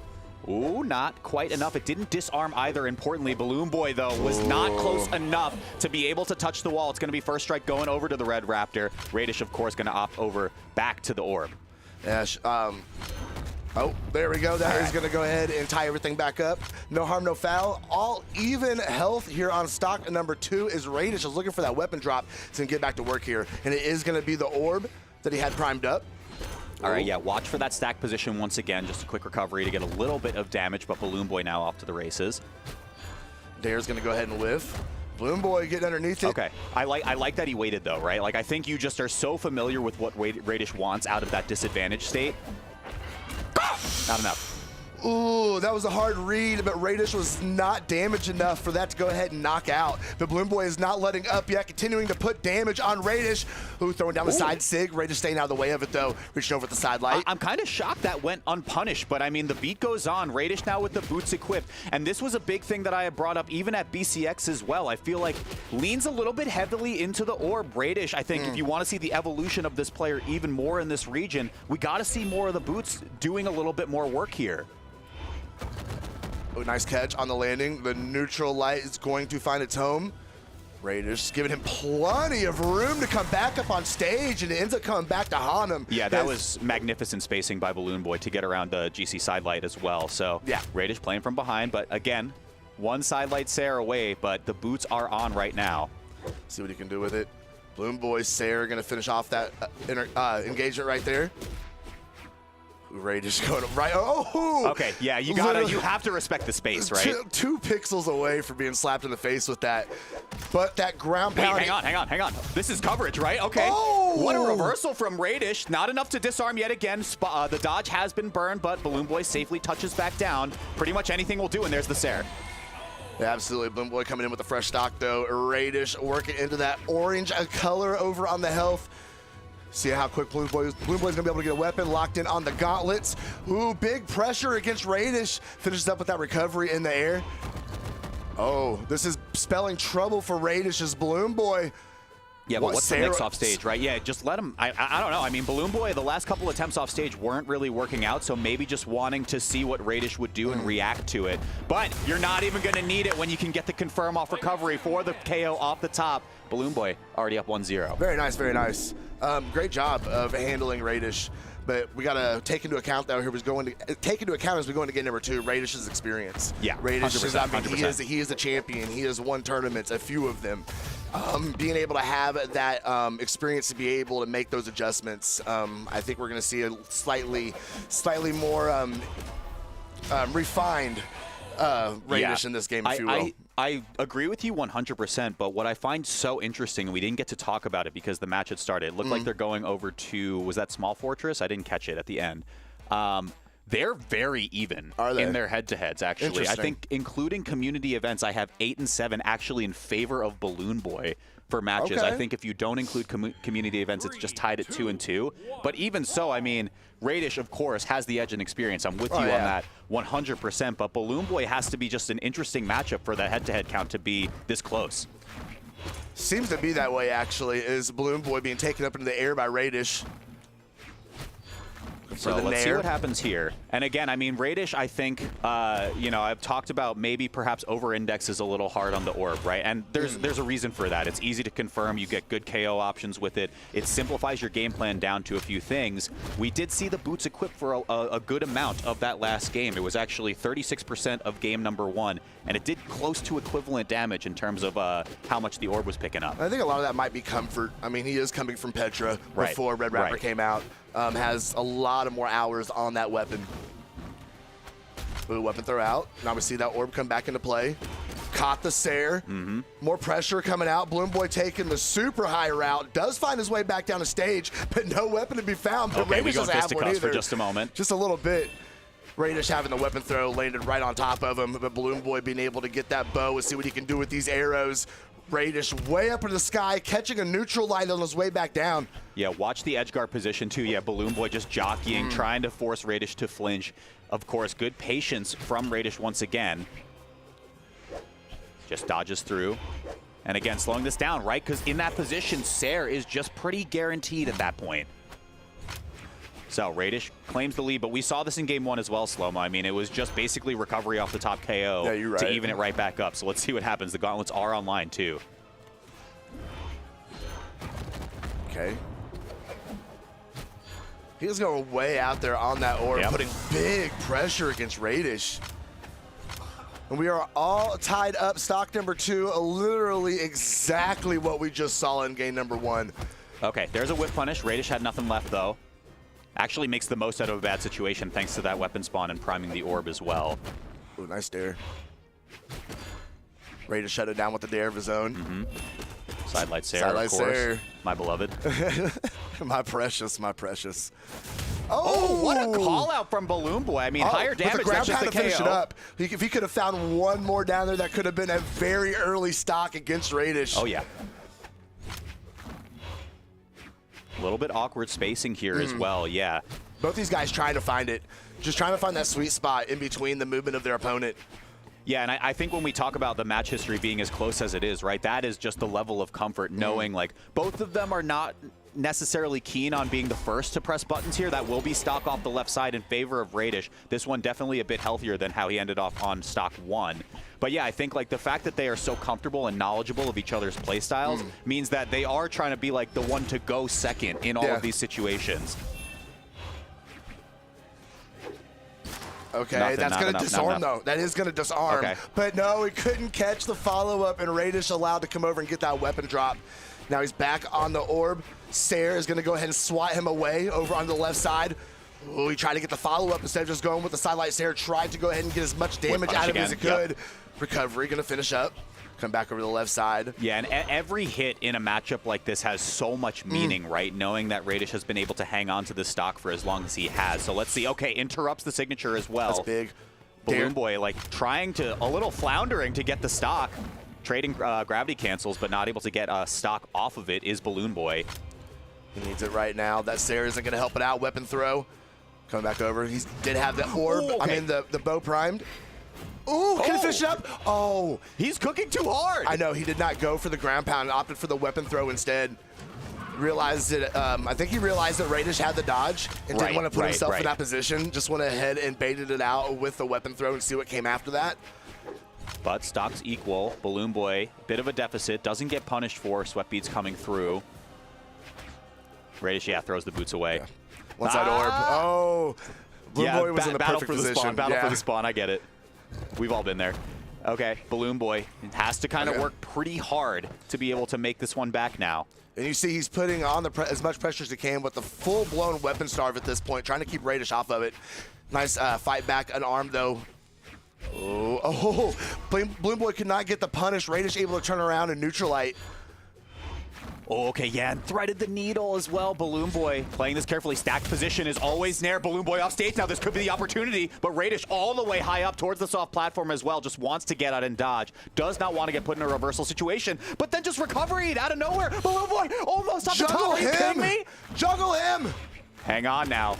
Ooh, not quite enough. It didn't disarm either. Importantly, Balloon Boy, though, was not close enough to be able to touch the wall. It's going to be first strike going over to the Red Raptor. Radish, of course, going to opt over back to the orb. Yeah, oh, there we go. That is going to go ahead and tie everything back up. No harm, no foul. All even health here on stock number 2 is Radish is looking for that weapon drop to get back to work here. And it is going to be the orb that he had primed up. All right, yeah, watch for that stack position once again. Just a quick recovery to get a little bit of damage, but Balloon Boy now off to the races. Dare's going to go ahead and whiff. Balloon Boy getting underneath it. Okay, I like that he waited, though, right? Like, I think you just are so familiar with what Radish wants out of that disadvantage state. Not enough. Ooh, that was a hard read, but Radish was not damaged enough for that to go ahead and knock out. But Balloon Boy is not letting up yet, continuing to put damage on Radish. Ooh, throwing down the side sig. Radish staying out of the way of it, though, reaching over the side light. I'm kind of shocked that went unpunished, but I mean, the beat goes on. Radish now with the boots equipped, and this was a big thing that I had brought up even at BCX as well. I feel like leans a little bit heavily into the orb. Radish, I think if you want to see the evolution of this player even more in this region, we got to see more of the boots doing a little bit more work here. Oh, nice catch on the landing. The neutral light is going to find its home. Radish giving him plenty of room to come back up on stage, and it ends up coming back to haunt him. Yeah, that was magnificent spacing by Balloon Boy to get around the GC side light as well. So yeah, Radish playing from behind, but again, one side light Sarah away, but the boots are on right now. See what he can do with it. Balloon Boy, Sarah going to finish off that engagement right there. Radish going right. Oh! Okay, yeah, you have to respect the space, right? 2 pixels away from being slapped in the face with that. But that ground pound. Wait, hang on. This is coverage, right? Okay. Oh! What a reversal from Radish. Not enough to disarm yet again. The dodge has been burned, but Balloon Boy safely touches back down. Pretty much anything will do, and there's the Sair. Yeah, absolutely. Balloon Boy coming in with a fresh stock, though. Radish working into that orange color over on the health. See how quick Balloon Boy's going to be able to get a weapon locked in on the gauntlets. Ooh, big pressure against Radish. Finishes up with that recovery in the air. Oh, this is spelling trouble for Radish as Balloon Boy. Yeah, but what's the next off stage, right? Yeah, just let him. I don't know. I mean, Balloon Boy, the last couple attempts off stage weren't really working out, so maybe just wanting to see what Radish would do and react to it. But you're not even going to need it when you can get the confirm off recovery for the KO off the top. Balloon Boy already up 1-0. Very nice, very nice. Great job of handling Radish. But we got to take into account, though, as we go into game number 2, Radish's experience. Yeah, Radish is, 100%. He is a champion. He has won tournaments, a few of them. Being able to have that experience to be able to make those adjustments, I think we're going to see a slightly more refined Radish in this game, if you will. I agree with you 100%, but what I find so interesting, and we didn't get to talk about it because the match had started, it looked like they're going over to, was that Small Fortress? I didn't catch it at the end. They're very even in their head-to-heads, actually. I think, including community events, I have 8 and 7 actually in favor of Balloon Boy for matches. Okay. I think if you don't include community events, it's just tied at 2 and 2. But even so, I mean, Radish, of course, has the edge in experience. I'm with you on that 100%. But Balloon Boy has to be just an interesting matchup for that head-to-head count to be this close. Seems to be that way, actually, is Balloon Boy being taken up into the air by Radish. So let's see what happens here. And again, I mean, Radish, I think, you know, I've talked about maybe perhaps over-index is a little hard on the orb, right? And there's a reason for that. It's easy to confirm. You get good KO options with it. It simplifies your game plan down to a few things. We did see the boots equipped for a good amount of that last game. It was actually 36% of game number 1, and it did close to equivalent damage in terms of how much the orb was picking up. I think a lot of that might be comfort. I mean, he is coming from Petra before Red Raptor came out. Has a lot of more hours on that weapon. Ooh, weapon throw out. Now we see that orb come back into play. Caught the Sair. More pressure coming out. Balloon Boy taking the super high route. Does find his way back down the stage, but no weapon to be found. But Okay, we Radish go doesn't have one fisticuffs for either. just a moment. Just a little bit. Radish having the weapon throw landed right on top of him, but Balloon Boy being able to get that bow and see what he can do with these arrows. Radish way up in the sky, catching a neutral light on his way back down. Yeah, watch the edge guard position too. Yeah, Balloon Boy just jockeying, trying to force Radish to flinch. Of course, good patience from Radish once again. Just dodges through. And again, slowing this down, right? Because in that position, Sair is just pretty guaranteed at that point. So Radish claims the lead, but we saw this in game 1 as well, Slow-Mo. I mean, it was just basically recovery off the top KO to even it right back up. So let's see what happens. The gauntlets are online too. Okay. He's going way out there on that orb, putting big pressure against Radish. And we are all tied up. Stock number 2, literally exactly what we just saw in game number 1. Okay, there's a whip punish. Radish had nothing left though. Actually makes the most out of a bad situation thanks to that weapon spawn and priming the orb as well. Ooh, nice dare. Radish shut it down with the dare of his own. Sidelight Sarah, of course. My beloved. My precious, my precious. Oh, what a call out from Balloon Boy. I mean, higher damage, that's just the KO. Finish it up. If he could have found one more down there, that could have been a very early stock against Radish. Oh, yeah. A little bit awkward spacing here as well, yeah. Both these guys trying to find it. Just trying to find that sweet spot in between the movement of their opponent. Yeah, and I think when we talk about the match history being as close as it is, right, that is just the level of comfort knowing, like, both of them are not necessarily keen on being the first to press buttons here. That will be stock off the left side in favor of Radish. This one definitely a bit healthier than how he ended off on stock 1. But yeah, I think like the fact that they are so comfortable and knowledgeable of each other's play styles means that they are trying to be like the one to go second in all of these situations. Okay, that's going to disarm, though. That is going to disarm. Okay. But no, he couldn't catch the follow-up, and Radish allowed to come over and get that weapon drop. Now he's back on the orb. Sayer is going to go ahead and swat him away over on the left side. Oh, he tried to get the follow-up instead of just going with the sidelight. Sayer tried to go ahead and get as much damage out of him as he could. Recovery going to finish up. Come back over the left side. Yeah, and every hit in a matchup like this has so much meaning, right? Knowing that Radish has been able to hang on to the stock for as long as he has. So let's see. Okay, interrupts the signature as well. That's big. Balloon Boy, like, trying to, a little floundering to get the stock. Trading gravity cancels, but not able to get stock off of it is Balloon Boy. He needs it right now. That Sayer isn't going to help it out. Weapon throw. Coming back over. He did have the orb. Ooh, okay. I mean, the bow primed. Ooh, can he finish it up? Oh. He's cooking too hard. I know, he did not go for the ground pound, opted for the weapon throw instead. Realized it, I think he realized that Radish had the dodge and didn't want to put himself in that position. Just went ahead and baited it out with the weapon throw and see what came after that. But stocks equal. Balloon Boy, bit of a deficit, doesn't get punished for. Sweat beads coming through. Radish, yeah, throws the boots away. Yeah. One side orb. Oh. Balloon Boy was in the perfect position. Battle for the spawn, I get it. We've all been there. Okay, Balloon Boy has to kind of work pretty hard to be able to make this one back now. And you see he's putting on as much pressure as he can with the full-blown weapon starve at this point, trying to keep Radish off of it. Nice fight back, unarmed though. Oh, Balloon Boy could not get the punish. Radish able to turn around and neutralite. Oh, okay, yeah, and threaded the needle as well. Balloon Boy playing this carefully. Stacked position is always there. Balloon Boy off stage. Now this could be the opportunity, but Radish all the way high up towards the soft platform as well. Just wants to get out and dodge. Does not want to get put in a reversal situation, but then just recovery out of nowhere. Balloon Boy almost on the top. Are you kidding me? Juggle him! Hang on now.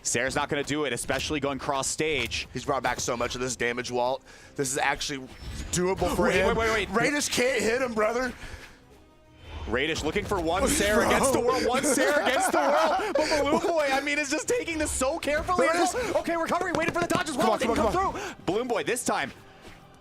Sayer's not going to do it, especially going cross stage. He's brought back so much of this damage, Walt. This is actually doable for him. Wait. Radish can't hit him, brother. Radish looking for one Sayer against the world, one Sayer against the world. But Balloon Boy, I mean, is just taking this so carefully. Okay, recovery, waiting for the dodge as well. Didn't come through. Balloon Boy this time.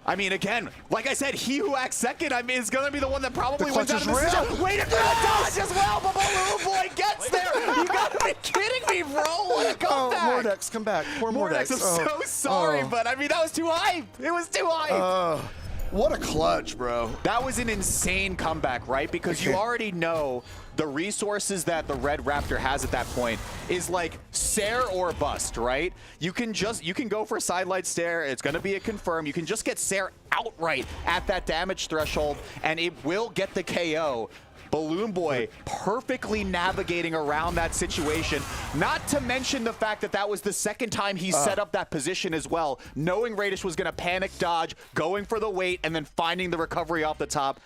I mean, again, like I said, he who acts second, I mean, is going to be the one that probably wins out of this situation. Waiting for the dodge as well, but Balloon Boy gets there. You got to be kidding me, bro. What a comeback. Mordex, come back. Poor Mordex. I'm so sorry, but I mean, that was too hype. It was too hype. What a clutch, bro. That was an insane comeback, right? Because you already know the resources that the Red Raptor has at that point is like Sayer or bust, right? You can go for a sidelight Sayer. It's going to be a confirm. You can just get Sayer outright at that damage threshold, and it will get the KO. Balloon Boy perfectly navigating around that situation. Not to mention the fact that that was the second time he set up that position as well, knowing Radish was going to panic dodge, going for the weight, and then finding the recovery off the top.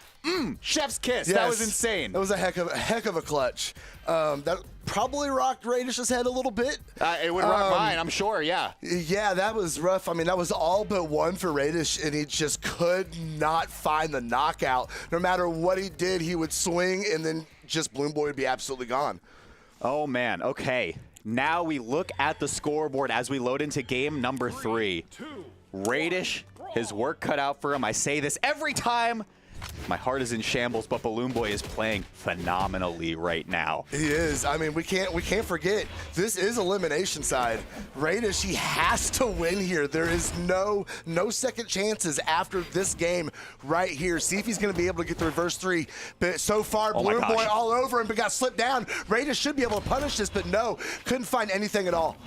Chef's kiss. Yes. That was insane. That was a heck of a clutch. That probably rocked Radish's head a little bit. It would rock mine, I'm sure, yeah. Yeah, that was rough. I mean, that was all but one for Radish, and he just could not find the knockout. No matter what he did, he would swing, and then just Balloon Boy would be absolutely gone. Oh, man. Okay. Now we look at the scoreboard as we load into game number 3. Radish, his work cut out for him. I say this every time. My heart is in shambles, but Balloon Boy is playing phenomenally right now. He is. I mean, we can't forget, this is elimination side. Radish, he has to win here. There is no second chances after this game right here. See if he's going to be able to get the reverse 3. But so far, Balloon Boy all over him, but got slipped down. Radish should be able to punish this, but no, couldn't find anything at all.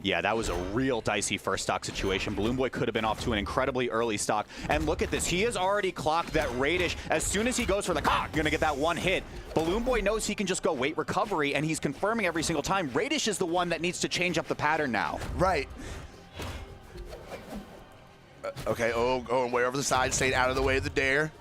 Yeah, that was a real dicey first stock situation. Balloon Boy could have been off to an incredibly early stock. And look at this. He has already clocked that Radish. As soon as he goes for the gonna get that one hit, Balloon Boy knows he can just go wait recovery, and he's confirming every single time. Radish is the one that needs to change up the pattern now. Right. Okay, going way over the side, staying out of the way of the dare.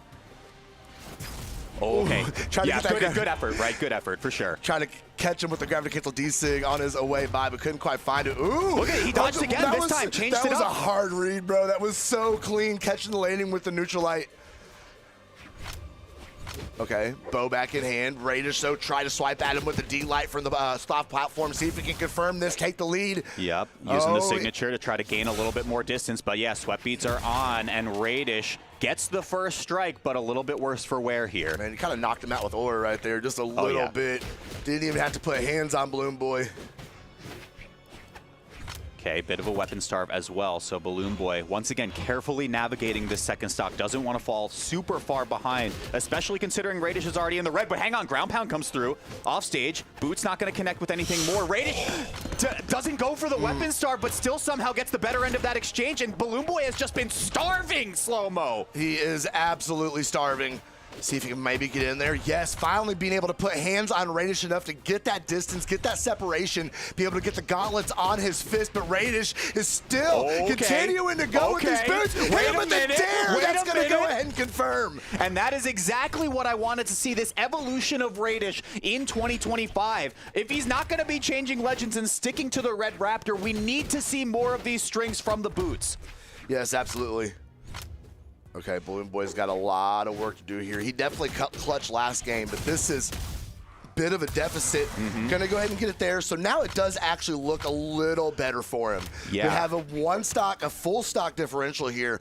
Okay. Yeah, good effort, right? Good effort, for sure. Trying to catch him with the gravitational desig on his away by, but couldn't quite find it. Ooh! Look at it, he dodged again this time, changed it up. That was a hard read, bro. That was so clean, catching the landing with the neutral light. Okay, bow back in hand. Radish, though, try to swipe at him with the D-light from the soft platform. See if he can confirm this, take the lead. Yep, using the signature to try to gain a little bit more distance. But yeah, sweat beats are on, and Radish gets the first strike, but a little bit worse for wear here. Man, he kind of knocked him out with aura right there, just a little bit. Didn't even have to put hands on Balloon Boy. Okay, bit of a weapon starve as well. So Balloon Boy, once again, carefully navigating this second stock. Doesn't want to fall super far behind, especially considering Radish is already in the red. But hang on, ground pound comes through. Off stage, Boot's not going to connect with anything more. Radish doesn't go for the weapon starve, but still somehow gets the better end of that exchange. And Balloon Boy has just been starving slow-mo. He is absolutely starving. See if he can maybe get in there. Yes, finally being able to put hands on Radish enough to get that distance, get that separation, be able to get the gauntlets on his fist, but Radish is still continuing to go with his boots. Wait a minute. That's going to go ahead and confirm. And that is exactly what I wanted to see, this evolution of Radish in 2025. If he's not going to be changing legends and sticking to the Red Raptor, we need to see more of these strings from the boots. Yes, absolutely. Okay, Balloon Boy's got a lot of work to do here. He definitely cut clutch last game, but this is a bit of a deficit. Gonna go ahead and get it there. So now it does actually look a little better for him. Yeah. We have a full stock differential here.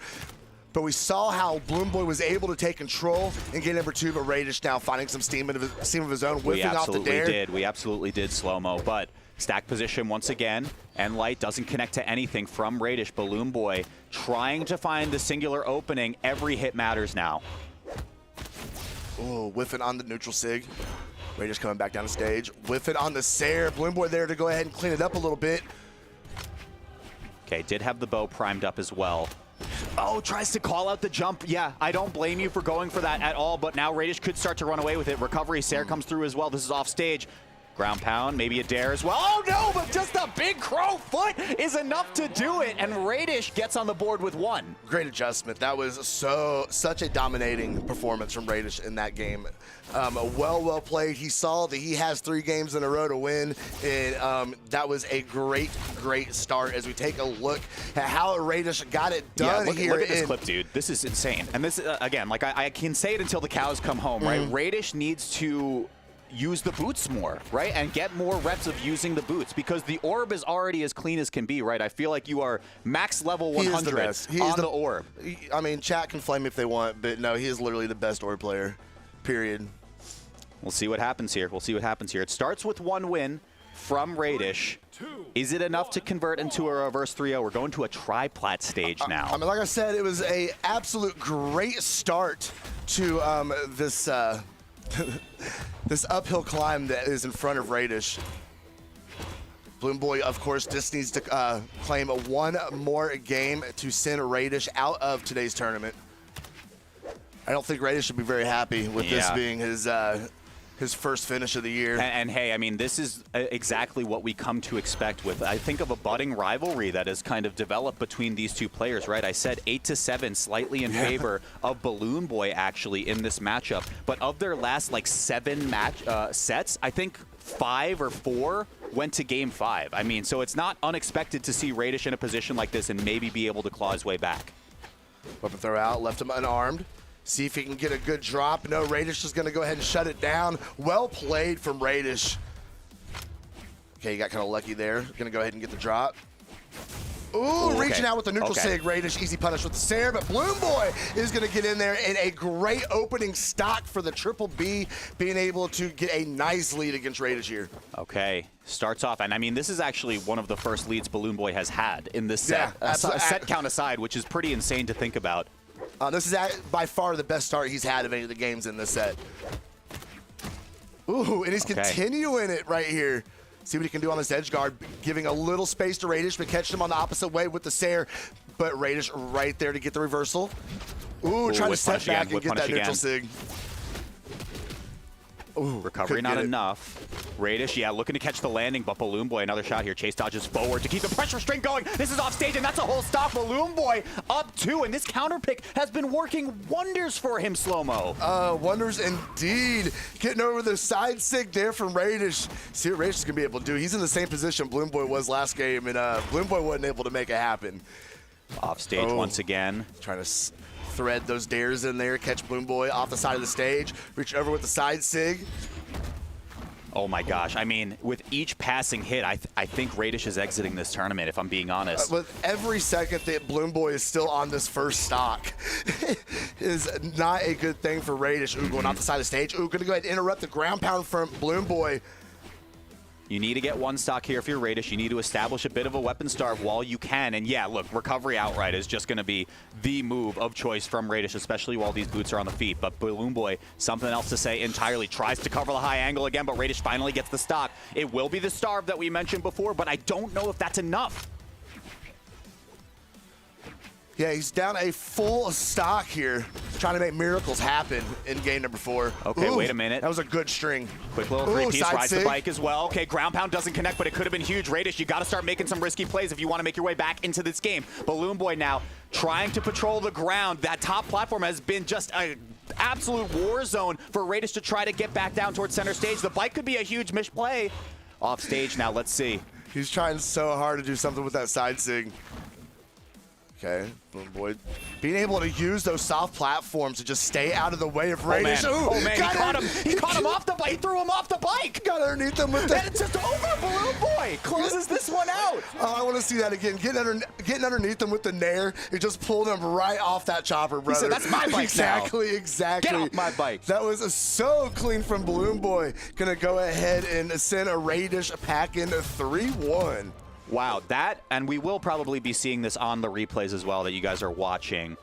But we saw how Balloon Boy was able to take control and get number 2, but Radish now finding some steam of his own, whipping off the dare. We absolutely did slow-mo, but stack position once again, and light doesn't connect to anything from Radish. Balloon Boy trying to find the singular opening. Every hit matters now. Oh, whiffing on the neutral sig. Radish coming back down the stage. Whiffing on the Sair. Balloon Boy there to go ahead and clean it up a little bit. Okay, did have the bow primed up as well. Oh, tries to call out the jump. Yeah, I don't blame you for going for that at all, but now Radish could start to run away with it. Recovery, Sair comes through as well. This is off stage. Ground pound, maybe a dare as well. Oh no, but just a big crow foot is enough to do it, and Radish gets on the board with 1. Great adjustment. That was such a dominating performance from Radish in that game. Well played. He saw that he has 3 games in a row to win, and that was a great start as we take a look at how Radish got it done here. Look at this clip, dude. This is insane. And this, again, like I can say it until the cows come home, right? Radish needs to use the boots more, right? And get more reps of using the boots, because the orb is already as clean as can be, right? I feel like you are max level 100 on the orb. I mean, chat can flame me if they want, but no, he is literally the best orb player, period. We'll see what happens here. It starts with 1 win from Radish. Is it enough to convert into a reverse 3-0? We're going to a tri-plat stage now. I mean, like I said, it was a absolute great start to this this uphill climb that is in front of Radish. Balloon Boy, of course, just needs to claim 1 more game to send Radish out of today's tournament. I don't think Radish should be very happy with this being his first finish of the year. And hey, I mean, this is exactly what we come to expect with, I think, of a budding rivalry that has kind of developed between these two players, right? I said 8-7, slightly in favor of Balloon Boy, actually, in this matchup. But of their last, like, 7 sets, I think 5 or 4 went to game 5. I mean, so it's not unexpected to see Radish in a position like this and maybe be able to claw his way back. Weapon throw out, left him unarmed. See if he can get a good drop. No, Radish is going to go ahead and shut it down. Well played from Radish. Okay, he got kind of lucky there. Gonna go ahead and get the drop. Ooh, okay. reaching out with the neutral Okay. sig. Radish, easy punish with the Sair, but Bloom Boy is going to get in there in a great opening stock for the Triple B, being able to get a nice lead against Radish here. Okay, starts off, and I mean, this is actually one of the first leads Balloon Boy has had in this set. Yeah, Set count aside, which is pretty insane to think about. This is by far the best start he's had of any of the games in this set. Ooh, and he's continuing it right here. See what he can do on this edge guard, giving a little space to Radish, but catching him on the opposite way with the Sair. But Radish right there to get the reversal. Ooh, trying to step back and get that neutral sig. Ooh, recovery not enough. Radish, yeah, looking to catch the landing, but Balloon Boy, another shot here. Chase dodges forward to keep the pressure string going. This is off stage, and that's a whole stop. Balloon Boy up 2, and this counter pick has been working wonders for him, Slow-Mo. Wonders indeed. Getting over the side sig there from Radish. See what Radish is going to be able to do. He's in the same position Balloon Boy was last game, and Balloon Boy wasn't able to make it happen. Off stage once again. Trying to thread those dares in there, catch Bloom Boy off the side of the stage, reach over with the side sig. Oh my gosh, I mean, with each passing hit, I think Radish is exiting this tournament, if I'm being honest. With every second that Bloom Boy is still on this first stock is not a good thing for Radish. Ooh, going off the side of the stage. Ooh, gonna go ahead and interrupt the ground pound from Bloom Boy. You need to get one stock here if you're Radish. You need to establish a bit of a weapon starve while you can. And yeah, look, recovery outright is just going to be the move of choice from Radish, especially while these boots are on the feet. But Balloon Boy, something else to say entirely. Tries to cover the high angle again, but Radish finally gets the stock. It will be the starve that we mentioned before, but I don't know if that's enough. Yeah, he's down a full stock here, trying to make miracles happen in game number 4. Okay, Ooh, wait a minute. That was a good string. Quick little three-piece, side rides the sig. bike as well. Okay, ground pound doesn't connect, but it could have been huge. Radish, you got to start making some risky plays if you want to make your way back into this game. Balloon Boy now trying to patrol the ground. That top platform has been just an absolute war zone for Radish to try to get back down towards center stage. The bike could be a huge misplay. Off stage now, let's see. He's trying so hard to do something with that side sig. Okay, Balloon Boy being able to use those soft platforms to just stay out of the way of Radish. Oh man, he caught him. He caught him off the bike. He threw him off the bike. Got underneath him with that. And it's just over. Balloon Boy closes this one out. Oh, I want to see that again. Getting underneath him with the nair. It just pulled him right off that chopper, brother. He said, "That's my bike Exactly, now. exactly. Get off my bike." That was so clean from Balloon Boy. Gonna go ahead and send a Radish pack in 3-1. Wow, that, and we will probably be seeing this on the replays as well that you guys are watching.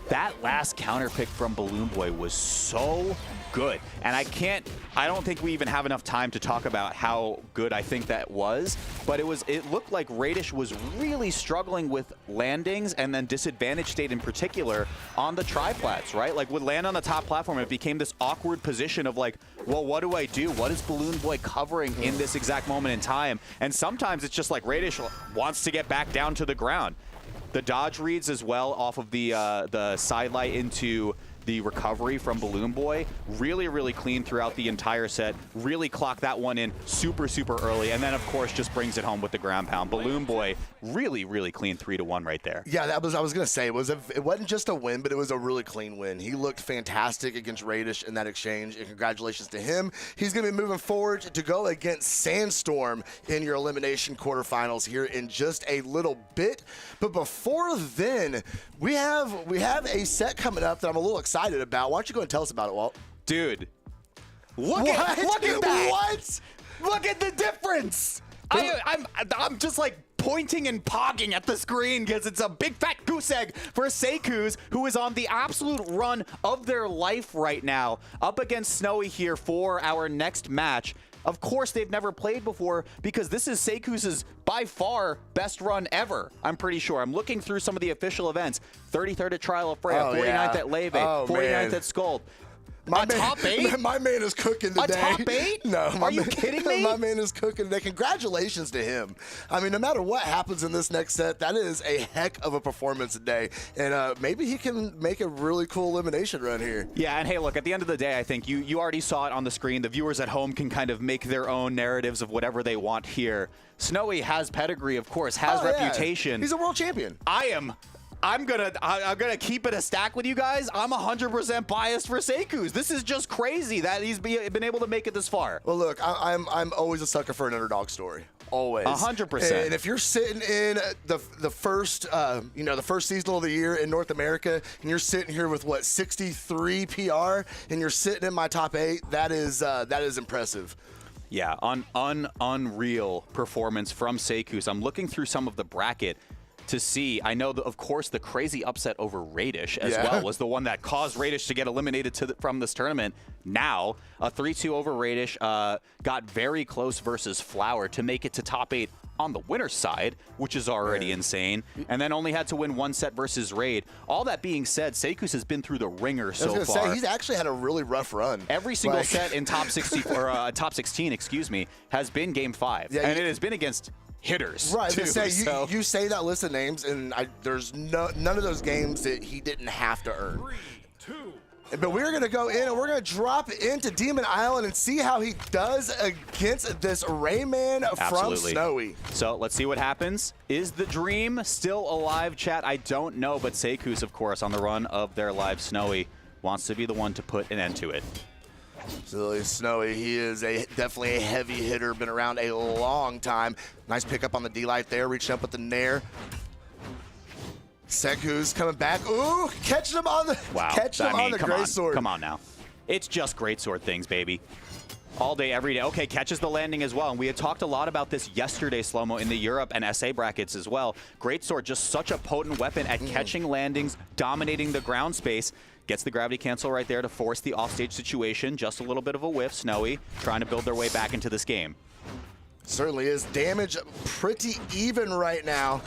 That last counter pick from Balloon Boy was so good. And I don't think we even have enough time to talk about how good I think that was, but it looked like Radish was really struggling with landings and then disadvantage state in particular on the triplats, right? Like would land on the top platform, it became this awkward position of like, well, what do I do? What is Balloon Boy covering in this exact moment in time? And sometimes it's just like Radish wants to get back down to the ground. The dodge reads as well off of the sidelight into the recovery from Balloon Boy. Really, really clean throughout the entire set. Really clocked that one in super, super early. And then, of course, just brings it home with the ground pound. Balloon Boy, really, really clean 3-1 right there. Yeah, I was going to say, it wasn't just a win, but it was a really clean win. He looked fantastic against Radish in that exchange, and congratulations to him. He's going to be moving forward to go against Sandstorm in your elimination quarterfinals here in just a little bit. But before then, we have a set coming up that I'm a little excited about. Why don't you go and tell us about it, Walt? Dude, look at that! What? Look at the difference! I'm just like pointing and pogging at the screen because it's a big fat goose egg for Seikuz, who is on the absolute run of their life right now, up against Snowy here for our next match. Of course, they've never played before because this is Seikuz's by far best run ever, I'm pretty sure. I'm looking through some of the official events. 33rd at Trial of Freya, 49th at Leve, 49th at Skuld. Top 8? My man is cooking today. A top 8? No. Are you kidding me? My man is cooking today. Congratulations to him. I mean, no matter what happens in this next set, that is a heck of a performance today. And maybe he can make a really cool elimination run here. Yeah, and hey, look, at the end of the day, I think you already saw it on the screen. The viewers at home can kind of make their own narratives of whatever they want here. Snowy has pedigree, of course, has reputation. He's a world champion. I'm gonna keep it a stack with you guys. I'm 100% biased for Seikuz. This is just crazy that he's been able to make it this far. Well, look, I'm always a sucker for an underdog story. always. 100%. And if you're sitting in the first, the first season of the year in North America, and you're sitting here with 63 PR, and you're sitting in my top 8, that is impressive. Yeah, unreal performance from Sekus. I'm looking through some of the bracket to see. I know, of course, the crazy upset over Radish as well was the one that caused Radish to get eliminated from this tournament. Now, a 3-2 over Radish got very close versus Flower to make it to top 8 on the winner's side, which is already insane, and then only had to win 1 set versus Raid. All that being said, Sekus has been through the ringer so far. I was gonna say, he's actually had a really rough run. Every single set in top 60 or top 16, excuse me, has been game 5, and it has been against hitters. Right, too, you say that list of names, and there's none of those games that he didn't have to earn. 3, 2. But we're going to go in and we're going to drop into Demon Island and see how he does against this Rayman from Snowy. So let's see what happens. Is the dream still alive, chat? I don't know, but Sekus, of course, on the run of their live Snowy, wants to be the one to put an end to it. Absolutely, Snowy. He is definitely a heavy hitter, been around a long time. Nice pickup on the D-Light there, reaching up with the Nair. Sekus coming back. Ooh, catching him on the greatsword. Come on now. It's just greatsword things, baby. All day, every day. Okay, catches the landing as well. And we had talked a lot about this yesterday, Slow-Mo, in the Europe and SA brackets as well. Greatsword, just such a potent weapon at catching landings, dominating the ground space. Gets the gravity cancel right there to force the offstage situation. Just a little bit of a whiff. Snowy trying to build their way back into this game. Certainly is. Damage pretty even right now.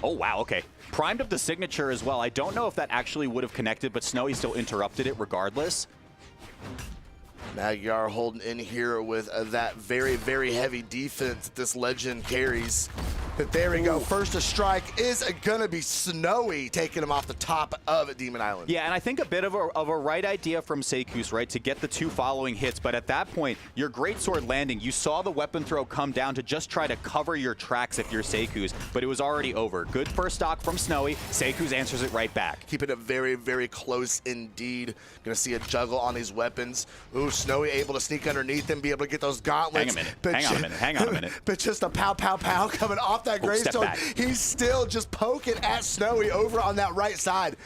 Oh, wow, okay. Primed up the signature as well. I don't know if that actually would have connected, but Snowy still interrupted it regardless. Magyar holding in here with that very, very heavy defense that this legend carries. But there we go. First to strike is going to be Snowy, taking him off the top of Demon Island. Yeah, and I think a bit of a right idea from Sekus, right, to get the 2 following hits. But at that point, your greatsword landing, you saw the weapon throw come down to just try to cover your tracks if you're Sekus, but it was already over. Good first stock from Snowy. Sekus answers it right back. Keeping it very, very close indeed. Going to see a juggle on these weapons. Ooh, Snowy able to sneak underneath him, be able to get those gauntlets. Hang on a minute. But just a pow, pow, pow coming off that greatsword. He's still just poking at Snowy over on that right side.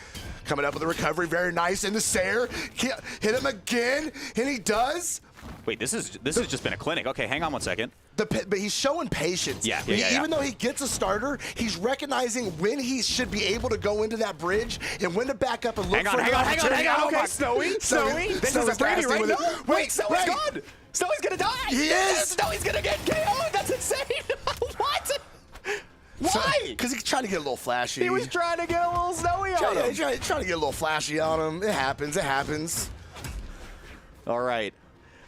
Coming up with a recovery, very nice into Sayer. Hit him again, and he does. Wait, this has just been a clinic. Okay, hang on one second. But he's showing patience. Yeah. Even though he gets a starter, he's recognizing when he should be able to go into that bridge and when to back up and look for an opportunity. Hang on. Okay, Snowy. This is a freebie, right? No, wait, Snowy's gone. Snowy's gonna die. He is. Snowy's gonna get KO. That's insane. What? Why? Because he's trying to get a little flashy. He was trying to get a little Snowy on him. Trying to get a little flashy on him. It happens. All right.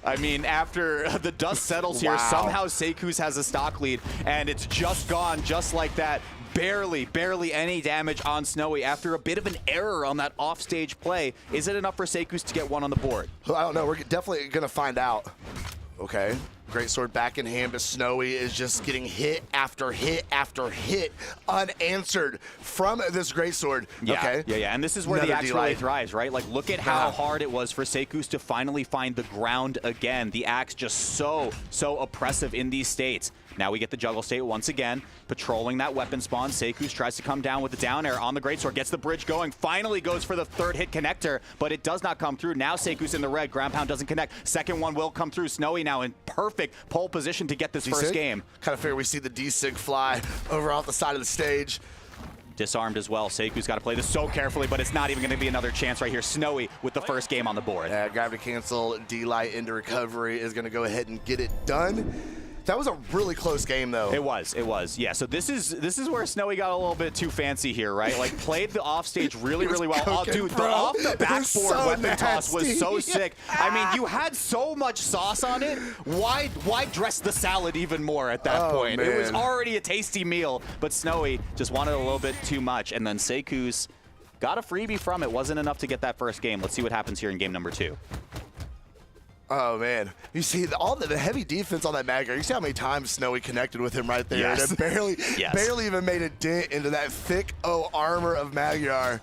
I mean, after the dust settles here, somehow Sekus has a stock lead, and it's just gone just like that. Barely any damage on Snowy after a bit of an error on that offstage play. Is it enough for Sekus to get one on the board? I don't know. We're definitely going to find out. Okay. Greatsword back in hand, but Snowy is just getting hit after hit after hit unanswered from this greatsword. Yeah, okay. Yeah. And this is where the axe really thrives, right? Like, look at how hard it was for Sekus to finally find the ground again. The axe just so oppressive in these states. Now we get the juggle state once again, patrolling that weapon spawn. Sekus tries to come down with the down air on the greatsword, gets the bridge going, finally goes for the 3rd hit connector, but it does not come through. Now Sekus in the red, ground pound doesn't connect. Second one will come through. Snowy now in perfect pole position to get this first game. Kind of figure we see the D-Sig fly over off the side of the stage. Disarmed as well. Seiku's got to play this so carefully, but it's not even going to be another chance right here. Snowy with the first game on the board. Yeah, gravity cancel, D-Light into recovery is going to go ahead and get it done. That was a really close game, though. It was. Yeah, so this is where Snowy got a little bit too fancy here, right? Like, played the offstage really well. Oh, dude, the off the backboard weapon toss was so sick. I mean, you had so much sauce on it. Why dress the salad even more at that point? Man. It was already a tasty meal, but Snowy just wanted a little bit too much. And then Sekus got a freebie from it. Wasn't enough to get that first game. Let's see what happens here in game number 2. Oh, man. You see all the heavy defense on that Magyar. You see how many times Snowy connected with him right there. Yes. And it barely even made a dent into that thick armor of Magyar.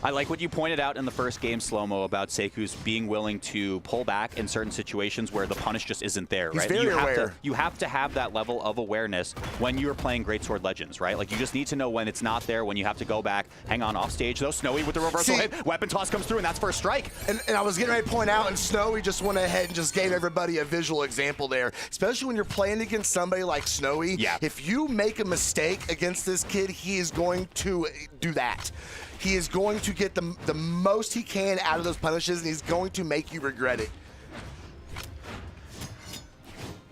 I like what you pointed out in the first game, Slow-Mo, about Seiku's being willing to pull back in certain situations where the punish just isn't there, He's right? very aware. You have to have that level of awareness when you're playing Greatsword Legends, right? Like, you just need to know when it's not there, when you have to go back, hang on off stage, though. Snowy with the reversal hit, weapon toss comes through, and that's first strike. And I was getting ready to point out, and Snowy just went ahead and just gave everybody a visual example there, especially when you're playing against somebody like Snowy. Yeah. If you make a mistake against this kid, he is going to do that. He is going to get the most he can out of those punishes, and he's going to make you regret it.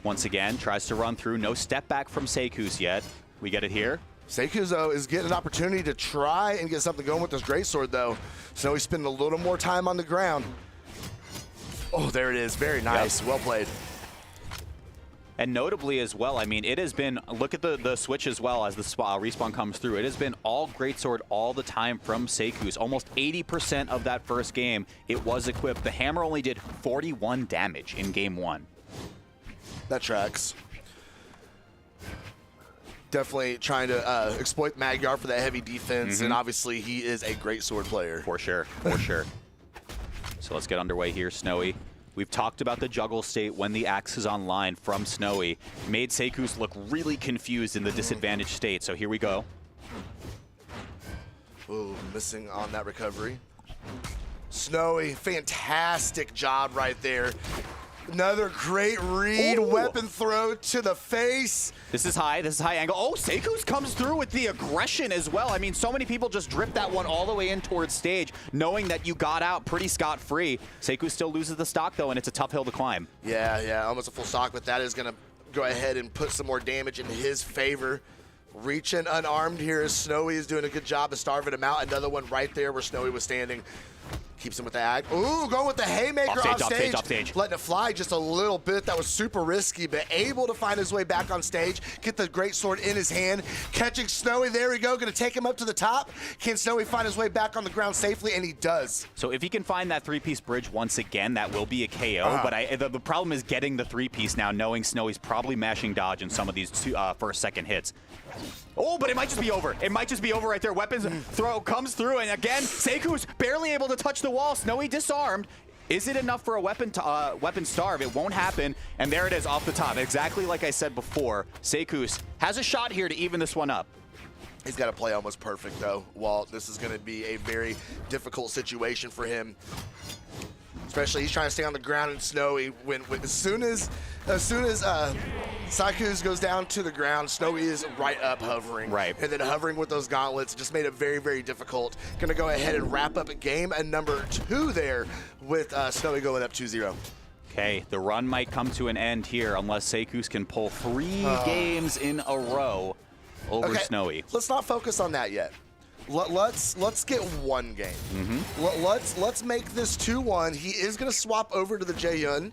Once again, tries to run through. No step back from Seiku's yet. We get it here. Seiku's, though, is getting an opportunity to try and get something going with this greatsword, though. So he's spending a little more time on the ground. Oh, there it is. Very nice. Well played. And notably as well, I mean, it has been, look at the switch as well as the respawn comes through. It has been all Greatsword all the time from Seiku's. Almost 80% of that first game, it was equipped. The hammer only did 41 damage in game 1. That tracks. Definitely trying to exploit Magyar for that heavy defense, and obviously he is a great sword player. For sure, for sure. So let's get underway here, Snowy. We've talked about the juggle state when the axe is online from Snowy. Made Seiku's look really confused in the disadvantaged state, so here we go. Ooh, missing on that recovery. Snowy, fantastic job right there. Another great read, weapon throw to the face. This is high angle. Oh, Seiku's comes through with the aggression as well. I mean, so many people just drift that one all the way in towards stage, knowing that you got out pretty scot-free. Seiku still loses the stock, though, and it's a tough hill to climb. Yeah, almost a full stock, but that is going to go ahead and put some more damage in his favor. Reaching unarmed here as Snowy is doing a good job of starving him out. Another one right there where Snowy was standing. Keeps him with the ag. Ooh, going with the haymaker off stage. Letting it fly just a little bit. That was super risky, but able to find his way back on stage. Get the greatsword in his hand. Catching Snowy. There we go. Going to take him up to the top. Can Snowy find his way back on the ground safely? And he does. So if he can find that three-piece bridge once again, that will be a KO. But the problem is getting the three-piece now, knowing Snowy's probably mashing dodge in some of these first, second hits. Oh, but it might just be over. It might just be over right there. Weapons throw comes through, and again, Seiku's barely able to touch the wall. Snowy disarmed. Is it enough for a weapon starve? It won't happen, and there it is off the top. Exactly like I said before, Seiku's has a shot here to even this one up. He's got to play almost perfect, though, Walt. This is going to be a very difficult situation for him. Especially he's trying to stay on the ground and Snowy. As soon as Seiku's goes down to the ground, Snowy is right up hovering. Right. And then hovering with those gauntlets just made it very, very difficult. Going to go ahead and wrap up a game and number 2 there with Snowy going up 2-0. Okay, the run might come to an end here unless Seiku's can pull 3 games in a row over Snowy. Let's not focus on that yet. Let's get one game. Let's make this 2-1. He is going to swap over to the Jaehyun,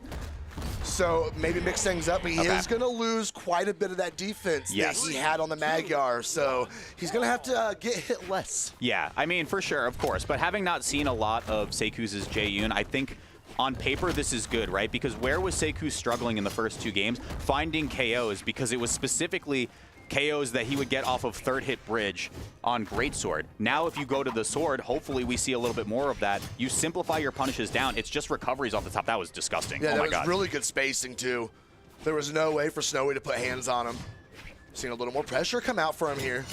so maybe mix things up. But he is going to lose quite a bit of that defense that he had on the Magyar, so he's going to have to get hit less. Yeah, I mean, for sure, of course. But having not seen a lot of Seiku's Jaehyun, I think on paper this is good, right? Because where was Seiku struggling in the first 2 games? Finding KOs, because it was specifically KOs that he would get off of third hit bridge on Greatsword. Now if you go to the sword, hopefully we see a little bit more of that. You simplify your punishes down. It's just recoveries off the top. That was disgusting. Yeah, oh my that God. was really good spacing too. There was no way for Snowy to put hands on him. Seeing a little more pressure come out for him here.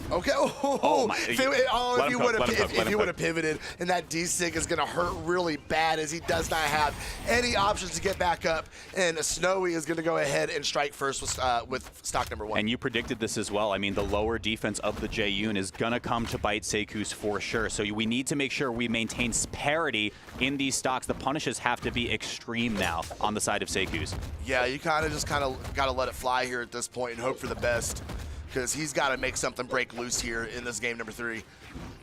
Okay. If he would have pivoted, and that D-Sig is going to hurt really bad as he does not have any options to get back up. And Snowy is going to go ahead and strike first with stock number 1. And you predicted this as well. I mean, the lower defense of the Jaehyun is going to come to bite Seiku's for sure. So we need to make sure we maintain parity in these stocks. The punishes have to be extreme now on the side of Seiku's. Yeah, you kind of got to let it fly here at this point and hope for the best, because he's got to make something break loose here in this game number 3.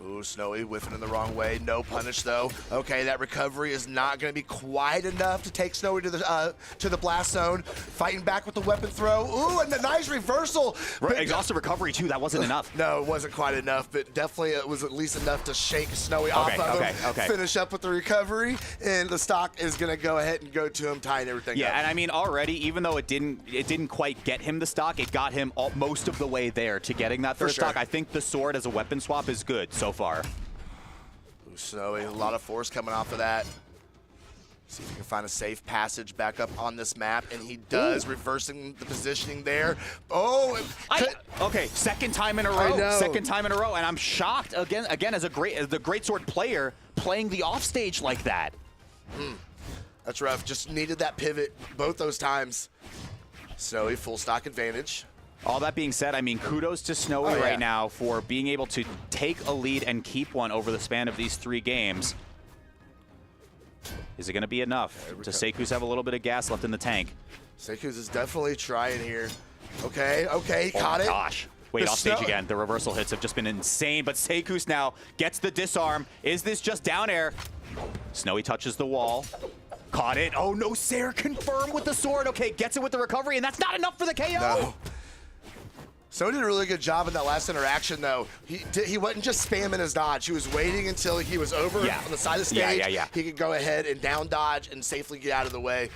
Ooh, Snowy whiffing in the wrong way. No punish, though. Okay, that recovery is not going to be quite enough to take Snowy to the blast zone. Fighting back with the weapon throw. Ooh, and the nice reversal. Exhaustive recovery, too. That wasn't enough. No, it wasn't quite enough, but definitely it was at least enough to shake Snowy off of him. Finish up with the recovery, and the stock is going to go ahead and go to him, tying everything up. Yeah, and I mean, already, even though it didn't quite get him the stock, it got him most of the way there to getting that third stock. I think the sword as a weapon swap is good so far. Snowy, a lot of force coming off of that. See if he can find a safe passage back up on this map, and he does, reversing the positioning there. Oh, okay, second time in a I row. know. Second time in a row, and I'm shocked again as the greatsword player playing the offstage like that. That's rough. Just needed that pivot both those times. Snowy, full stock advantage. All that being said, I mean, kudos to Snowy right now for being able to take a lead and keep one over the span of these 3 games. Is it going to be enough? Does Seikuz have a little bit of gas left in the tank? Seikuz is definitely trying here. Okay, he caught it. Gosh. Wait, offstage again. The reversal hits have just been insane, but Seikuz now gets the disarm. Is this just down air? Snowy touches the wall. Caught it. Oh, no, Sair confirmed with the sword. Okay, gets it with the recovery, and that's not enough for the KO. No. Snowy did a really good job in that last interaction, though. He wasn't just spamming his dodge. He was waiting until he was over on the side of the stage. He could go ahead and down dodge and safely get out of the way.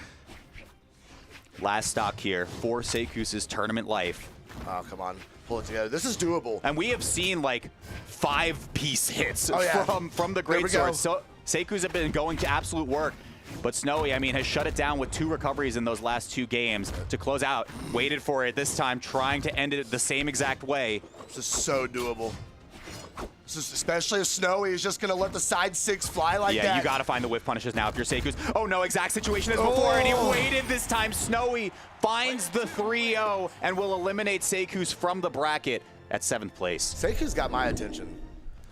Last stock here for Seikuz's tournament life. Oh, come on. Pull it together. This is doable. And we have seen, like, 5-piece hits from the There we go. greatsword. So Seikuz have been going to absolute work. But Snowy, I mean, has shut it down with 2 recoveries in those last 2 games to close out. Waited for it this time, trying to end it the same exact way. This is so doable. Especially if Snowy is just going to let the side 6 fly like that. Yeah, you got to find the whiff punishes now if you're Seikuz. Oh, no, exact situation as before, and he waited this time. Snowy finds the 3-0 and will eliminate Seikuz from the bracket at 7th place. Seikuz got my attention.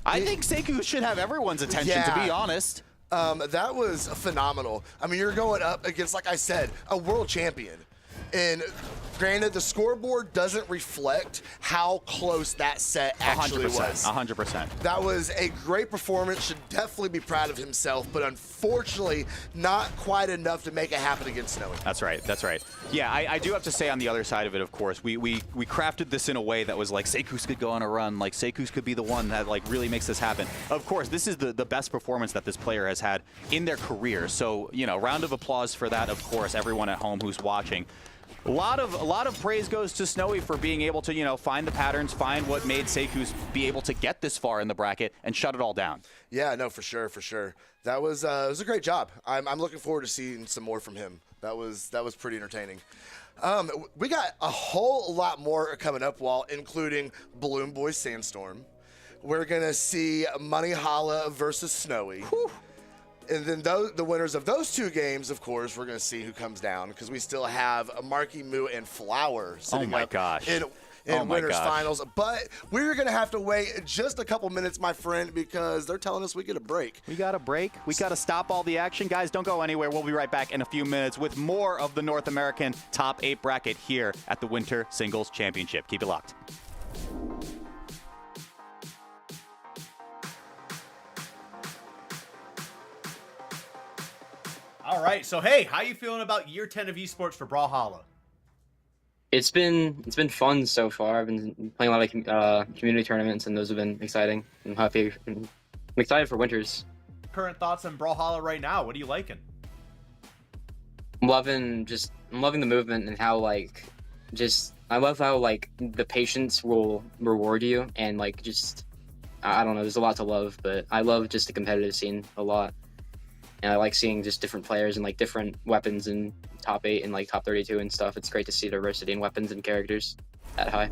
I think Seikuz should have everyone's attention, to be honest. That was phenomenal. I mean, you're going up against, like I said, a world champion. And granted, the scoreboard doesn't reflect how close that set actually 100%, was. 100%. That was a great performance. Should definitely be proud of himself, but unfortunately, not quite enough to make it happen against Snowy. That's right. That's right. Yeah, I do have to say on the other side of it, of course, we crafted this in a way that was like Seikuz could go on a run, like Seikuz could be the one that like really makes this happen. Of course, this is the best performance that this player has had in their career. So, you know, round of applause for that, of course, everyone at home who's watching. A lot of praise goes to Snowy for being able to, you know, find the patterns, find what made Seikuz be able to get this far in the bracket and shut it all down. Yeah, no, for sure, for sure. That was it was a great job. I'm looking forward to seeing some more from him. That was pretty entertaining. We got a whole lot more coming up, Walt, including Balloon Boy Sandstorm. We're gonna see Brawlhalla versus Snowy. Whew. And then the winners of those 2 games, of course, we're going to see who comes down because we still have Marky Moo and Flower sitting up in winners finals. But we're going to have to wait just a couple minutes, my friend, because they're telling us we get a break. We got a break. We got to stop all the action. Guys, don't go anywhere. We'll be right back in a few minutes with more of the North American Top 8 bracket here at the Winter Singles Championship. Keep it locked. All right, so hey, how you feeling about year 10 of esports for Brawlhalla? It's been fun so far. I've been playing a lot of community tournaments, and those have been exciting. I'm happy. I'm excited for winters. Current thoughts on Brawlhalla right now? What are you liking? I'm loving the movement and how I love how the patience will reward you, and I don't know. There's a lot to love, but I love just the competitive scene a lot. And I like seeing just different players and different weapons in top 8 and top 32 and stuff. It's great to see diversity in weapons and characters that high.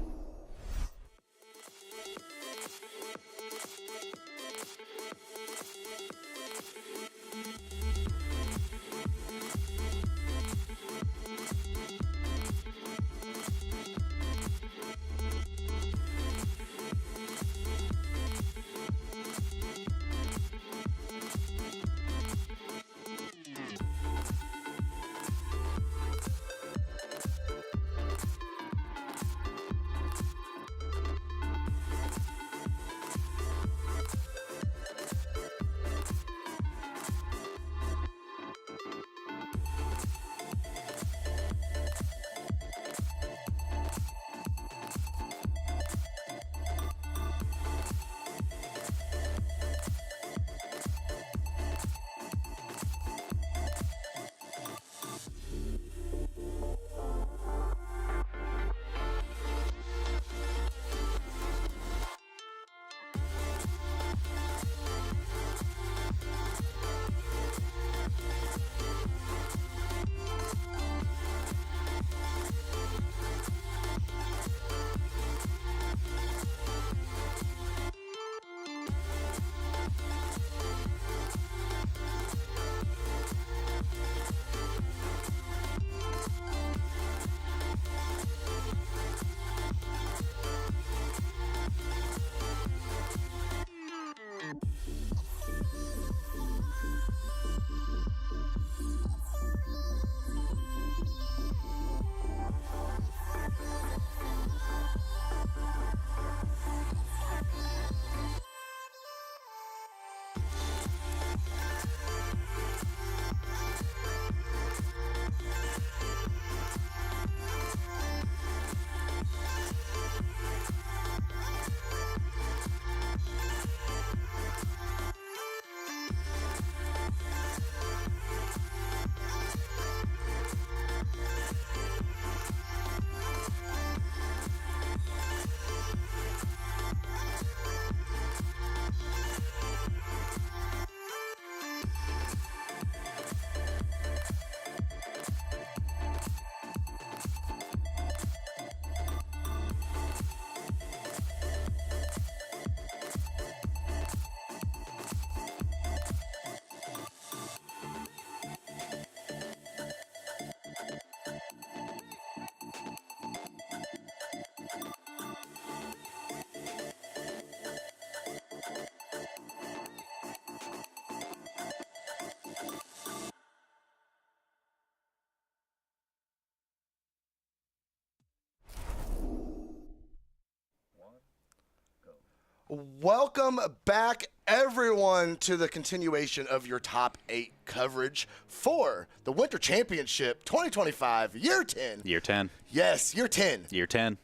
Welcome back, everyone, to the continuation of your top 8 coverage for the Winter Championship 2025, Year 10. Year 10. Yes, Year 10. Year 10.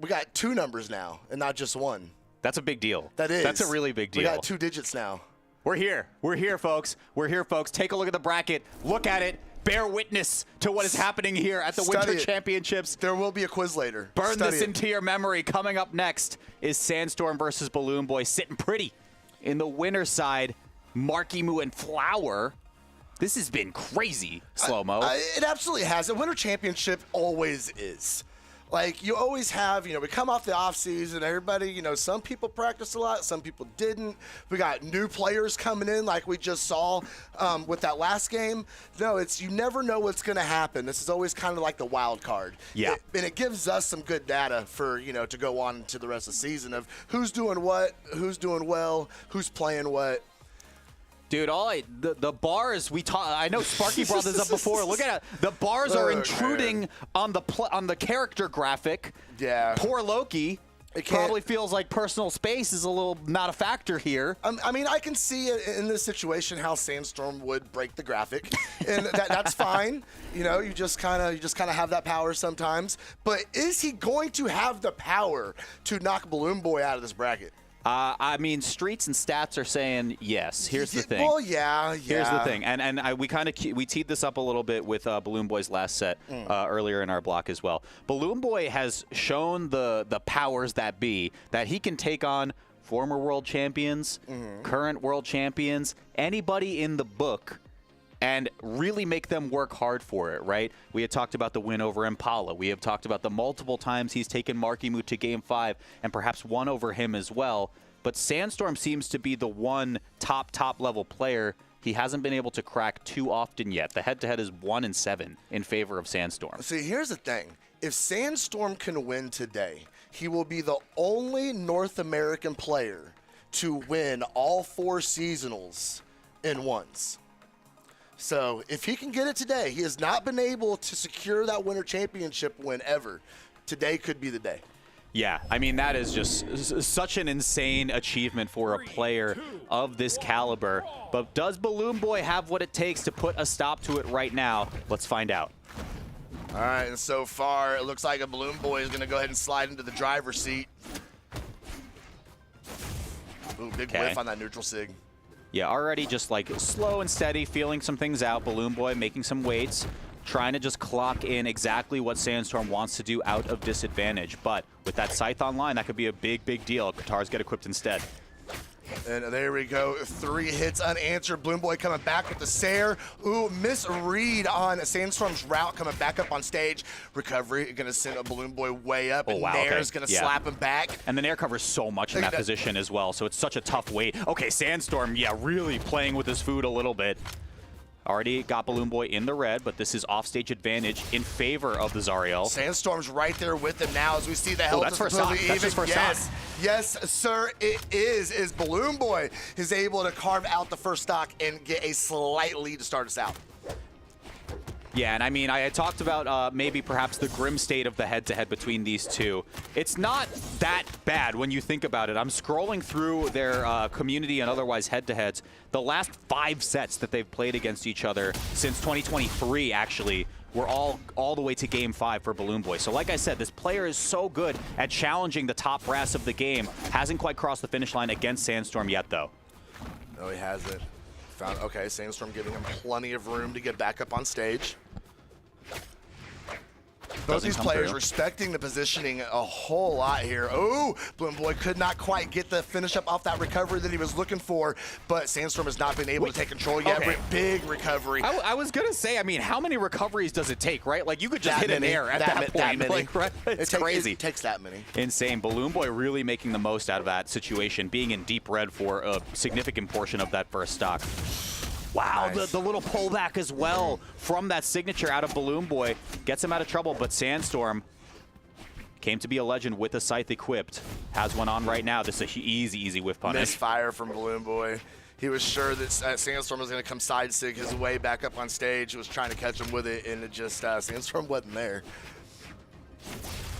We got 2 numbers now, and not just 1. That's a big deal. That is. That's a really big deal. We got 2 digits now. We're here. We're here, folks. We're here, folks. Take a look at the bracket. Look at it. Bear witness to what is happening here at the Winter Championships. There will be a quiz later. Burn this into your memory. Coming up next is Sandstorm versus Balloon Boy, sitting pretty. In the winner's side, Marky Moo and Flower. This has been crazy, Slow-Mo. It absolutely has. The Winter Championship always is. Like, you always have, we come off the offseason, everybody, some people practice a lot, some people didn't. We got new players coming in like we just saw with that last game. No, you never know what's going to happen. This is always kind of like the wild card. Yeah. And it gives us some good data for, to go on to the rest of the season of who's doing what, who's doing well, who's playing what. Dude, the bars I know Sparky brought this up before. Look at it. The bars are intruding on the character graphic. Yeah. Poor Loki. It probably feels like personal space is a little not a factor here. I mean, I can see in this situation how Sandstorm would break the graphic, and that's fine. You just kind of have that power sometimes. But is he going to have the power to knock Balloon Boy out of this bracket? I mean, streets and stats are saying yes. Here's the thing. Well, yeah. Here's the thing, and we teed this up a little bit with Balloon Boy's last set earlier in our block as well. Balloon Boy has shown the powers that be that he can take on former world champions, current world champions, anybody in the book, and really make them work hard for it, right? We had talked about the win over Impala. We have talked about the multiple times he's taken Marky Moo to Game 5 and perhaps won over him as well. But Sandstorm seems to be the one top level player he hasn't been able to crack too often yet. The head-to-head is 1-7 in favor of Sandstorm. See, here's the thing. If Sandstorm can win today, he will be the only North American player to win all 4 seasonals in once. So if he can get it today, he has not been able to secure that Winter Championship win ever. Today could be the day. Yeah, I mean, that is just such an insane achievement for a player of this caliber. But does Balloon Boy have what it takes to put a stop to it right now? Let's find out. All right, and so far, it looks like a Balloon Boy is going to go ahead and slide into the driver's seat. Ooh, big whiff on that neutral sig. Yeah, already just like slow and steady, feeling some things out. Balloon Boy making some weights, trying to just clock in exactly what Sandstorm wants to do out of disadvantage. But with that Scythe online, that could be a big deal. Guitars get equipped instead. And there we go. 3 hits unanswered. Balloon Boy coming back with the Sair. Ooh, misread on Sandstorm's route coming back up on stage. Recovery going to send a Balloon Boy way up. And Nair's going to slap him back. And the Nair covers so much in that position as well, so it's such a tough weight. Okay, Sandstorm, yeah, really playing with his food a little bit. Already got Balloon Boy in the red, but this is offstage advantage in favor of the Zariel. Sandstorm's right there with him now as we see the health that's for stock. That's just for stock. Yes, sir, it is. Is Balloon Boy is able to carve out the first stock and get a slight lead to start us out. Yeah, and I mean, I had talked about maybe perhaps the grim state of the head-to-head between these two. It's not that bad when you think about it. I'm scrolling through their community and otherwise head-to-heads. The last 5 sets that they've played against each other since 2023, actually, were all the way to Game 5 for Balloon Boy. So like I said, this player is so good at challenging the top brass of the game. Hasn't quite crossed the finish line against Sandstorm yet, though. No, he hasn't. Okay, Sandstorm giving him plenty of room to get back up on stage. Both these players respecting the positioning a whole lot here. Oh, Balloon Boy could not quite get the finish up off that recovery that he was looking for, but Sandstorm has not been able to take control yet. Okay. Big recovery. I was going to say, I mean, how many recoveries does it take, right? Like, you could just hit an air at that point. That many. Like, right? It's crazy. It takes that many. Insane. Balloon Boy really making the most out of that situation, being in deep red for a significant portion of that first stock. Wow, nice. the little pullback as well from that signature out of Balloon Boy gets him out of trouble, but Sandstorm came to be a legend with a Scythe equipped. Has one on right now. This is an easy whiff punish. Misfire from Balloon Boy. He was sure that Sandstorm was going to come side sig his way back up on stage. He was trying to catch him with it, and it just, Sandstorm wasn't there.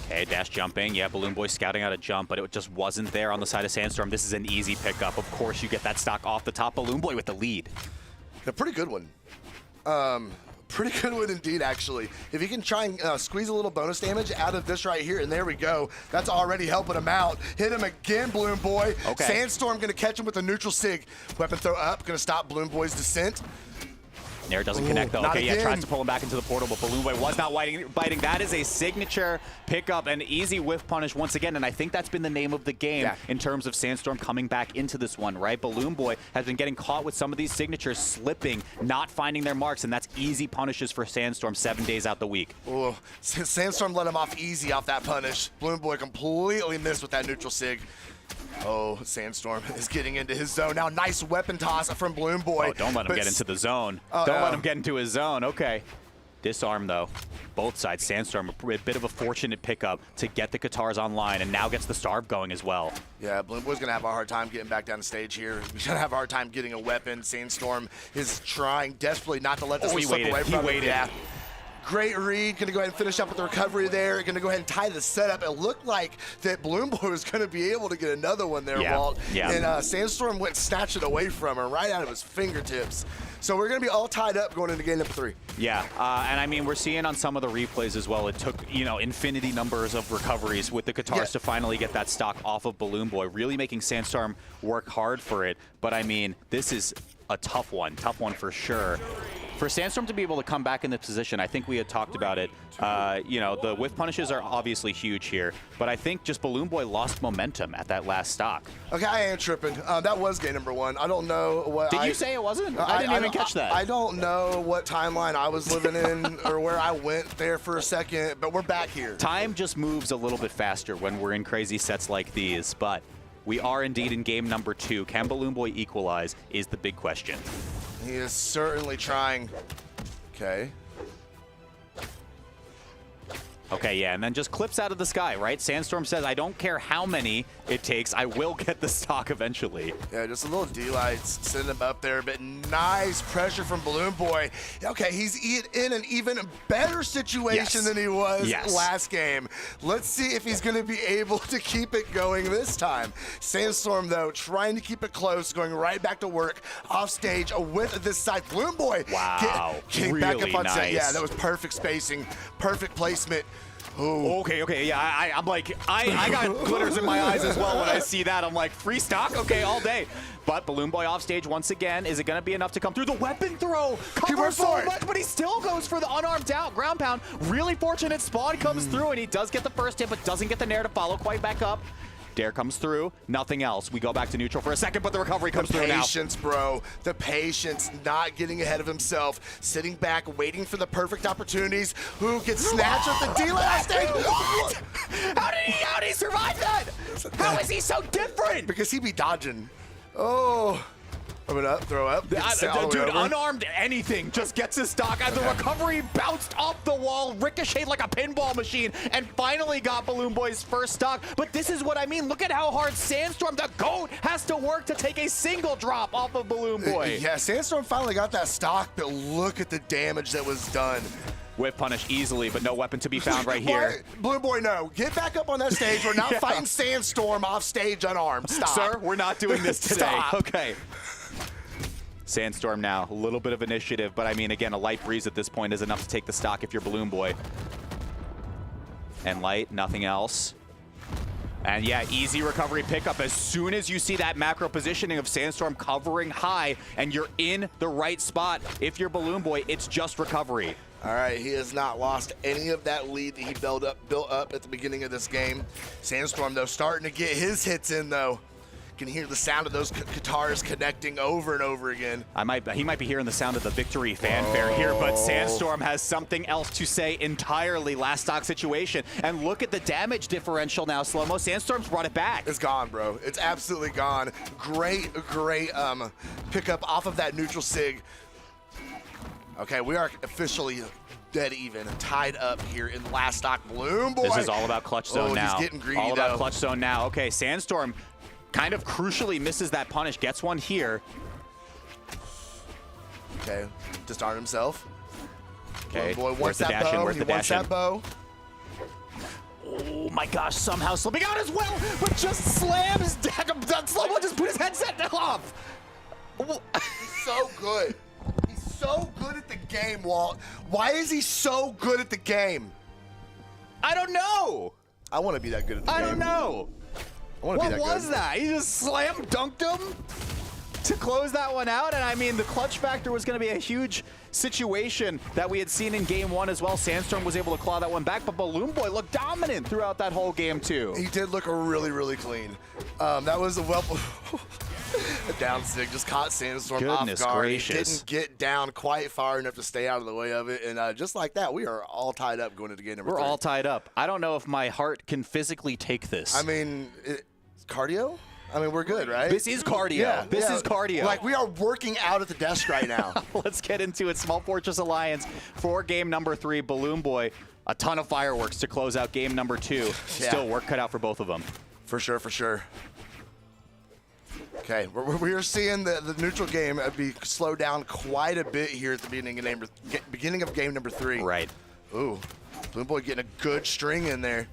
Okay, dash jumping. Yeah, Balloon Boy scouting out a jump, but it just wasn't there on the side of Sandstorm. This is an easy pickup. Of course, you get that stock off the top. Balloon Boy with the lead. A pretty good one. Pretty good one indeed, actually. If he can try and squeeze a little bonus damage out of this right here, and there we go. That's already helping him out. Hit him again, Balloon Boy. Okay. Sandstorm going to catch him with a neutral sig. Weapon throw up, going to stop Balloon Boy's descent. Nair doesn't connect though. Okay, again. yeah, tries to pull him back into the portal, but Balloon Boy was not biting. That is a signature pickup, an easy whiff punish once again, and I think that's been the name of the game in terms of Sandstorm coming back into this one, right? Balloon Boy has been getting caught with some of these signatures, slipping, not finding their marks, and that's easy punishes for Sandstorm 7 days out the week. Oh, Sandstorm let him off easy off that punish. Balloon Boy completely missed with that neutral sig. Oh, Sandstorm is getting into his zone. Now, nice weapon toss from Balloon Boy. Oh, don't let him get into the zone. Don't let him get into his zone. Okay. Disarm, though. Both sides. Sandstorm, a bit of a fortunate pickup to get the Katars online, and now gets the Starve going as well. Yeah, Balloon Boy's going to have a hard time getting back down the stage here. He's going to have a hard time getting a weapon. Sandstorm is trying desperately not to let this one slip away from him. Yeah. Great read. Going to go ahead and finish up with the recovery there. Going to go ahead and tie the setup. It looked like that Balloon Boy was going to be able to get another one there, Walt. Yeah. And Sandstorm went snatch it away from him right out of his fingertips. So we're going to be all tied up going into game number 3. Yeah, and I mean, we're seeing on some of the replays as well, it took, infinity numbers of recoveries with the Katars to finally get that stock off of Balloon Boy, really making Sandstorm work hard for it. But I mean, this is a tough one for sure. For Sandstorm to be able to come back in this position, I think we had talked about it. The whiff punishes are obviously huge here, but I think just Balloon Boy lost momentum at that last stock. Okay, I am tripping. That was game number 1. I don't know what. Did you say it wasn't? I didn't even catch that. I don't know what timeline I was living in or where I went there for a second, but we're back here. Time just moves a little bit faster when we're in crazy sets like these, but we are indeed in game number 2. Can Balloon Boy equalize is the big question. He is certainly trying. Okay. Okay, yeah, and then just clips out of the sky, right? Sandstorm says, I don't care how many it takes, I will get the stock eventually. Yeah, just a little D-lights, sending him up there, but nice pressure from Balloon Boy. Okay, he's in an even better situation than he was last game. Let's see if he's going to be able to keep it going this time. Sandstorm, though, trying to keep it close, going right back to work, off stage with this side. Balloon Boy getting really back up on set. nice. Yeah, that was perfect spacing, perfect placement. Ooh. Okay, yeah, I'm like, I got glitters in my eyes as well when I see that. I'm like, free stock? Okay, all day. But Balloon Boy off stage once again. Is it going to be enough to come through? The weapon throw covers so much, but he still goes for the unarmed ground pound. Really fortunate spawn comes through, and he does get the first hit, but doesn't get the Nair to follow quite back up. Dare comes through, nothing else. We go back to neutral for a second, but the recovery comes through now. The patience, bro. The patience, not getting ahead of himself, sitting back, waiting for the perfect opportunities. Who gets snatched at the D last stage? How did he survive that? How is he so different? Because he be dodging. Oh. Coming up, throw up. Dude, unarmed anything just gets his stock. And the recovery bounced off the wall, ricocheted like a pinball machine, and finally got Balloon Boy's first stock. But this is what I mean. Look at how hard Sandstorm, the GOAT, has to work to take a single drop off of Balloon Boy. Yeah, Sandstorm finally got that stock, but look at the damage that was done. Whip punish easily, but no weapon to be found right here. Balloon Boy, no. Get back up on that stage. We're not fighting Sandstorm off stage unarmed. Stop. Sir, we're not doing this today. Stop. Okay. Sandstorm now, a little bit of initiative, but I mean, again, a light breeze at this point is enough to take the stock if you're Balloon Boy. And light, nothing else. And yeah, easy recovery pickup. As soon as you see that macro positioning of Sandstorm covering high and you're in the right spot, if you're Balloon Boy, it's just recovery. All right, he has not lost any of that lead that he built up at the beginning of this game. Sandstorm, though, starting to get his hits in, though. Can hear the sound of those guitars connecting over and over again. He might be hearing the sound of the victory fanfare here, but Sandstorm has something else to say entirely. Last stock situation. And look at the damage differential now, Slow-Mo. Sandstorm's brought it back. It's gone, bro. It's absolutely gone. Great pickup off of that neutral sig. Okay, we are officially dead even, tied up here in last stock. Balloon Boy. This is all about clutch zone now. He's getting greedy, all about clutch zone now. Okay, Sandstorm kind of crucially misses that punish, gets one here. Okay, disarm himself. Okay, Boy where's wants the that dash in? bow. Where's He the wants dash in? that bow. Oh my gosh, somehow slipping out as well, but just slams down. Slow-mo just put his headset off. He's so good. He's so good at the game, Walt. Why is he so good at the game? I don't know. I want to be that good at the game. I don't know. I want to be What that was good. that? He just slam dunked him to close that one out. And I mean, the clutch factor was going to be a huge situation that we had seen in game 1 as well. Sandstorm was able to claw that one back, but Balloon Boy looked dominant throughout that whole game too. He did look really, really clean. That was a well. A down sig just caught Sandstorm Goodness off guard. gracious. He didn't get down quite far enough to stay out of the way of it, and just like that, we are all tied up going into game number 3. We're all tied up. I don't know if my heart can physically take this. I mean, cardio? I mean, we're good, right? This is cardio. Yeah, This is cardio. Like, we are working out at the desk right now. Let's get into it. Small Fortress Alliance for game number 3. Balloon Boy, a ton of fireworks to close out game number 2. Still work cut out for both of them. For sure, for sure. Okay, we're seeing the neutral game be slowed down quite a bit here at the beginning of game number 3. Right. Ooh, Balloon Boy getting a good string in there.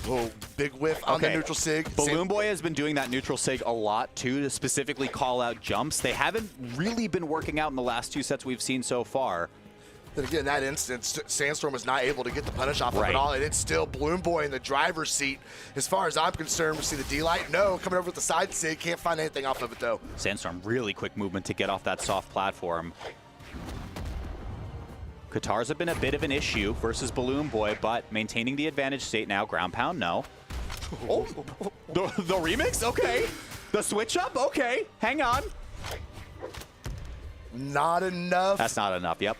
Oh, big whiff on the neutral sig. Balloon Boy has been doing that neutral sig a lot too, to specifically call out jumps. They haven't really been working out in the last 2 sets we've seen so far. Then again, in that instance, Sandstorm was not able to get the punish off of it all, and it's still Balloon Boy in the driver's seat. As far as I'm concerned, we see the D-Light. No, coming over with the side sig. Can't find anything off of it, though. Sandstorm, really quick movement to get off that soft platform. Guitars have been a bit of an issue versus Balloon Boy, but maintaining the advantage state now. Ground pound, no. Oh, the remix? Okay. The switch up? Okay. Hang on. Not enough. That's not enough, yep.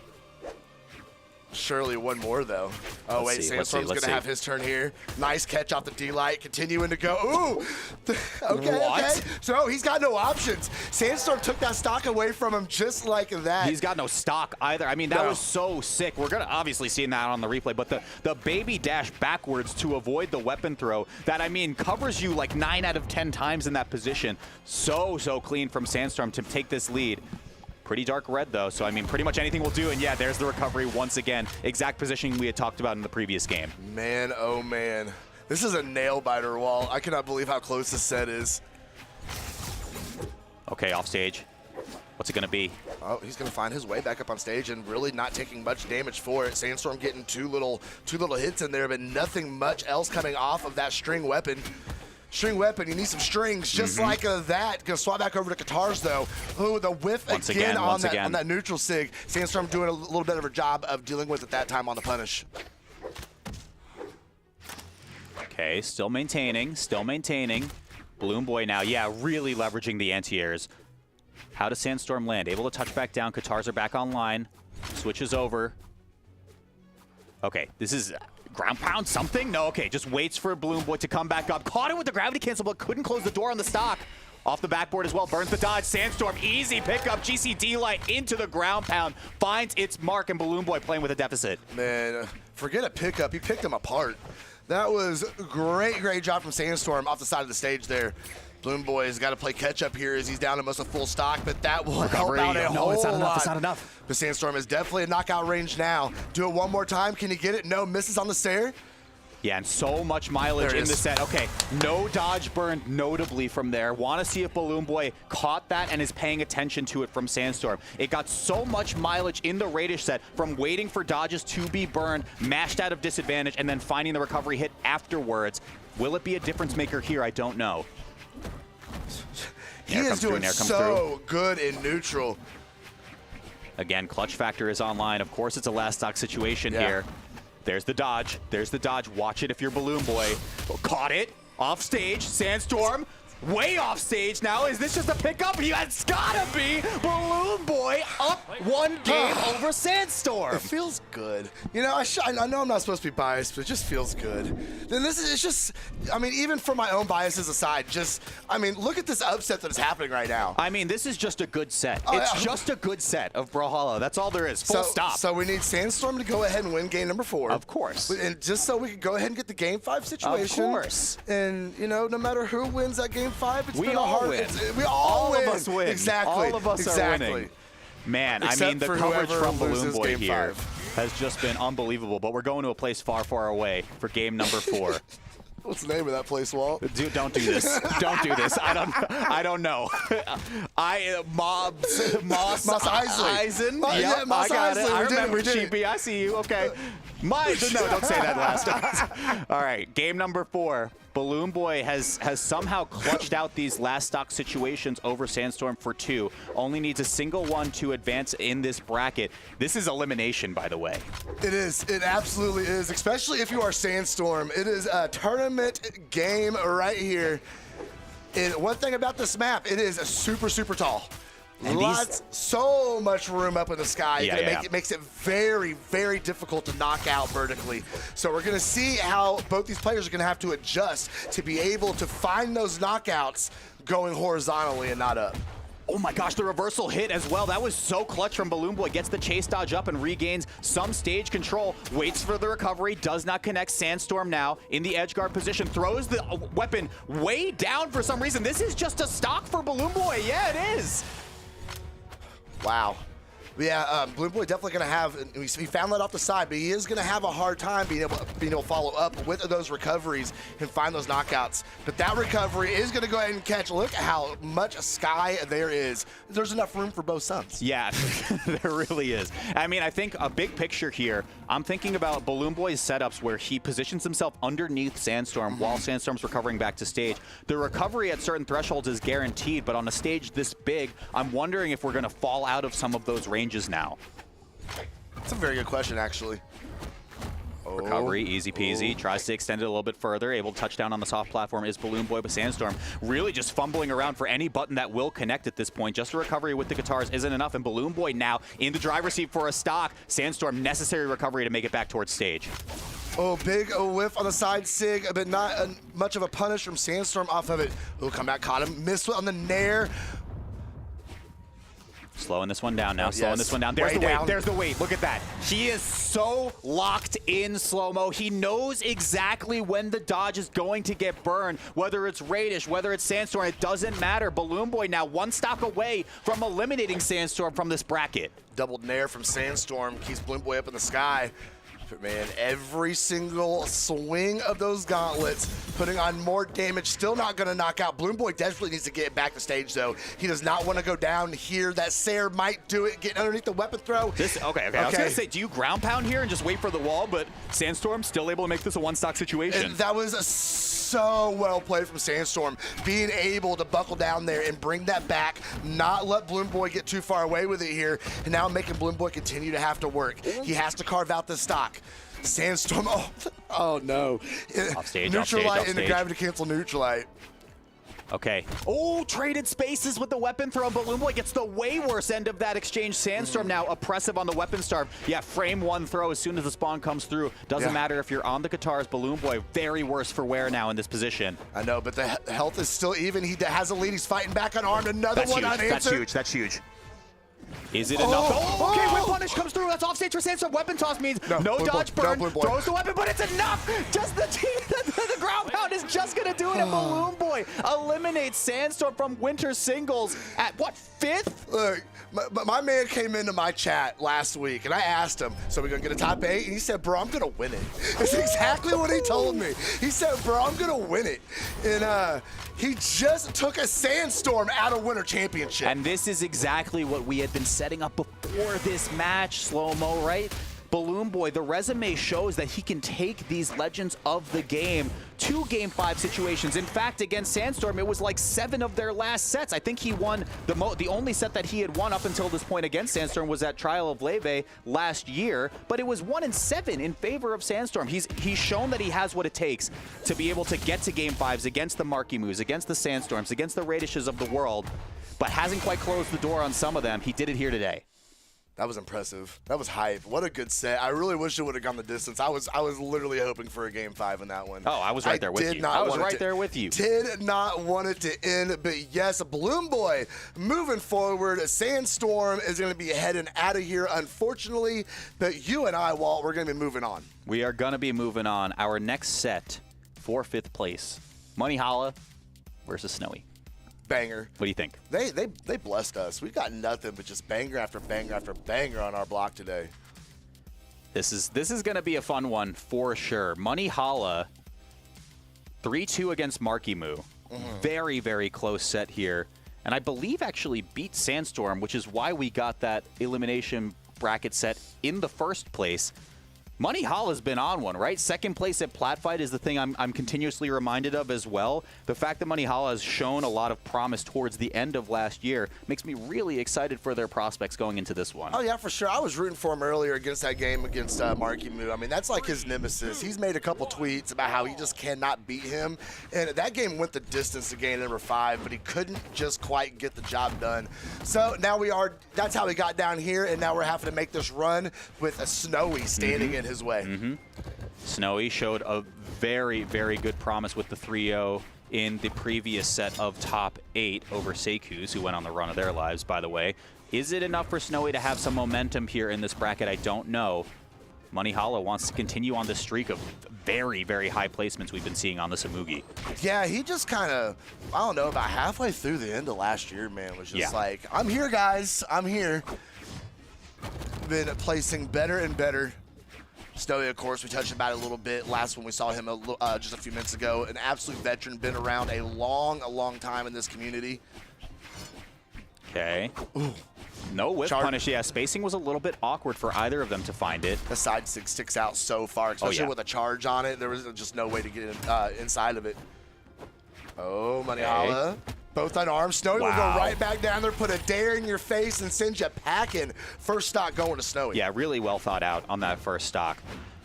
Surely one more, though. Oh, wait, Sandstorm's going to have his turn here. Nice catch off the D-Light, continuing to go. Ooh! Okay. So he's got no options. Sandstorm took that stock away from him just like that. He's got no stock either. I mean, that was so sick. We're going to obviously see that on the replay, but the baby dash backwards to avoid the weapon throw, that, I mean, covers you like 9 out of 10 times in that position. So clean from Sandstorm to take this lead. Pretty dark red, though, so I mean, pretty much anything will do. And yeah, there's the recovery once again. Exact positioning we had talked about in the previous game. Man, oh man. This is a nail-biter, Wall. I cannot believe how close this set is. Okay, off stage. What's it going to be? Oh, he's going to find his way back up on stage and really not taking much damage for it. Sandstorm getting two little hits in there, but nothing much else coming off of that string weapon. String weapon, you need some strings just like that. Gonna swap back over to guitars though. Ooh, the whiff again on that neutral sig. Sandstorm doing a little bit of a job of dealing with it that time on the punish. Okay, still maintaining. Balloon Boy now, yeah, really leveraging the anti-airs. How does Sandstorm land? Able to touch back down. Guitars are back online. Switches over. Okay, this is ground pound something? No, okay, just waits for Balloon Boy to come back up. Caught it with the gravity cancel, but couldn't close the door on the stock. Off the backboard as well, burns the dodge. Sandstorm, easy pickup. GCD light into the ground pound. Finds its mark, and Balloon Boy playing with a deficit. Man, forget a pickup. He picked him apart. That was great job from Sandstorm off the side of the stage there. Balloon Boy has got to play catch-up here as he's down almost a full stock, but that will help out a whole lot. It's not enough. The Sandstorm is definitely in knockout range now. Do it one more time. Can he get it? No, misses on the stair. Yeah, and so much mileage in the set. Okay, no dodge burn notably from there. Want to see if Balloon Boy caught that and is paying attention to it from Sandstorm. It got so much mileage in the Radish set from waiting for dodges to be burned, mashed out of disadvantage, and then finding the recovery hit afterwards. Will it be a difference maker here? I don't know. He is doing so good in neutral. Again, clutch factor is online. Of course, it's a last stock situation here. There's the dodge. There's the dodge. Watch it if you're Balloon Boy. Caught it. Off stage. Sandstorm. Way off stage now. Is this just a pickup? It's gotta be Balloon Boy up one game over Sandstorm. It feels good. You know, I know I'm not supposed to be biased, but it just feels good. Then it's just, I mean, even for my own biases aside, look at this upset that is happening right now. I mean, this is just a good set. It's just a good set of Brawlhalla. That's all there is. Full stop. So we need Sandstorm to go ahead and win game number 4. Of course. And just so we can go ahead and get the game 5 situation. Of course. And, you know, no matter who wins that game 5, it's we been all a hard win. We all win. Of us win. Exactly. All of us are winning. Man, Except I mean, the for coverage whoever from Balloon loses Boy game here. 5. has just been unbelievable. But we're going to a place far, far away for game number 4. What's the name of that place, Walt? Dude, don't do this. Don't do this. I don't know. Moss Eisen. Oh, yeah, Moss I got Eisley. it. I We did it, remember we did it. Cheapy. I see you. Okay. No, don't say that last time. All right, game number 4. Balloon Boy has somehow clutched out these last stock situations over Sandstorm for 2. Only needs a single one to advance in this bracket. This is elimination, by the way. It is. It absolutely is, especially if you are Sandstorm. It is a tournament game right here. And one thing about this map, it is super, super tall. So much room up in the sky. It makes it very, very difficult to knock out vertically. So we're going to see how both these players are going to have to adjust to be able to find those knockouts going horizontally and not up. Oh my gosh, the reversal hit as well. That was so clutch from Balloon Boy. Gets the chase dodge up and regains some stage control. Waits for the recovery. Does not connect. Sandstorm now in the edge guard position. Throws the weapon way down for some reason. This is just a stock for Balloon Boy. Yeah, it is. Wow. Yeah, Balloon Boy definitely going to have, he found that off the side, but he is going to have a hard time being able to follow up with those recoveries and find those knockouts. But that recovery is going to go ahead and catch. Look at how much sky there is. There's enough room for both suns. Yeah, there really is. I mean, I think a big picture here, I'm thinking about Balloon Boy's setups where he positions himself underneath Sandstorm while Sandstorm's recovering back to stage. The recovery at certain thresholds is guaranteed, but on a stage this big, I'm wondering if we're going to fall out of some of those ranges now. That's a very good question, actually. Recovery, easy peasy. Tries to extend it a little bit further. Able to touch down on the soft platform is Balloon Boy, but Sandstorm really just fumbling around for any button that will connect at this point. Just a recovery with the guitars isn't enough, and Balloon Boy now in the driver's seat for a stock. Sandstorm, necessary recovery to make it back towards stage. Oh, big whiff on the side sig, but not much of a punish from Sandstorm off of it. Oh, come back, caught him. Missed on the nair. Slowing this one down now, slowing this one down. There's the weight, there's the weight, look at that. He is so locked in slow-mo. He knows exactly when the dodge is going to get burned, whether it's Radish, whether it's Sandstorm, it doesn't matter. Balloon Boy now one stock away from eliminating Sandstorm from this bracket. Doubled nair from Sandstorm, keeps Balloon Boy up in the sky. But man, every single swing of those gauntlets, putting on more damage, still not going to knock out. Balloon Boy desperately needs to get back to stage, though. He does not want to go down here. That Sair might do it, get underneath the weapon throw. Okay. I was going to say, do you ground pound here and just wait for the wall? But Sandstorm still able to make this a one-stock situation. And that was so well played from Sandstorm, being able to buckle down there and bring that back, not let Balloon Boy get too far away with it here, and now making Balloon Boy continue to have to work. He has to carve out the stock. Sandstorm, oh no. Off stage, Neutralite into gravity cancel Neutralite. Okay. Oh, traded spaces with the weapon throw. Balloon Boy gets the way worse end of that exchange. Sandstorm now oppressive on the weapon starve. Yeah, frame one throw as soon as the spawn comes through. Doesn't matter if you're on the guitars. Balloon Boy very worse for wear now in this position. I know, but the health is still even. He has a lead. He's fighting back unarmed. Another one unanswered. That's huge. That's huge. Is it enough? Oh, okay, whip punish comes through. That's offstage for Sandstorm. Weapon toss means no dodge burn. Throws the weapon, but it's enough. Just the ground pound is just going to do it. And Balloon Boy eliminates Sandstorm from Winter Singles at what, 5th? Look, my man came into my chat last week, and I asked him, so we're going to get a top 8? And he said, bro, I'm going to win it. That's exactly what he told me. He said, bro, I'm going to win it. And he just took a Sandstorm out of Winter Championship. And this is exactly what we had been setting up before this match, Slow-Mo, right? Balloon Boy, the resume shows that he can take these legends of the game to Game 5 situations. In fact, against Sandstorm, it was like 7 of their last sets. I think he won the only set that he had won up until this point against Sandstorm was at Trial of Leve last year, but it was 1-7 in favor of Sandstorm. He's shown that he has what it takes to be able to get to Game 5s against the Marky Moos, against the Sandstorms, against the Radishes of the world, but hasn't quite closed the door on some of them. He did it here today. That was impressive. That was hype. What a good set. I really wish it would have gone the distance. I was literally hoping for a Game 5 in that one. Oh, I was right there with you. I was right there with you. Did not want it to end, but yes, Balloon Boy moving forward. Sandstorm is going to be heading out of here, unfortunately. But you and I, Walt, we're going to be moving on. We are going to be moving on. Our next set for 5th place, Brawlhalla versus Snowy. Banger. What do you think? They blessed us. We got nothing but just banger after banger after banger on our block today. This is going to be a fun one for sure. Brawlhalla 3-2 against Marky Moo. Very, very close set here. And I believe actually beat Sandstorm, which is why we got that elimination bracket set in the first place. Brawlhalla's been on one, right? Second place at Platfight is the thing I'm continuously reminded of as well. The fact that Brawlhalla has shown a lot of promise towards the end of last year makes me really excited for their prospects going into this one. Oh, yeah, for sure. I was rooting for him earlier against that game against Marky Moo. I mean, that's like his nemesis. He's made a couple tweets about how he just cannot beat him. And that game went the distance to game number 5, but he couldn't just quite get the job done. So now that's how we got down here, and now we're having to make this run with a Snowy standing in his way. Snowy showed a very, very good promise with the 3-0 in the previous set of top 8 over Seikuz, who went on the run of their lives, by the way. Is it enough for Snowy to have some momentum here in this bracket? I don't know. Brawlhalla wants to continue on the streak of very, very high placements we've been seeing on the Samugi. Yeah, he just kind of, I don't know, about halfway through the end of last year, man, was just like, I'm here, guys. I'm here. Been placing better and better. Snowy, of course, we touched about it a little bit last when we saw him just a few minutes ago. An absolute veteran, been around a long time in this community. Okay. Ooh. No whiff punish. Yeah, spacing was a little bit awkward for either of them to find it. The side six sticks out so far, especially with a charge on it. There was just no way to get inside of it. Oh, Brawlhalla. Both unarmed. Snowy will go right back down there, put a dare in your face, and send you packing. First stock going to Snowy. Yeah, really well thought out on that first stock.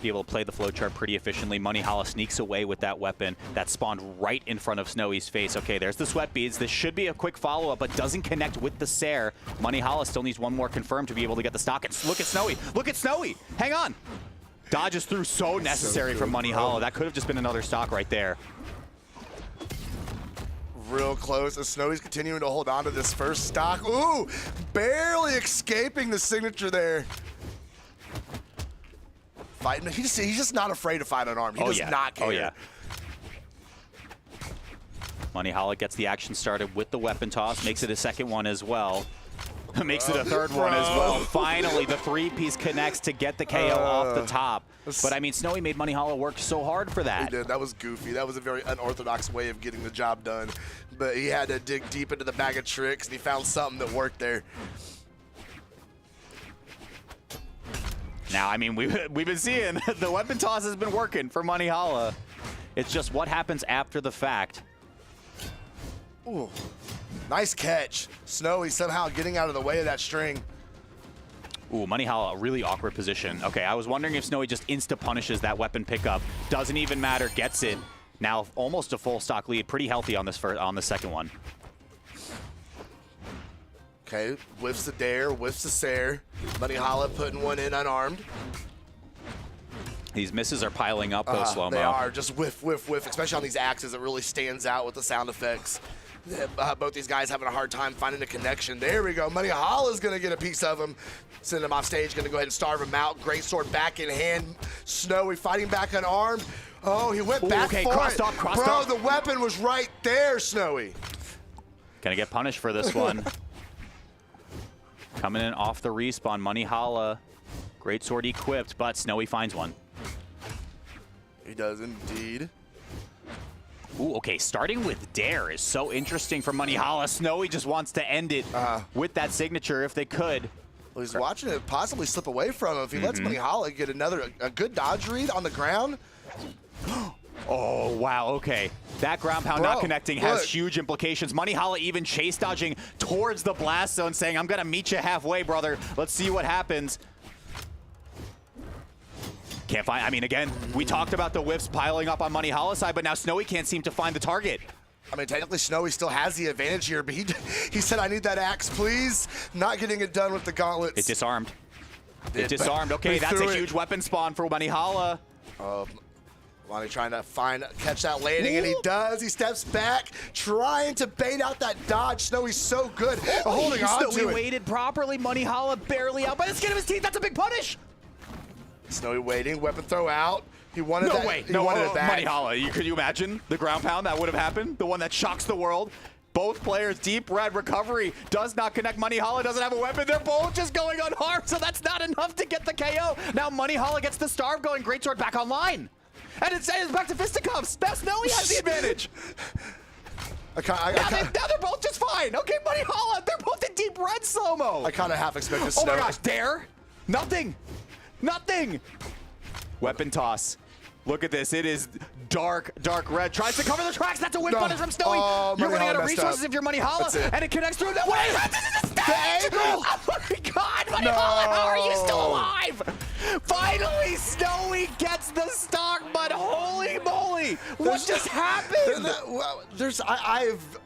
Be able to play the flowchart pretty efficiently. Brawlhalla sneaks away with that weapon that spawned right in front of Snowy's face. Okay, there's the sweat beads. This should be a quick follow-up, but doesn't connect with the Sair. Brawlhalla still needs one more confirm to be able to get the stock. And look at Snowy. Look at Snowy. Hang on. Dodges through so necessary from Brawlhalla. That could have just been another stock right there. Real close as Snowy's continuing to hold on to this first stock. Ooh, barely escaping the signature there. Fighting, he's just not afraid to fight unarmed. He does not care. Oh, yeah. Brawlhalla gets the action started with the weapon toss, makes it a second one as well. Makes it a third one as well. Finally, the three-piece connects to get the KO off the top. But, I mean, Snowy made Brawlhalla work so hard for that. He did. That was goofy. That was a very unorthodox way of getting the job done. But he had to dig deep into the bag of tricks, and he found something that worked there. Now, I mean, we've been seeing the weapon toss has been working for Brawlhalla. It's just what happens after the fact. Ooh, nice catch. Snowy somehow getting out of the way of that string. Ooh, Brawlhalla, a really awkward position. Okay, I was wondering if Snowy just insta-punishes that weapon pickup. Doesn't even matter, gets it. Now almost a full stock lead, pretty healthy on this on the second one. Okay, whiffs the dare, whiffs the Sair. Brawlhalla putting one in unarmed. These misses are piling up though, Slow-Mo. They are, just whiff, whiff, whiff, especially on these axes. It really stands out with the sound effects. Both these guys having a hard time finding a connection. There we go. Brawlhalla's going to get a piece of him. Send him off stage, going to go ahead and starve him out. Great sword back in hand. Snowy fighting back unarmed. Oh, he went back for crossed it. Off, crossed Bro, off. The weapon was right there, Snowy. Gonna get punished for this one. Coming in off the respawn, Brawlhalla. Great sword equipped, but Snowy finds one. He does indeed. Ooh, okay, starting with dare is so interesting for Brawlhalla. Snowy just wants to end it with that signature if they could. Well, he's watching it possibly slip away from him. If he lets Brawlhalla get a good dodge read on the ground. Oh, wow, okay. That ground pound not connecting has huge implications. Brawlhalla even chase dodging towards the blast zone, saying, I'm going to meet you halfway, brother. Let's see what happens. Can't find, I mean, again, we talked about the whiffs piling up on Brawlhalla's side, but now Snowy can't seem to find the target. I mean, technically, Snowy still has the advantage here, but he said, I need that axe, please. Not getting it done with the gauntlets. It disarmed. It disarmed. Okay, that's a huge weapon spawn for Brawlhalla. Lonnie trying to catch that landing, and he does. He steps back, trying to bait out that dodge. Snowy's so good at holding on to it. Snowy waited properly. Brawlhalla barely out by the skin of his teeth. That's a big punish. Snowy waiting, weapon throw out. He wanted that. Way. He wanted it back. Brawlhalla, could you imagine the ground pound that would have happened? The one that shocks the world. Both players, deep red, recovery does not connect. Money Holla doesn't have a weapon. They're both just going unharmed, so that's not enough to get the KO. Now Money Holla gets the starve going. Greatsword back online. And it's back to fisticuffs. Now Snowy has the advantage. Now they're both just fine. Okay, Money Holla, they're both in deep red slow-mo. I kind of half expected Oh my gosh, Dare? Nothing. Nothing. Weapon toss. Look at this. It is dark red. Tries to cover the tracks. That's a whip punish from Snowy. You're running out of resources if you're Money Holla. And it connects through that way. The angle! Oh my god, Money Holla, how are you still alive? Finally, Snowy gets the stock, but holy moly, what just happened? I've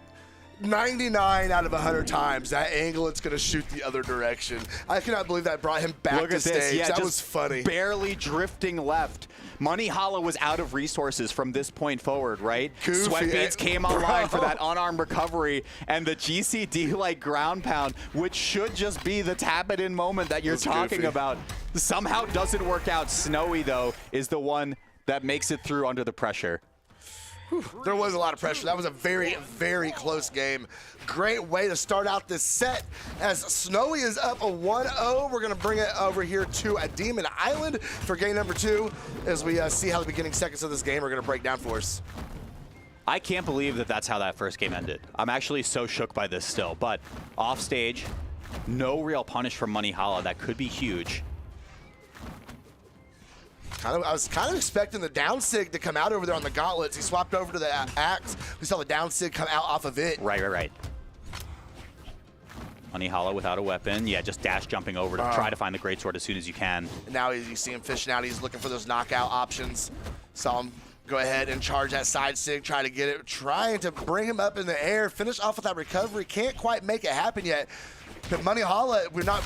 99 out of 100 times that angle, it's going to shoot the other direction. I cannot believe that brought him back Look to at this. stage. Yeah, that just was funny. Barely drifting left. Money Holla was out of resources from this point forward, right? Goofy, Sweatbeats came online for that unarmed recovery, and the GCD like ground pound, which should just be the tap it in moment that you're talking about, somehow doesn't work out. Snowy, though, is the one that makes it through under the pressure. There was a lot of pressure. That was a very, very close game. Great way to start out this set as Snowy is up a 1-0. We're going to bring it over here to a Demon Island for game number 2 as we see how the beginning seconds of this game are going to break down for us. I can't believe that that's how that first game ended. I'm actually so shook by this still, but off stage, no real punish from Money Holla. That could be huge. I was kind of expecting the down sig to come out over there on the gauntlets. He swapped over to the axe. We saw the down sig come out off of it. Right. Money Holla without a weapon. Yeah, just dash jumping over to try to find the greatsword as soon as you can. And now you see him fishing out. He's looking for those knockout options. Saw him go ahead and charge that side sig, try to get it, trying to bring him up in the air, finish off with that recovery. Can't quite make it happen yet. But Money Holla, we're not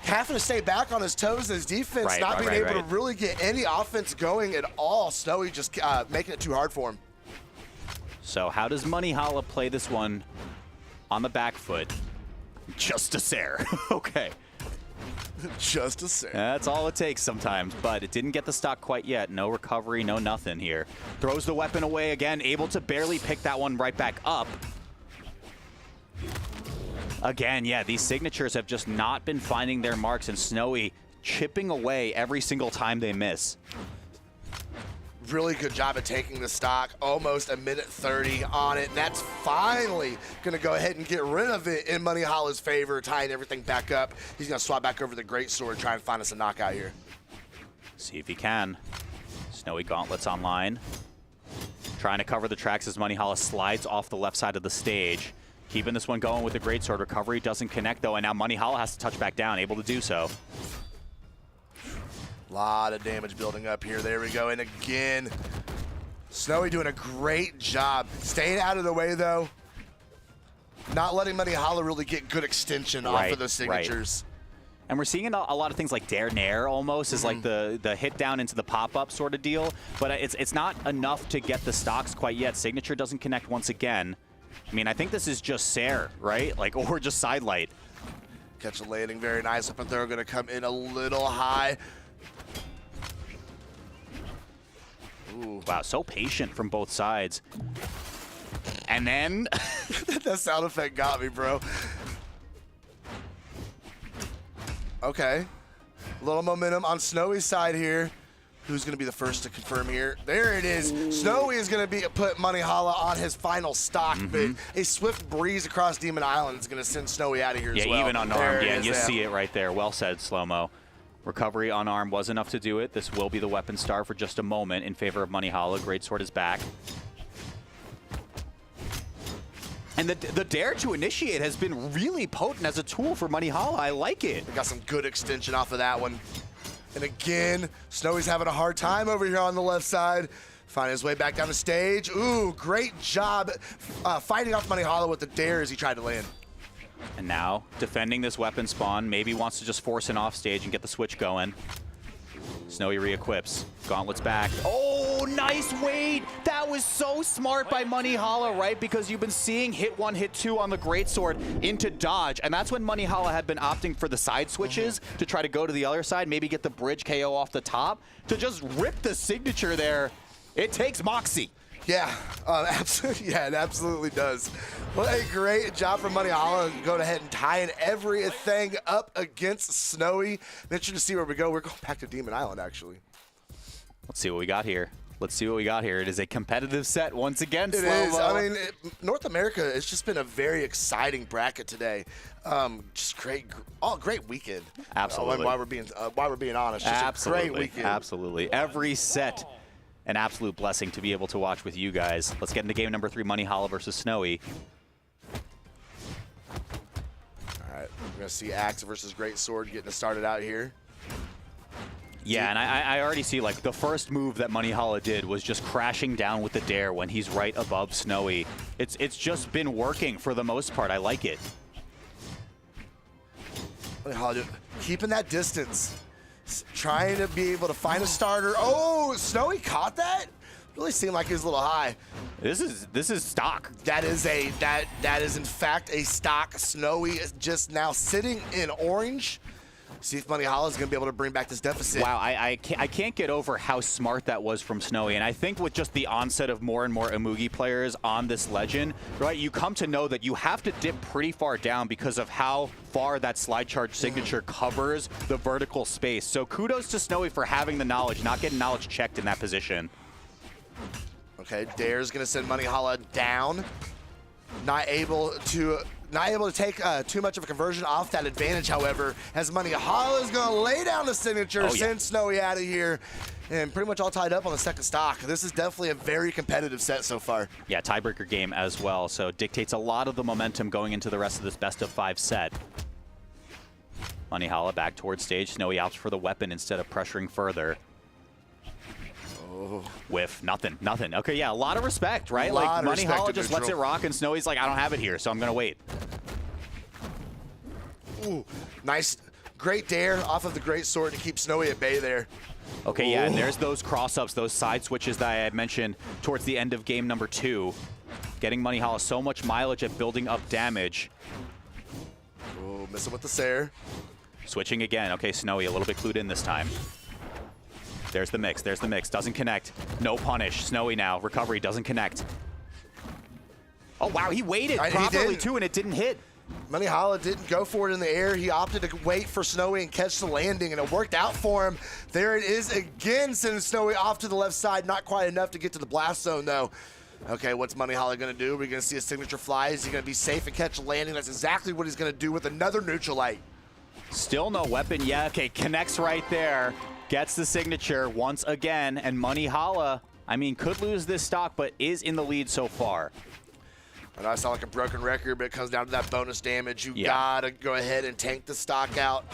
having to stay back on his toes in his defense, not being able to really get any offense going at all. Snowy just making it too hard for him. So how does Money Holla play this one on the back foot? Just a Sair. Okay. Just a Sair. That's all it takes sometimes, but it didn't get the stock quite yet. No recovery, no nothing here. Throws the weapon away again, able to barely pick that one right back up. Again, yeah, these signatures have just not been finding their marks, and Snowy chipping away every single time they miss. Really good job at taking the stock. Almost a minute 30 on it. And that's finally going to go ahead and get rid of it in Money Holla's favor, tying everything back up. He's going to swap back over the greatsword, try and find us a knockout here. See if he can. Snowy gauntlets online. Trying to cover the tracks as Money Holla slides off the left side of the stage. Keeping this one going with the greatsword. Recovery doesn't connect, though, and now Money Holla has to touch back down, able to do so. A lot of damage building up here. There we go. And again, Snowy doing a great job. Staying out of the way, though. Not letting Money Holla really get good extension off of those signatures. And we're seeing a lot of things like Dare Nair almost is like the hit down into the pop-up sort of deal. But it's not enough to get the stocks quite yet. Signature doesn't connect once again. I mean, I think this is just Sair, right? Like, or just sidelight. Catch a landing, very nice. Up and throw going to come in a little high. Ooh. Wow, so patient from both sides. And then... that sound effect got me, bro. Okay. A little momentum on Snowy's side here. Who's going to be the first to confirm here? There it is. Snowy is going to put Money Holla on his final stock, but a swift breeze across Demon Island is going to send Snowy out of here as well. Yeah, even unarmed. Yeah, you see it right there. Well said, Slow-Mo. Recovery unarmed was enough to do it. This will be the weapon star for just a moment in favor of Money Holla. Greatsword is back. And the dare to initiate has been really potent as a tool for Money Holla. I like it. We got some good extension off of that one. And again, Snowy's having a hard time over here on the left side. Finding his way back down the stage. Ooh, great job fighting off Money Holla with the dare as he tried to land. And now, defending this weapon spawn, maybe wants to just force an offstage and get the switch going. Snowy re-equips. Gauntlets back. Oh, nice wait! That was so smart by Money Holla, right? Because you've been seeing hit 1, hit 2 on the greatsword into dodge, and that's when Money Holla had been opting for the side switches to try to go to the other side, maybe get the bridge KO off the top, to just rip the signature there. It takes Moxie. Yeah, absolutely. Yeah, it absolutely does. Well, a great job from Brawlhalla. Go ahead and tying everything up against Snowy. Interesting to see where we go. We're going back to Demon Island, actually. Let's see what we got here. Let's see what we got here. It is a competitive set once again. It is. I mean, North America, it's just been a very exciting bracket today. Just great weekend. Absolutely. Why we're being honest, just Absolutely. a great weekend. Absolutely. Every set, an absolute blessing to be able to watch with you guys. Let's get into game number 3, Brawlhalla versus Snowy. All right, we're gonna see Axe versus Great Sword getting us started out here. Yeah, and I already see, like, the first move that Brawlhalla did was just crashing down with the dare when he's right above Snowy. It's just been working for the most part. I like it. Brawlhalla keeping that distance, trying to be able to find a starter. Oh, Snowy caught that? Really seemed like he was a little high. This is stock. That is in fact a stock. Snowy is just now sitting in orange. See if Brawlhalla is going to be able to bring back this deficit. Wow, I can't get over how smart that was from Snowy. And I think with just the onset of more and more Amugi players on this legend, right, you come to know that you have to dip pretty far down because of how far that slide charge signature covers the vertical space. So kudos to Snowy for having the knowledge, not getting knowledge checked in that position. Okay, Dare's going to send Brawlhalla down. Not able to take too much of a conversion off that advantage, however, as Brawlhalla is going to lay down the signature, send Snowy out of here, and pretty much all tied up on the second stock. This is definitely a very competitive set so far. Yeah, tiebreaker game as well, so it dictates a lot of the momentum going into the rest of this best-of-5 set. Brawlhalla back towards stage. Snowy opts for the weapon instead of pressuring further. Oh. Whiff, nothing. Okay, yeah, a lot of respect, right? Like, Brawlhalla just lets it rock, and Snowy's like, I don't have it here, so I'm going to wait. Ooh, nice, great dare off of the Great Sword to keep Snowy at bay there. Okay, yeah, and there's those cross-ups, those side switches that I had mentioned towards the end of game number 2. Getting Brawlhalla so much mileage at building up damage. Oh, missing with the Sair. Switching again. Okay, Snowy a little bit clued in this time. There's the mix, doesn't connect. No punish, Snowy now, recovery doesn't connect. Oh wow, he waited properly too and it didn't hit. Brawlhalla didn't go for it in the air. He opted to wait for Snowy and catch the landing, and it worked out for him. There it is again, sending Snowy off to the left side. Not quite enough to get to the blast zone though. Okay, what's Brawlhalla gonna do? We're gonna see a signature fly. Is he gonna be safe and catch a landing? That's exactly what he's gonna do with another neutral light. Still no weapon, yeah, okay, connects right there. Gets the signature once again, and Brawlhalla, I mean, could lose this stock, but is in the lead so far. I know I sound like a broken record, but it comes down to that bonus damage. You gotta go ahead and tank the stock out.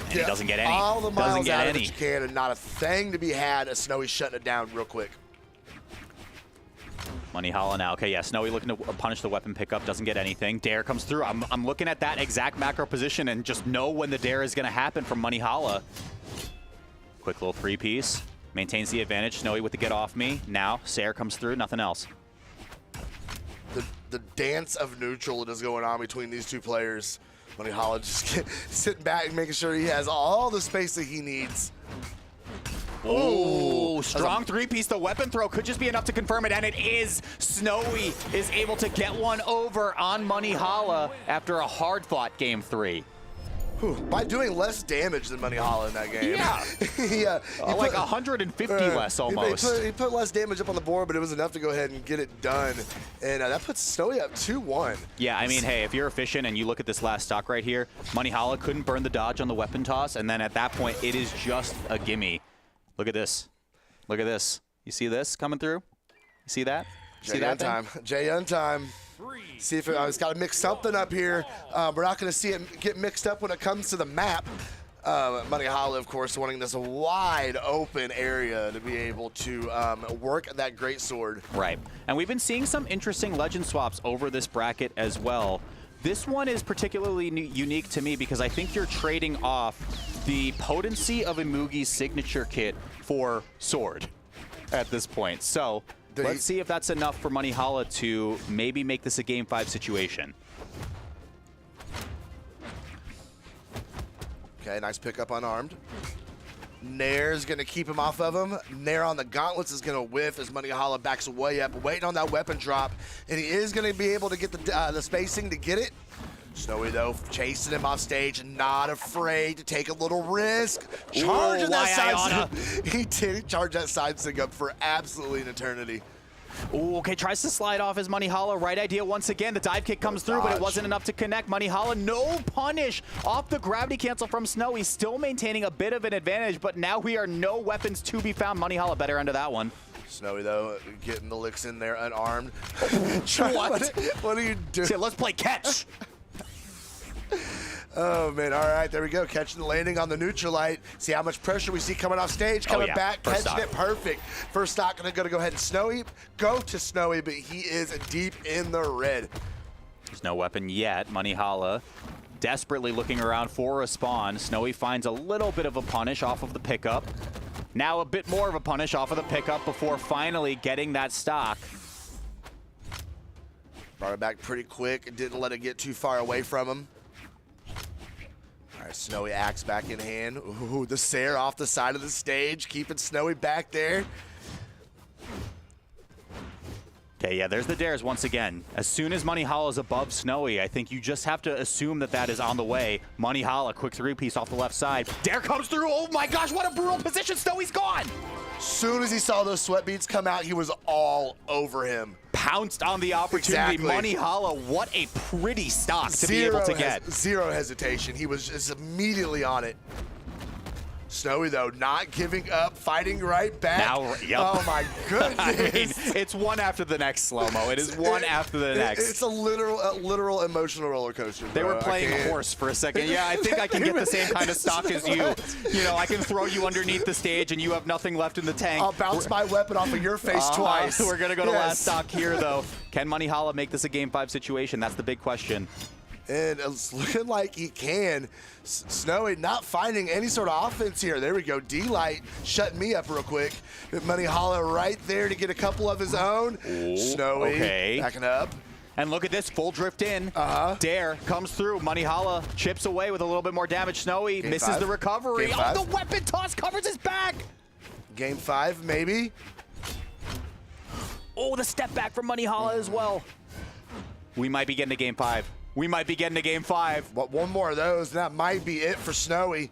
And he doesn't get any. All the miles out of it you can, and not a thing to be had as Snowy's shutting it down real quick. Brawlhalla now. Okay, yeah, Snowy looking to punish the weapon pickup, doesn't get anything. Dare comes through. I'm looking at that exact macro position and just know when the dare is going to happen from Brawlhalla. Quick little 3-piece. Maintains the advantage. Snowy with the get off me. Now, Sair comes through, nothing else. The dance of neutral that is going on between these two players. Brawlhalla just sitting back and making sure he has all the space that he needs. Oh, strong 3-piece. The weapon throw could just be enough to confirm it, and it is. Snowy is able to get one over on Brawlhalla after a hard-fought game 3. By doing less damage than Brawlhalla in that game. Yeah. Like 150 less almost. He put less damage up on the board, but it was enough to go ahead and get it done. And that puts Snowy up 2-1. Yeah, I mean, hey, if you're efficient and you look at this last stock right here, Brawlhalla couldn't burn the dodge on the weapon toss, and then at that point, it is just a gimme. Look at this. Look at this. You see this coming through? You see that? Jay Untime. Jay Untime. See if it's got to mix something up here. We're not going to see it get mixed up when it comes to the map. Brawlhalla, of course, wanting this wide open area to be able to work that great sword. Right. And we've been seeing some interesting legend swaps over this bracket as well. This one is particularly unique to me because I think you're trading off the potency of Imugi's signature kit for sword at this point. So let's see if that's enough for Brawlhalla to maybe make this a Game 5 situation. Okay, nice pickup unarmed. Nair's going to keep him off of him. Nair on the gauntlets is going to whiff as Money Holla backs way up, waiting on that weapon drop. And he is going to be able to get the spacing to get it. Snowy, though, chasing him off stage, not afraid to take a little risk. Charging that side stick. He did charge that side stick up for absolutely an eternity. Ooh, okay, tries to slide off his Money Holla. Right idea once again. The dive kick comes through, but it wasn't enough to connect. Money Holla, no punish off the gravity cancel from Snowy. Still maintaining a bit of an advantage, but now we are no weapons to be found. Money Holla better under that one. Snowy, though, getting the licks in there unarmed. What are you doing? Let's play catch. Oh, man. All right, there we go. Catching the landing on the neutralite. See how much pressure we see coming off stage. Coming back, First catching stock. it. Perfect. First stock going to go ahead and go to Snowy, but he is deep in the red. There's no weapon yet. Money Holla desperately looking around for a spawn. Snowy finds a little bit of a punish off of the pickup. Now a bit more of a punish off of the pickup before finally getting that stock. Brought it back pretty quick and didn't let it get too far away from him. All right, Snowy axe back in hand. Ooh, the Sair off the side of the stage, keeping Snowy back there. Okay, yeah, there's the dares once again. As soon as Money Holla is above Snowy, I think you just have to assume that that is on the way. Money Holla, quick three-piece off the left side. Dare comes through. Oh my gosh, what a brutal position. Snowy's gone. Soon as he saw those sweat beads come out, he was all over him. Pounced on the opportunity. Exactly. Money Holla, what a pretty stock to be able to get. Zero hesitation. He was just immediately on it. Snowy, though, not giving up, fighting right back. Now, yep. Oh, my goodness. I mean, it's one after the next, slow-mo. It is one after the next. It's a literal emotional roller coaster, bro. They were playing horse for a second. Yeah, I think I can get the same kind of stock as you. You know, I can throw you underneath the stage and you have nothing left in the tank. I'll bounce my weapon off of your face twice. We're going to go to last stock here, though. Can Money Holla make this a Game 5 situation? That's the big question. And it's looking like he can. Snowy not finding any sort of offense here. There we go. D-Light shutting me up real quick. Money Holla right there to get a couple of his own. Snowy backing up. And look at this, full drift in. Dare comes through. Money Holla chips away with a little bit more damage. Snowy misses the recovery. Oh, the weapon toss covers his back. Game 5, maybe. Oh, the step back from Money Holla as well. We might be getting to Game 5. We might be getting to Game 5. But one more of those, that might be it for Snowy.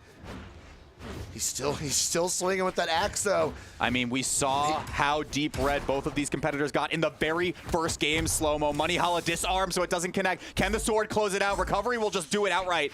He's still swinging with that axe, though. I mean, we saw how deep red both of these competitors got in the very first game, slow-mo. Money Holla disarmed so it doesn't connect. Can the sword close it out? Recovery will just do it outright.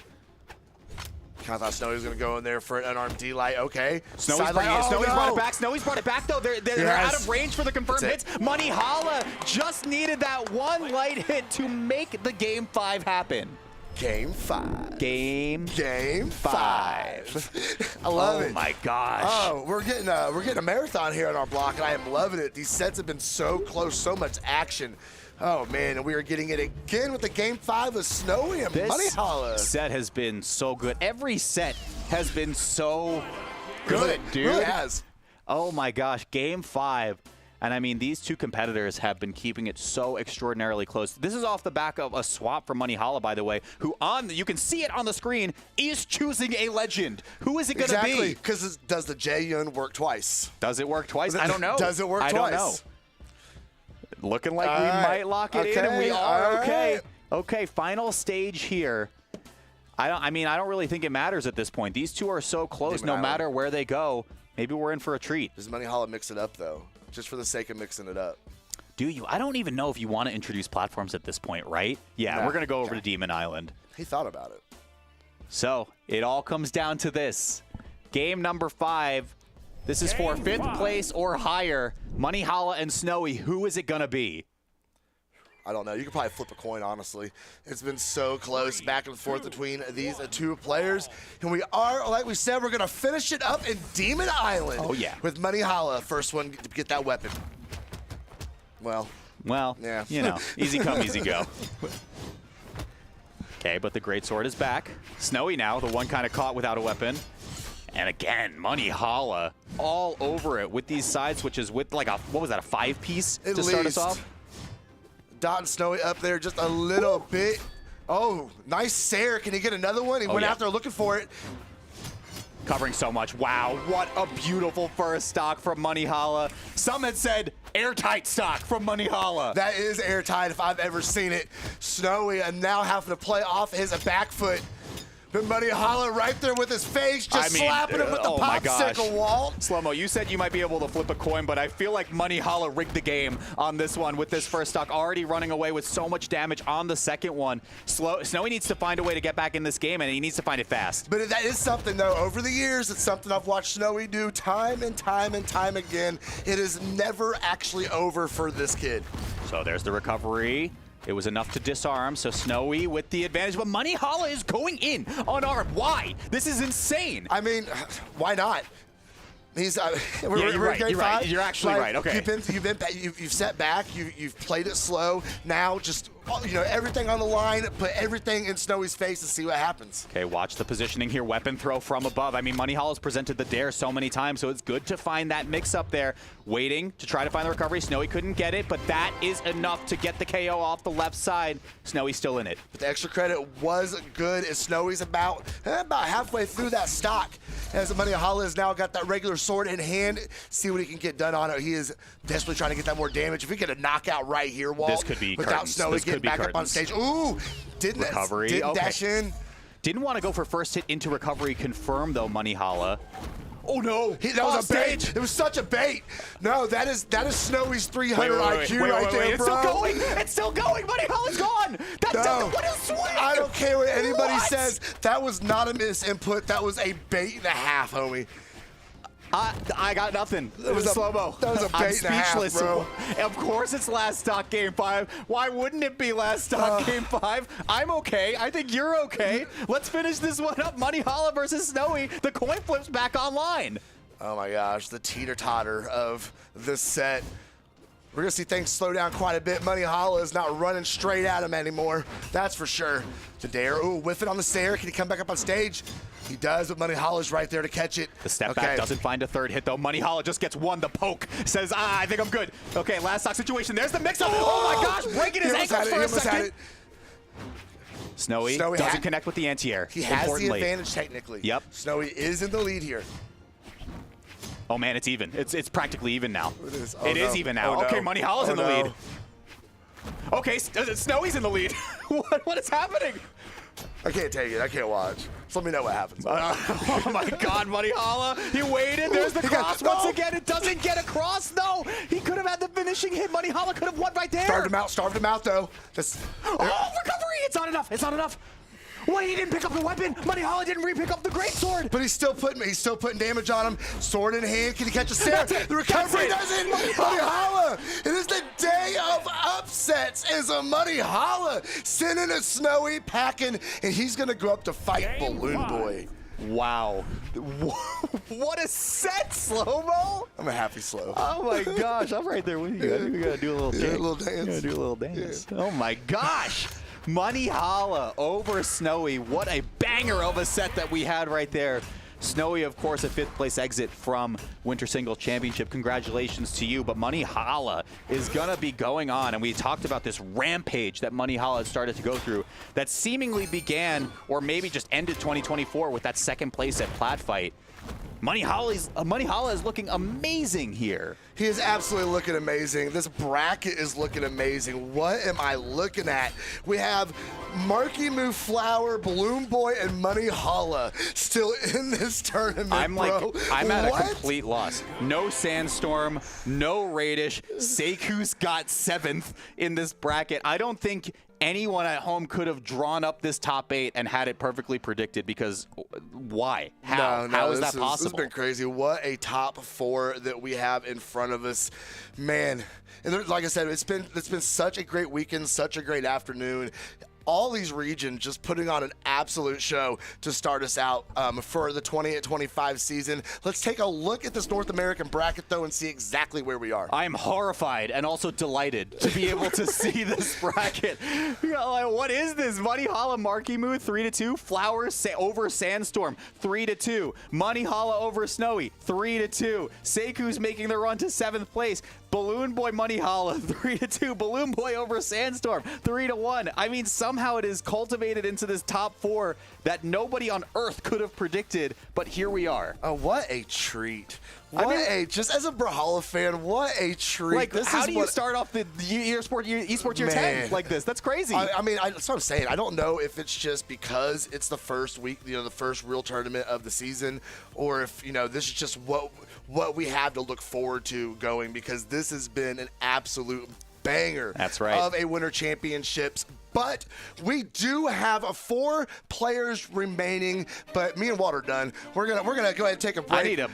I thought Snowy was going to go in there for an unarmed D-Light. Okay. Snowy's brought it back. Snowy's brought it back, though. They're out of range for the confirmed hits. Money Holla just needed that one light hit to make the Game 5 happen. Game 5. Game 5. I love it. Oh, my gosh. Oh, we're getting a marathon here on our block, and I am loving it. These sets have been so close, so much action. Oh, man, and we are getting it again with the Game 5 of Snowy and Money Holla. This set has been so good. Every set has been so good, dude. It really has. Oh, my gosh. Game 5. And, I mean, these two competitors have been keeping it so extraordinarily close. This is off the back of a swap from Money Holla, by the way, who you can see it on the screen, is choosing a legend. Who is it going to be? Exactly, because does the J-Yun work twice? Does it work twice? I don't know. Does it work twice? I don't know. Looking like we might lock it in, and we are okay. Okay, final stage here. I don't really think it matters at this point. These two are so close, no matter where they go. Maybe we're in for a treat. Does Money Holla mix it up, though? Just for the sake of mixing it up. Do you? I don't even know if you want to introduce platforms at this point, right? Yeah, we're going to go over to Demon Island. He thought about it. So, it all comes down to this. Game number 5. This is for 5th place or higher. Money Holla and Snowy. Who is it going to be? I don't know. You could probably flip a coin, honestly. It's been so close back and forth between these two players. And we are, like we said, we're going to finish it up in Demon Island. Oh, yeah. With Money Holla, first one to get that weapon. Well, yeah. You know, easy come, easy go. Okay, but the Greatsword is back. Snowy now, the one kind of caught without a weapon. And again, Money Holla all over it with these side switches with like a, what was that, a 5-piece to start us off? Dot and Snowy up there just a little bit. Oh, nice Sair. Can he get another one? He went out there looking for it. recovering so much. Wow, what a beautiful first stock from Money Holla. Some had said airtight stock from Money Holla. That is airtight if I've ever seen it. Snowy and now having to play off his back foot. But Money Holla right there with his face, just slapping him with the popsicle wall. Slow-mo, you said you might be able to flip a coin, but I feel like Money Holla rigged the game on this one with this first stock already running away with so much damage on the second one. Snowy needs to find a way to get back in this game, and he needs to find it fast. But that is something, though. Over the years, it's something I've watched Snowy do time and time and time again. It is never actually over for this kid. So there's the recovery. It was enough to disarm, so Snowy with the advantage, but Money Holla is going in unarmed. Why? This is insane. I mean, why not? He's you're right. You're right. You're actually right. Okay. You've set back. You've played it slow. Now just everything on the line. Put everything in Snowy's face and see what happens. Okay, watch the positioning here. Weapon throw from above. I mean, Money Holla's presented the dare so many times, so it's good to find that mix up there. Waiting to try to find the recovery. Snowy couldn't get it, but that is enough to get the KO off the left side. Snowy's still in it. But the extra credit was good as Snowy's about halfway through that stock. As Money Holla has now got that regular sword in hand, see what he can get done on it. He is desperately trying to get that more damage. If we get a knockout right here, Walt, this could be without curtains. Snowy getting back up on stage. Ooh, didn't dash in. Didn't want to go for first hit into recovery. Confirm though, Money Holla. Oh no, that was a bait. It was such a bait. No, that is Snowy's 300 IQ right there, bro. It's still going. It's still going. Money Holla's gone. What a swing. I don't care what anybody says. That was not a misinput. That was a bait and a half, homie. I got nothing. It was slow-mo. That was a bait and a half, bro. Of course it's last stock game 5. Why wouldn't it be last stock game 5? I'm okay. I think you're okay. Let's finish this one up. Money Holla versus Snowy. The coin flips back online. Oh my gosh, the teeter-totter of this set. We're going to see things slow down quite a bit. Money Holla is not running straight at him anymore. That's for sure. To dare. Ooh, whiff it on the stair. Can he come back up on stage? He does, but Money Holla's right there to catch it. The step back doesn't find a third hit, though. Money Holla just gets one. The poke says, I think I'm good. Okay, last stock situation. There's the mix-up. Oh my gosh, breaking his ankles for a second. Snowy doesn't connect with the anti-air. He has the advantage technically. Yep. Snowy is in the lead here. Oh man, it's even. It's practically even now. It is. It is even now. Okay, Money Holla's in the lead. Okay, Snowy's in the lead. What is happening? I can't take it. I can't watch. Just let me know what happens. Oh my God, Money Holla. He waited. There's the cross once again. It doesn't get across. No, he could have had the finishing hit. Money Holla could have won right there. Starved him out though. Oh, recovery. It's not enough. It's not enough. Why he didn't pick up the weapon? Money Holla didn't re-pick up the greatsword. But he's still putting damage on him. Sword in hand. Can he catch a stair? The recovery doesn't. Money Holla. It is the day of upsets. Is a Money Holla sending a Snowy packing, and he's gonna go up to fight Balloon Boy. Wow. What a set, Slow-mo. I'm a happy slow. Oh my gosh, I'm right there with you. I think we gotta do a little dance. A little dance. Gotta do a little dance. Yeah. Oh my gosh. Money Holla over Snowy. What a banger of a set that we had right there. Snowy, of course, a 5th place exit from Winter Singles Championship. Congratulations to you. But Money Holla is going to be going on. And we talked about this rampage that Money Holla had started to go through that seemingly began or maybe just ended 2024 with that 2nd place at Plat Fight. Money Holla is looking amazing here. He is absolutely looking amazing. This bracket is looking amazing. What am I looking at? We have Marky Moo Flower, Balloon Boy, and Money Holla still in this tournament, I'm at what? A complete loss. No Sandstorm, no Radish. Seiku's got 7th in this bracket. I don't think anyone at home could have drawn up this top 8 and had it perfectly predicted, because why? How? No, How is that possible? This has been crazy. What a top 4 that we have in front of us. Man, and like I said, it's been such a great weekend, such a great afternoon. All these regions just putting on an absolute show to start us out for the 20-25 season. Let's take a look at this North American bracket, though, and see exactly where we are. I am horrified and also delighted to be able to see this bracket. You know, like, what is this? Money Holla, Marky Moo, 3-2. Flowers over Sandstorm, 3-2. Money Holla over Snowy, 3-2. Seiku's making the run to 7th place. Balloon Boy Money Holla 3-2. Balloon Boy over Sandstorm 3-1. I mean, somehow it is cultivated into this top 4 that nobody on earth could have predicted, but here we are. Oh, what a treat. Just as a Brawlhalla fan, what a treat. Like, how do you start off the esports year 10 like this? That's crazy. I mean, that's what I'm saying. I don't know if it's just because it's the first week, the first real tournament of the season, or if, this is just what we have to look forward to going, because this has been an absolute banger. That's right. Of a Winter Championships. But we do have 4 players remaining. But me and Water done. We're gonna go ahead and take a break. I need a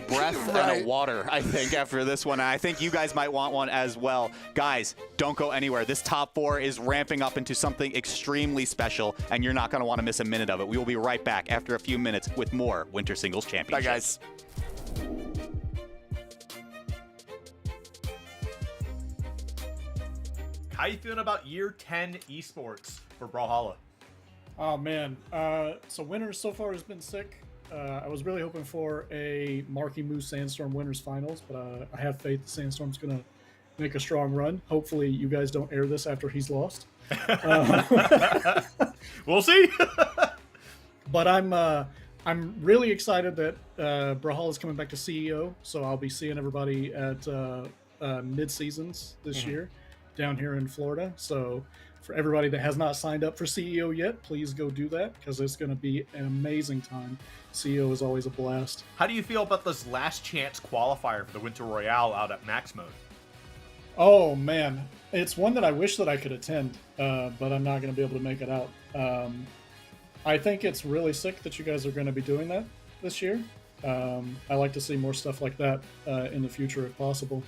breath and a water, I think, after this one. I think you guys might want one as well. Guys, don't go anywhere. This top 4 is ramping up into something extremely special, and you're not going to want to miss a minute of it. We will be right back after a few minutes with more Winter Singles Championships. Bye, guys. How you feeling about year 10 esports for Brawlhalla? Oh man, so winners so far has been sick. I was really hoping for a Marky Moose Sandstorm winners finals, but I have faith that Sandstorm's gonna make a strong run. Hopefully you guys don't air this after he's lost. We'll see. But I'm really excited that Brawlhalla is coming back to CEO, so I'll be seeing everybody at mid-seasons this year down here in Florida. So for everybody that has not signed up for CEO yet, please go do that, because it's going to be an amazing time. CEO is always a blast. How do you feel about this last chance qualifier for the Winter Royale out at Max Mode? Oh man, it's one that I wish that I could attend, but I'm not going to be able to make it out. I think it's really sick that you guys are going to be doing that this year. I like to see more stuff like that in the future if possible.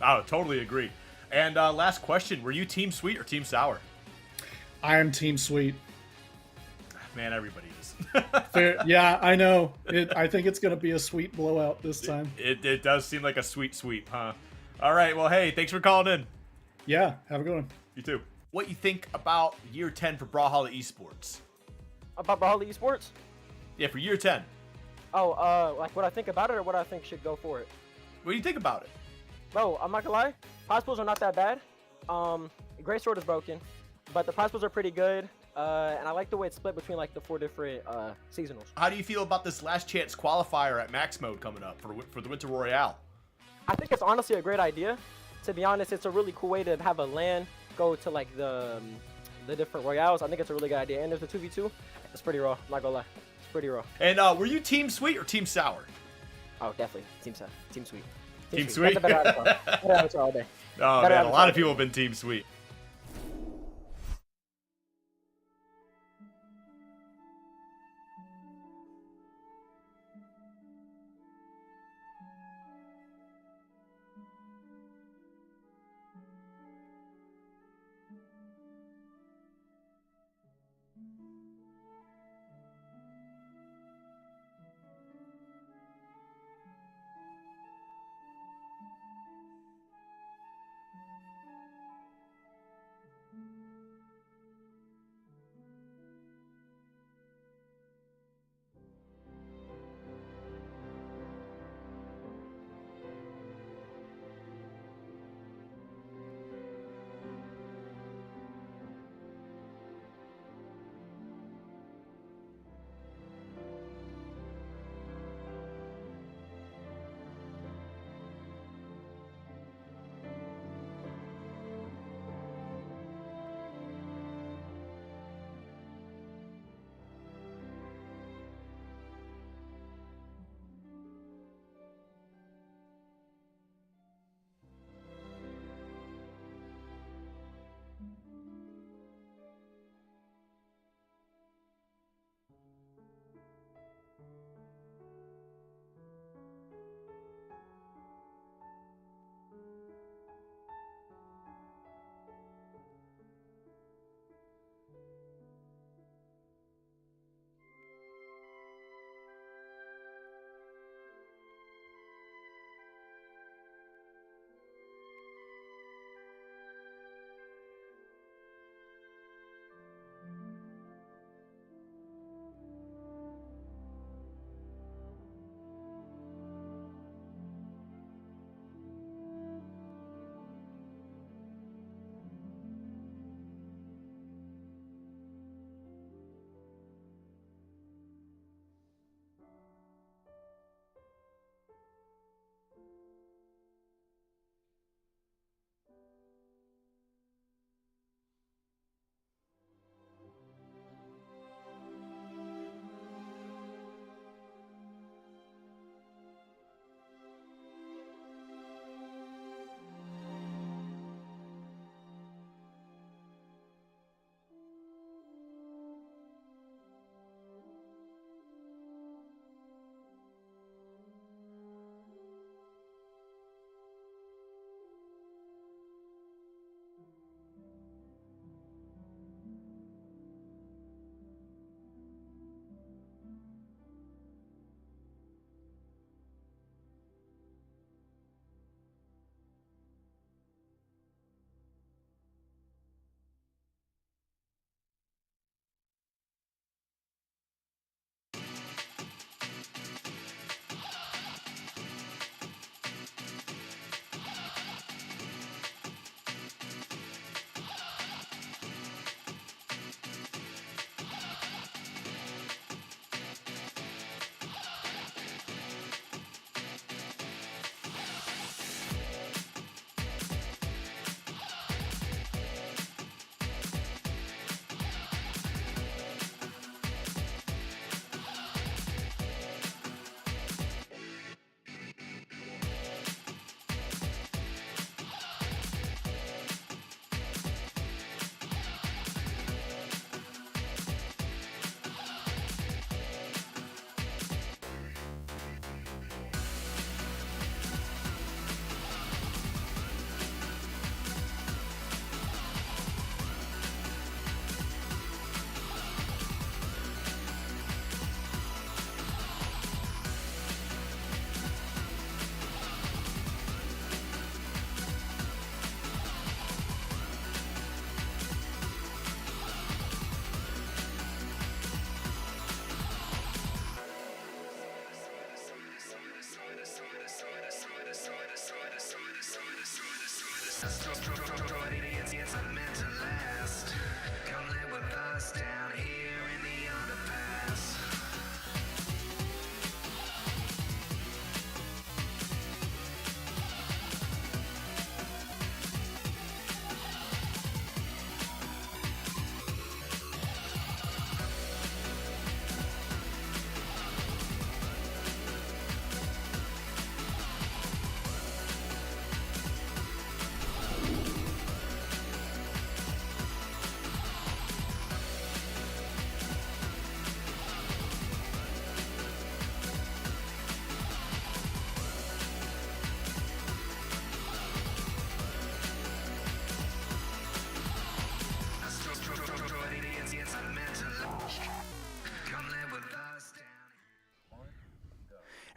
I would totally agree. And last question, were you Team Sweet or Team Sour? I am Team Sweet. Man, everybody is. Fair, yeah, I know. I think it's going to be a sweet blowout this time. It does seem like a sweet sweep, huh? All right, well, hey, thanks for calling in. Yeah, have a good one. You too. What you think about year 10 for Brawlhalla Esports? About Brawlhalla Esports? Yeah, for year 10. Oh, like what I think about it or what I think should go for it? What do you think about it? Bro, I'm not gonna lie. Prize pools are not that bad. Great Sword is broken, but the prize pools are pretty good. And I like the way it's split between like the 4 different seasonals. How do you feel about this last chance qualifier at Max Mode coming up for the Winter Royale? I think it's honestly a great idea. To be honest, it's a really cool way to have a LAN go to like the different Royales. I think it's a really good idea. And there's a 2v2. It's pretty raw, not gonna lie. It's pretty raw. And were you Team Sweet or Team Sour? Oh, definitely. Team Sweet. Team Sweet? Better avatar all day. Oh, Better man, a lot of avatar. people have been Team Sweet.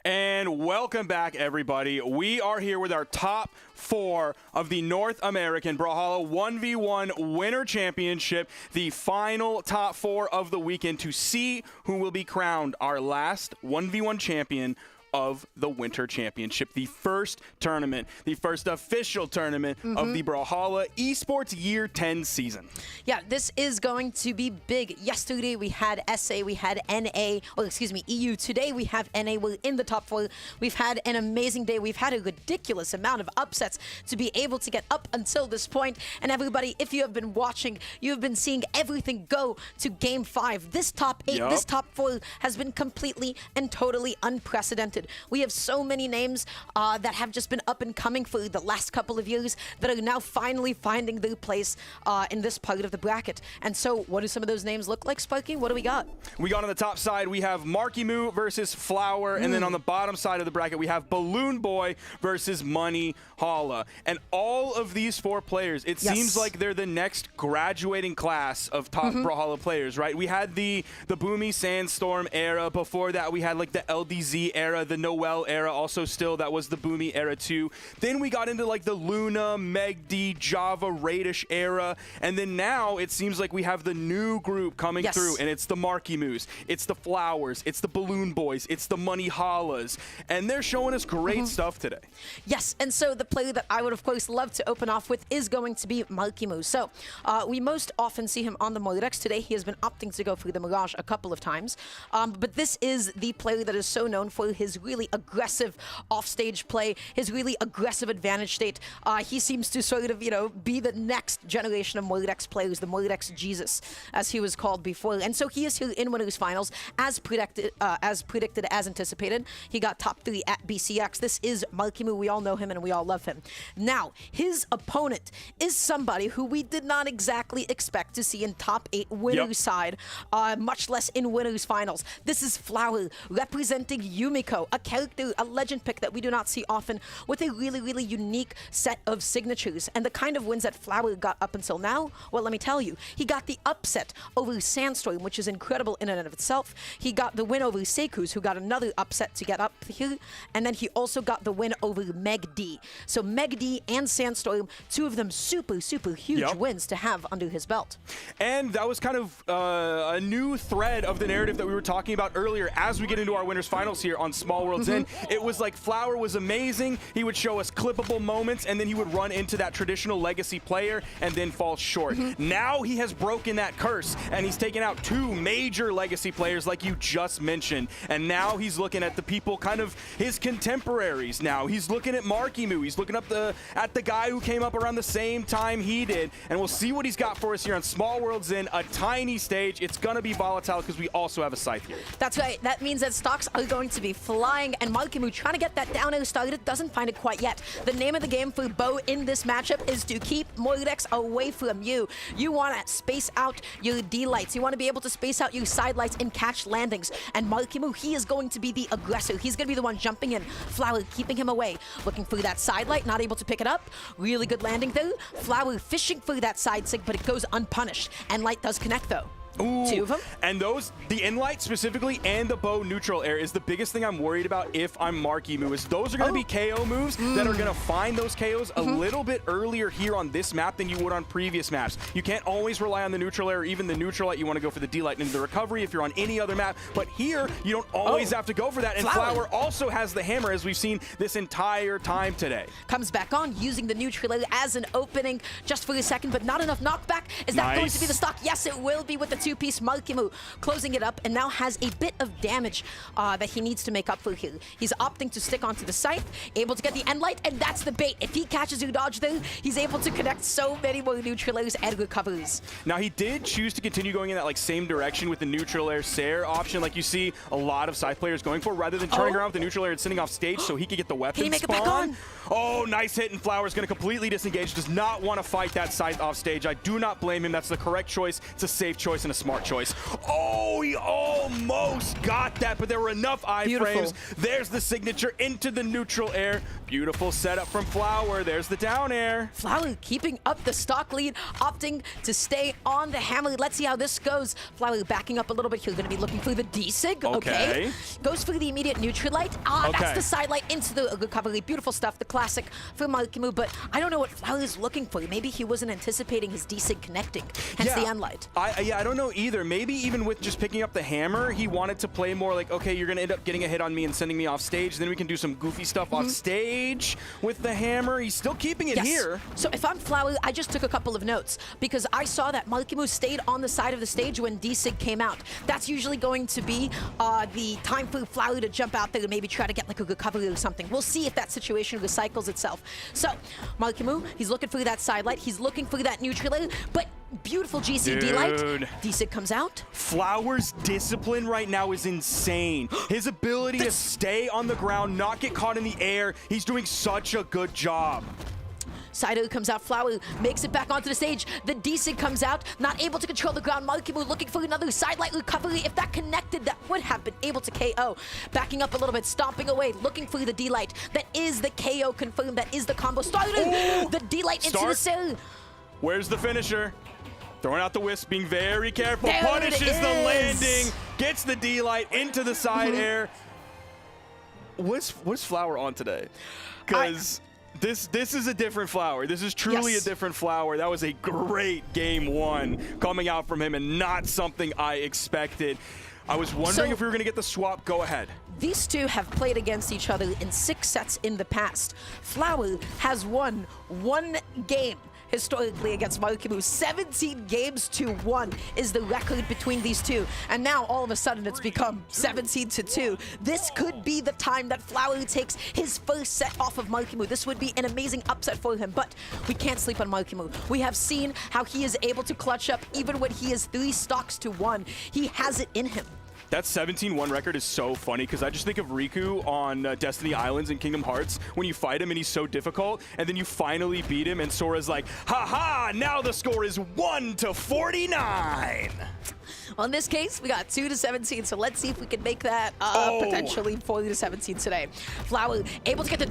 And welcome back, everybody. We are here with our top 4 of the North American Brawlhalla 1v1 Winter Championship, the final top 4 of the weekend, to see who will be crowned our last 1v1 champion of the Winter Championship, the first tournament, the first official tournament of the Brawlhalla Esports Year 10 season. Yeah, this is going to be big. Yesterday we had SA, we had NA, or excuse me, EU. Today we have NA. We're in the top 4. We've had an amazing day. We've had a ridiculous amount of upsets to be able to get up until this point. And everybody, if you have been watching, you have been seeing everything go to Game 5. This top 8, this top 4 has been completely and totally unprecedented. We have so many names that have just been up and coming for the last couple of years that are now finally finding their place in this part of the bracket. And so what do some of those names look like, Sparky? What do we got? We got on the top side, we have Marky Moo versus Flower, and then on the bottom side of the bracket, we have Balloon Boy versus Money Holla. And all of these 4 players, it seems like they're the next graduating class of top Brawlhalla players, right? We had the Boomy Sandstorm era. Before that, we had like the LDZ era, the Noel era, also still that was the Boomy era too. Then we got into like the Luna, Meg D, Java, Radish era, and then now it seems like we have the new group coming through, and it's the Marky Moos, it's the Flowers, it's the Balloon Boys, it's the Money Hollas, and they're showing us great stuff today. Yes, and so the player that I would of course love to open off with is going to be Marky Moo. So we most often see him on the Moirex. Today he has been opting to go through the Mirage a couple of times, but this is the player that is so known for his really aggressive offstage play, his really aggressive advantage state. He seems to sort of, you know, be the next generation of Moirex players, the Moirex Jesus, as he was called before. And so he is here in Winners Finals, as predicted, as anticipated. He got top 3 at BCX. This is Marky Moo. We all know him and we all love him. Now, his opponent is somebody who we did not exactly expect to see in top 8 Winners side, much less in Winners Finals. This is Flower, representing Yumiko, a character, a legend pick that we do not see often, with a really, really unique set of signatures. And the kind of wins that Flower got up until now, well, let me tell you, he got the upset over Sandstorm, which is incredible in and of itself. He got the win over Sekus, who got another upset to get up here. And then he also got the win over Meg D. So Meg D and Sandstorm, 2 of them super, super huge wins to have under his belt. And that was kind of a new thread of the narrative that we were talking about earlier as we get into our Winners Finals here on Small Worlds In. It was like Flower was amazing. He would show us clippable moments, and then he would run into that traditional legacy player and then fall short. Now he has broken that curse, and he's taken out 2 major legacy players like you just mentioned. And now he's looking at the people, kind of his contemporaries now. He's looking at Marky Moo. He's looking up at the guy who came up around the same time he did. And we'll see what he's got for us here on Small Worlds In, a tiny stage. It's going to be volatile because we also have a Scythe here. That's right. That means that stocks are going to be flying, and Marky Moo trying to get that down air started, doesn't find it quite yet. The name of the game for Bo in this matchup is to keep Moirex away from you. You want to space out your D-lights. You want to be able to space out your side lights and catch landings. And Marky Moo, he is going to be the aggressor. He's going to be the one jumping in. Flower keeping him away. Looking for that side light, not able to pick it up. Really good landing though. Flower fishing for that side sig, but it goes unpunished. And light does connect though. Ooh, 2 of them. And those, the in-light specifically and the bow neutral air is the biggest thing I'm worried about if I'm Marky Moo, is those are going to be KO moves that are going to find those KOs a little bit earlier here on this map than you would on previous maps. You can't always rely on the neutral air or even the neutral light. You want to go for the D-light into the recovery if you're on any other map. But here, you don't always have to go for that. And Flower also has the hammer, as we've seen this entire time today. Comes back on, using the neutral air as an opening just for a second, but not enough knockback. Is that going to be the stock? Yes, it will be with the 2-piece. Marky Moo closing it up and now has a bit of damage that he needs to make up for here. He's opting to stick onto the Scythe, able to get the end light, and that's the bait. If he catches your dodge there, he's able to connect so many more neutral airs and recoveries. Now he did choose to continue going in that like same direction with the neutral air Sair option, like you see a lot of Scythe players going for, rather than turning around with the neutral air and sitting off stage so he could get the weapon Can he make spawn. it back on? Oh, nice hit, and Flower's going to completely disengage, does not want to fight that Scythe off stage. I do not blame him. That's the correct choice. It's a safe choice and a smart choice. Oh, he almost got that, but there were enough iframes. There's the signature into the neutral air. Beautiful setup from Flower. There's the down air. Flower keeping up the stock lead, opting to stay on the hammer. Let's see how this goes. Flower backing up a little bit. He's going to be looking for the D-Sig. Okay. Goes for the immediate neutral light. That's the side light into the recovery. Beautiful stuff. The classic for Malkimu, but I don't know what Flower is looking for. Maybe he wasn't anticipating his D-Sig connecting, hence the end light. I don't know either. Maybe even with just picking up the hammer, he wanted to play more like, okay, you're going to end up getting a hit on me and sending me off stage. Then we can do some goofy stuff off stage with the hammer. He's still keeping it here. So if I'm Flower, I just took a couple of notes because I saw that Malkimu stayed on the side of the stage when D-Sig came out. That's usually going to be the time for Flower to jump out there and maybe try to get like a recovery or something. We'll see if that situation recycles itself. So Malkimu, he's looking for that side light. He's looking for that neutral light, but beautiful GCD light. D-Sig comes out. Flower's discipline right now is insane. His ability to stay on the ground, not get caught in the air. He's doing such a good job. Saito comes out, Flower makes it back onto the stage. The D-Sig comes out, not able to control the ground. Malkimu looking for another side light recovery. If that connected, that would have been able to KO. Backing up a little bit, stomping away, looking for the D-Light. That is the KO confirmed. That is the combo. Starting the D-Light into the cell. Where's the finisher? Throwing out the wisp, being very careful. Punishes the landing. Gets the D-Light into the side air. What's Flower on today? Because this is a different Flower. This is truly a different Flower. That was a great game one coming out from him and not something I expected. I was wondering if we were going to get the swap. Go ahead. These two have played against each other in 6 sets in the past. Flower has won 1 game historically against Malkimu. 17 games to 1 is the record between these two. And now all of a sudden it's become 17 to 2. This could be the time that Flower takes his first set off of Malkimu. This would be an amazing upset for him, but we can't sleep on Malkimu. We have seen how he is able to clutch up even when he is 3 stocks to 1. He has it in him. That 17-1 record is so funny because I just think of Riku on Destiny Islands in Kingdom Hearts when you fight him and he's so difficult and then you finally beat him and Sora's like, haha, now the score is 1-49. Well, in this case, we got 2-17, so let's see if we can make that potentially 40-17 today. Flower able to get the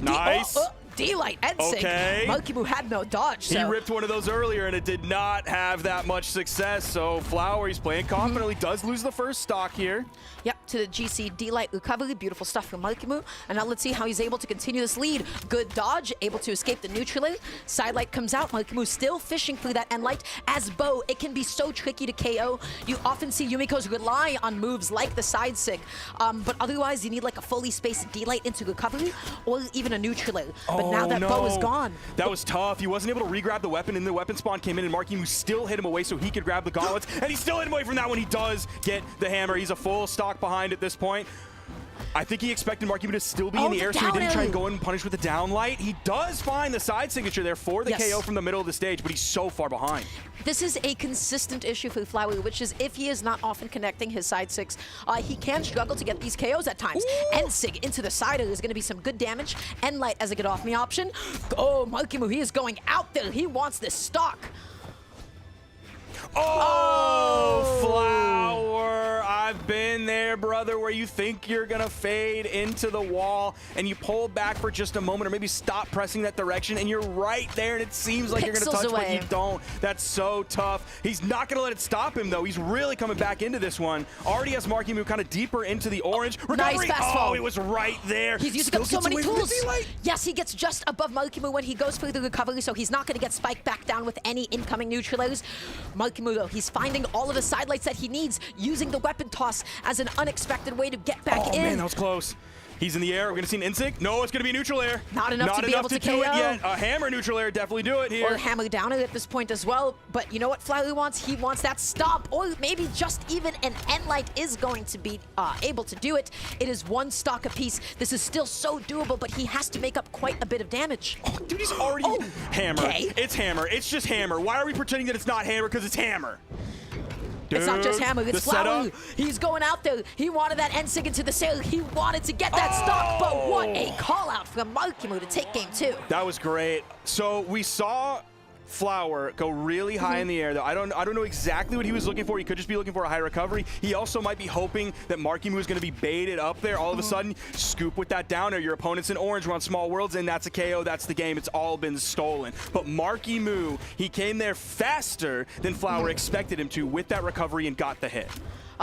D-Light and Malkimu had no dodge. He ripped one of those earlier and it did not have that much success. So Flower, he's playing confidently, does lose the first stock here. Yep, to the GC D-Light recovery. Beautiful stuff from Malkimu. And now let's see how he's able to continue this lead. Good dodge, able to escape the neutral. Side light comes out. Malkimu still fishing through that end light. As Bo, it can be so tricky to KO. You often see Yumiko's rely on moves like the side sig. But otherwise, you need like a fully spaced D-Light into recovery or even a neutral. But now that Bo is gone. That was tough. He wasn't able to re-grab the weapon and the weapon spawn came in and Malkimu still hit him away so he could grab the gauntlets. And he still hit him away from that when he does get the hammer. He's a full stock behind at this point. I think he expected Malkimu to still be in the air, so he didn't try and go in and punish with the down light. He does find the side signature there for the KO from the middle of the stage, but he's so far behind. This is a consistent issue for Flower, which is if he is not often connecting his side sigs, he can struggle to get these KOs at times. End sig into the side is going to be some good damage. End light as a get off me option. Oh, Malkimu, he is going out there. He wants this stock. Flower, I've been there, brother, where you think you're gonna fade into the wall and you pull back for just a moment or maybe stop pressing that direction and you're right there and it seems like you're gonna touch, but you don't. That's so tough. He's not gonna let it stop him though. He's really coming back into this one. Already has Malkimu kind of deeper into the orange. Recovery. Nice fast fall. It was right there. He's using up so many tools. Yes, he gets just above Malkimu when he goes for the recovery, so he's not gonna get spiked back down with any incoming neutralizers. Malkimu though, he's finding all of the side lights that he needs, using the weapon toss as an unexpected way to get back in. Oh man, that was close. He's in the air. We're gonna see an insig. No, it's gonna be a neutral air. Not enough to be able to do KO. it yet. A hammer neutral air definitely do it here. Or hammer down at this point as well. But you know what Flower wants? He wants that stop, or maybe just even an end light is going to be able to do it. It is 1 stock apiece. This is still so doable, but he has to make up quite a bit of damage. Oh, dude, he's already hammer. It's hammer. It's just hammer. Why are we pretending that it's not hammer? Because it's hammer. Dude, it's not just hammer, it's Flower. He's going out there. He wanted that end sig into the sail. He wanted to get that stock, but what a call out from Malkimu to take game 2. That was great. So we saw Flower go really high in the air, though. I don't know exactly what he was looking for. He could just be looking for a high recovery. He also might be hoping that Marky Moo is going to be baited up there. All of a sudden, scoop with that down air. Your opponent's in orange. We're on Small Worlds, and that's a KO. That's the game. It's all been stolen. But Marky Moo, he came there faster than Flower expected him to with that recovery and got the hit.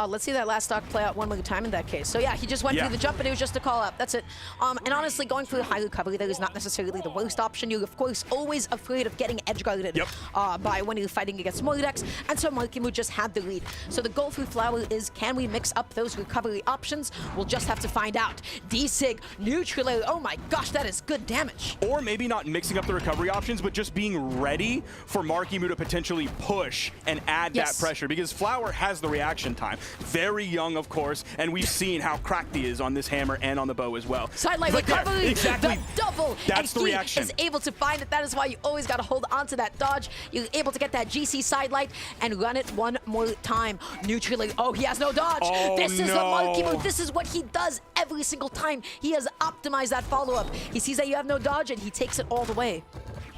Let's see that last stock play out one more time in that case. So yeah, he just went through the jump and it was just a call out. That's it. And honestly, going for the high recovery there is not necessarily the worst option. You're of course always afraid of getting edge guarded by when you're fighting against more decks. And so Marky Moo just had the lead. So the goal for Flower is, can we mix up those recovery options? We'll just have to find out. D-Sig, neutral, oh my gosh, that is good damage. Or maybe not mixing up the recovery options, but just being ready for Marky Moo to potentially push and add that pressure, because Flower has the reaction time. Very young, of course, and we've seen how cracked he is on this hammer and on the bow as well. Sideline recovery, exactly. the double, That's and the he reaction. is able to find it. That is why you always got to hold on to that dodge. You're able to get that GC sidelight and run it one more time. Neutrally, oh, he has no dodge. Oh, this is the Marky Moo. This is what he does every single time. He has optimized that follow-up. He sees that you have no dodge, and he takes it all the way.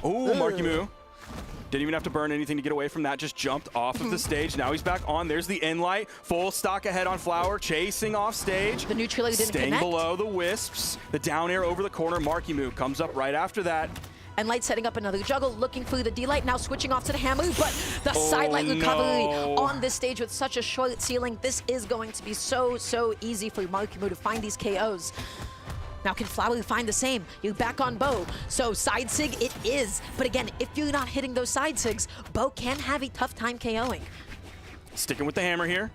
Oh, Marky Moo. Didn't even have to burn anything to get away from that. Just jumped off of the stage. Now he's back on. There's the in-light. Full stock ahead on Flower. Chasing off stage. The neutral didn't Staying connect. below the wisps. The down air over the corner. Marky Moo comes up right after that. And Light setting up another juggle, looking for the D-Light, now switching off to the hammer, but the sidelight recovery on this stage with such a short ceiling. This is going to be so easy for Marky Moo to find these KOs. Now, can Flower find the same? You're back on Bow, so side sig it is. But again, if you're not hitting those side sigs, Bow can have a tough time KOing. Sticking with the hammer here.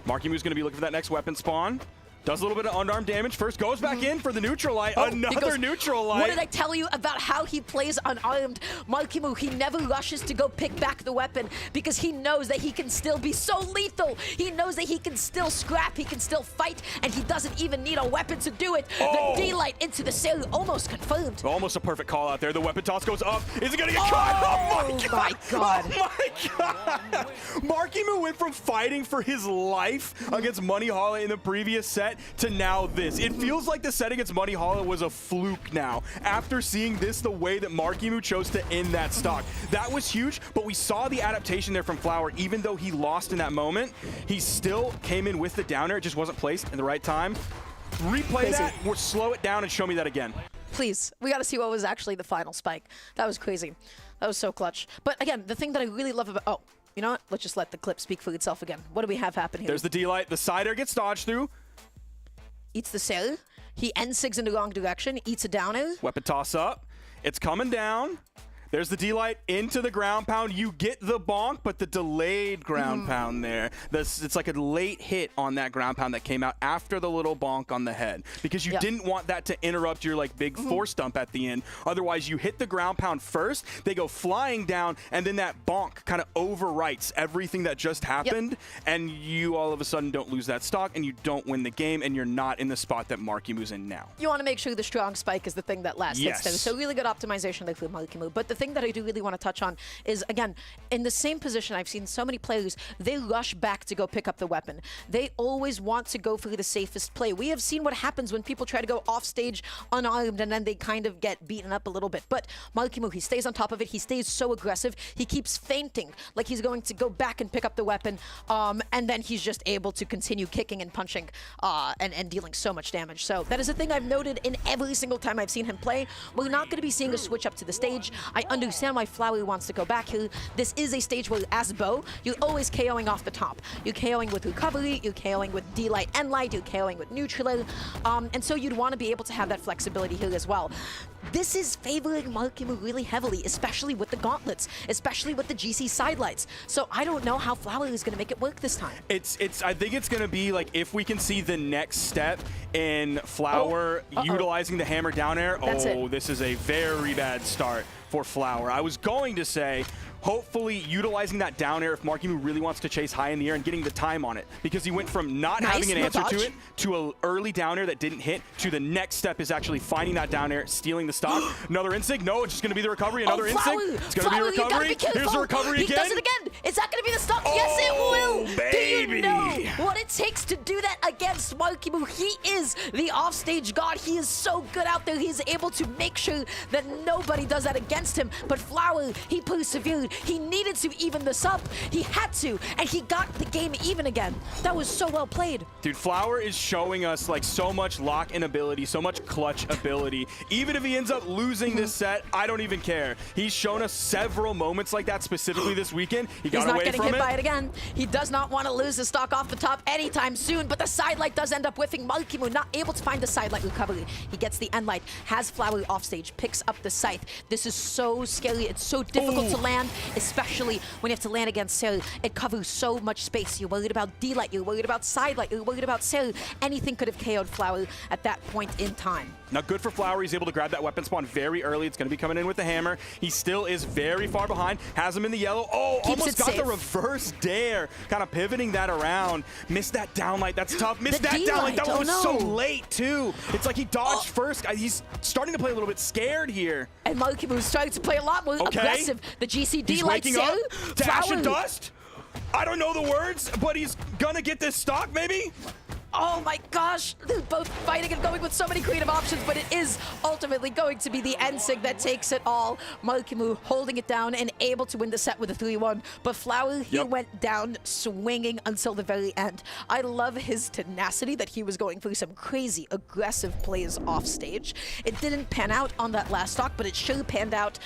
Marky Moo's going to be looking for that next weapon spawn. Does a little bit of unarmed damage. First goes back in for the neutral light. Another neutral light. What did I tell you about how he plays unarmed? Marky Moo, he never rushes to go pick back the weapon because he knows that he can still be so lethal. He knows that he can still scrap, he can still fight, and he doesn't even need a weapon to do it. The D-Light into the sail, almost confirmed. Almost a perfect call out there. The weapon toss goes up. Is it going to get caught? Oh my god. Oh my god. Marky Moo went from fighting for his life against Brawlhalla in the previous set to now this. It feels like the set against Brawlhalla was a fluke now. After seeing this, the way that Marky Moo chose to end that stock. That was huge, but we saw the adaptation there from Flower. Even though he lost in that moment, he still came in with the downer. It just wasn't placed in the right time. Replay that, or slow it down and show me that again. Please, we got to see what was actually the final spike. That was crazy. That was so clutch. But again, the thing that I really love about... Oh, you know what? Let's just let the clip speak for itself again. What do we have happen here? There's the D-Light. The side air gets dodged through. Eats the sail. He N6 in the wrong direction. Eats a downer. Weapon toss up. It's coming down. There's the D-Light into the ground pound. You get the bonk, but the delayed ground pound there. It's like a late hit on that ground pound that came out after the little bonk on the head, because you didn't want that to interrupt your like big force dump at the end. Otherwise, you hit the ground pound first, they go flying down, and then that bonk kind of overwrites everything that just happened, and you all of a sudden don't lose that stock, and you don't win the game, and you're not in the spot that Marky Moo's in now. You want to make sure the strong spike is the thing that lasts. Yes. So really good optimization there for Marky Moo. But the thing that I do really want to touch on is, again, in the same position, I've seen so many players, they rush back to go pick up the weapon. They always want to go for the safest play. We have seen what happens when people try to go off stage unarmed and then they kind of get beaten up a little bit. But Marky Moo, he stays on top of it. He stays so aggressive. He keeps feinting like he's going to go back and pick up the weapon. And then he's just able to continue kicking and punching and dealing so much damage. So that is a thing I've noted in every single time I've seen him play. We're not going to be seeing a switch up to the stage. I understand why Flower wants to go back here. This is a stage where, as Bow, you're always KOing off the top. You're KOing with recovery, you're KOing with D-Light and Light, you're KOing with neutral. And so you'd want to be able to have that flexibility here as well. This is favoring Marky Moo really heavily, especially with the gauntlets, especially with the GC sidelights. So I don't know how Flower is going to make it work this time. I think it's going to be like, if we can see the next step in Flower utilizing the hammer down air. This is a very bad start for Flower. I was going to say, hopefully utilizing that down air if Markimu really wants to chase high in the air and getting the time on it, because he went from not having an answer to it to an early down air that didn't hit to the next step is actually finding that down air, stealing the stock. Another insig. No, it's just going to be the recovery. Another insig. It's going to be a recovery. Here's the recovery again. He does it again. Is that going to be the stock? Yes, it will. Baby. Do you know what it takes to do that against Markimu? He is the offstage god. He is so good out there. He's able to make sure that nobody does that against him. But Flower, he persevered. He needed to even this up. He had to, and he got the game even again. That was so well played. Dude, Flower is showing us like so much lock-in ability, so much clutch ability. Even if he ends up losing this set, I don't even care. He's shown us several moments like that specifically this weekend. He got away from it. He's not getting hit by it again. He does not want to lose the stock off the top anytime soon, but the side light does end up whiffing. Markimu not able to find the side light recovery. He gets the end light, has Flower offstage, picks up the scythe. This is so scary. It's so difficult to land, especially when you have to land against Sarah. It covers so much space. You're worried about D-light, you're worried about side light, you're worried about Sarah. Anything could have KO'd Flower at that point in time. Now, good for Flower. He's able to grab that weapon spawn very early. It's going to be coming in with the hammer. He still is very far behind. Has him in the yellow. Oh, almost got the reverse dare. Kind of pivoting that around. Missed that downlight. That's tough. Missed that downlight. That one was so late, too. It's like he dodged first. He's starting to play a little bit scared here. And Markimu's trying to play a lot more aggressive. The GCD he's lights waking up to Ash and Flower. Dust. I don't know the words, but he's going to get this stock, maybe? Oh my gosh, they're both fighting and going with so many creative options, but it is ultimately going to be the NSIG that takes it all. Markimu holding it down and able to win the set with a 3-1, but Flower, he went down swinging until the very end. I love his tenacity that he was going through some crazy aggressive plays off stage. It didn't pan out on that last stock, but it sure panned out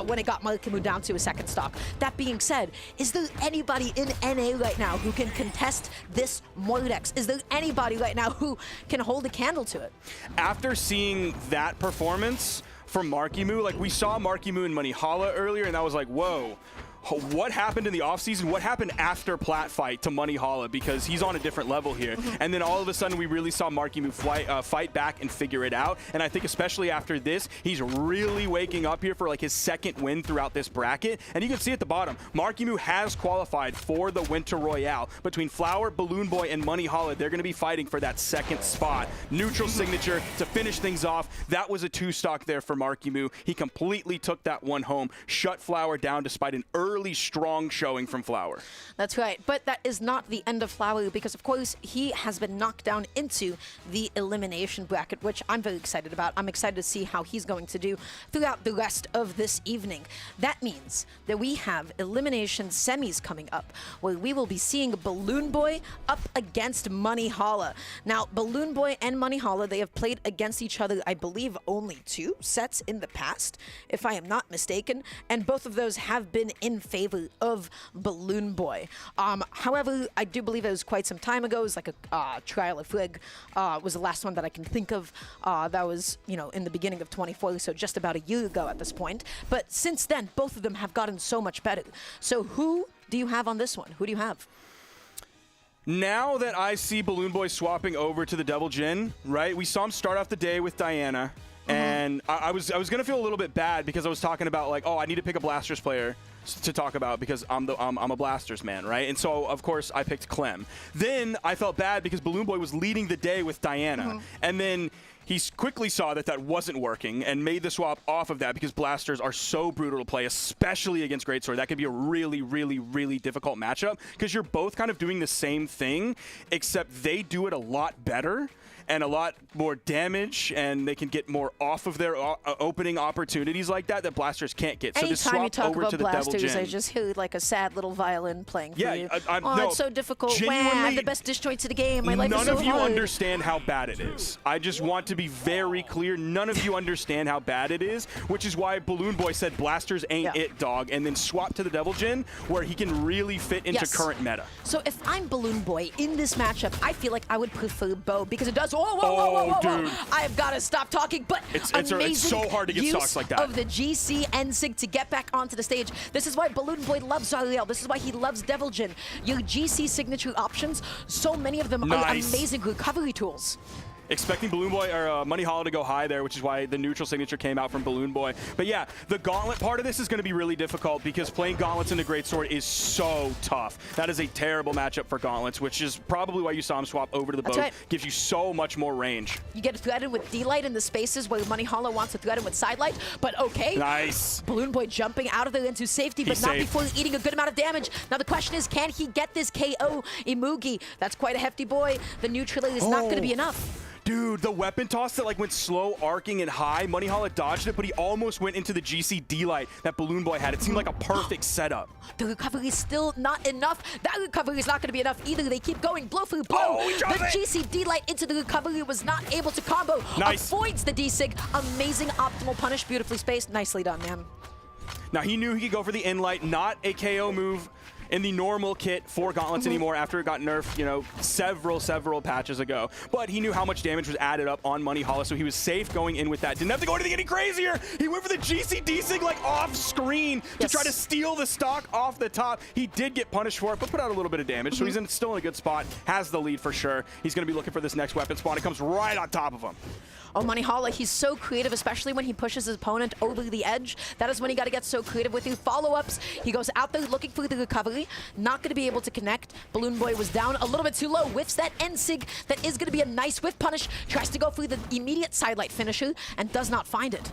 when it got Markimu down to a second stock. That being said, is there anybody in NA right now who can contest this Mordex? Is there anybody right now who can hold a candle to it? After seeing that performance from Markimu, like we saw Markimu and Brawlhalla earlier, and that was like, whoa. What happened in the offseason? What happened after Plat fight to Brawlhalla? Because he's on a different level here. And then all of a sudden, we really saw Markimu fight back and figure it out. And I think especially after this, he's really waking up here for like his second win throughout this bracket. And you can see at the bottom, Markimu has qualified for the Winter Royale. Between Flower, Balloon Boy, and Brawlhalla, they're going to be fighting for that second spot. Neutral signature to finish things off. That was a 2-stock there for Markimu. He completely took that one home, shut Flower down despite an early strong showing from Flower. That's right, but that is not the end of Flower because, of course, he has been knocked down into the elimination bracket, which I'm very excited about. I'm excited to see how he's going to do throughout the rest of this evening. That means that we have elimination semis coming up, where we will be seeing Balloon Boy up against Brawlhalla. Now, Balloon Boy and Brawlhalla, they have played against each other, I believe, only 2 sets in the past, if I am not mistaken, and both of those have been in favor of Balloon Boy. However, I do believe it was quite some time ago. It was like a Trial of Frig was the last one that I can think of. That was, you know, in the beginning of 24, so just about a year ago at this point. But since then, both of them have gotten so much better. So who do you have on this one? Who do you have? Now that I see Balloon Boy swapping over to the Devil Jin, right? We saw him start off the day with Diana. And I was gonna feel a little bit bad because I was talking about like, oh, I need to pick a Blasters player to talk about because I'm a Blasters man, right? And so of course I picked Clem. Then I felt bad because Balloon Boy was leading the day with Diana, and then he quickly saw that that wasn't working and made the swap off of that because Blasters are so brutal to play, especially against Greatsword. That could be a really, really, really difficult matchup because you're both kind of doing the same thing, except they do it a lot better and a lot more damage, and they can get more off of their opening opportunities like that Blasters can't get. So just swap over to the Devil Jin. I just hear like a sad little violin playing for you. No, it's so difficult. Genuinely, I have the best disjoints of the game. My life is so none of you hard. understand how bad it is. I just want to be very clear. None of you understand how bad it is, which is why Balloon Boy said Blasters ain't it, dog, and then swap to the Devil Jin, where he can really fit into current meta. So if I'm Balloon Boy in this matchup, I feel like I would prefer Bo because it does. Whoa, dude. I've got to stop talking. But it's amazing so hard to get use stocks like that. of the GC NSIG to get back onto the stage. This is why Balloon Boy loves Zariel. This is why he loves Devil Jin. Your GC signature options, so many of them are amazing recovery tools. expecting Balloon Boy or Money Hollow to go high there, which is why the neutral signature came out from Balloon Boy. But yeah, the gauntlet part of this is going to be really difficult because playing gauntlets into Greatsword is so tough. That is a terrible matchup for gauntlets, which is probably why you saw him swap over to the bow. Right. Gives you so much more range. You get threaded with D-Light in the spaces where Money Hollow wants to threaten with Sidelight, but okay. Nice. Balloon Boy jumping out of there into safety, but He's not safe. before eating a good amount of damage. Now the question is, can he get this KO? Imugi, that's quite a hefty boy. The neutral is not going to be enough. Dude, the weapon toss that like went slow, arcing, and high. Money Hollow dodged it, but he almost went into the GC D-Light that Balloon Boy had. It seemed like a perfect setup. The recovery is still not enough. That recovery is not going to be enough either. They keep going blow for blow. Oh, he the dropped it. GC D-Light into the recovery was not able to combo. Nice. Avoids the D-Sig. Amazing optimal punish. Beautifully spaced. Nicely done, man. Now, he knew he could go for the in-light, not a KO move in the normal kit for gauntlets anymore after it got nerfed, you know, several patches ago. But he knew how much damage was added up on Money Hollow, so he was safe going in with that. Didn't have to go anything any crazier. He went for the GC D-Sig like off screen to try to steal the stock off the top. He did get punished for it, but put out a little bit of damage, so he's still in a good spot. Has the lead for sure. He's going to be looking for this next weapon spawn. It comes right on top of him. Oh, Money Hollow, he's so creative, especially when he pushes his opponent over the edge. That is when you got to get so creative with your follow-ups. He goes out there looking for the recovery, not going to be able to connect. Balloon Boy was down a little bit too low, whiffs that N-Sig. That is going to be a nice whiff punish. Tries to go for the immediate sidelight finisher and does not find it.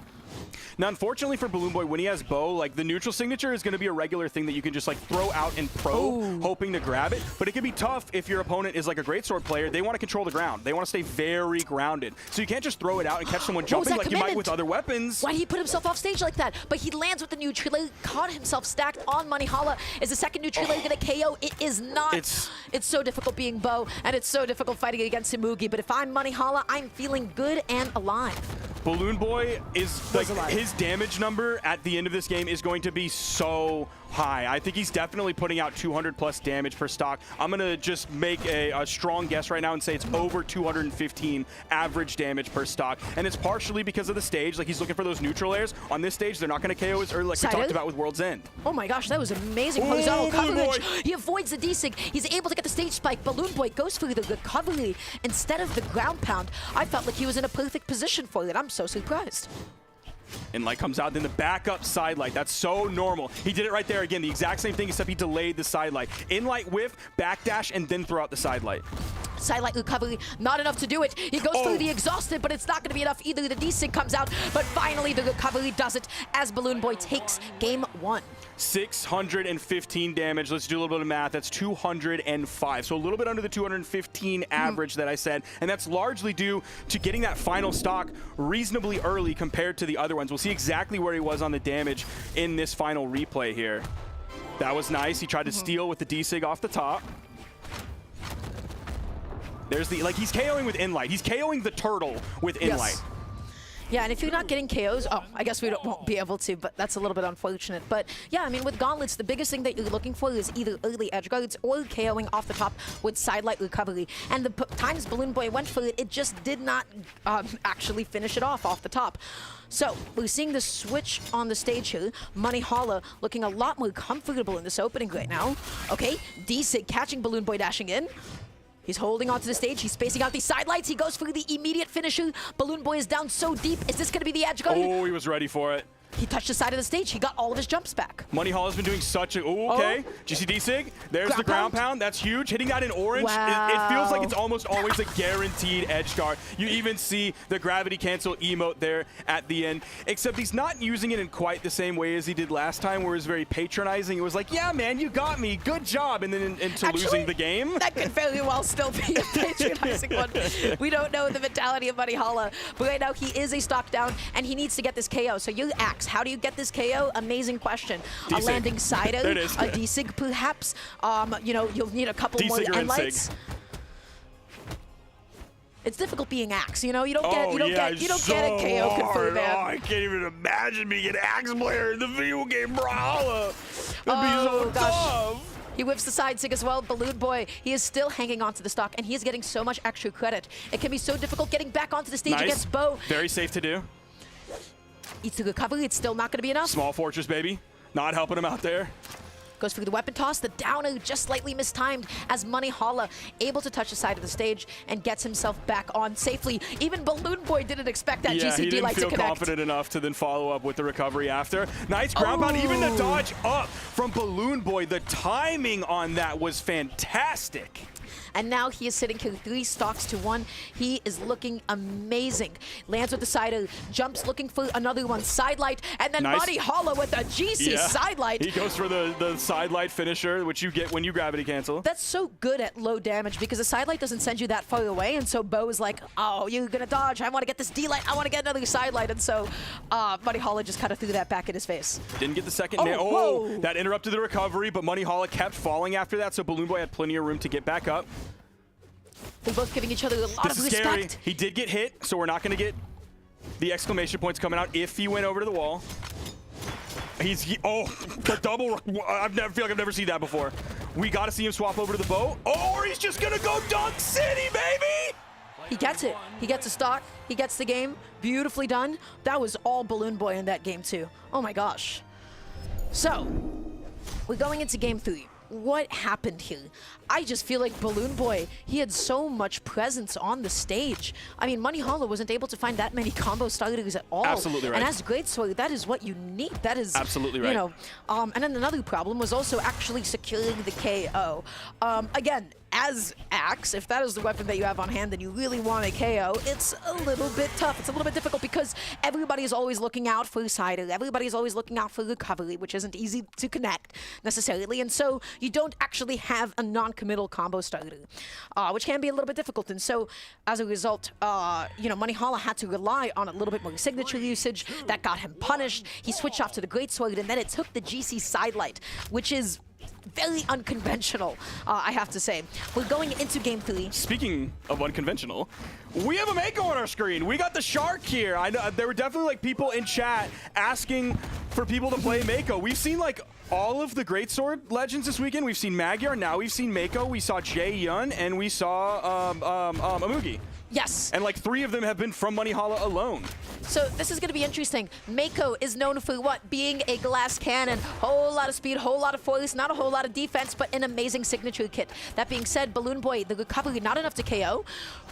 Now, unfortunately for Balloon Boy, when he has bow, like the neutral signature is going to be a regular thing that you can just like throw out and probe, hoping to grab it. But it can be tough if your opponent is like a greatsword player. They want to control the ground. They want to stay very grounded. So you can't just throw it out and catch someone jumping like you might with other weapons. Why did he put himself off stage like that? But he lands with the neutral, caught himself stacked on Money Hollow. Is the second neutral going to KO? It is not. It's so difficult being bow, and it's so difficult fighting against Imugi. But if I'm Money Hollow, I'm feeling good and alive. Balloon Boy is like his damage number at the end of this game is going to be so high. I think he's definitely putting out 200 plus damage per stock. I'm gonna just make a strong guess right now and say it's over 215 average damage per stock, and it's partially because of the stage. Like he's looking for those neutral airs on this stage. They're not going to KO as early, like we talked about with World's End. Oh my gosh, that was amazing horizontal coverage. He avoids the D-Sig. He's able to get the stage spike. Balloon Boy goes for the recovery instead of the ground pound. I felt like he was in a perfect position for it. I'm so surprised. And light comes out, then the backup side light. That's so normal. He did it right there again. The exact same thing, except he delayed the side light. In light whiff, backdash, and then throw out the side light. Sidelight recovery, not enough to do it. He goes through the exhausted, but it's not going to be enough either. The D-Sig comes out, but finally the recovery does it as Balloon Boy takes game one. 615 damage. Let's do a little bit of math. That's 205. So a little bit under the 215 average that I said. And that's largely due to getting that final stock reasonably early compared to the other ones. We'll see exactly where he was on the damage in this final replay here. That was nice. He tried to steal with the D-Sig off the top. There's the, like, he's KOing with Inlight. He's KOing the turtle with Inlight. Yeah, and if you're not getting KOs, I guess we won't be able to, but that's a little bit unfortunate. But yeah, I mean, with gauntlets, the biggest thing that you're looking for is either early edge guards or KOing off the top with sidelight recovery. And the times Balloon Boy went for it, it just did not actually finish it off the top. So we're seeing the switch on the stage here. Money Hollow looking a lot more comfortable in this opening right now. Okay, D-Sig catching Balloon Boy dashing in. He's holding onto the stage. He's spacing out these sidelights. He goes for the immediate finisher. Balloon Boy is down so deep. Is this going to be the edge guard? Oh, he was ready for it. He touched the side of the stage. He got all of his jumps back. Money Hollow's been doing such a... Oh, okay. GCD Sig. There's the ground pound. That's huge. Hitting that in orange. Wow. It feels like it's almost always a guaranteed edge guard. You even see the gravity cancel emote there at the end. Except he's not using it in quite the same way as he did last time, where it was very patronizing. It was like, yeah, man, you got me. Good job. And then into losing the game. That could very well still be a patronizing one. We don't know the mentality of Money Hollow. But right now, he is a stock down, and he needs to get this KO. So you axe, how do you get this KO? Amazing question. A landing side There it is. a D-Sig perhaps. You know, you'll need a couple more endlights. It's difficult being axe, you know. You don't get a KO confirmed, man. Oh, I can't even imagine being an axe player in the video game Brawlhalla. That'd be so tough. He whips the side sig as well. Balloon Boy, he is still hanging onto the stock, and he is getting so much extra credit. It can be so difficult getting back onto the stage against Bo. Very safe to do. Eats the recovery. It's still not going to be enough. Small fortress, baby. Not helping him out there. Goes through the weapon toss. The downer just slightly mistimed as Money Holla able to touch the side of the stage and gets himself back on safely. Even Balloon Boy didn't expect that yeah, GC he D-Light to didn't feel connect. confident enough to then follow up with the recovery after. Nice ground pound, even the dodge up from Balloon Boy. The timing on that was fantastic. And now he is sitting here 3 stocks to 1. He is looking amazing. Lands with the side, jumps looking for another one. Sidelight, and then Money Holla with a GC sidelight. He goes for the sidelight finisher, which you get when you gravity cancel. That's so good at low damage because the sidelight doesn't send you that far away, and so Bo is like, oh, you're gonna dodge. I want to get this D-light. I want to get another sidelight, and so Money Holla just kind of threw that back in his face. Didn't get the second nail. Oh, that interrupted the recovery, but Money Holla kept falling after that, so Balloon Boy had plenty of room to get back up. They're both giving each other a lot of respect. Scary. He did get hit, so we're not going to get the exclamation points coming out if he went over to the wall. The double. I feel like I've never seen that before. We got to see him swap over to the bow. Oh, or he's just going to go Dunk City, baby! He gets it. He gets a stock. He gets the game. Beautifully done. That was all Balloon Boy in that game, too. Oh, my gosh. So, we're going into game 3. What happened here? I just feel like Balloon Boy, he had so much presence on the stage. I mean, Money Holla wasn't able to find that many combo starters at all. Absolutely right. And as Greatsword, that is what you need. That is absolutely right. You know, and then another problem was also actually securing the KO. Again, as Axe, if that is the weapon that you have on hand and you really want a KO, it's a little bit tough. It's a little bit difficult because everybody is always looking out for Cider. Everybody is always looking out for recovery, which isn't easy to connect necessarily. And so you don't actually have a non-committal combo starter, which can be a little bit difficult. And so as a result, you know, Money Holla had to rely on a little bit more signature usage. That got him punished. He switched off to the Greatsword, and then it took the GC sidelight, which is very unconventional, I have to say. We're going into game 3. Speaking of unconventional, we have a Mako on our screen. We got the Shark here. I know there were definitely like people in chat asking for people to play Mako. We've seen like all of the Greatsword legends this weekend. We've seen Magyar, now we've seen Mako, we saw Jae Yun, and we saw Amugi. Yes. And like 3 of them have been from Money Holla alone. So this is going to be interesting. Mako is known for what? Being a glass cannon. Whole lot of speed, whole lot of force, not a whole lot of defense, but an amazing signature kit. That being said, Balloon Boy, the recovery not enough to KO.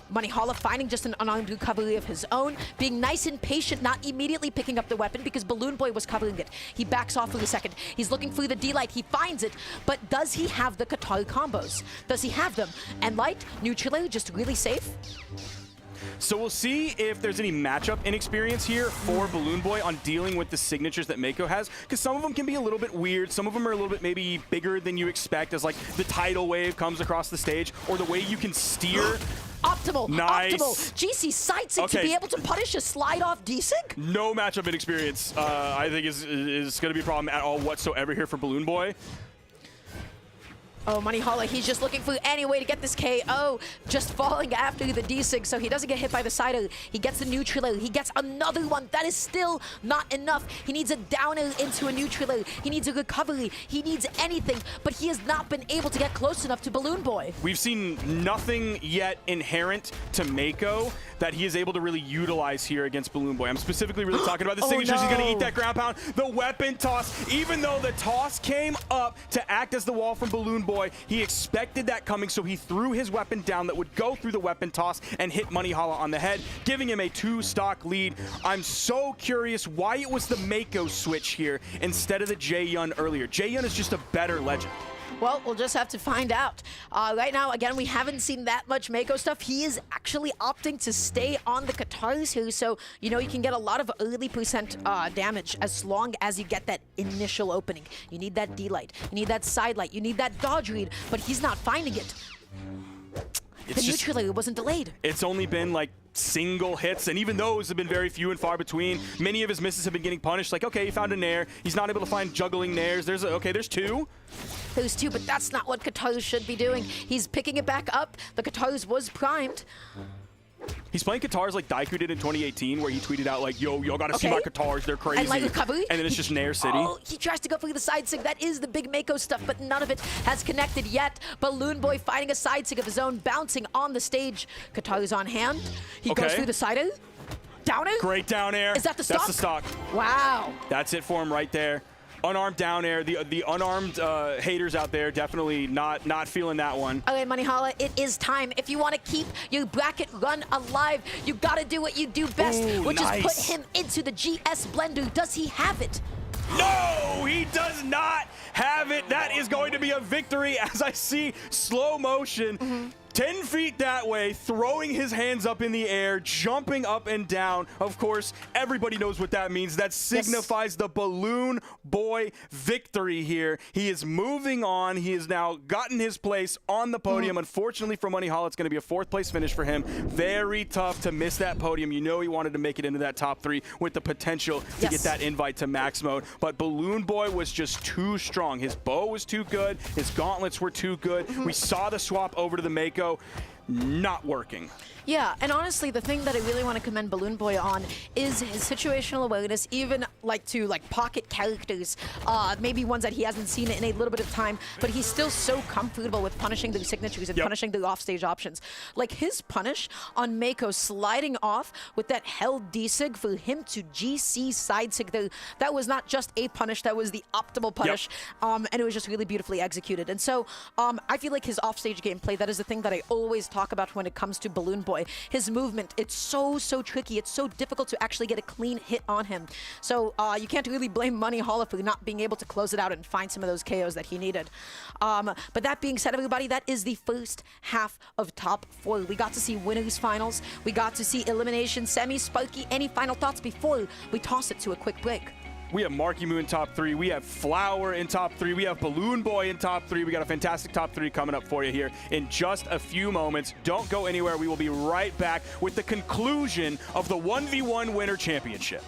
Money Holla finding just an unarmed recovery of his own, being nice and patient, not immediately picking up the weapon because Balloon Boy was covering it. He backs off for a second. He's looking for the D-Light. He finds it, but does he have the Qatar combos? Does he have them? And Light, neutral, just really safe. So we'll see if there's any matchup inexperience here for Balloon Boy on dealing with the signatures that Mako has, because some of them can be a little bit weird. Some of them are a little bit maybe bigger than you expect, as like the tidal wave comes across the stage, or the way you can steer. Optimal, nice. Optimal. GC sights it to be able to punish a slide-off D-Sig? No matchup inexperience, I think is going to be a problem at all whatsoever here for Balloon Boy. Oh, Money Holla, he's just looking for any way to get this KO, just falling after the D-Sig, so he doesn't get hit by the Cider. He gets the neutral, he gets another one. That is still not enough. He needs a downer into a neutral. He needs a recovery. He needs anything, but he has not been able to get close enough to Balloon Boy. We've seen nothing yet inherent to Mako that he is able to really utilize here against Balloon Boy. I'm specifically really talking about the signatures. He's going to eat that ground pound. The weapon toss, even though the toss came up to act as the wall from Balloon Boy, he expected that coming, so he threw his weapon down that would go through the weapon toss and hit Money Holla on the head, giving him a 2-stock lead. I'm so curious why it was the Mako switch here instead of the Jae Yun earlier. Jae Yun is just a better legend. Well, we'll just have to find out. Right now, again, we haven't seen that much Mako stuff. He is actually opting to stay on the Qatars here, so, you know, you can get a lot of early percent damage as long as you get that initial opening. You need that D-Light, you need that side light, you need that dodge read, but he's not finding it. The neutral wasn't delayed. It's only been like single hits, and even those have been very few and far between. Many of his misses have been getting punished. Like, okay, he found a nair. He's not able to find juggling nairs. There's 2. There's 2, but that's not what Qatars should be doing. He's picking it back up. The Qatars was primed. He's playing Qatars like Daiku did in 2018, where he tweeted out like, yo, y'all gotta see my Qatars, they're crazy. And like recovery. And then it's just Nair City. Oh, he tries to go for the side sig. That is the big Mako stuff, but none of it has connected yet. Balloon Boy finding a side sig of his own, bouncing on the stage. Qatars on hand. He goes through the side air. Down air? Great down air. Is that the stock? That's the stock. Wow. That's it for him right there. unarmed down air. The unarmed haters out there definitely not feeling that one. Okay, Brawlhalla, it is time. If you want to keep your bracket run alive, you got to do what you do best, which is put him into the GS blender. Does he have it? No, he does not have it. That is going to be a victory as I see slow motion. 10 feet that way, throwing his hands up in the air, jumping up and down. Of course, everybody knows what that means. That signifies the Balloon Boy victory here. He is moving on. He has now gotten his place on the podium. Unfortunately for Brawlhalla, it's going to be a 4th place finish for him. Very tough to miss that podium. You know he wanted to make it into that top 3 with the potential to get that invite to max mode. But Balloon Boy was just too strong. His bow was too good. His gauntlets were too good. We saw the swap over to the Mako. Not working. Yeah, and honestly, the thing that I really want to commend Balloon Boy on is his situational awareness, even to pocket characters, maybe ones that he hasn't seen in a little bit of time, but he's still so comfortable with punishing the signatures and punishing the offstage options. Like his punish on Mako sliding off with that held D-sig for him to GC side sig, that was not just a punish, that was the optimal punish, and it was just really beautifully executed. And so I feel like his offstage gameplay, that is the thing that I always talk about when it comes to Balloon Boy. His movement, it's so tricky. It's so difficult to actually get a clean hit on him. So you can't really blame Brawlhalla for not being able to close it out and find some of those KOs that he needed. But that being said, everybody, that is the first half of top 4. We got to see winners finals. We got to see elimination, semi, Sparky. Any final thoughts before we toss it to a quick break? We have Marky Moo in top 3. We have Flower in top 3. We have Balloon Boy in top 3. We got a fantastic top 3 coming up for you here in just a few moments. Don't go anywhere. We will be right back with the conclusion of the 1v1 Winter Championship.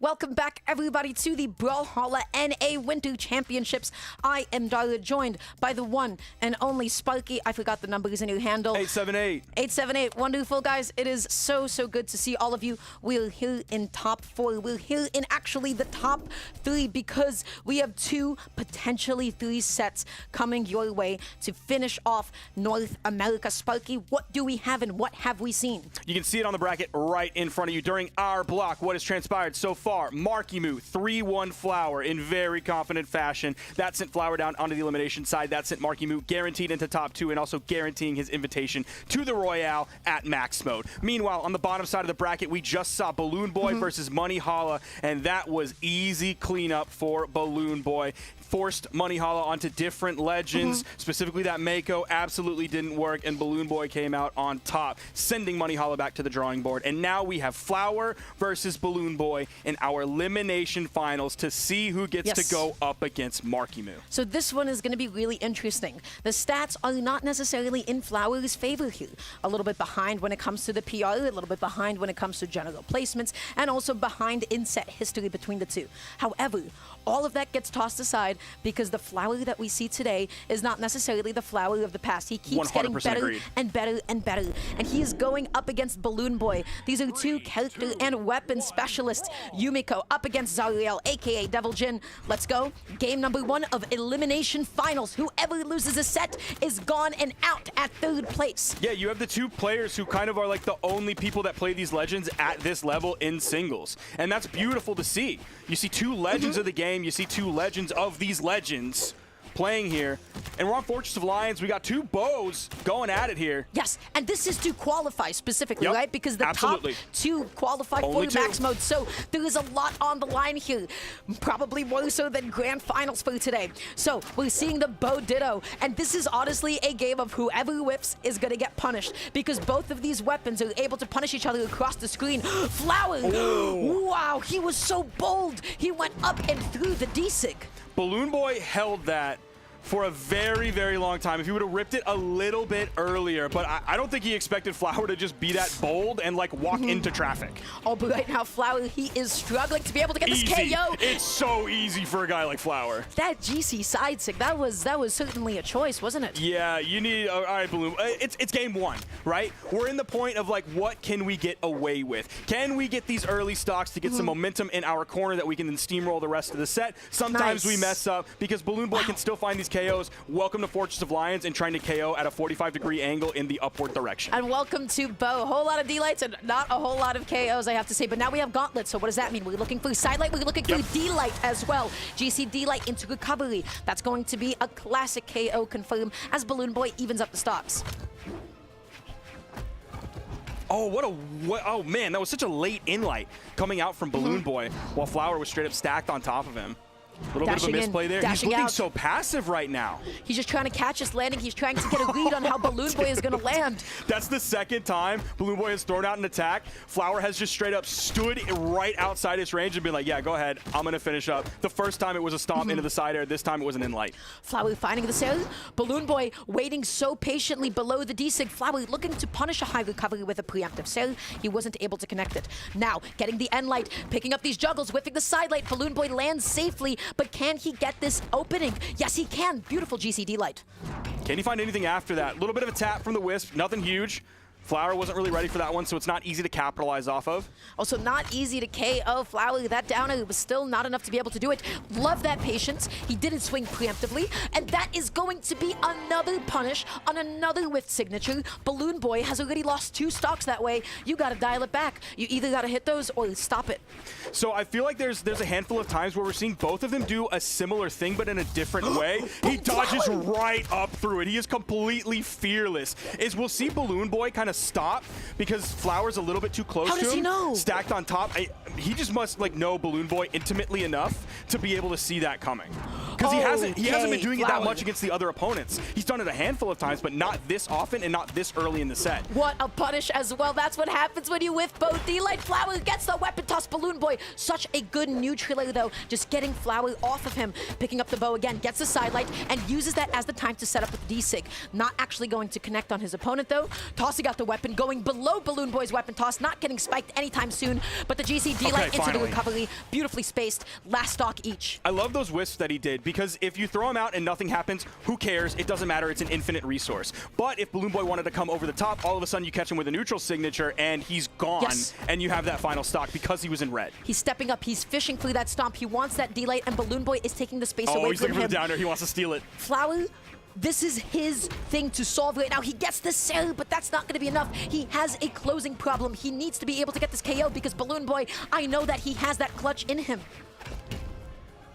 Welcome back, everybody, to the Brawlhalla NA Winter Championships. I am Darla, joined by the one and only Sparky. I forgot the numbers in your handle. 878. 878. Wonderful, guys. It is so good to see all of you. We're here in top 4. We're here in actually the top 3 because we have 2, potentially 3 sets coming your way to finish off North America. Sparky, what do we have and what have we seen? You can see it on the bracket right in front of you during our block. What has transpired so far? Marky Moo, 3-1 Flower in very confident fashion. That sent Flower down onto the elimination side. That sent Marky Moo guaranteed into top 2 and also guaranteeing his invitation to the Royale at max mode. Meanwhile, on the bottom side of the bracket, we just saw Balloon Boy versus Brawlhalla, and that was easy cleanup for Balloon Boy. Forced Brawlhalla onto different legends, specifically that Mako absolutely didn't work, and Balloon Boy came out on top, sending Brawlhalla back to the drawing board. And now we have Flower versus Balloon Boy in our elimination finals to see who gets to go up against Marky Moo. So this one is going to be really interesting. The stats are not necessarily in Flower's favor here. A little bit behind when it comes to the PR, a little bit behind when it comes to general placements, and also behind in set history between the two. However, all of that gets tossed aside because the Flower that we see today is not necessarily the Flower of the past. He keeps getting better and better and better, and he is going up against Balloon Boy. These are 2 character and weapon specialists. Yumiko up against Zariel, aka Devil Jin. Let's go. Game number 1 of elimination finals. Whoever loses a set is gone and out at 3rd place. Yeah, you have the 2 players who kind of are like the only people that play these legends at this level in singles, and that's beautiful to see. You see 2 legends of the game. You see 2 legends of these legends playing here. And we're on Fortress of Lions. We got 2 bows going at it here. Yes, and this is to qualify specifically, right? Because the top 2 qualify Only for max mode. So there is a lot on the line here. Probably more so than grand finals for today. So we're seeing the bow ditto. And this is honestly a game of whoever whips is going to get punished. Because both of these weapons are able to punish each other across the screen. Flower! Wow, he was so bold. He went up and through the D-Sig. Balloon Boy held that for a very long time. If he would have ripped it a little bit earlier, but I don't think he expected Flower to just be that bold and like walk into traffic. Oh, but right now, Flower, he is struggling to be able to get this KO. It's so easy for a guy like Flower. That GC side sig, that was certainly a choice, wasn't it? Yeah, you need, all right, Balloon, it's game 1, right? We're in the point of like, what can we get away with? Can we get these early stocks to get some momentum in our corner that we can then steamroll the rest of the set? Sometimes we mess up because Balloon Boy can still find these KOs. Welcome to Fortress of Lions and trying to KO at a 45-degree angle in the upward direction. And welcome to Bo. A whole lot of D-Lights and not a whole lot of KOs, I have to say. But now we have Gauntlet, so what does that mean? We're looking for Sidelight, we're looking for D-Light as well. GC D-Light into recovery. That's going to be a classic KO confirm as Balloon Boy evens up the stocks. Oh, oh man, that was such a late in-light coming out from Balloon Boy while Flower was straight up stacked on top of him. A little bit of a misplay there. He's looking so passive right now. He's just trying to catch his landing. He's trying to get a read on how Balloon Boy is going to land. That's the 2nd time Balloon Boy has thrown out an attack. Flower has just straight up stood right outside his range and been like, yeah, go ahead. I'm going to finish up. The first time it was a stomp into the side air. This time it was an in-light. Flower finding the cell. Balloon Boy waiting so patiently below the D-Sig. Flower looking to punish a high recovery with a preemptive cell. He wasn't able to connect it. Now, getting the end-light, picking up these juggles, whiffing the side light. Balloon Boy lands safely, but can he get this opening? Yes, he can. Beautiful GCD light. Can he find anything after that? A little bit of a tap from the Wisp. Nothing huge. Flower wasn't really ready for that one, so it's not easy to capitalize off of. Also not easy to KO Flower. That downer was still not enough to be able to do it. Love that patience. He didn't swing preemptively, and that is going to be another punish on another Whiff signature. Balloon Boy has already lost 2 stocks that way. You gotta dial it back. You either gotta hit those or stop it. So I feel like there's a handful of times where we're seeing both of them do a similar thing, but in a different way. He dodges right up through it. He is completely fearless. We'll see Balloon Boy kind of stop because Flower's a little bit too close to him. How does he know? Stacked on top. He just must like know Balloon Boy intimately enough to be able to see that coming. Because he hasn't been doing it that Flower. much against the other opponents. He's done it a handful of times, but not this often and not this early in the set. What a punish as well. That's what happens when you whiff both. D-Light Flower gets the weapon toss. Balloon Boy, such a good neutraler though. Just getting Flower off of him. Picking up the bow again, gets the sidelight, and uses that as the time to set up with D-Sig. Not actually going to connect on his opponent though. Tossing out the weapon, going below Balloon Boy's weapon toss. Not getting spiked anytime soon, but the GC D-Light into the recovery. Beautifully spaced. Last stock each. I love those whiffs that he did, because if you throw him out and nothing happens, who cares? It doesn't matter. It's an infinite resource. But if Balloon Boy wanted to come over the top, all of a sudden you catch him with a neutral signature and he's gone, and you have that final stock because he was in red. He's stepping up. He's fishing for that stomp. He wants that D-Light, and Balloon Boy is taking the space away from him. Oh, he's looking for the down air. He wants to steal it. Flower, this is his thing to solve right now. He gets the cell, but that's not going to be enough. He has a closing problem. He needs to be able to get this KO because Balloon Boy, I know that he has that clutch in him.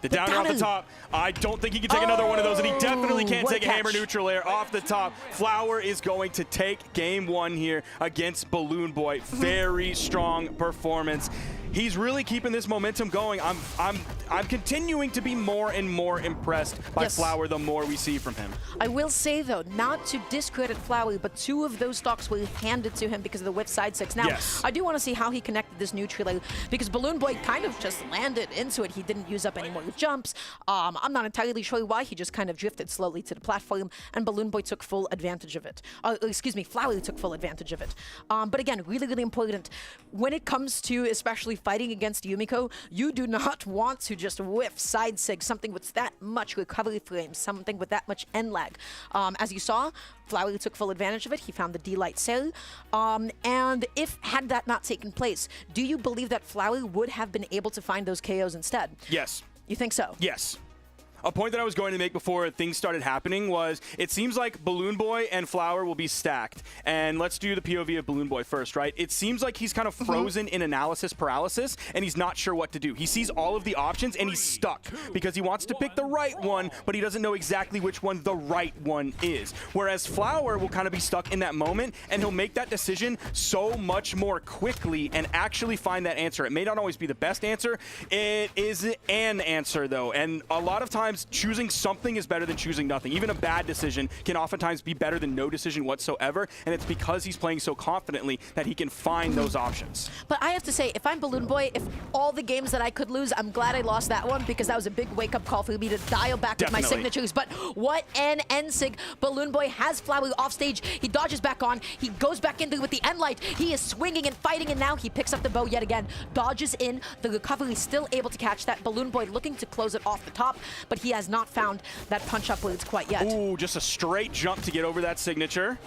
The downer off the top. I don't think he can take another one of those, and he definitely can't take a hammer neutral air off the top. Flower is going to take game one here against Balloon Boy. Very strong performance. He's really keeping this momentum going. I'm continuing to be more and more impressed by Flower the more we see from him. I will say though, not to discredit Flower, but 2 of those stocks were handed to him because of the whip side 6. Now, I do want to see how he connected this neutral because Balloon Boy kind of just landed into it. He didn't use up any more jumps. I'm not entirely sure why. He just kind of drifted slowly to the platform, and Balloon Boy took full advantage of it. Excuse me, Flower took full advantage of it. But again, really, really important. When it comes to especially fighting against Yumiko, you do not want to just whiff side sig, something with that much recovery frame, something with that much end lag. As you saw, Flower took full advantage of it. He found the D-Light cell. And if had that not taken place, do you believe that Flower would have been able to find those KOs instead? Yes. You think so? Yes. A point that I was going to make before things started happening was it seems like Balloon Boy and Flower will be stacked. And let's do the POV of Balloon Boy first, right? It seems like he's kind of frozen in analysis paralysis, and he's not sure what to do. He sees all of the options, and he's stuck because he wants to pick the right one, but he doesn't know exactly which one the right one is. Whereas Flower will kind of be stuck in that moment, and he'll make that decision so much more quickly and actually find that answer. It may not always be the best answer. It is an answer, though, and a lot of times choosing something is better than choosing nothing. Even a bad decision can oftentimes be better than no decision whatsoever, and it's because he's playing so confidently that he can find those options. But I have to say, if I'm Balloon Boy, if all the games that I could lose, I'm glad I lost that one because that was a big wake-up call for me to dial back with my signatures. But what an N-Sig. Balloon Boy has Flower off stage. He dodges back on. He goes back into with the N-Light. He is swinging and fighting, and now he picks up the bow yet again. Dodges in. The recovery still able to catch that. Balloon Boy looking to close it off the top, but he has not found that punch upwards quite yet. Ooh, just a straight jump to get over that signature.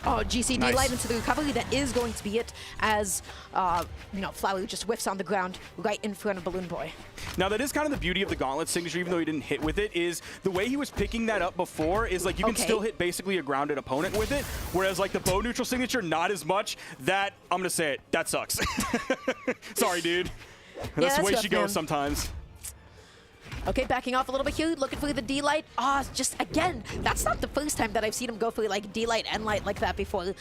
Oh, GCD light into the recovery. That is going to be it as, Flower just whiffs on the ground right in front of Balloon Boy. Now, that is kind of the beauty of the Gauntlet signature, even though he didn't hit with it, is the way he was picking that up before is like you can still hit basically a grounded opponent with it, whereas like the bow neutral signature, not as much. That, I'm going to say it, that sucks. Sorry, dude. That's the way she goes sometimes. Okay, backing off a little bit here, looking for the D-Light. Just again, that's not the first time that I've seen him go for like D-Light and Light like that before.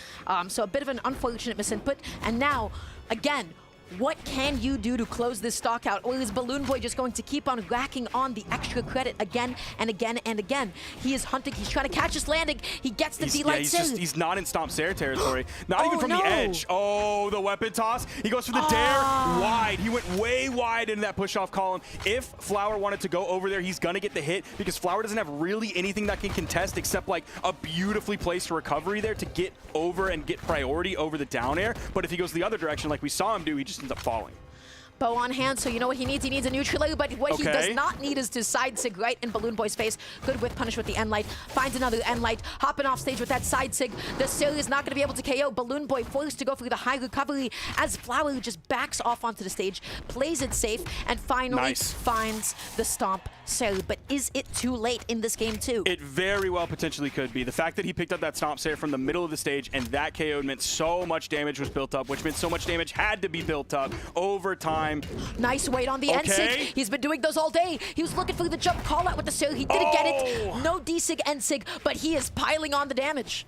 So a bit of an unfortunate misinput. And now, again, what can you do to close this stock out? Or is Balloon Boy just going to keep on racking on the extra credit again and again and again? He is hunting. He's trying to catch this landing. He gets the D-Light he's not in Stomp Sarah territory. Not even from the edge. Oh, the weapon toss. He goes for the dare wide. He went way wide into that push-off column. If Flower wanted to go over there, he's going to get the hit because Flower doesn't have really anything that can contest except like a beautifully placed recovery there to get over and get priority over the down air. But if he goes the other direction like we saw him do, he just ends up falling. Bow on hand, so you know what he needs? He needs a neutral, but what he does not need is to side sig right in Balloon Boy's face. Good with punish with the N-Light. Finds another N-Light. Hopping off stage with that side sig. The Silly is not going to be able to KO. Balloon Boy forced to go for the high recovery as Flower just backs off onto the stage, plays it safe, and finally finds the Stomp Sarah. But is it too late in this game too? It very well potentially could be. The fact that he picked up that Stomp Sarah from the middle of the stage and that KO'd meant so much damage was built up, which meant so much damage had to be built up over time. Nice weight on the N-Sig. He's been doing those all day. He was looking for the jump call out with the Sarah. He didn't get it. No D-Sig, N-Sig, but he is piling on the damage.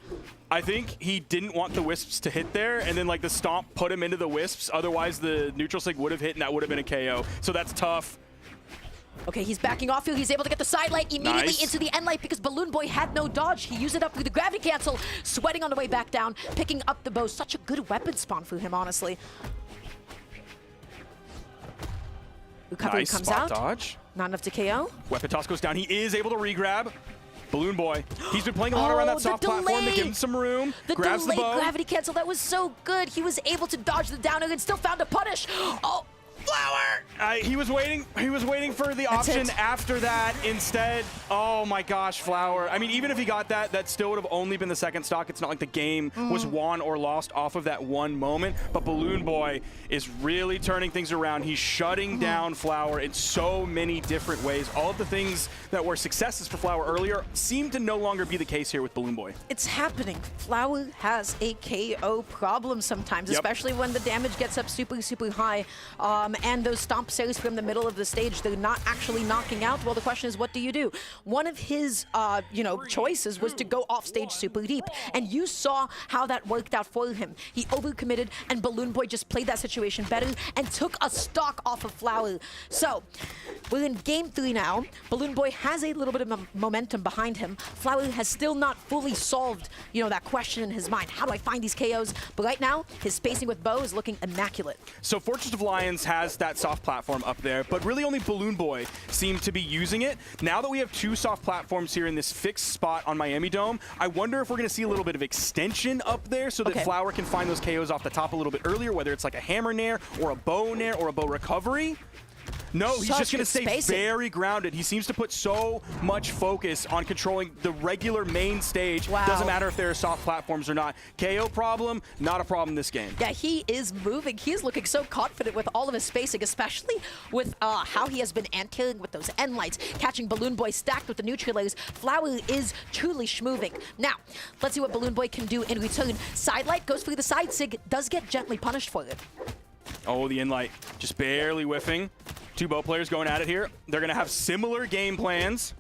I think he didn't want the Wisps to hit there, and then like the Stomp put him into the Wisps. Otherwise, the neutral Sig would have hit, and that would have been a KO. So that's tough. Okay, he's backing off here. He's able to get the side light immediately into the end light because Balloon Boy had no dodge. He used it up with the gravity cancel, sweating on the way back down, picking up the bow. Such a good weapon spawn for him, honestly. Recovery comes spot out. Dodge. Not enough to KO. Weapon toss goes down. He is able to re-grab. Balloon Boy. He's been playing a lot around that soft platform to give him some room. Grabs the bow. Gravity cancel, that was so good. He was able to dodge the downer and still found a punish. Oh, Flower! He was waiting for the option after that instead. Oh my gosh, Flower. I mean, even if he got that, that still would have only been the second stock. It's not like the game was won or lost off of that one moment. But Balloon Boy is really turning things around. He's shutting down Flower in so many different ways. All of the things that were successes for Flower earlier seem to no longer be the case here with Balloon Boy. it's happening. Flower has a KO problem sometimes, especially when the damage gets up super, super high. And those stomp sails from the middle of the stage, they're not actually knocking out. Well, the question is, what do you do? One of his, choices was to go off stage super deep. And you saw how that worked out for him. He overcommitted, and Balloon Boy just played that situation better and took a stock off of Flower. So, we're in game 3 now. Balloon Boy has a little bit of momentum behind him. Flower has still not fully solved, that question in his mind. How do I find these KOs? But right now, his spacing with bow is looking immaculate. So Fortress of Lions has that soft platform up there, but really only Balloon Boy seemed to be using it. Now that we have 2 soft platforms here in this fixed spot on Miami Dome, I wonder if we're going to see a little bit of extension up there so that Flower can find those KOs off the top a little bit earlier, whether it's like a hammer nair or a bow nair or a bow recovery. No, he's just going to stay very grounded. He seems to put so much focus on controlling the regular main stage. Doesn't matter if there are soft platforms or not. KO problem, not a problem this game. Yeah, he is moving. He's looking so confident with all of his spacing, especially with how he has been anti-killing with those end lights, catching Balloon Boy stacked with the neutral layers. Flower is truly schmoving. Now, let's see what Balloon Boy can do in return. Side light goes through the side sig, does get gently punished for it. Oh, the in-light just barely whiffing. 2 bow players going at it here. They're going to have similar game plans.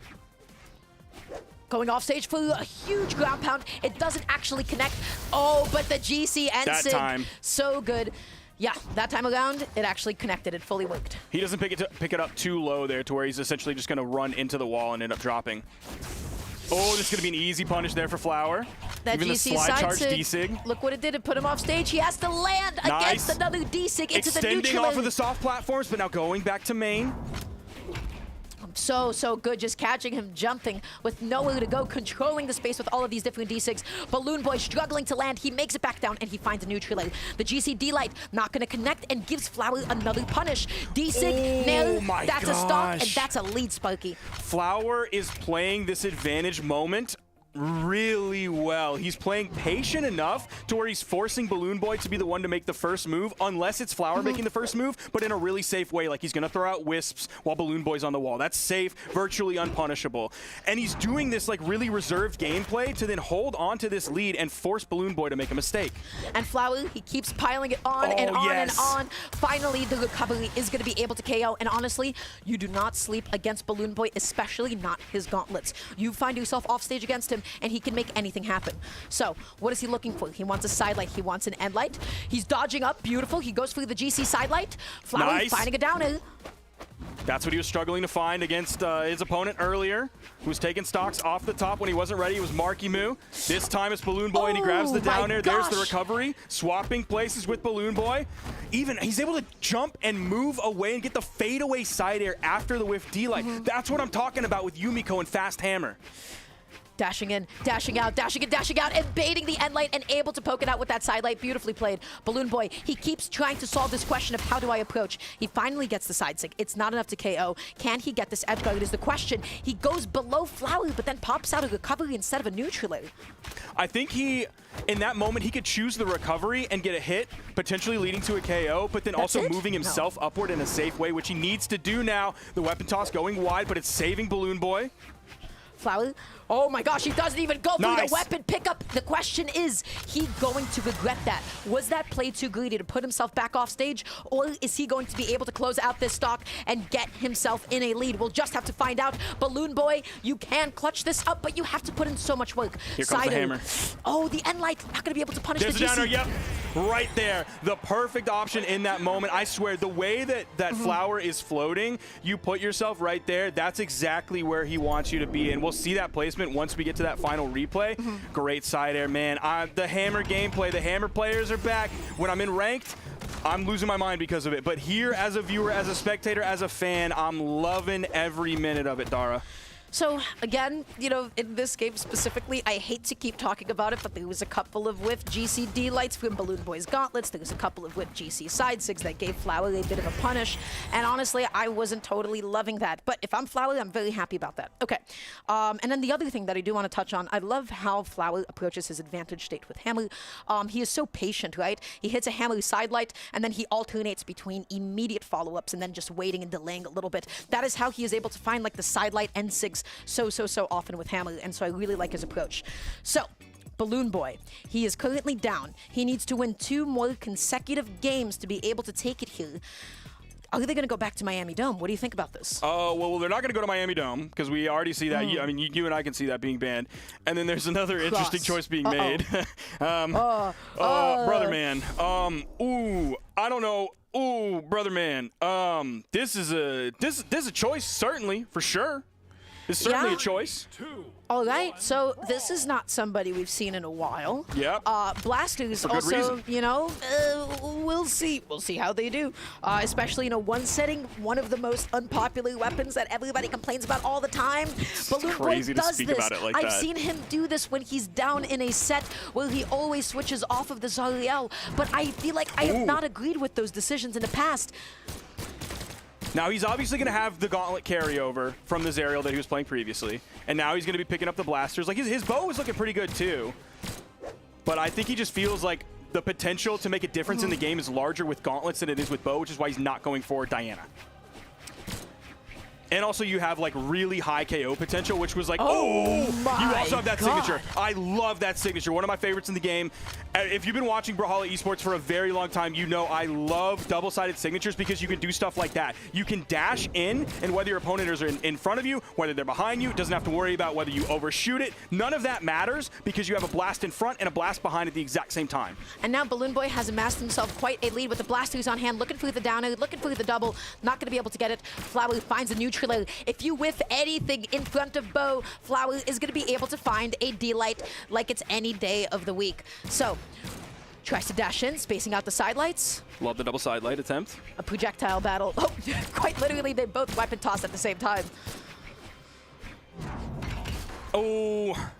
Going off stage for a huge ground pound. It doesn't actually connect. Oh, but the GC and that Sig, time. so good. Yeah, that time around, it actually connected. It fully worked. He doesn't pick it up too low there to where he's essentially just going to run into the wall and end up dropping. Oh, this is going to be an easy punish there for Flower. That Even GC the slide charge sig, D-Sig. look what it did. It put him off stage. He has to land against another D-Sig into the neutral. Extending off of the soft platforms, but now going back to main. So good, just catching him jumping with nowhere to go, controlling the space with all of these different D6. Balloon Boy struggling to land. He makes it back down, and he finds a neutral layer. The GC D-Light not going to connect and gives Flower another punish. D-Sig, nail, that's a stock, and that's a lead, Sparky. Flower is playing this advantage moment really well. He's playing patient enough to where he's forcing Balloon Boy to be the one to make the first move, unless it's Flower making the first move, but in a really safe way. Like he's going to throw out wisps while Balloon Boy's on the wall. That's safe, virtually unpunishable. And he's doing this like really reserved gameplay to then hold on to this lead and force Balloon Boy to make a mistake. And Flower, he keeps piling it on and on and on. Finally, the recovery is going to be able to KO. And honestly, you do not sleep against Balloon Boy, especially not his gauntlets. You find yourself off stage against him, and he can make anything happen. So, what is he looking for? He wants a side light. He wants an end light. He's dodging up. Beautiful. He goes for the GC side light. Flower finding a downer. That's what he was struggling to find against his opponent earlier, who was taking stocks off the top when he wasn't ready. It was Marky Moo. This time it's Balloon Boy, and he grabs the down air. There's the recovery. Swapping places with Balloon Boy. Even he's able to jump and move away and get the fadeaway side air after the whiff D-Light. That's what I'm talking about with Yumiko and Fast Hammer. Dashing in, dashing out, dashing in, dashing out, and baiting the end light and able to poke it out with that side light. Beautifully played. Balloon Boy, he keeps trying to solve this question of how do I approach. He finally gets the side sig. It's not enough to KO. Can he get this edge guard is the question. He goes below Flower, but then pops out a recovery instead of a neutral. I think in that moment, he could choose the recovery and get a hit, potentially leading to a KO, but then also moving himself upward in a safe way, which he needs to do now. The weapon toss going wide, but it's saving Balloon Boy. Flower. Oh my gosh, he doesn't even go through Nice. the weapon pickup. The question is he going to regret that? Was that play too greedy to put himself back off stage? Or is he going to be able to close out this stock and get himself in a lead? We'll just have to find out. Balloon Boy, you can clutch this up, but you have to put in so much work. Here comes the hammer. Oh, the end light. Not going to be able to punish There's the a GC. downer, yep. Right there. The perfect option in that moment. I swear, the way that Flower is floating, you put yourself right there. That's exactly where he wants you to be. And we'll see that placement once we get to that final replay. Great side air, man. The hammer gameplay, the hammer players are back. When I'm in ranked, I'm losing my mind because of it. But here, as a viewer, as a spectator, as a fan, I'm loving every minute of it, Dara. So again, you know, in this game specifically, I hate to keep talking about it, but there was a couple of whiff GCD lights from Balloon Boy's gauntlets. There was a couple of whiff GC side sigs that gave Flower a bit of a punish. And honestly, I wasn't totally loving that. But if I'm Flower, I'm very happy about that. Okay. And then the other thing that I do want to touch on, I love how Flower approaches his advantage state with hammer. He is so patient, right? He hits a hammer side light, and then he alternates between immediate follow-ups and then just waiting and delaying a little bit. That is how he is able to find like the side light and sigs so often with hammer, and so I really like his approach. So, Balloon Boy, he is currently down. He needs to win 2 more consecutive games to be able to take it here. Are they going to go back to Miami Dome? What do you think about this? Oh, well, they're not going to go to Miami Dome because we already see that. I mean, you and I can see that being banned. And then there's another interesting choice being made. Brother man. Ooh, I don't know. Ooh, brother man. This is a choice, certainly, for sure. It's certainly a choice. All right, so this is not somebody we've seen in a while. Yep. Blasters For good also, reason. you know, we'll see. We'll see how they do. Especially in a one setting, one of the most unpopular weapons that everybody complains about all the time. Balloon Boy crazy to does speak this. about it like I've that. seen him do this when he's down in a set where he always switches off of the Zariel. But I feel like I have not agreed with those decisions in the past. Now, he's obviously going to have the gauntlet carryover from the Zariel that he was playing previously. And now he's going to be picking up the blasters. Like, his bow is looking pretty good, too. But I think he just feels like the potential to make a difference in the game is larger with gauntlets than it is with bow, which is why he's not going for Diana. And also, you have, like, really high KO potential, which was like, oh you also have that signature. I love that signature. One of my favorites in the game. If you've been watching Brawlhalla Esports for a very long time, you know I love double-sided signatures because you can do stuff like that. You can dash in, and whether your opponent is in front of you, whether they're behind you, doesn't have to worry about whether you overshoot it. None of that matters because you have a blast in front and a blast behind at the exact same time. And now Balloon Boy has amassed himself quite a lead with the blasters on hand, looking for the downer, looking for the double, not going to be able to get it. Flower finds a neutral. If you whiff anything in front of Bo, Flower is going to be able to find a D-light like it's any day of the week. So, tries to dash in, spacing out the side lights. Love the double side light attempt. A projectile battle. Oh, quite literally, they both weapon toss at the same time. Oh,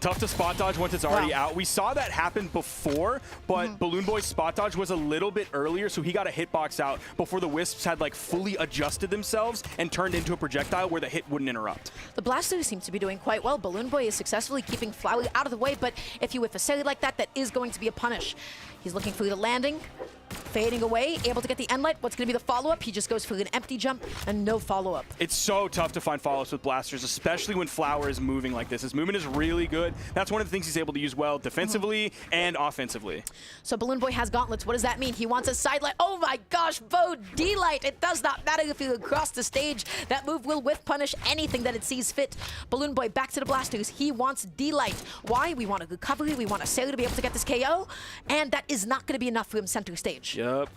tough to spot dodge once it's already out. We saw that happen before, but Balloon Boy's spot dodge was a little bit earlier, so he got a hitbox out before the Wisps had like fully adjusted themselves and turned into a projectile where the hit wouldn't interrupt. The blasters seem to be doing quite well. Balloon Boy is successfully keeping Flower out of the way, but if you whiff a silly like that, that is going to be a punish. He's looking for the landing, fading away, able to get the end light. What's going to be the follow-up? He just goes for an empty jump and no follow-up. It's so tough to find follow-ups with blasters, especially when Flower is moving like this. His movement is really good. That's one of the things he's able to use well defensively and offensively. So Balloon Boy has gauntlets. What does that mean? He wants a side light. Oh my gosh, Bo, D-light. It does not matter if you cross the stage. That move will whiff punish anything that it sees fit. Balloon Boy back to the blasters. He wants D-light. Why? We want a recovery. We want a Sarah to be able to get this KO. And that is not going to be enough for him center stage. Yep.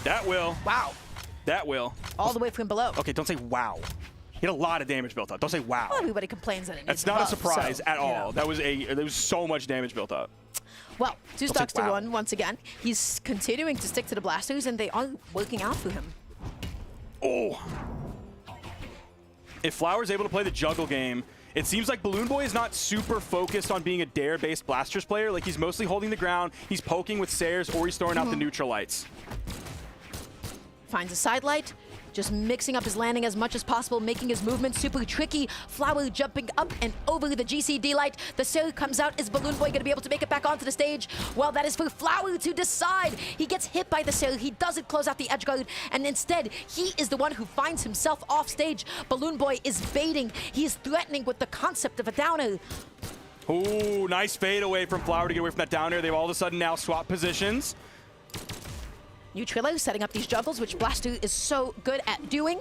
That will. Wow. That will. All the way from below. Okay, don't say wow. He had a lot of damage built up. Don't say wow. Well, everybody complains that it That's is not above, a surprise so, at all. you know. There was so much damage built up. Well, 2 Don't stocks say to wow. 1 once again. He's continuing to stick to the blasters, and they are working out for him. Oh. If Flower's able to play the juggle game, it seems like Balloon Boy is not super focused on being a dare-based blasters player. Like, he's mostly holding the ground, he's poking with Sayers, or he's throwing out the neutral lights. Finds a side light, just mixing up his landing as much as possible, making his movement super tricky. Flower jumping up and over the GC D-Light. The Sir comes out. Is Balloon Boy going to be able to make it back onto the stage? Well, that is for Flower to decide. He gets hit by the Sir. He doesn't close out the edge guard, and instead, he is the one who finds himself off stage. Balloon Boy is baiting. He is threatening with the concept of a downer. Ooh, nice fade away from Flower to get away from that downer. They've all of a sudden now swapped positions. Neutrillo setting up these juggles, which Blaster is so good at doing.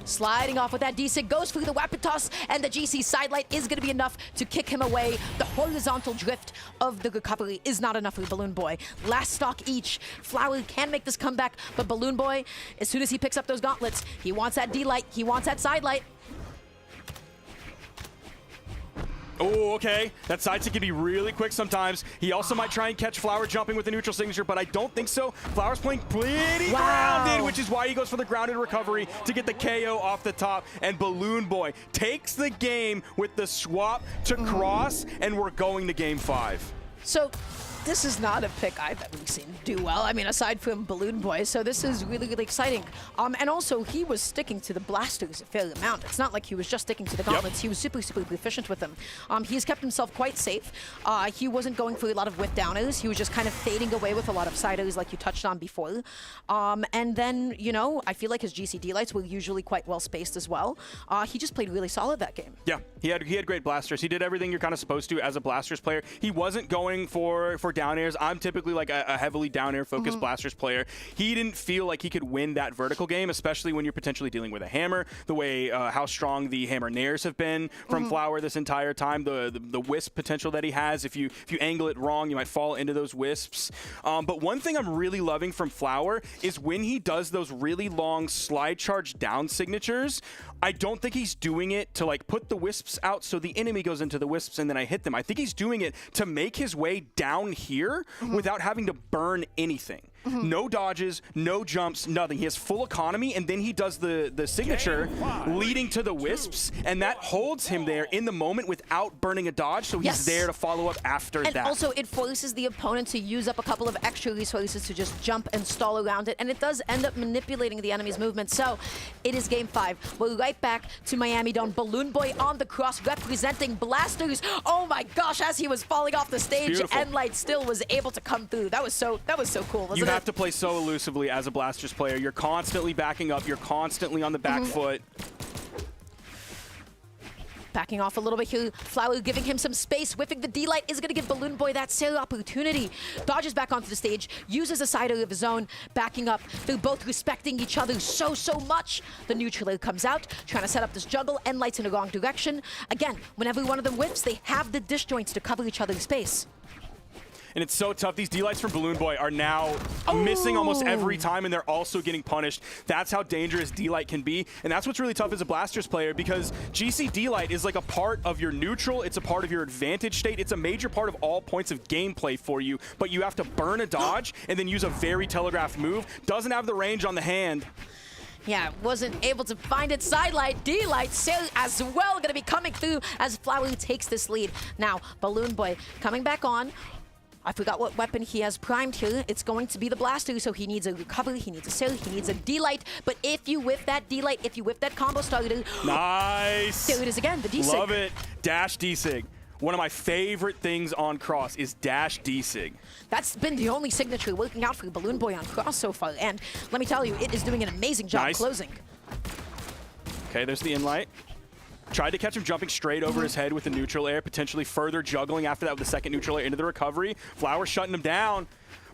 Sliding off with that D-Sig, goes through the weapon toss, and the GC sidelight is going to be enough to kick him away. The horizontal drift of the recovery is not enough for Balloon Boy. Last stock each. Flower can make this comeback, but Balloon Boy, as soon as he picks up those gauntlets, he wants that D-Light, he wants that sidelight. Oh, okay. That side stick can be really quick sometimes. He also might try and catch Flower jumping with the neutral signature, but I don't think so. Flower's playing pretty grounded, which is why he goes for the grounded recovery to get the KO off the top. And Balloon Boy takes the game with the swap to cross, and we're going to game 5. So this is not a pick I've ever seen do well. I mean, aside from Balloon Boy, so this is really, really exciting. And also, he was sticking to the blasters a fair amount. It's not like he was just sticking to the gauntlets. He was super, super efficient with them. He's kept himself quite safe. He wasn't going for a lot of whip downers. He was just kind of fading away with a lot of siders like you touched on before. And then, you know, I feel like his GCD lights were usually quite well spaced as well. He just played really solid that game. Yeah, he had great blasters. He did everything you're kind of supposed to as a blasters player. He wasn't going for down airs. I'm typically like a heavily down air focused blasters player. He didn't feel like he could win that vertical game, especially when you're potentially dealing with a hammer. The way how strong the hammer nairs have been from Flower this entire time. The wisp potential that he has. If you angle it wrong, you might fall into those wisps. But one thing I'm really loving from Flower is when he does those really long slide charge down signatures. I don't think he's doing it to like put the wisps out so the enemy goes into the wisps and then I hit them. I think he's doing it to make his way down here without having to burn anything. No dodges, no jumps, nothing. He has full economy, and then he does the signature leading to the wisps, and that holds him there in the moment without burning a dodge, so he's there to follow up after that. And also, it forces the opponent to use up a couple of extra resources to just jump and stall around it, and it does end up manipulating the enemy's movement. So, it is game 5. We're right back to Miami Dome. Balloon Boy on the cross, representing blasters. Oh my gosh, as he was falling off the stage, Endlight still was able to come through. That was so cool, wasn't it? You have to play so elusively as a blasters player. You're constantly backing up. You're constantly on the back foot. Backing off a little bit here. Flower giving him some space. Whiffing the D-Light is going to give Balloon Boy that sale opportunity. Dodges back onto the stage. Uses a sider of his own. Backing up. They're both respecting each other so much. The neutral comes out. Trying to set up this juggle. Endlight's in the wrong direction. Again, whenever one of them whips, they have the disjoints to cover each other's space. And it's so tough. These D-Lights from Balloon Boy are now missing almost every time, and they're also getting punished. That's how dangerous D-Light can be, and that's what's really tough as a blasters player, because GC D-Light is like a part of your neutral. It's a part of your advantage state. It's a major part of all points of gameplay for you, but you have to burn a dodge and then use a very telegraphed move. Doesn't have the range on the hand. Yeah, wasn't able to find it. Sidelight, D-Light still as well going to be coming through as Flower takes this lead. Now, Balloon Boy coming back on. I forgot what weapon he has primed here. It's going to be the blaster, so he needs a recovery, he needs a cell, he needs a D-Light. But if you whiff that D-Light, if you whiff that combo starter... Nice! There it is again, the D-Sig. Love it. Dash D-Sig. One of my favorite things on Cross is Dash D-Sig. That's been the only signature working out for Balloon Boy on Cross so far. And let me tell you, it is doing an amazing job closing. Okay, there's the in-light. Tried to catch him jumping straight over his head with the neutral air, potentially further juggling after that with the second neutral air into the recovery. Flower shutting him down.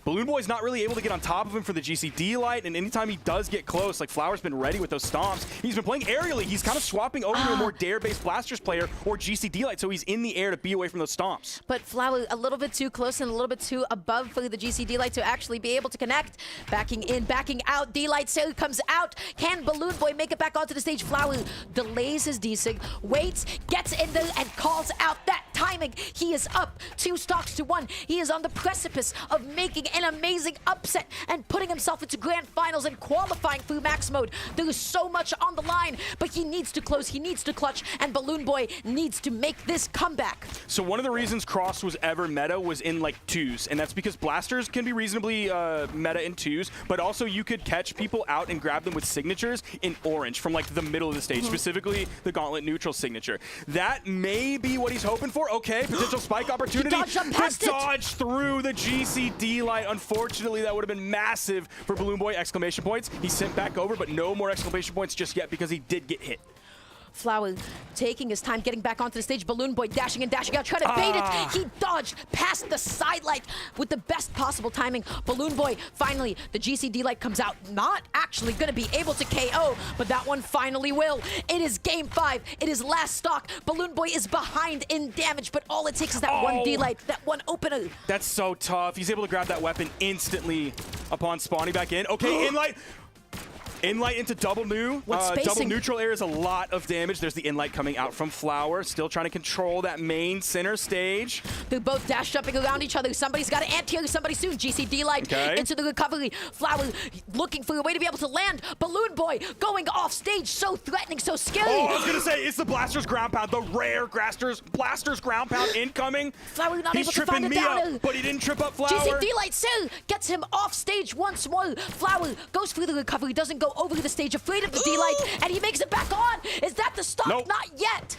Balloon Boy's not really able to get on top of him for the GCD light, and anytime he does get close, like Flower's been ready with those stomps. He's been playing aerially. He's kind of swapping over to a more dare-based blasters player or GCD light, so he's in the air to be away from those stomps. But Flower a little bit too close and a little bit too above for the GCD light to actually be able to connect. Backing in, backing out. D-Light still comes out. Can Balloon Boy make it back onto the stage? Flower delays his D-Sig, waits, gets in there, and calls out that timing. He is up 2 stocks to 1. He is on the precipice of making an amazing upset and putting himself into grand finals and qualifying through max mode. There is so much on the line, but he needs to close, he needs to clutch, and Balloon Boy needs to make this comeback. So one of the reasons Cross was ever meta was in like 2s, and that's because blasters can be reasonably meta in 2s, but also you could catch people out and grab them with signatures in orange from like the middle of the stage, specifically the Gauntlet neutral signature. That may be what he's hoping for. Okay, potential spike opportunity. Dodge Through the GCD light. Unfortunately, that would have been massive for Balloon Boy. Exclamation points. He sent back over, but no more exclamation points just yet because he did get hit. Flower taking his time getting back onto the stage. Balloon Boy dashing and dashing out, trying to bait it. He dodged past the side light with the best possible timing. Balloon Boy, finally, the GCD light comes out. Not actually going to be able to KO, but that one finally will. It is game 5. It is last stock. Balloon Boy is behind in damage, but all it takes is that one D-light, that one opener. That's so tough. He's able to grab that weapon instantly upon spawning back in. Okay, in-light. In-light into double new. Double neutral air is a lot of damage. There's the in-light coming out from Flower. Still trying to control that main center stage. They're both dash jumping around each other. Somebody's got to anti-heal somebody soon. GCD light into the recovery. Flower looking for a way to be able to land. Balloon Boy going off stage. So threatening, so scary. Oh, I was going to say, it's the Blaster's ground pound. The rare Blaster's ground pound incoming. Flower not able to find a downer. But he didn't trip up Flower. GCD light still gets him off stage once more. Flower goes through the recovery, doesn't go over the stage, afraid of the D-light, and he makes it back on. Is that the stop? Nope. Not yet.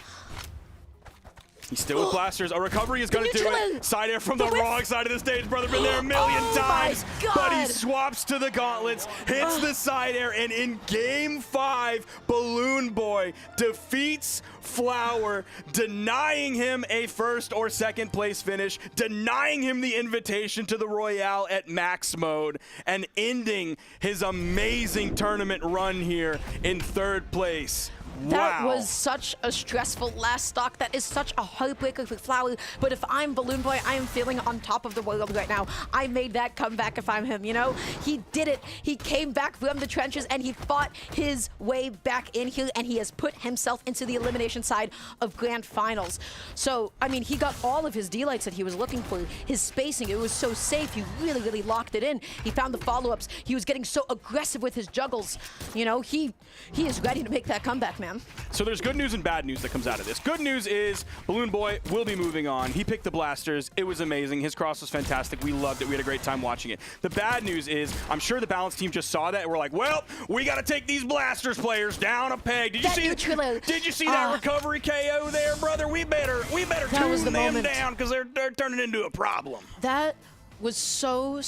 He's still with blasters. A recovery is going to do it. Side air from the wrong side of the stage. Brother been there a million times. But he swaps to the gauntlets, hits the side air, and in game 5, Balloon Boy defeats Flower, denying him a first or second place finish, denying him the invitation to the Royale at max mode, and ending his amazing tournament run here in 3rd place. That was such a stressful last stock. That is such a heartbreaker for Flower. But if I'm Balloon Boy, I am feeling on top of the world right now. I made that comeback if I'm him, you know? He did it. He came back from the trenches and he fought his way back in here, and he has put himself into the elimination side of grand finals. So, I mean, he got all of his D-lights that he was looking for. His spacing, it was so safe. He really, really locked it in. He found the follow-ups. He was getting so aggressive with his juggles. You know, he is ready to make that comeback, man. So there's good news and bad news that comes out of this. Good news is Balloon Boy will be moving on. He picked the blasters. It was amazing. His cross was fantastic. We loved it. We had a great time watching it. The bad news is I'm sure the balance team just saw that and we're like, well, we got to take these blasters players down a peg. Did you see that recovery KO there, brother? We better tune them down because they're turning into a problem. That was so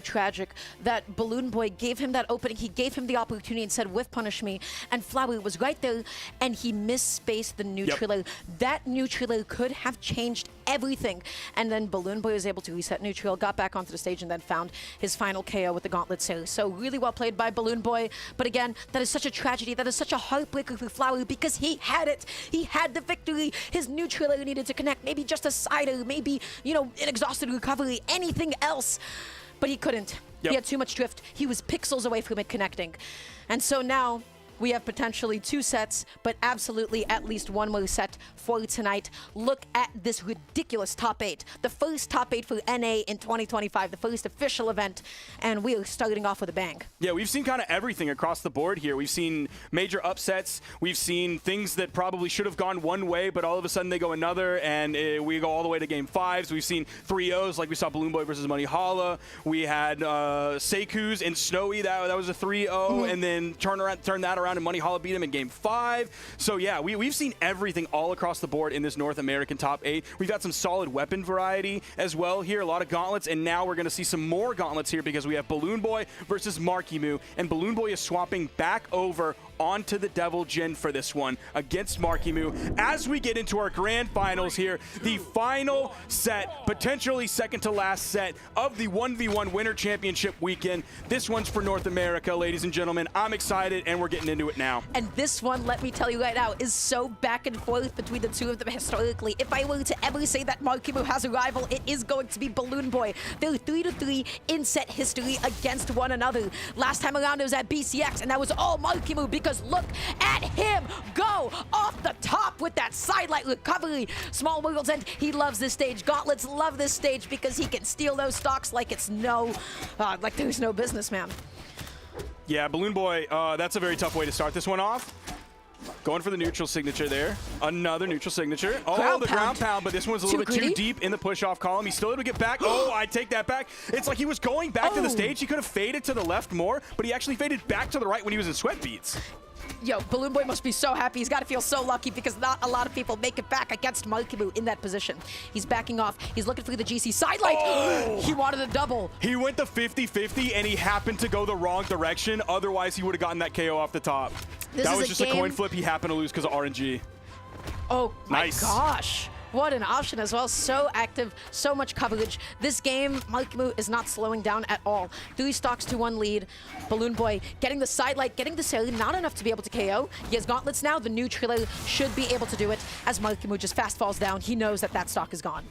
tragic that Balloon Boy gave him that opening. He gave him the opportunity and said, whiff punish me. And Flower was right there, and he misspaced the neutral air. That neutral air could have changed everything. And then Balloon Boy was able to reset neutral, got back onto the stage, and then found his final KO with the gauntlet series. So really well played by Balloon Boy. But again, that is such a tragedy. That is such a heartbreaker for Flower because he had it. He had the victory. His neutral air needed to connect. Maybe just a side air, maybe, you know, an exhausted recovery, anything else, but he couldn't. He had too much drift. He was pixels away from it connecting. And so now we have potentially 2 sets, but absolutely at least 1 more set for tonight. Look at this ridiculous top 8. The first top 8 for NA in 2025, the first official event, and we are starting off with a bang. Yeah, we've seen kind of everything across the board here. We've seen major upsets. We've seen things that probably should have gone one way, but all of a sudden they go another, and we go all the way to game 5s. We've seen 3-0s, like we saw Balloon Boy versus Brawlhalla. We had Seiku's and Snowy, that was a 3-0, and then turn that around and Brawlhalla beat him in game 5. So yeah, we've seen everything all across the board in this North American top 8. We've got some solid weapon variety as well here, a lot of gauntlets, and now we're going to see some more gauntlets here because we have Balloon Boy versus Marky Moo, and Balloon Boy is swapping back over onto the Devil Jin for this one against Marky Moo. As we get into our grand finals here, the final set, potentially second to last set of the 1v1 Winter Championship weekend. This one's for North America, ladies and gentlemen. I'm excited, and we're getting into it now. And this one, let me tell you right now, is so back and forth between the two of them historically. If I were to ever say that Marky Moo has a rival, it is going to be Balloon Boy. They're 3-3 in set history against one another. Last time around, it was at BCX, and that was all Marky Moo because because look at him go off the top with that sidelight recovery. Small World's End, he loves this stage. Gauntlets love this stage because he can steal those stocks like it's like there's no business, man. Yeah, Balloon Boy, that's a very tough way to start this one off. Going for the neutral signature there. Another neutral signature. Oh, the ground pound, but this one's a little bit too deep in the push-off column. He's still able to get back. Oh, I take that back. It's like he was going back to the stage. He could have faded to the left more, but he actually faded back to the right when he was in sweat beats. Yo, Balloon Boy must be so happy. He's got to feel so lucky because not a lot of people make it back against Markimu in that position. He's backing off. He's looking for the GC sidelight. Oh. He wanted a double. He went to 50-50, and he happened to go the wrong direction. Otherwise, he would have gotten that KO off the top. That was just a coin flip. He happened to lose because of RNG. Oh, nice. My gosh. What an option as well. So active, so much coverage. This game, Markimu is not slowing down at all. 3 stocks to 1 lead. Balloon Boy getting the sidelight, getting the Sally, not enough to be able to KO. He has gauntlets now. The neutral should be able to do it as Markimu just fast falls down. He knows that that stock is gone.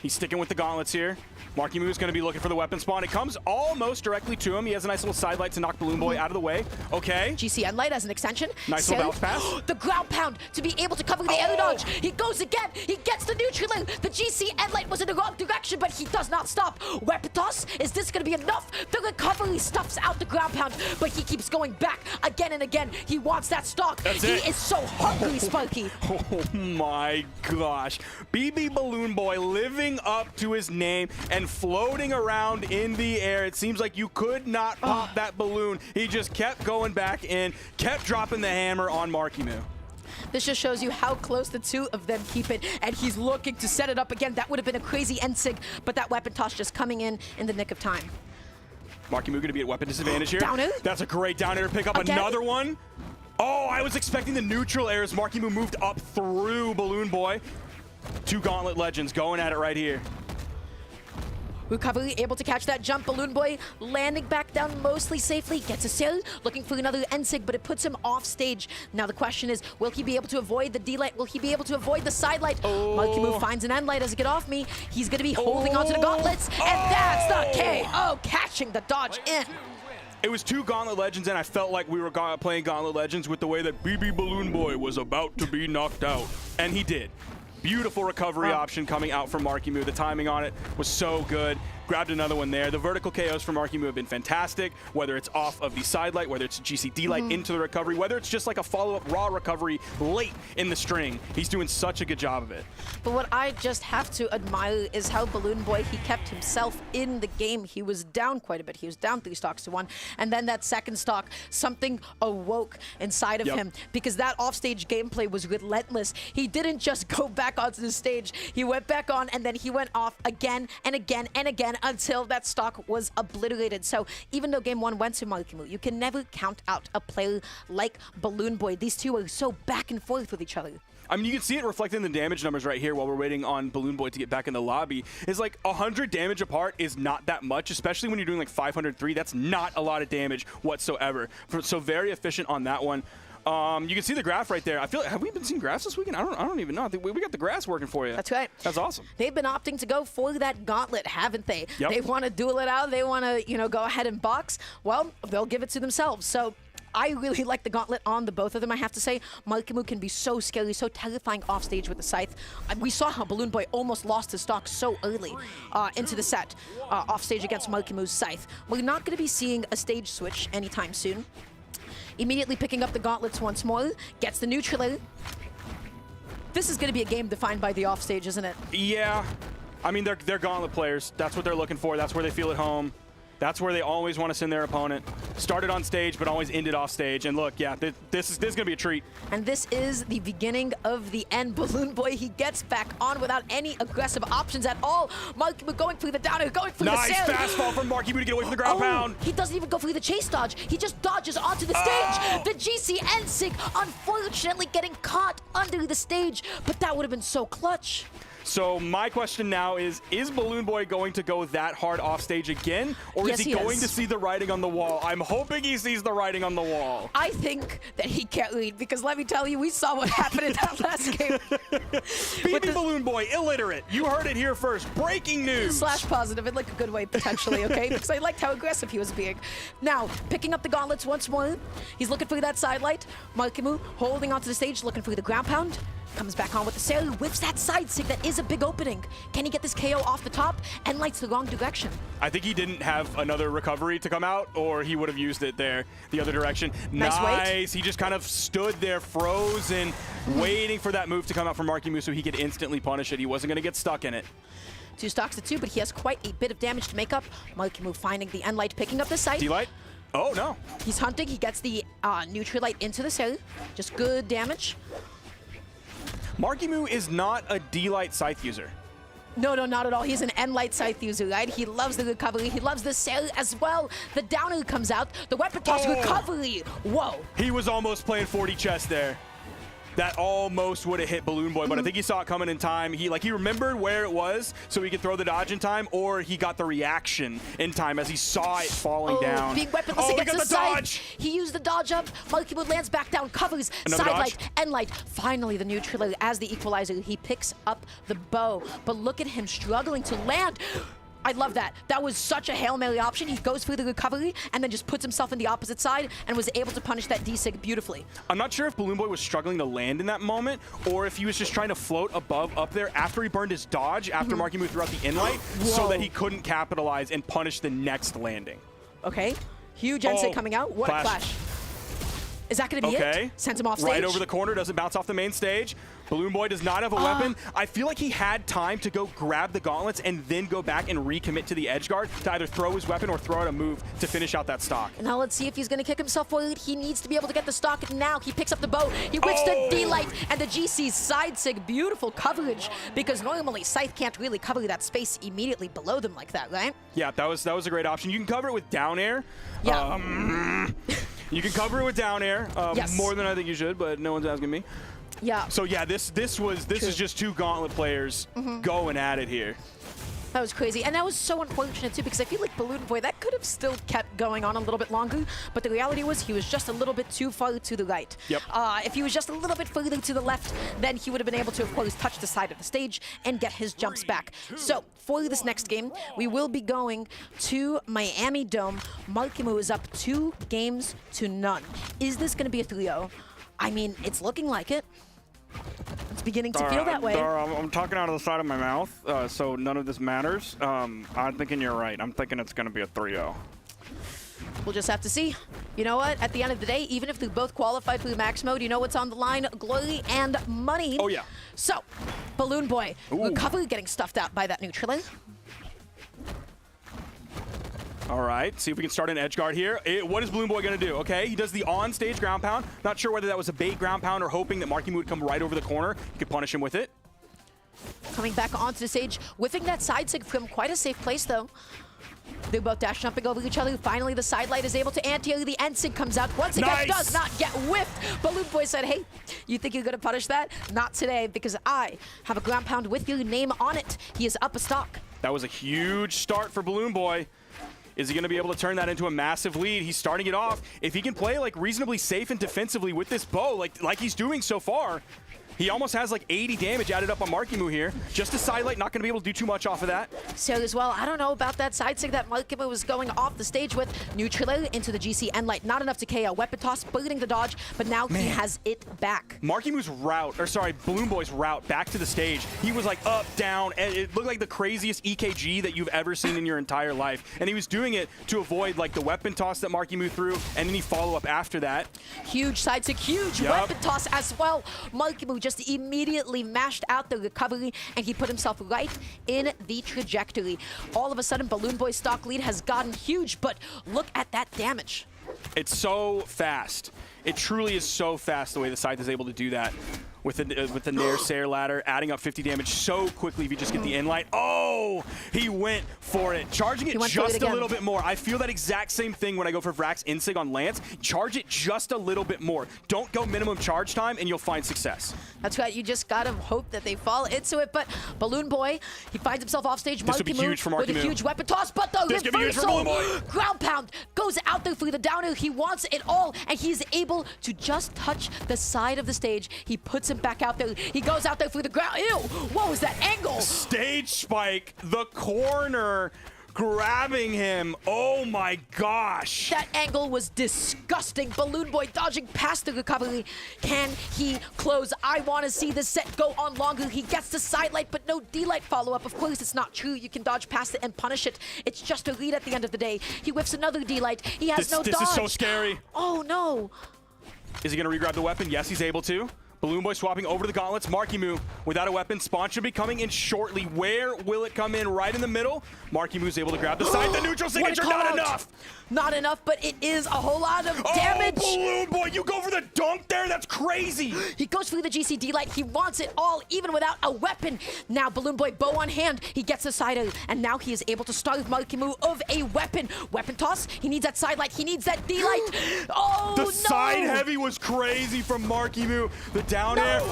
He's sticking with the gauntlets here. Markimu is going to be looking for the weapon spawn. It comes almost directly to him. He has a nice little sidelight to knock Balloon Boy out of the way. Okay. GCN light as an extension. Nice little bounce pass. The ground pound to be able to cover the air dodge. He goes again. He gets the neutral. The GCN light was in the wrong direction, but he does not stop. Weapon toss. Is this going to be enough? The recovery stuffs out the ground pound, but he keeps going back again and again. He wants that stock. That's he it. is so hungry, Sparky. Oh my gosh. BB Balloon Boy living up to his name and floating around in the air. It seems like you could not pop that balloon. He just kept going back in, kept dropping the hammer on Markimu. This just shows you how close the two of them keep it, and he's looking to set it up again. That would have been a crazy end sig, but that weapon toss just coming in the nick of time. Markimu going to be at weapon disadvantage here. Down air? That's a great down air to pick up another one. Oh, I was expecting the neutral air as Markimu moved up through Balloon Boy. 2 Gauntlet Legends going at it right here. Recovery, able to catch that jump. Balloon Boy landing back down mostly safely. Gets a sail, looking for another N-Sig, but it puts him off stage. Now the question is, will he be able to avoid the D-Light? Will he be able to avoid the side-light? Markimu finds an N-Light. Does it get off me? He's going to be holding onto the gauntlets, and that's the KO, catching the dodge in. It was 2 Gauntlet Legends, and I felt like we were playing Gauntlet Legends with the way that BB Balloon Boy was about to be knocked out. And he did. Beautiful recovery option coming out from Markimu. The timing on it was so good. Grabbed another one there. The vertical KOs from Markimu have been fantastic, whether it's off of the side light, whether it's GCD light into the recovery, whether it's just like a follow-up raw recovery late in the string. He's doing such a good job of it. But what I just have to admire is how Balloon Boy, he kept himself in the game. He was down quite a bit. He was down 3 stocks to 1. And then that second stock, something awoke inside of him because that offstage gameplay was relentless. He didn't just go back onto the stage. He went back on and then he went off again and again and again until that stock was obliterated. So even though game 1 went to Markimu, you can never count out a player like Balloon Boy. These two are so back and forth with each other. I mean, you can see it reflected in the damage numbers right here while we're waiting on Balloon Boy to get back in the lobby. Is like 100 damage apart is not that much, especially when you're doing like 503. That's not a lot of damage whatsoever. So very efficient on that one. You can see the graph right there. I feel have we been seeing graphs this weekend? I don't even know. I think we got the graphs working for you. That's right. That's awesome. They've been opting to go for that gauntlet, haven't they? Yep. They want to duel it out. They want to, go ahead and box. Well, they'll give it to themselves. So I really like the gauntlet on the both of them, I have to say. Markimu can be so scary, so terrifying off stage with the scythe. We saw how Balloon Boy almost lost his stock so early into the set off stage against Markimu's scythe. We're not going to be seeing a stage switch anytime soon. Immediately picking up the gauntlets once more, gets the neutral. This is going to be a game defined by the offstage, isn't it? Yeah. I mean, they're gauntlet players. That's what they're looking for. That's where they feel at home. That's where they always want to send their opponent. Started on stage, but always ended off stage. And look, yeah, this is going to be a treat. And this is the beginning of the end. Balloon Boy, he gets back on without any aggressive options at all. Markimu going for the downer, going for the sail. Nice fast fall from Markimu to get away from the ground pound. He doesn't even go for the chase dodge. He just dodges onto the stage. The GCN sig, unfortunately getting caught under the stage, but that would have been so clutch. So my question now is Balloon Boy going to go that hard off stage again? Or Yes, is he going to see the writing on the wall? I'm hoping he sees the writing on the wall. I think that he can't lead because let me tell you, we saw what happened in that last game. BB Balloon Boy Boy, illiterate. You heard it here first. Breaking news. Slash positive in like a good way, potentially, okay? Because I liked how aggressive he was being. Now, picking up the gauntlets once more. He's looking for that side light. Markimu holding onto the stage, looking for the ground pound. Comes back on with the sail, whips that side sig that is a big opening. Can he get this KO off the top and lights the wrong direction? I think he didn't have another recovery to come out, or he would have used it there, the other direction. Nice weight. He just kind of stood there, frozen, waiting for that move to come out from Markimu so he could instantly punish it. He wasn't going to get stuck in it. 2 stocks to 2, but he has quite a bit of damage to make up. Markimu finding the end light, picking up the sight. D-light? Oh, no. He's hunting. He gets the neutral light into the cell. Just good damage. Markimu is not a D-light scythe user. No, not at all. He's an N-light scythe user, right? He loves the recovery. He loves the sail as well. The downer comes out. The weapon toss recovery. Whoa. He was almost playing 40 chess there. That almost would have hit Balloon Boy, but I think he saw it coming in time. He remembered where it was so he could throw the dodge in time, or he got the reaction in time as he saw it falling down. Being weaponless against the side. He used the dodge up. Markimu lands back down, covers, Another side dodge. light, end light. Finally, the neutral as the equalizer. He picks up the bow, but look at him struggling to land. I love that. That was such a Hail Mary option. He goes for the recovery and then just puts himself in the opposite side and was able to punish that D-sig beautifully. I'm not sure if Balloon Boy was struggling to land in that moment or if he was just trying to float above up there after he burned his dodge after Markimu threw out the in-light so that he couldn't capitalize and punish the next landing. Okay. Huge N-sig coming out. What a clash. Is that going to be it? Sends him off stage. Right over the corner, doesn't bounce off the main stage. Balloon Boy does not have a weapon. I feel like he had time to go grab the gauntlets and then go back and recommit to the edge guard to either throw his weapon or throw out a move to finish out that stock. Now let's see if he's going to kick himself forward. He needs to be able to get the stock now. He picks up the bow. He whips the D-light and the GC's side sig. Beautiful coverage because normally Scythe can't really cover that space immediately below them like that, right? Yeah, that was a great option. You can cover it with down air. Yeah. You can cover it with down air more than I think you should, but no one's asking me. Yeah. So yeah, this is just 2 gauntlet players going at it here. That was crazy, and that was so unfortunate too because I feel like Balloon Boy, that could have still kept going on a little bit longer, but the reality was he was just a little bit too far to the right. Yep. If he was just a little bit further to the left, then he would have been able to, of course, touch the side of the stage and get his jumps back. So for this next game, we will be going to Miami Dome. Markimu is up 2 games to none. Is this going to be a 3-0? I mean, it's looking like it. It's beginning to feel that way. I'm talking out of the side of my mouth, so none of this matters. I'm thinking you're right. I'm thinking it's going to be a 3-0. We'll just have to see. You know what? At the end of the day, even if they both qualified for the max mode, you know what's on the line? Glory and money. Oh, yeah. So, Balloon Boy, recovery getting stuffed out by that neutral. All right, see if we can start an edge guard here. What is Balloon Boy going to do? Okay, he does the on-stage ground pound. Not sure whether that was a bait ground pound or hoping that Markimu would come right over the corner. He could punish him with it. Coming back onto the stage, whiffing that side sig from quite a safe place, though. They're both dash jumping over each other. Finally, the side light is able to anti-air. The end sig comes out. Once again, does not get whiffed. Balloon Boy said, hey, you think you're going to punish that? Not today, because I have a ground pound with your name on it. He is up a stock. That was a huge start for Balloon Boy. Is he going to be able to turn that into a massive lead? He's starting it off. If he can play like reasonably safe and defensively with this bow, like he's doing so far, he almost has like 80 damage added up on Markimu here. Just a side light, not going to be able to do too much off of that. So as well, I don't know about that side sig that Markimu was going off the stage with. Neutral into the GC end light, not enough to KO. Weapon toss, burning the dodge, but now he has it back. Markimu's route, or sorry, Balloon Boy's route back to the stage, he was like up, down, and it looked like the craziest EKG that you've ever seen in your entire life. And he was doing it to avoid like the weapon toss that Markimu threw, and any follow-up after that. Huge side sig, huge weapon toss as well. Markimu just immediately mashed out the recovery, and he put himself right in the trajectory. All of a sudden, Balloon Boy's stock lead has gotten huge, but look at that damage. It's so fast. It truly is so fast the way the Scythe is able to do that with the Nair Sair ladder, adding up 50 damage so quickly if you just get the inlight. Oh, he went for it. Charging it just a little bit more. I feel that exact same thing when I go for Vrax Insig on Lance. Charge it just a little bit more. Don't go minimum charge time and you'll find success. That's right. You just gotta hope that they fall into it. But Balloon Boy, he finds himself off stage. This would be huge for Markimu. With a huge weapon toss, but the this could be huge for Balloon Boy. Ground pound goes out there for the downer. He wants it all, and he's able to just touch the side of the stage. He puts him back out there. He goes out there through the ground. Ew, what was that angle? Stage spike, the corner, grabbing him. Oh my gosh. That angle was disgusting. Balloon Boy dodging past the recovery. Can he close? I want to see the set go on longer. He gets the side light, but no D-light follow-up. Of course, it's not true. You can dodge past it and punish it. It's just a lead at the end of the day. He whiffs another D-light. He has no dodge. This is so scary. Oh, no. Is he going to re-grab the weapon? Yes, he's able to. Balloon Boy swapping over to the gauntlets. Marky Moo without a weapon. Spawn should be coming in shortly. Where will it come in? Right in the middle. Marky Moo's able to grab the side. The neutral signature, not enough. Not enough, but it is a whole lot of damage. Oh, Balloon Boy, you go for the dunk there? That's crazy. He goes through the GCD light. He wants it all, even without a weapon. Now, Balloon Boy, bow on hand. He gets the side out, and now he is able to starve Marky Moo of a weapon. Weapon toss. He needs that side light. He needs that D light. Oh, the no. side heavy was crazy from Marky Moo. The down air.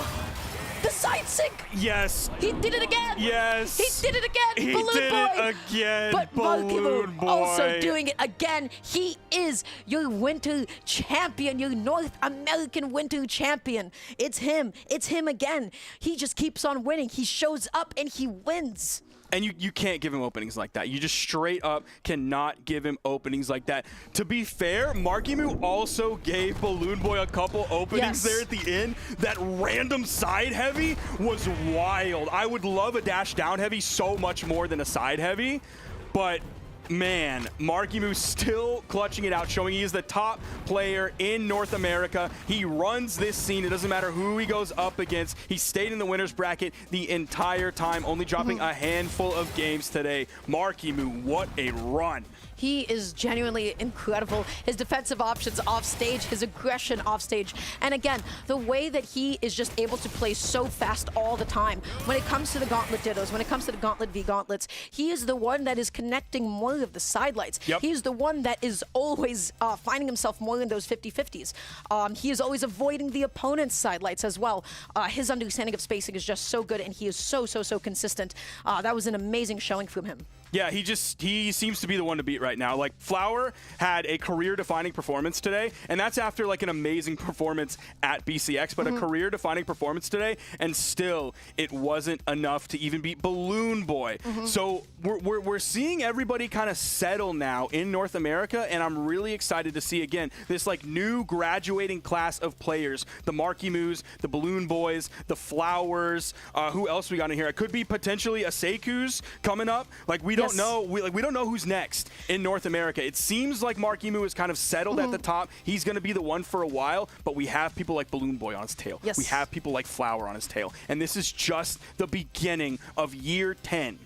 The side sink. Yes. He did it again. Yes. He did it again. He Balloon did Boy. it again. But Marky Moo Balloon Boy. also doing it again. He is your winter champion, your North American winter champion. It's him. It's him again. He just keeps on winning. He shows up and he wins. And you can't give him openings like that. You just straight up cannot give him openings like that. To be fair, Marky Moo also gave Balloon Boy a couple openings there at the end. That random side heavy was wild. I would love a dash down heavy so much more than a side heavy, but man, Marky Moo still clutching it out, showing he is the top player in North America. He runs this scene. It doesn't matter who he goes up against. He stayed in the winner's bracket the entire time, only dropping a handful of games today. Marky Moo, what a run. He is genuinely incredible. His defensive options off stage, his aggression off stage. And again, the way that he is just able to play so fast all the time. When it comes to the Gauntlet Dittos, when it comes to the Gauntlet v Gauntlets, he is the one that is connecting more of the sidelights. Yep. He is the one that is always finding himself more in those 50-50s. He is always avoiding the opponent's sidelights as well. His understanding of spacing is just so good, and he is so consistent. That was an amazing showing from him. Yeah, he seems to be the one to beat right now. Like, Flower had a career-defining performance today, and that's after like an amazing performance at BCX, but a career-defining performance today, and still it wasn't enough to even beat Balloon Boy. So we're seeing everybody kind of settle now in North America, and I'm really excited to see again this like new graduating class of players: the Marky Moos, the Balloon Boys, the Flowers. Who else we got in here? It could be potentially a Seiku's coming up. Like, we don't know. We don't know who's next in North America. It seems like Marky Moo is kind of settled at the top. He's going to be the one for a while, but we have people like Balloon Boy on his tail. Yes. We have people like Flower on his tail. And this is just the beginning of year 10.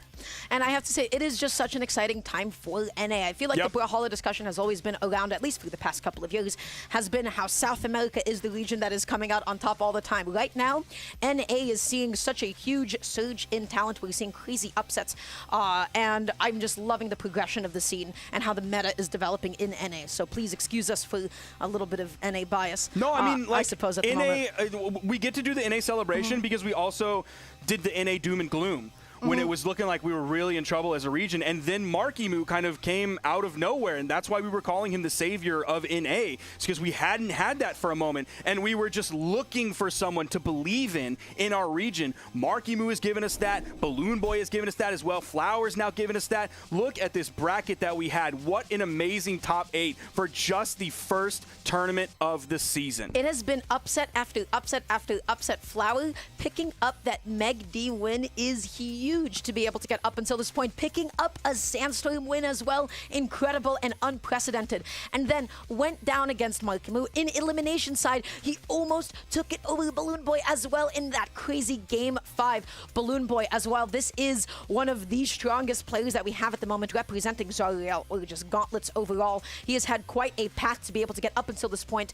And I have to say, it is just such an exciting time for NA. I feel like the Brawlhalla discussion has always been around, at least for the past couple of years, has been how South America is the region that is coming out on top all the time. Right now, NA is seeing such a huge surge in talent. We're seeing crazy upsets. And I'm just loving the progression of the scene and how the meta is developing in NA. So please excuse us for a little bit of NA bias. No, I mean, like, I suppose at the moment. we get to do the NA celebration because we also did the NA Doom and Gloom. When it was looking like we were really in trouble as a region. And then Marky Moo kind of came out of nowhere, and that's why we were calling him the savior of NA. It's because we hadn't had that for a moment, and we were just looking for someone to believe in our region. Marky Moo has given us that. Balloon Boy has given us that as well. Flower's now giving us that. Look at this bracket that we had. What an amazing top 8 for just the first tournament of the season. It has been upset after upset after upset. Flower picking up that Meg D win is huge to be able to get up until this point. Picking up a Sandstorm win as well, incredible and unprecedented. And then went down against Marky Moo in elimination side. He almost took it over Balloon Boy as well in that crazy game 5. Balloon Boy as well. This is one of the strongest players that we have at the moment representing Zariel, or just Gauntlets overall. He has had quite a path to be able to get up until this point.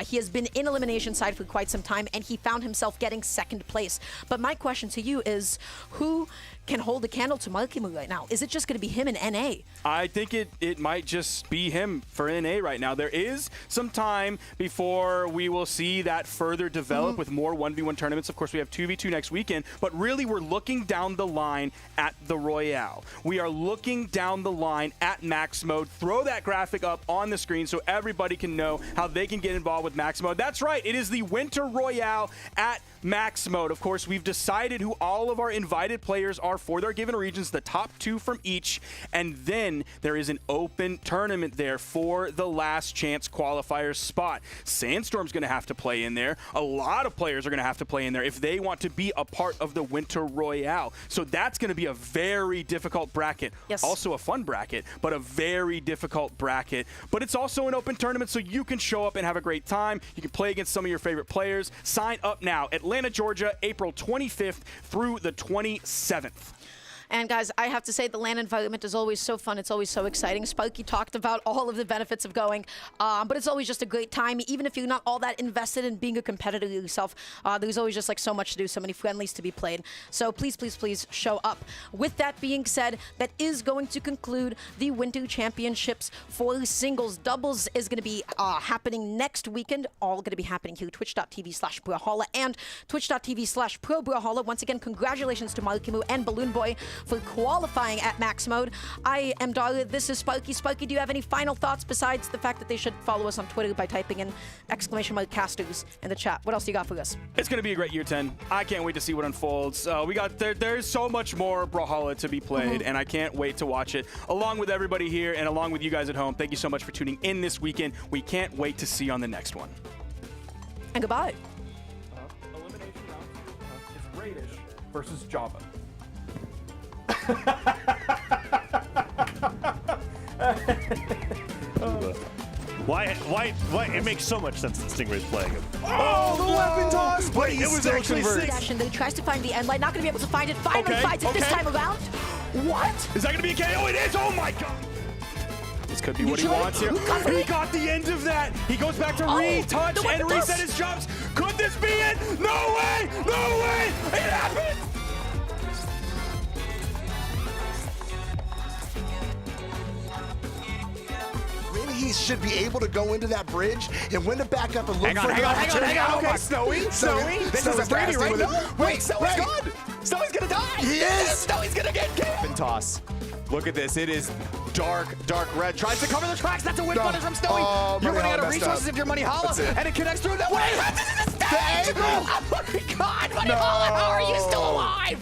He has been in elimination side for quite some time, and he found himself getting 2nd place. But my question to you is, who can hold a candle to Markimu right now? Is it just going to be him and NA? I think it might just be him for NA right now. There is some time before we will see that further develop with more 1v1 tournaments. Of course, we have 2v2 next weekend, but really we're looking down the line at the Royale. We are looking down the line at Max Mode. Throw that graphic up on the screen so everybody can know how they can get involved with Max Mode. That's right, it is the Winter Royale at Max Mode. Of course, we've decided who all of our invited players are for their given regions, the top 2 from each, and then there is an open tournament there for the last chance qualifier spot. Sandstorm's going to have to play in there. A lot of players are going to have to play in there if they want to be a part of the Winter Royale. So that's going to be a very difficult bracket. Yes. Also a fun bracket, but a very difficult bracket. But it's also an open tournament, so you can show up and have a great time. You can play against some of your favorite players. Sign up now. Atlanta, Georgia, April 25th through the 27th. And guys, I have to say the LAN environment is always so fun. It's always so exciting. Sparky talked about all of the benefits of going, but it's always just a great time. Even if you're not all that invested in being a competitor yourself, there's always just like so much to do, so many friendlies to be played. So please, please, please show up. With that being said, that is going to conclude the Winter Championships for singles. Doubles is going to be happening next weekend. All going to be happening here, twitch.tv/Brawlhalla and twitch.tv/ProBrawlhalla. Once again, congratulations to Markimu and Balloon Boy for qualifying at Max Mode. I am Dara. This is Sparky. Sparky, do you have any final thoughts besides the fact that they should follow us on Twitter by typing in !casters in the chat? What else do you got for us? It's going to be a great year 10. I can't wait to see what unfolds. There's so much more Brawlhalla to be played, and I can't wait to watch it along with everybody here and along with you guys at home. Thank you so much for tuning in this weekend. We can't wait to see you on the next one. And goodbye. Elimination round 2 is Radish versus Java. Why? It makes so much sense that Stingray's playing him. Oh, the weapon toss! But Wait, it was actually 6. He tries to find the end line, not going to be able to find it. Finally finds it this time around. What? Is that going to be a KO? It is! Oh my god! This could be what he wants here. He got the end of that. He goes back to retouch and reset his jumps. Could this be it? No way! No way! It happened! Maybe he should be able to go into that bridge and win it back up and look for Hang on. Okay, Snowy. This is a Brady right now. Wait, Snowy's gone. Snowy's gonna die. He is. Snowy's gonna get killed. And toss. Look at this. It is dark red. Tries to cover the tracks. That's a win punish from Snowy. You're running out of resources if you're Brawlhalla, and it connects through that way. Oh my god, Brawlhalla, how are you still alive?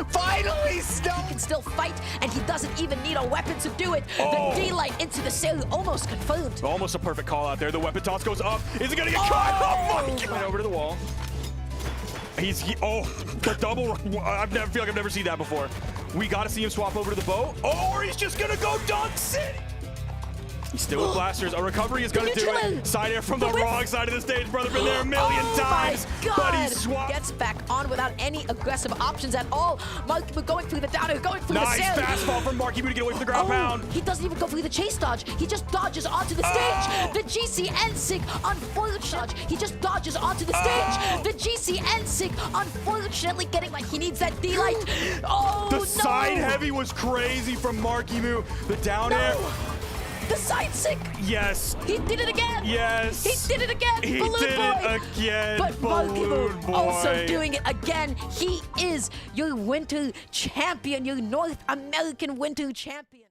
Finally, Snowy can still fight, and he doesn't even need a weapon to do it. The D-light into the sail almost confirmed. Almost a perfect call out there. The weapon toss goes up. Is it gonna get caught? Oh my god! Went over to the wall. The double. I feel like I've never seen that before. We gotta see him swap over to the boat. Or he's just gonna go Dunk City. He's still with blasters. A recovery is gonna do it. Side air from the wrong side of the stage, brother. Been there a million times. My God. But he swapped. Gets back on without any aggressive options at all. Markimu going through the downer, going through the sail. Nice fastball from Markimu to get away from the ground pound. He doesn't even go through the chase dodge. He just dodges onto the stage. The GCN sig, unfortunately, he just dodges onto the stage. The GCN sig, unfortunately, getting like he needs that D-light. The side heavy was crazy from Markimu. The down air. The side sick. Yes. He did it again. Yes. He did it again. He Balloon did Boy. it again. But Balloon Boy. also doing it again. He is your Winter Champion, your North American Winter Champion.